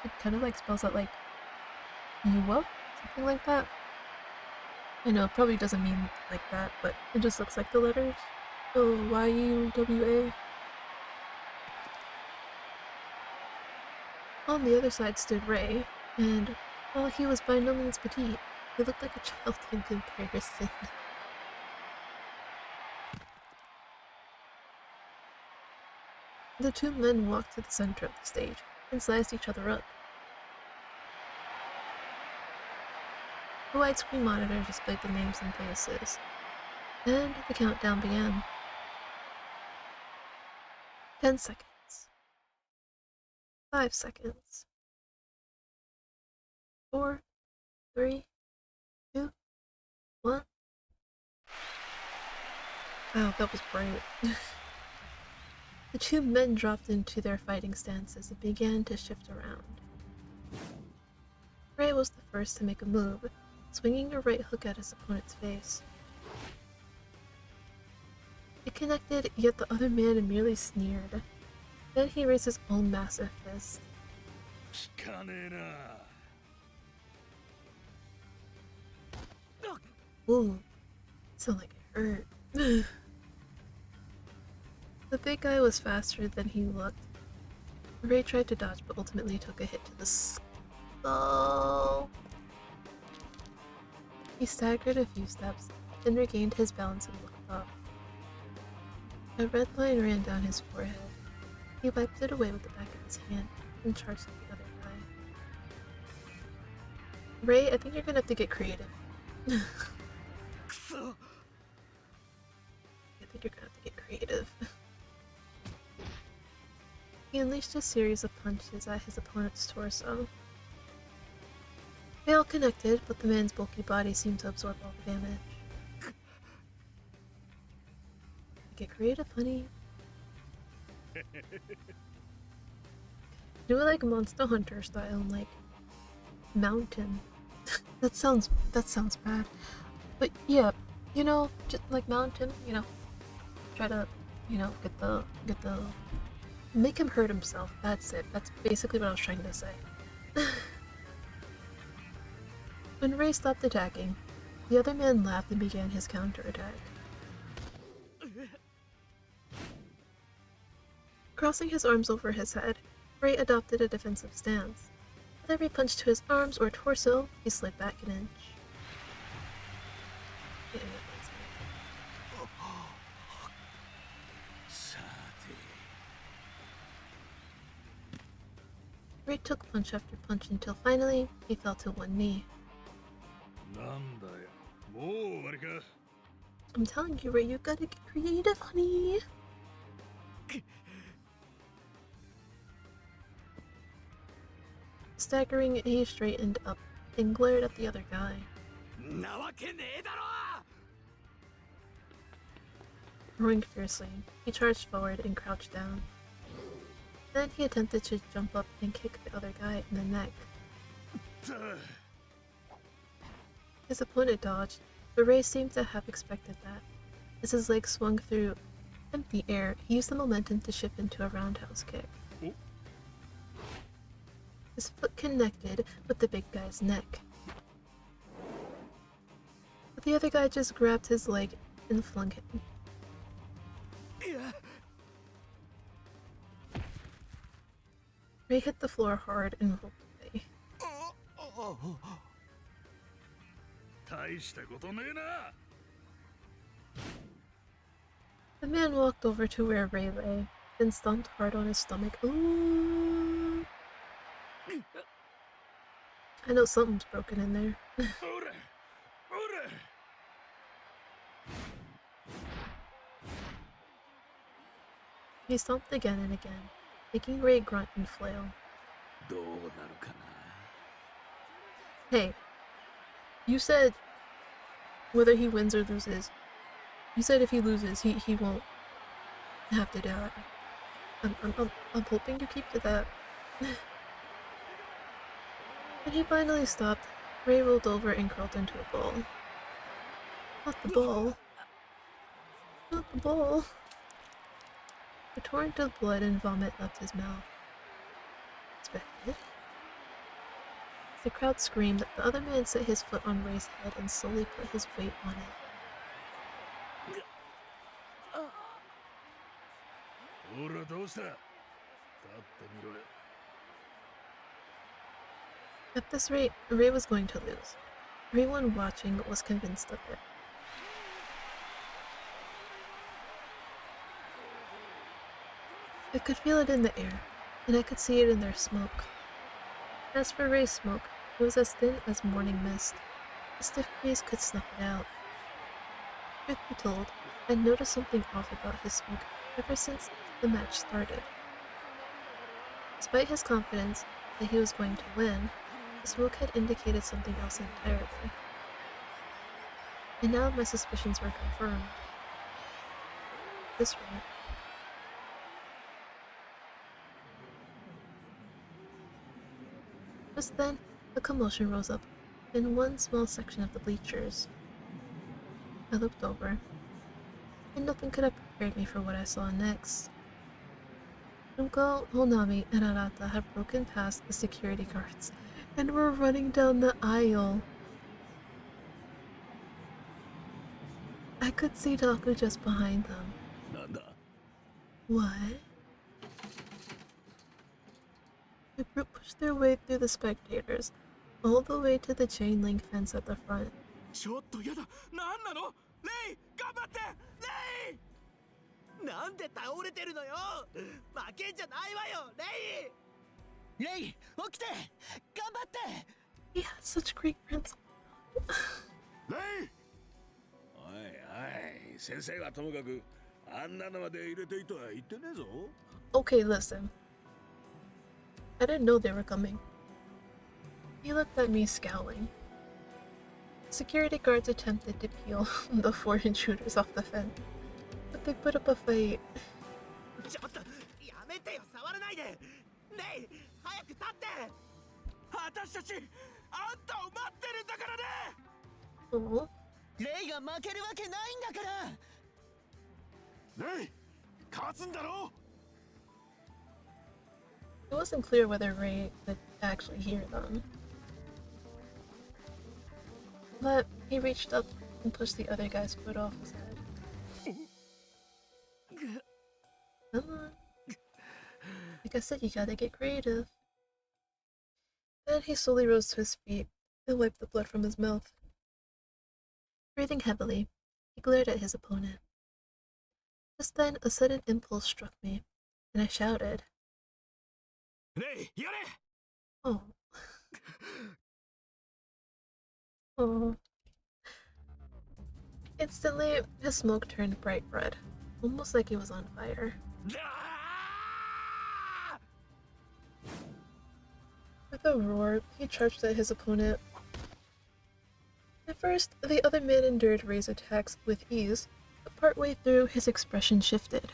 it kind of like spells out like Yuwa, something like that. I know it probably doesn't mean like that, but it just looks like the letters. So YUWA. On the other side stood Ray, and while he was by no means petite, he looked like a child in comparison. The two men walked to the center of the stage and sized each other up. The widescreen monitor displayed the names and faces, and the countdown began. 10 seconds. 5 seconds. 4, 3, 2, 1. Wow, that was bright. The two men dropped into their fighting stances and began to shift around. Ray was the first to make a move, swinging a right hook at his opponent's face. It connected, yet the other man merely sneered. Then he raised his own massive fist. Ooh, sounded like it hurt. The big guy was faster than he looked. Ray tried to dodge, but ultimately took a hit to the skull. He staggered a few steps, then regained his balance and looked up. A red line ran down his forehead. He wiped it away with the back of his hand and charged at the other guy. Ray, I think you're gonna have to get creative. I think you're gonna have to get creative. He unleashed a series of punches at his opponent's torso. They all connected, but the man's bulky body seemed to absorb all the damage. Get creative, honey. Do it like Monster Hunter style and like mountain. that sounds bad. But yeah, you know, just like mountain, you know, try to, you know, get the make him hurt himself. That's it. That's basically what I was trying to say. When Ray stopped attacking, the other man laughed and began his counterattack. Crossing his arms over his head, Ray adopted a defensive stance. With every punch to his arms or torso, he slid back an inch. Ray took punch after punch until finally he fell to one knee. I'm telling you, Ray, you gotta get creative, honey. Staggering, he straightened up and glared at the other guy. Roaring fiercely, he charged forward and crouched down. Then he attempted to jump up and kick the other guy in the neck. His opponent dodged, but Ray seemed to have expected that. As his leg swung through empty air, he used the momentum to shift into a roundhouse kick. His foot connected with the big guy's neck. But the other guy just grabbed his leg and flung him. Ray hit the floor hard and rolled away. The man walked over to where Ray lay, then stomped hard on his stomach. Ooh! I know something's broken in there. He stomped again and again, making Ray grunt and flail. Hey, you said whether he wins or loses. You said if he loses, he won't have to die. I'm hoping you keep to that. When he finally stopped, Ray rolled over and curled into a ball. Not the ball. Not the ball. A torrent of blood and vomit left his mouth. Expected. The crowd screamed. The other man set his foot on Ray's head and slowly put his weight on it. At this rate, Ray was going to lose. Everyone watching was convinced of it. I could feel it in the air, and I could see it in their smoke. As for Ray's smoke, it was as thin as morning mist. A stiff breeze could snuff it out. Truth be told, I'd noticed something off about his smoke ever since the match started. Despite his confidence that he was going to win, the smoke had indicated something else entirely. And now my suspicions were confirmed. At this rate, just then, a commotion rose up in one small section of the bleachers. I looked over, and nothing could have prepared me for what I saw next. Junko, Honami, and Arata had broken past the security guards and were running down the aisle. I could see Taku just behind them. なんだ What? The group pushed their way through the spectators, all the way to the chain link fence at the front. ちょっとやだ、なんなの？レイ、頑張って！レイ！なんで倒れてるのよ！負けんじゃないわよ、レイ！レイ、起きて！頑張って！ He had such great principles. レイおいおい先生はともかくあんなのまで入れていいとは言ってねえぞ Okay, listen. I didn't know they were coming. He looked at me scowling. Security guards attempted to peel the 4 intruders off the fence, but they put up a fight. ちょっとやめてよ、触らないで！レイ、早く立って！私たち、あんたを待ってるんだからね！ Oh. レイが負けるわけないんだから！レイ勝つんだろ It wasn't clear whether Ray could actually hear them. But he reached up and pushed the other guy's foot off his head. Come on. Like I said, you gotta get creative. Then he slowly rose to his feet and wiped the blood from his mouth. Breathing heavily, he glared at his opponent. Just then, a sudden impulse struck me, and I shouted, レイ、やれ！ Oh. Oh. Instantly, his smoke turned bright red, almost like it was on fire. With a roar, he charged at his opponent. At first, the other man endured Ray's attacks with ease, but partway through, his expression shifted.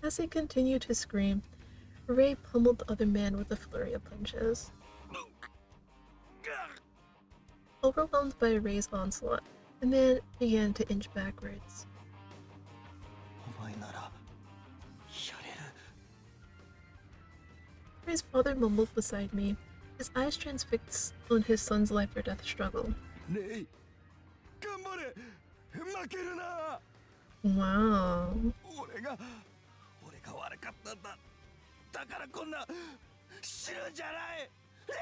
As he continued to scream, Ray pummeled the other man with a flurry of punches. Overwhelmed by Ray's onslaught, the man began to inch backwards. お前ならやれる。 Ray's father mumbled beside me, his eyes transfixed on his son's life or death struggle. レイ頑張れ負けるな Wow. 俺が悪かったんだだからこんな死ぬんじゃないレ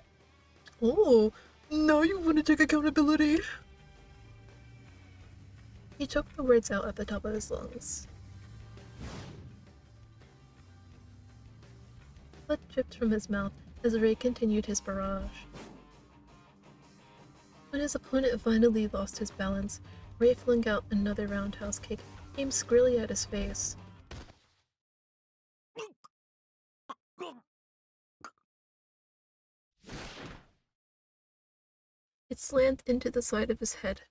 イ Oh, now you want to take accountability. He choked the words out at the top of his lungs. Blood dripped from his mouth as Ray continued his barrage. When his opponent finally lost his balance, Ray flung out another roundhouse kick, aimed squarely at his face. It slammed into the side of his head,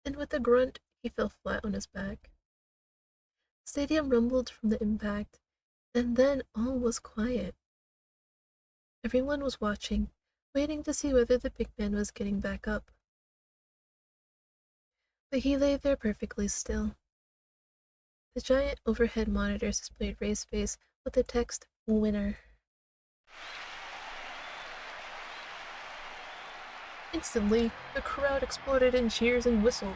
and with a grunt, he fell flat on his back. The stadium rumbled from the impact, and then all was quiet. Everyone was watching, waiting to see whether the big man was getting back up. But he lay there perfectly still. The giant overhead monitors displayed Ray's face with the text, "Winner." Instantly, the crowd exploded in cheers and whistles.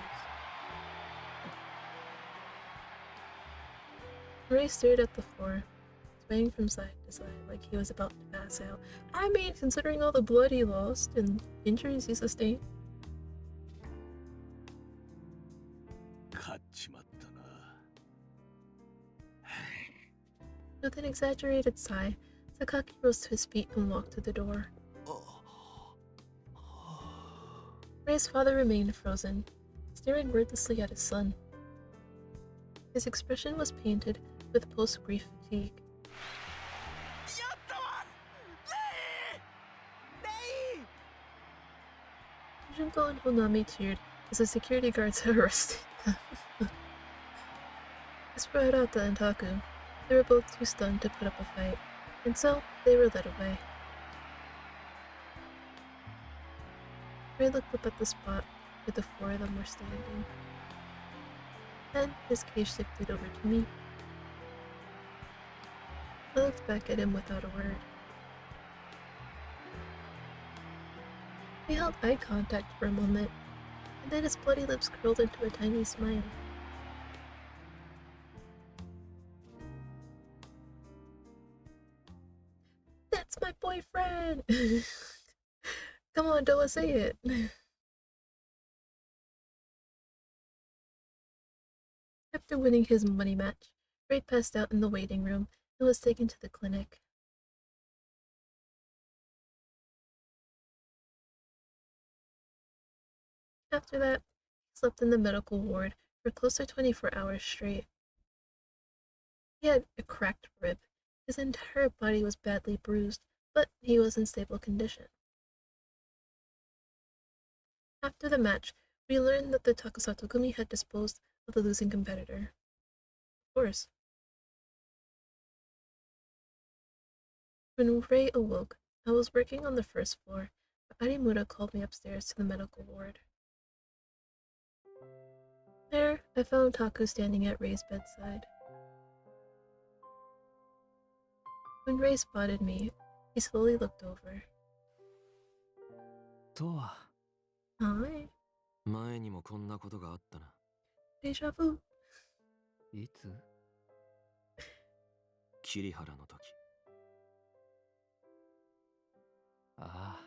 Ray stared at the floor, swaying from side to side like he was about to pass out. I mean, considering all the blood he lost and injuries he sustained. 勝っちまったな。With an exaggerated sigh, Sakaki rose to his feet and walked to the door. Ray's father remained frozen, staring wordlessly at his son. His expression was painted with post-grief fatigue. やったわレイ Junko and Honami cheered as the security guards arrested them. They spread out the Entaku. They were both too stunned to put up a fight, and so they were led away. Ray looked up at the spot where the four of them were standing. Then his gaze shifted over to me. I looked back at him without a word. We held eye contact for a moment, and then his bloody lips curled into a tiny smile. That's my boyfriend! Come on, Doa, say it! After winning his money match, Ray passed out in the waiting room and was taken to the clinic. After that, he slept in the medical ward for close to 24 hours straight. He had a cracked rib. His entire body was badly bruised, but he was in stable condition. After the match, we learned that the Takusato Gumi had disposed of the losing competitor. Of course. When Ray awoke, I was working on the first floor, but Arimura called me upstairs to the medical ward. There, I found Taku standing at Ray's bedside. When Ray spotted me, he slowly looked over. とは Hi, 前にもこんなことがあったな。 deja vu. いつ桐原の時。ああ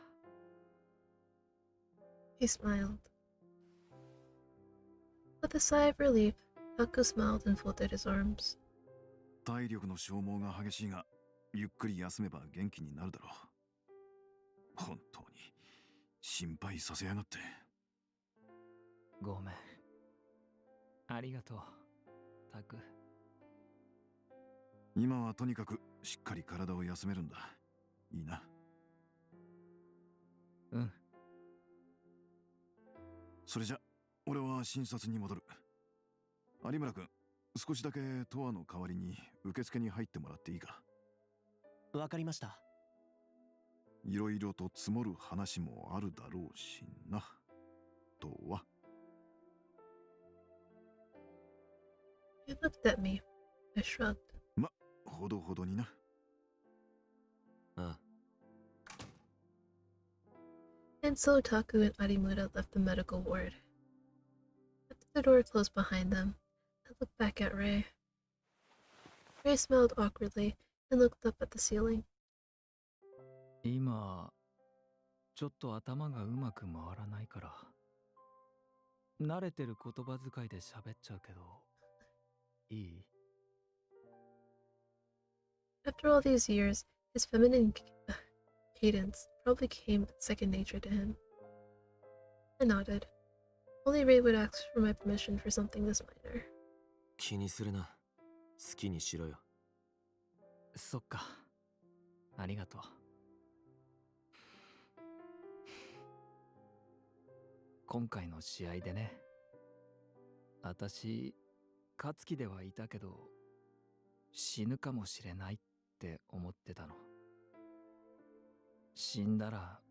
He smiled. With a sigh of relief, Taku smiled and folded his arms. 体力の消耗が激しいが、ゆっくり休めば元気になるだろう。本当に心配させやがって。ごめん。ありがとう、タク。今はとにかくしっかり体を休めるんだ。いいな。うん。それじゃ、俺は診察に戻る。有村君、少しだけトアの代わりに受付に入ってもらっていいか。わかりました。いろいろと積もる話もあるだろうしな。トア。He looked at me. I shrugged. ま、ほどほどにな。ああ。And so Taku and Arimura left the medical ward. After the door closed behind them, I looked back at Ray. Ray smiled awkwardly and looked up at the ceiling. 今ちょっと頭がうまく回らないから慣れてる言葉遣いで喋っちゃうけどいい After all these years, his feminine cadence probably came second nature to him. I nodded. Only Ray would ask for my permission for something this minor. 気にするな。好きにしろよ。そっか。ありがとう。今回の試合でね、私勝つ気ではいたけど死ぬかもしれないって思ってたの。死んだら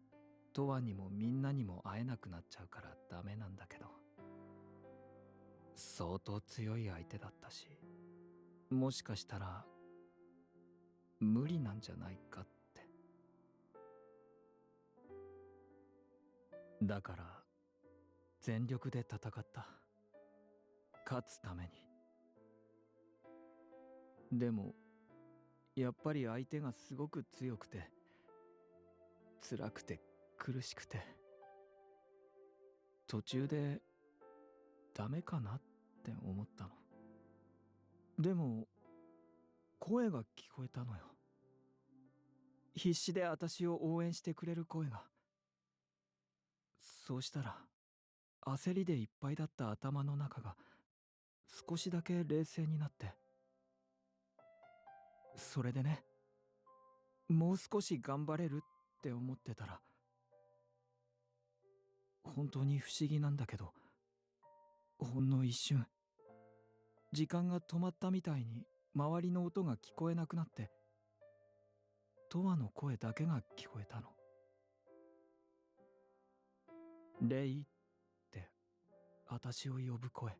トワにもみんなにも会えなくなっちゃうからダメなんだけど、相当強い相手だったし、もしかしたら無理なんじゃないかって。だから全力で戦った。勝つために。でもやっぱり相手がすごく強くて、辛くて苦しくて、途中でダメかなって思ったの。でも声が聞こえたのよ。必死で私を応援してくれる声が。そうしたら焦りでいっぱいだった頭の中が少しだけ冷静になって、それでね、もう少し頑張れるって思ってたら、本当に不思議なんだけど、ほんの一瞬時間が止まったみたいに周りの音が聞こえなくなって、トワの声だけが聞こえたの。レイって私を呼ぶ声。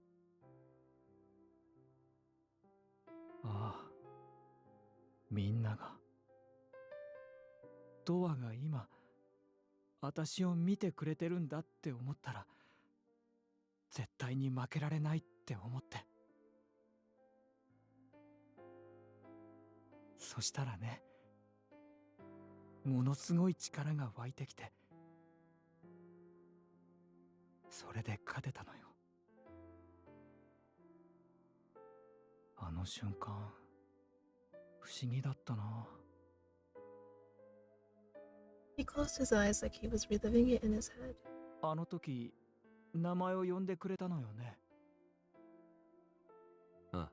ああ、みんなが、トワが今私を見てくれてるんだって思ったら、絶対に負けられないって思って。そしたらね、ものすごい力が湧いてきて、それで勝てたのよ。あの瞬間、不思議だったな。He closed his eyes like he was reliving it in his head. あの時、名前を呼んでくれたのよね。ああ、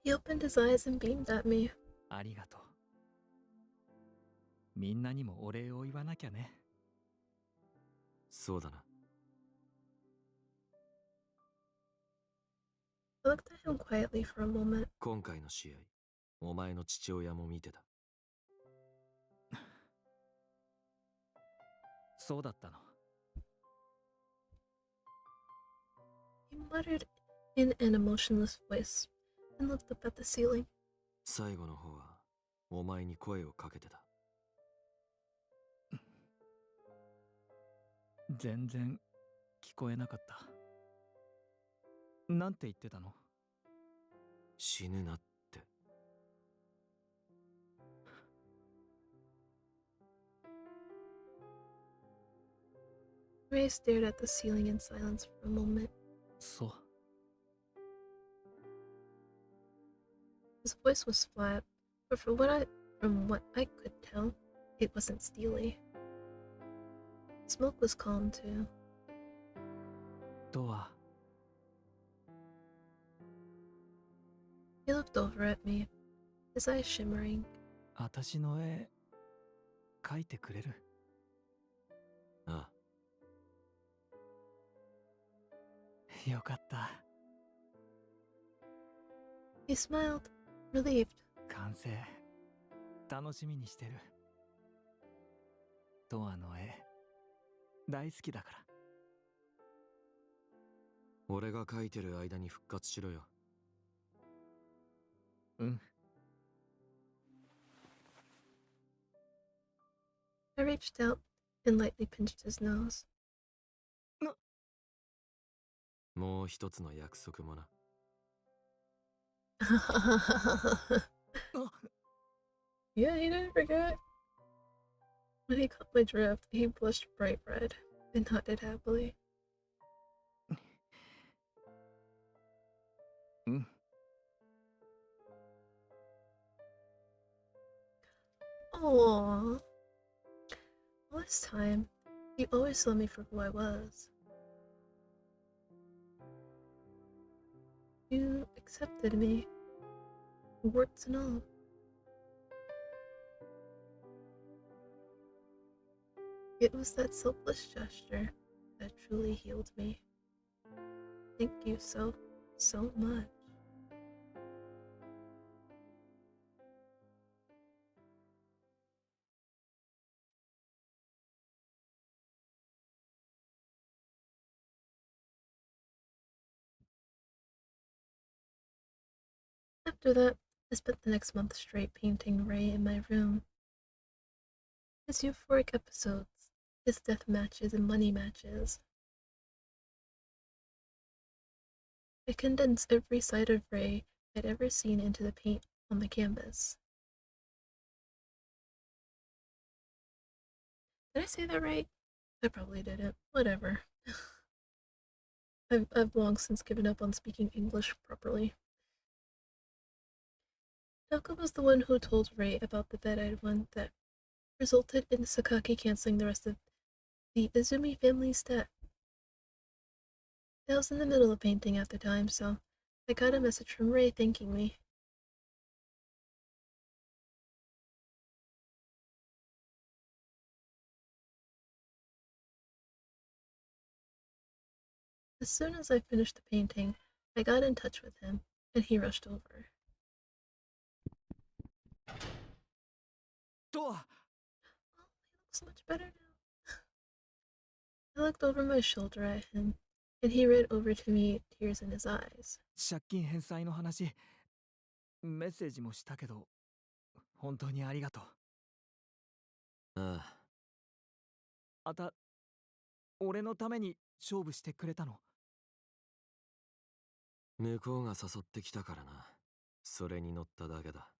He opened his eyes and beamed at me. ありがとう。みんなにもお礼を言わなきゃね。そうだな。I looked at him quietly for a moment. 今回の試合、お前の父親も見てた。そうだったの。He muttered in an emotionless voice and looked up at the ceiling. 最後の方は、お前に声をかけてた。全然聞こえなかった。なんて言ってたの？死ぬなって。Ray stared at the ceiling in silence for a moment. そう。His voice was flat, but from what I could tell, it wasn't steely. Smoke was calm too. とは、He looked over at me, his eyes shimmering. 私の絵、描いてくれる？ああ。よかった。He smiled, relieved. 完成、楽しみにしてる。トアの絵、大好きだから。俺が描いてる間に復活しろよ。うん。I reached out and lightly pinched his nose. もう一つの約束もな。Yeah, he didn't forget. When he caught my drift, he blushed bright red and nodded happily. うん。Aww. All this time, you always saw me for who I was. You accepted me, warts and all. It was that selfless gesture that truly healed me. Thank you so, so much. After that, I spent the next month straight painting Ray in my room. his euphoric episodes, his death matches and money matches. I condensed every side of Ray I'd ever seen into the paint on the canvas. Did I say that right? I probably didn't. Whatever. I've long since given up on speaking English properly. Naoko was the one who told Ray about the bet I'd won that resulted in Sakaki canceling the rest of the Izumi family's debt. I was in the middle of painting at the time, so I got a message from Ray thanking me. As soon as I finished the painting, I got in touch with him, and he rushed over. Toa! Oh, he looks much better now. I looked over my shoulder at him, and he ran over to me, tears in his eyes. 借金返済の話、メッセージもしたけど、本当にありがとう。ああ、あた、俺のために勝負してくれたの？向こうが誘ってきたからな。それに乗っただけだ。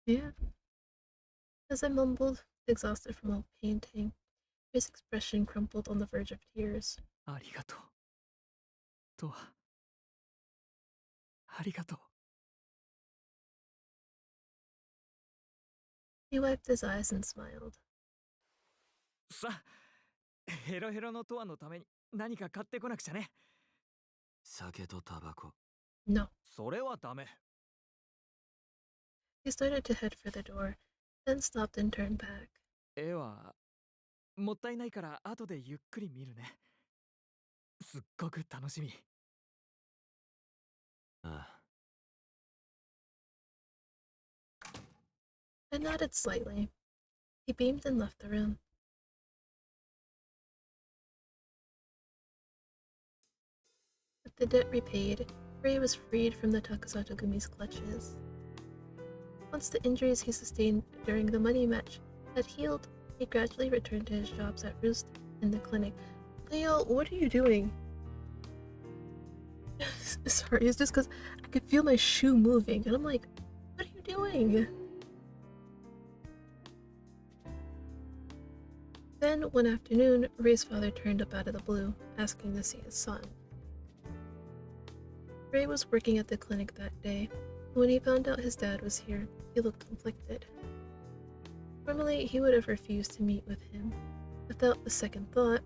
Yeah. As I mumbled, exhausted from all painting, his expression crumpled on the verge of tears. ありがとう。トア。ありがとう。He wiped his eyes and smiled. さあ、ヘロヘロのトアのために何か買ってこなくちゃね。酒とタバコ。No. それはダメ。He started to head for the door, then stopped and turned back. 絵はもったいないから後でゆっくり見るね。すっごく楽しみ。ああ。I nodded slightly. He beamed and left the room. With the debt repaid, Ray was freed from the Takasato Gumi's clutches. Once the injuries he sustained during the money match had healed, he gradually returned to his jobs at Roost in the clinic. Leo, what are you doing? Sorry, it's just because I could feel my shoe moving, and I'm like, what are you doing? Then, one afternoon, Ray's father turned up out of the blue, asking to see his son. Ray was working at the clinic that day. When he found out his dad was here, he looked conflicted. Normally, he would have refused to meet with him without a second thought,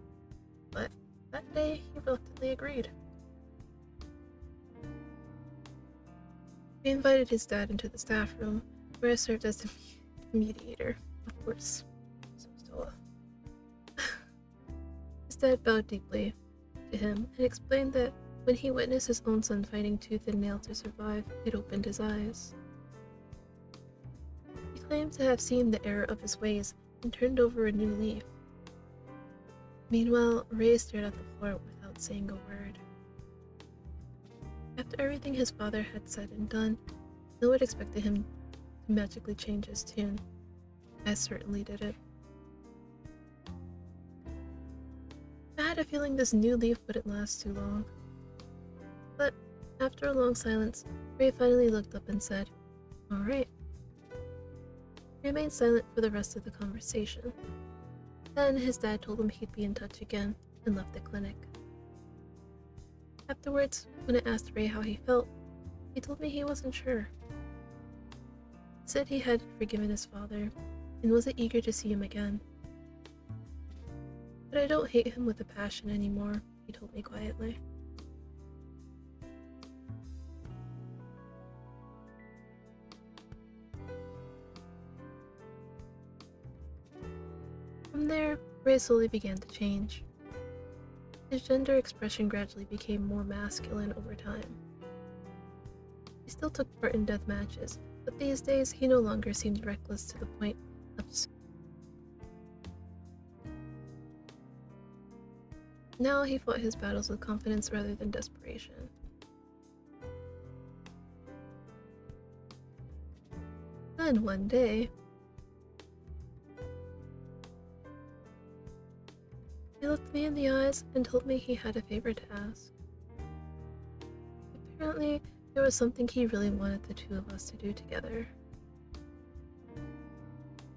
but that day he reluctantly agreed. He invited his dad into the staff room, where I served as the mediator, of course. So was Toa. His dad bowed deeply to him and explained that when he witnessed his own son fighting tooth and nail to survive, it opened his eyes. He claimed to have seen the error of his ways and turned over a new leaf. Meanwhile, Ray stared at the floor without saying a word. After everything his father had said and done, no one expected him to magically change his tune. I certainly did it. I had a feeling this new leaf wouldn't last too long. But after a long silence, Ray finally looked up and said, "All right." He remained silent for the rest of the conversation. Then his dad told him he'd be in touch again and left the clinic. Afterwards, when I asked Ray how he felt, he told me he wasn't sure. He said he had forgiven his father and wasn't eager to see him again. But I don't hate him with a passion anymore, he told me quietly. From there, Ray slowly began to change. His gender expression gradually became more masculine over time. He still took part in death matches, but these days he no longer seemed reckless to the point of... Now he fought his battles with confidence rather than desperation. Then one day... me in the eyes and told me he had a favor to ask. Apparently, there was something he really wanted the two of us to do together.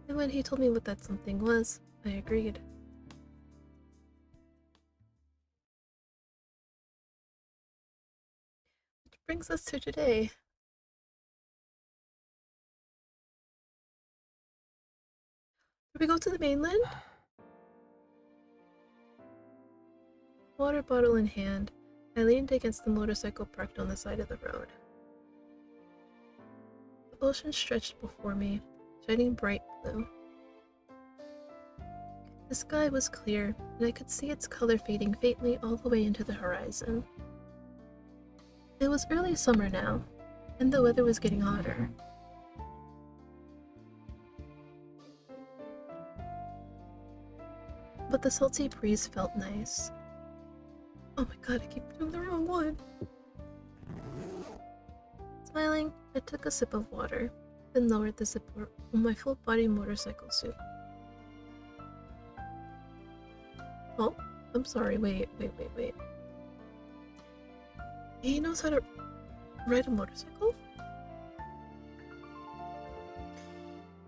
And when he told me what that something was, I agreed. Which brings us to today. Did we go to the mainland? Water bottle in hand, I leaned against the motorcycle parked on the side of the road. The ocean stretched before me, shining bright blue. The sky was clear, and I could see its color fading faintly all the way into the horizon. It was early summer now, and the weather was getting hotter. But the salty breeze felt nice. Oh my god, I keep doing the wrong one. Smiling, I took a sip of water, then lowered the zipper on my full-body motorcycle suit. Oh, I'm sorry, wait. He knows how to ride a motorcycle?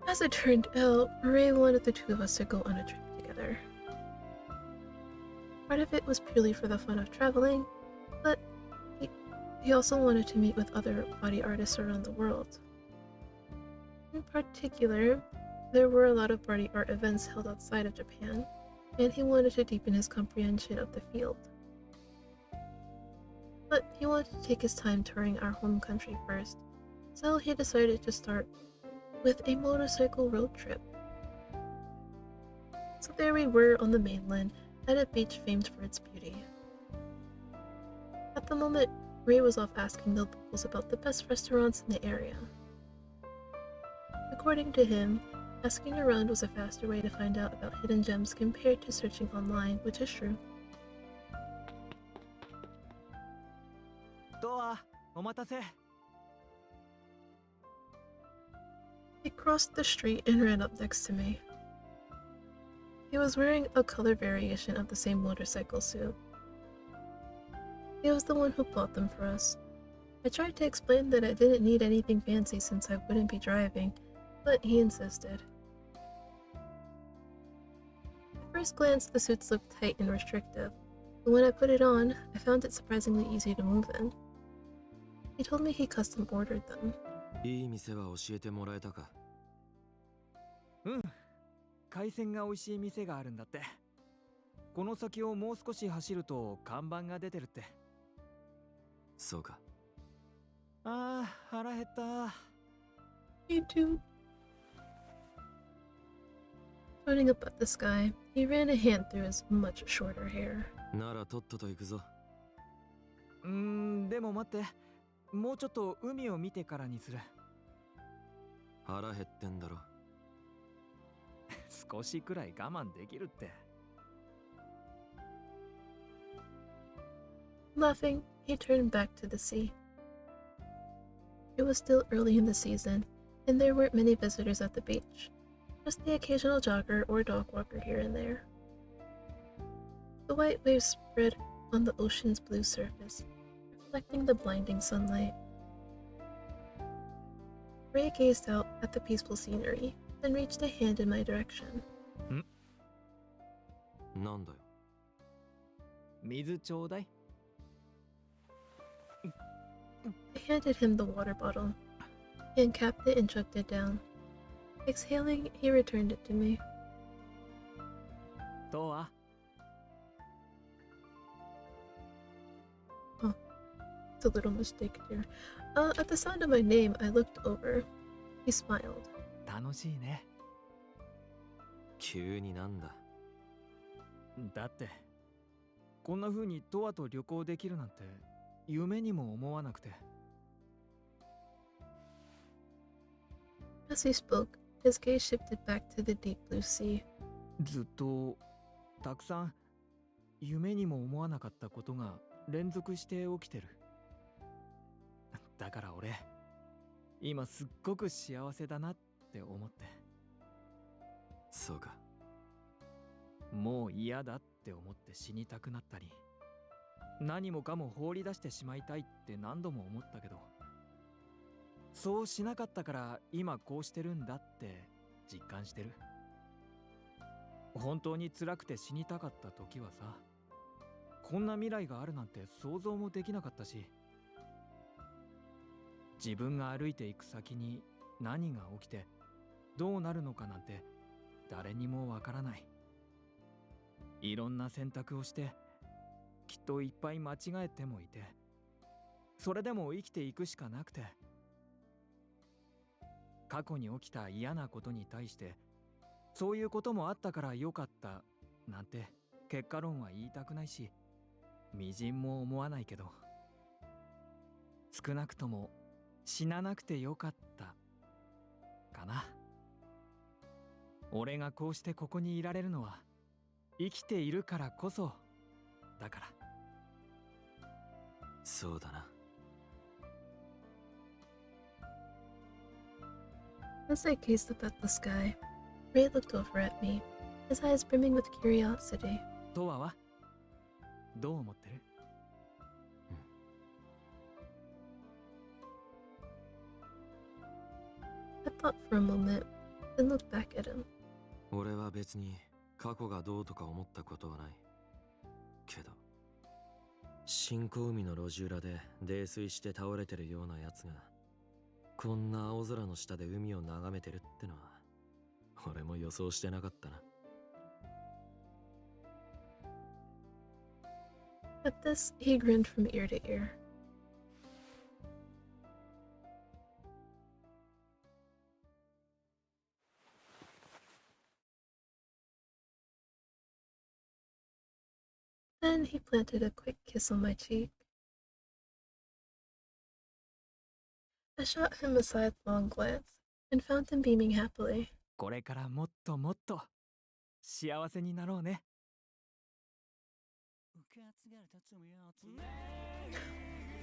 As it turned out, Ray wanted the two of us to go on a trip together. Part of it was purely for the fun of traveling, but he also wanted to meet with other body artists around the world. In particular, there were a lot of body art events held outside of Japan, and he wanted to deepen his comprehension of the field. But he wanted to take his time touring our home country first, so he decided to start with a motorcycle road trip. So there we were on the mainland, at a beach famed for its beauty. At the moment, Ray was off asking the locals about the best restaurants in the area. According to him, asking around was a faster way to find out about hidden gems compared to searching online, which is true. Toa, omatase. He crossed the street and ran up next to me. He was wearing a color variation of the same motorcycle suit. He was the one who bought them for us. I tried to explain that I didn't need anything fancy since I wouldn't be driving, but he insisted. At first glance, the suits looked tight and restrictive, but when I put it on, I found it surprisingly easy to move in. He told me he custom ordered them. いい店は教えてもらえたか？海鮮が美味しい店があるんだって。この先をもう少し走ると看板が出てるって。そうか。ああ、腹減った。Me too. Floating up at the sky, he ran a hand through his much shorter hair. ならとっとと行くぞ。でも待って。もうちょっと海を見てからにする。腹減ってんだろ。少しくらい我慢できるって。Laughing, he turned back to the sea. It was still early in the season, and there weren't many visitors at the beach, just the occasional jogger or dog walker here and there. The white waves spread on the ocean's blue surface, reflecting the blinding sunlight. Ray gazed out at the peaceful scenery, then reached a hand in my direction. なんだよ。水ちょうだい。I handed him the water bottle. He uncapped it and chugged it down. Exhaling, he returned it to me. どうは？ It's a little mistake here. At the sound of my name, I looked over. He smiled. 楽しいね。急になんだ。だって、こんな風にトアと旅行できるなんて夢にも思わなくて。As he spoke, his gaze shifted back to the deep blue sea. ずっとたくさん夢にも思わなかったことが連続して起きてる。だから俺、今すっごく幸せだなって思って。そうか。もう嫌だってって思って死にたくなったり、何もかも放り出してしまいたいって何度も思ったけど、そうしなかったから今こうしてるんだって実感してる。本当に辛くて死にたかった時はさ、こんな未来があるなんて想像もできなかったし、自分が歩いていく先に何が起きてどうなるのかなんて誰にもわからない。いろんな選択をしてきっといっぱい間違えてもいて、それでも生きていくしかなくて、過去に起きた嫌なことに対してそういうこともあったから良かったなんて結果論は言いたくないし、みじんも思わないけど、少なくとも死ななくてよかったかな。俺がこうしてここにいられるのは生きているからこそだから。そうだな。As I gazed up at the sky, Ray looked over at me, his eyes brimming with curiosity. トワはどう思ってる？ I thought for a moment, then looked back at him. 俺は別に過去がどうとか思ったことはない。けど、新小海の路地裏で泥酔して倒れてるようなやつが、こんな青空の下で海を眺めてるってのは、俺も予想してなかったな。At this, he grinned from ear to ear. Then he planted a quick kiss on my cheek. I shot him a sidelong glance and found him beaming happily. これからもっともっと幸せになろうね。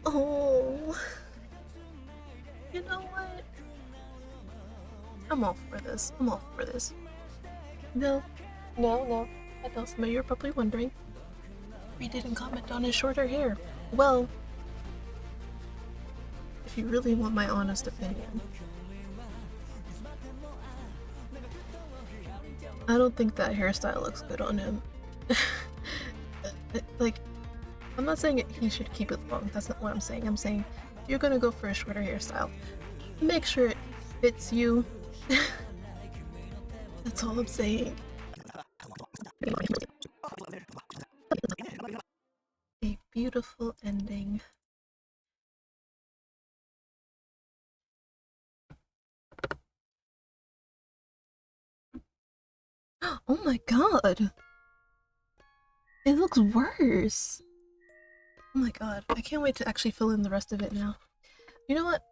Oh, you know what? I'm all for this. I'm all for this. No. I know some of you are probably wondering. We didn't comment on his shorter hair. Well, if you really want my honest opinion, I don't think that hairstyle looks good on him. Like, I'm not saying he should keep it long. That's not what I'm saying. I'm saying you're gonna go for a shorter hairstyle. Make sure it fits you. That's all I'm saying. A beautiful ending. Oh my god! It looks worse! Oh my god, I can't wait to actually fill in the rest of it now. You know what?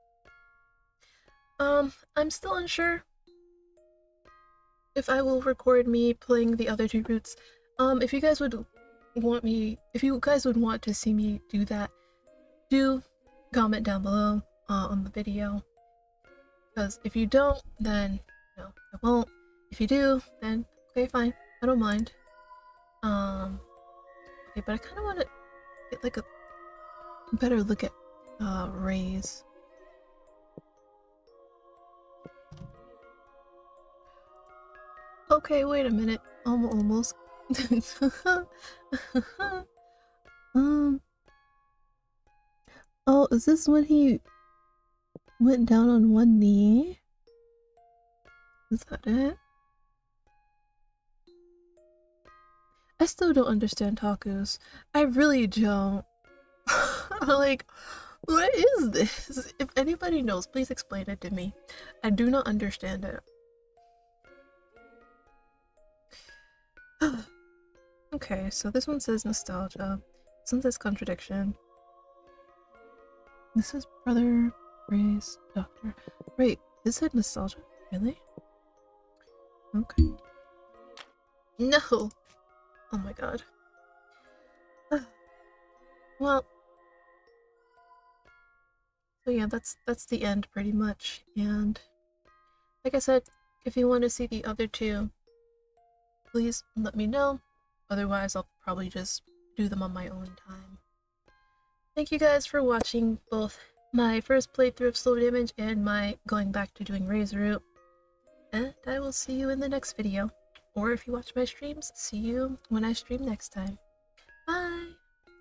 I'm still unsure if I will record me playing the other two routes. If you guys would want to see me do that, do comment down below on the video. Because if you don't, then no, I won't. If you do, then okay, fine. I don't mind. Okay, but I kind of want to get like a better look at Ray's. Okay, wait a minute. Almost. Oh, is this when he went down on one knee? Is that it? I still don't understand tacos. I really don't. Like, what is this? If anybody knows, please explain it to me. I do not understand it. Okay, so this one says nostalgia. This one says contradiction. This is brother, Ray's doctor. Wait, this said nostalgia? Really? Okay. No! Oh my god. Well, so yeah, that's the end pretty much. And like I said, if you want to see the other two, please let me know. Otherwise, I'll probably just do them on my own time. Thank you guys for watching both my first playthrough of Slow Damage and my going back to doing Razor Root. And I will see you in the next video. Or if you watch my streams, see you when I stream next time.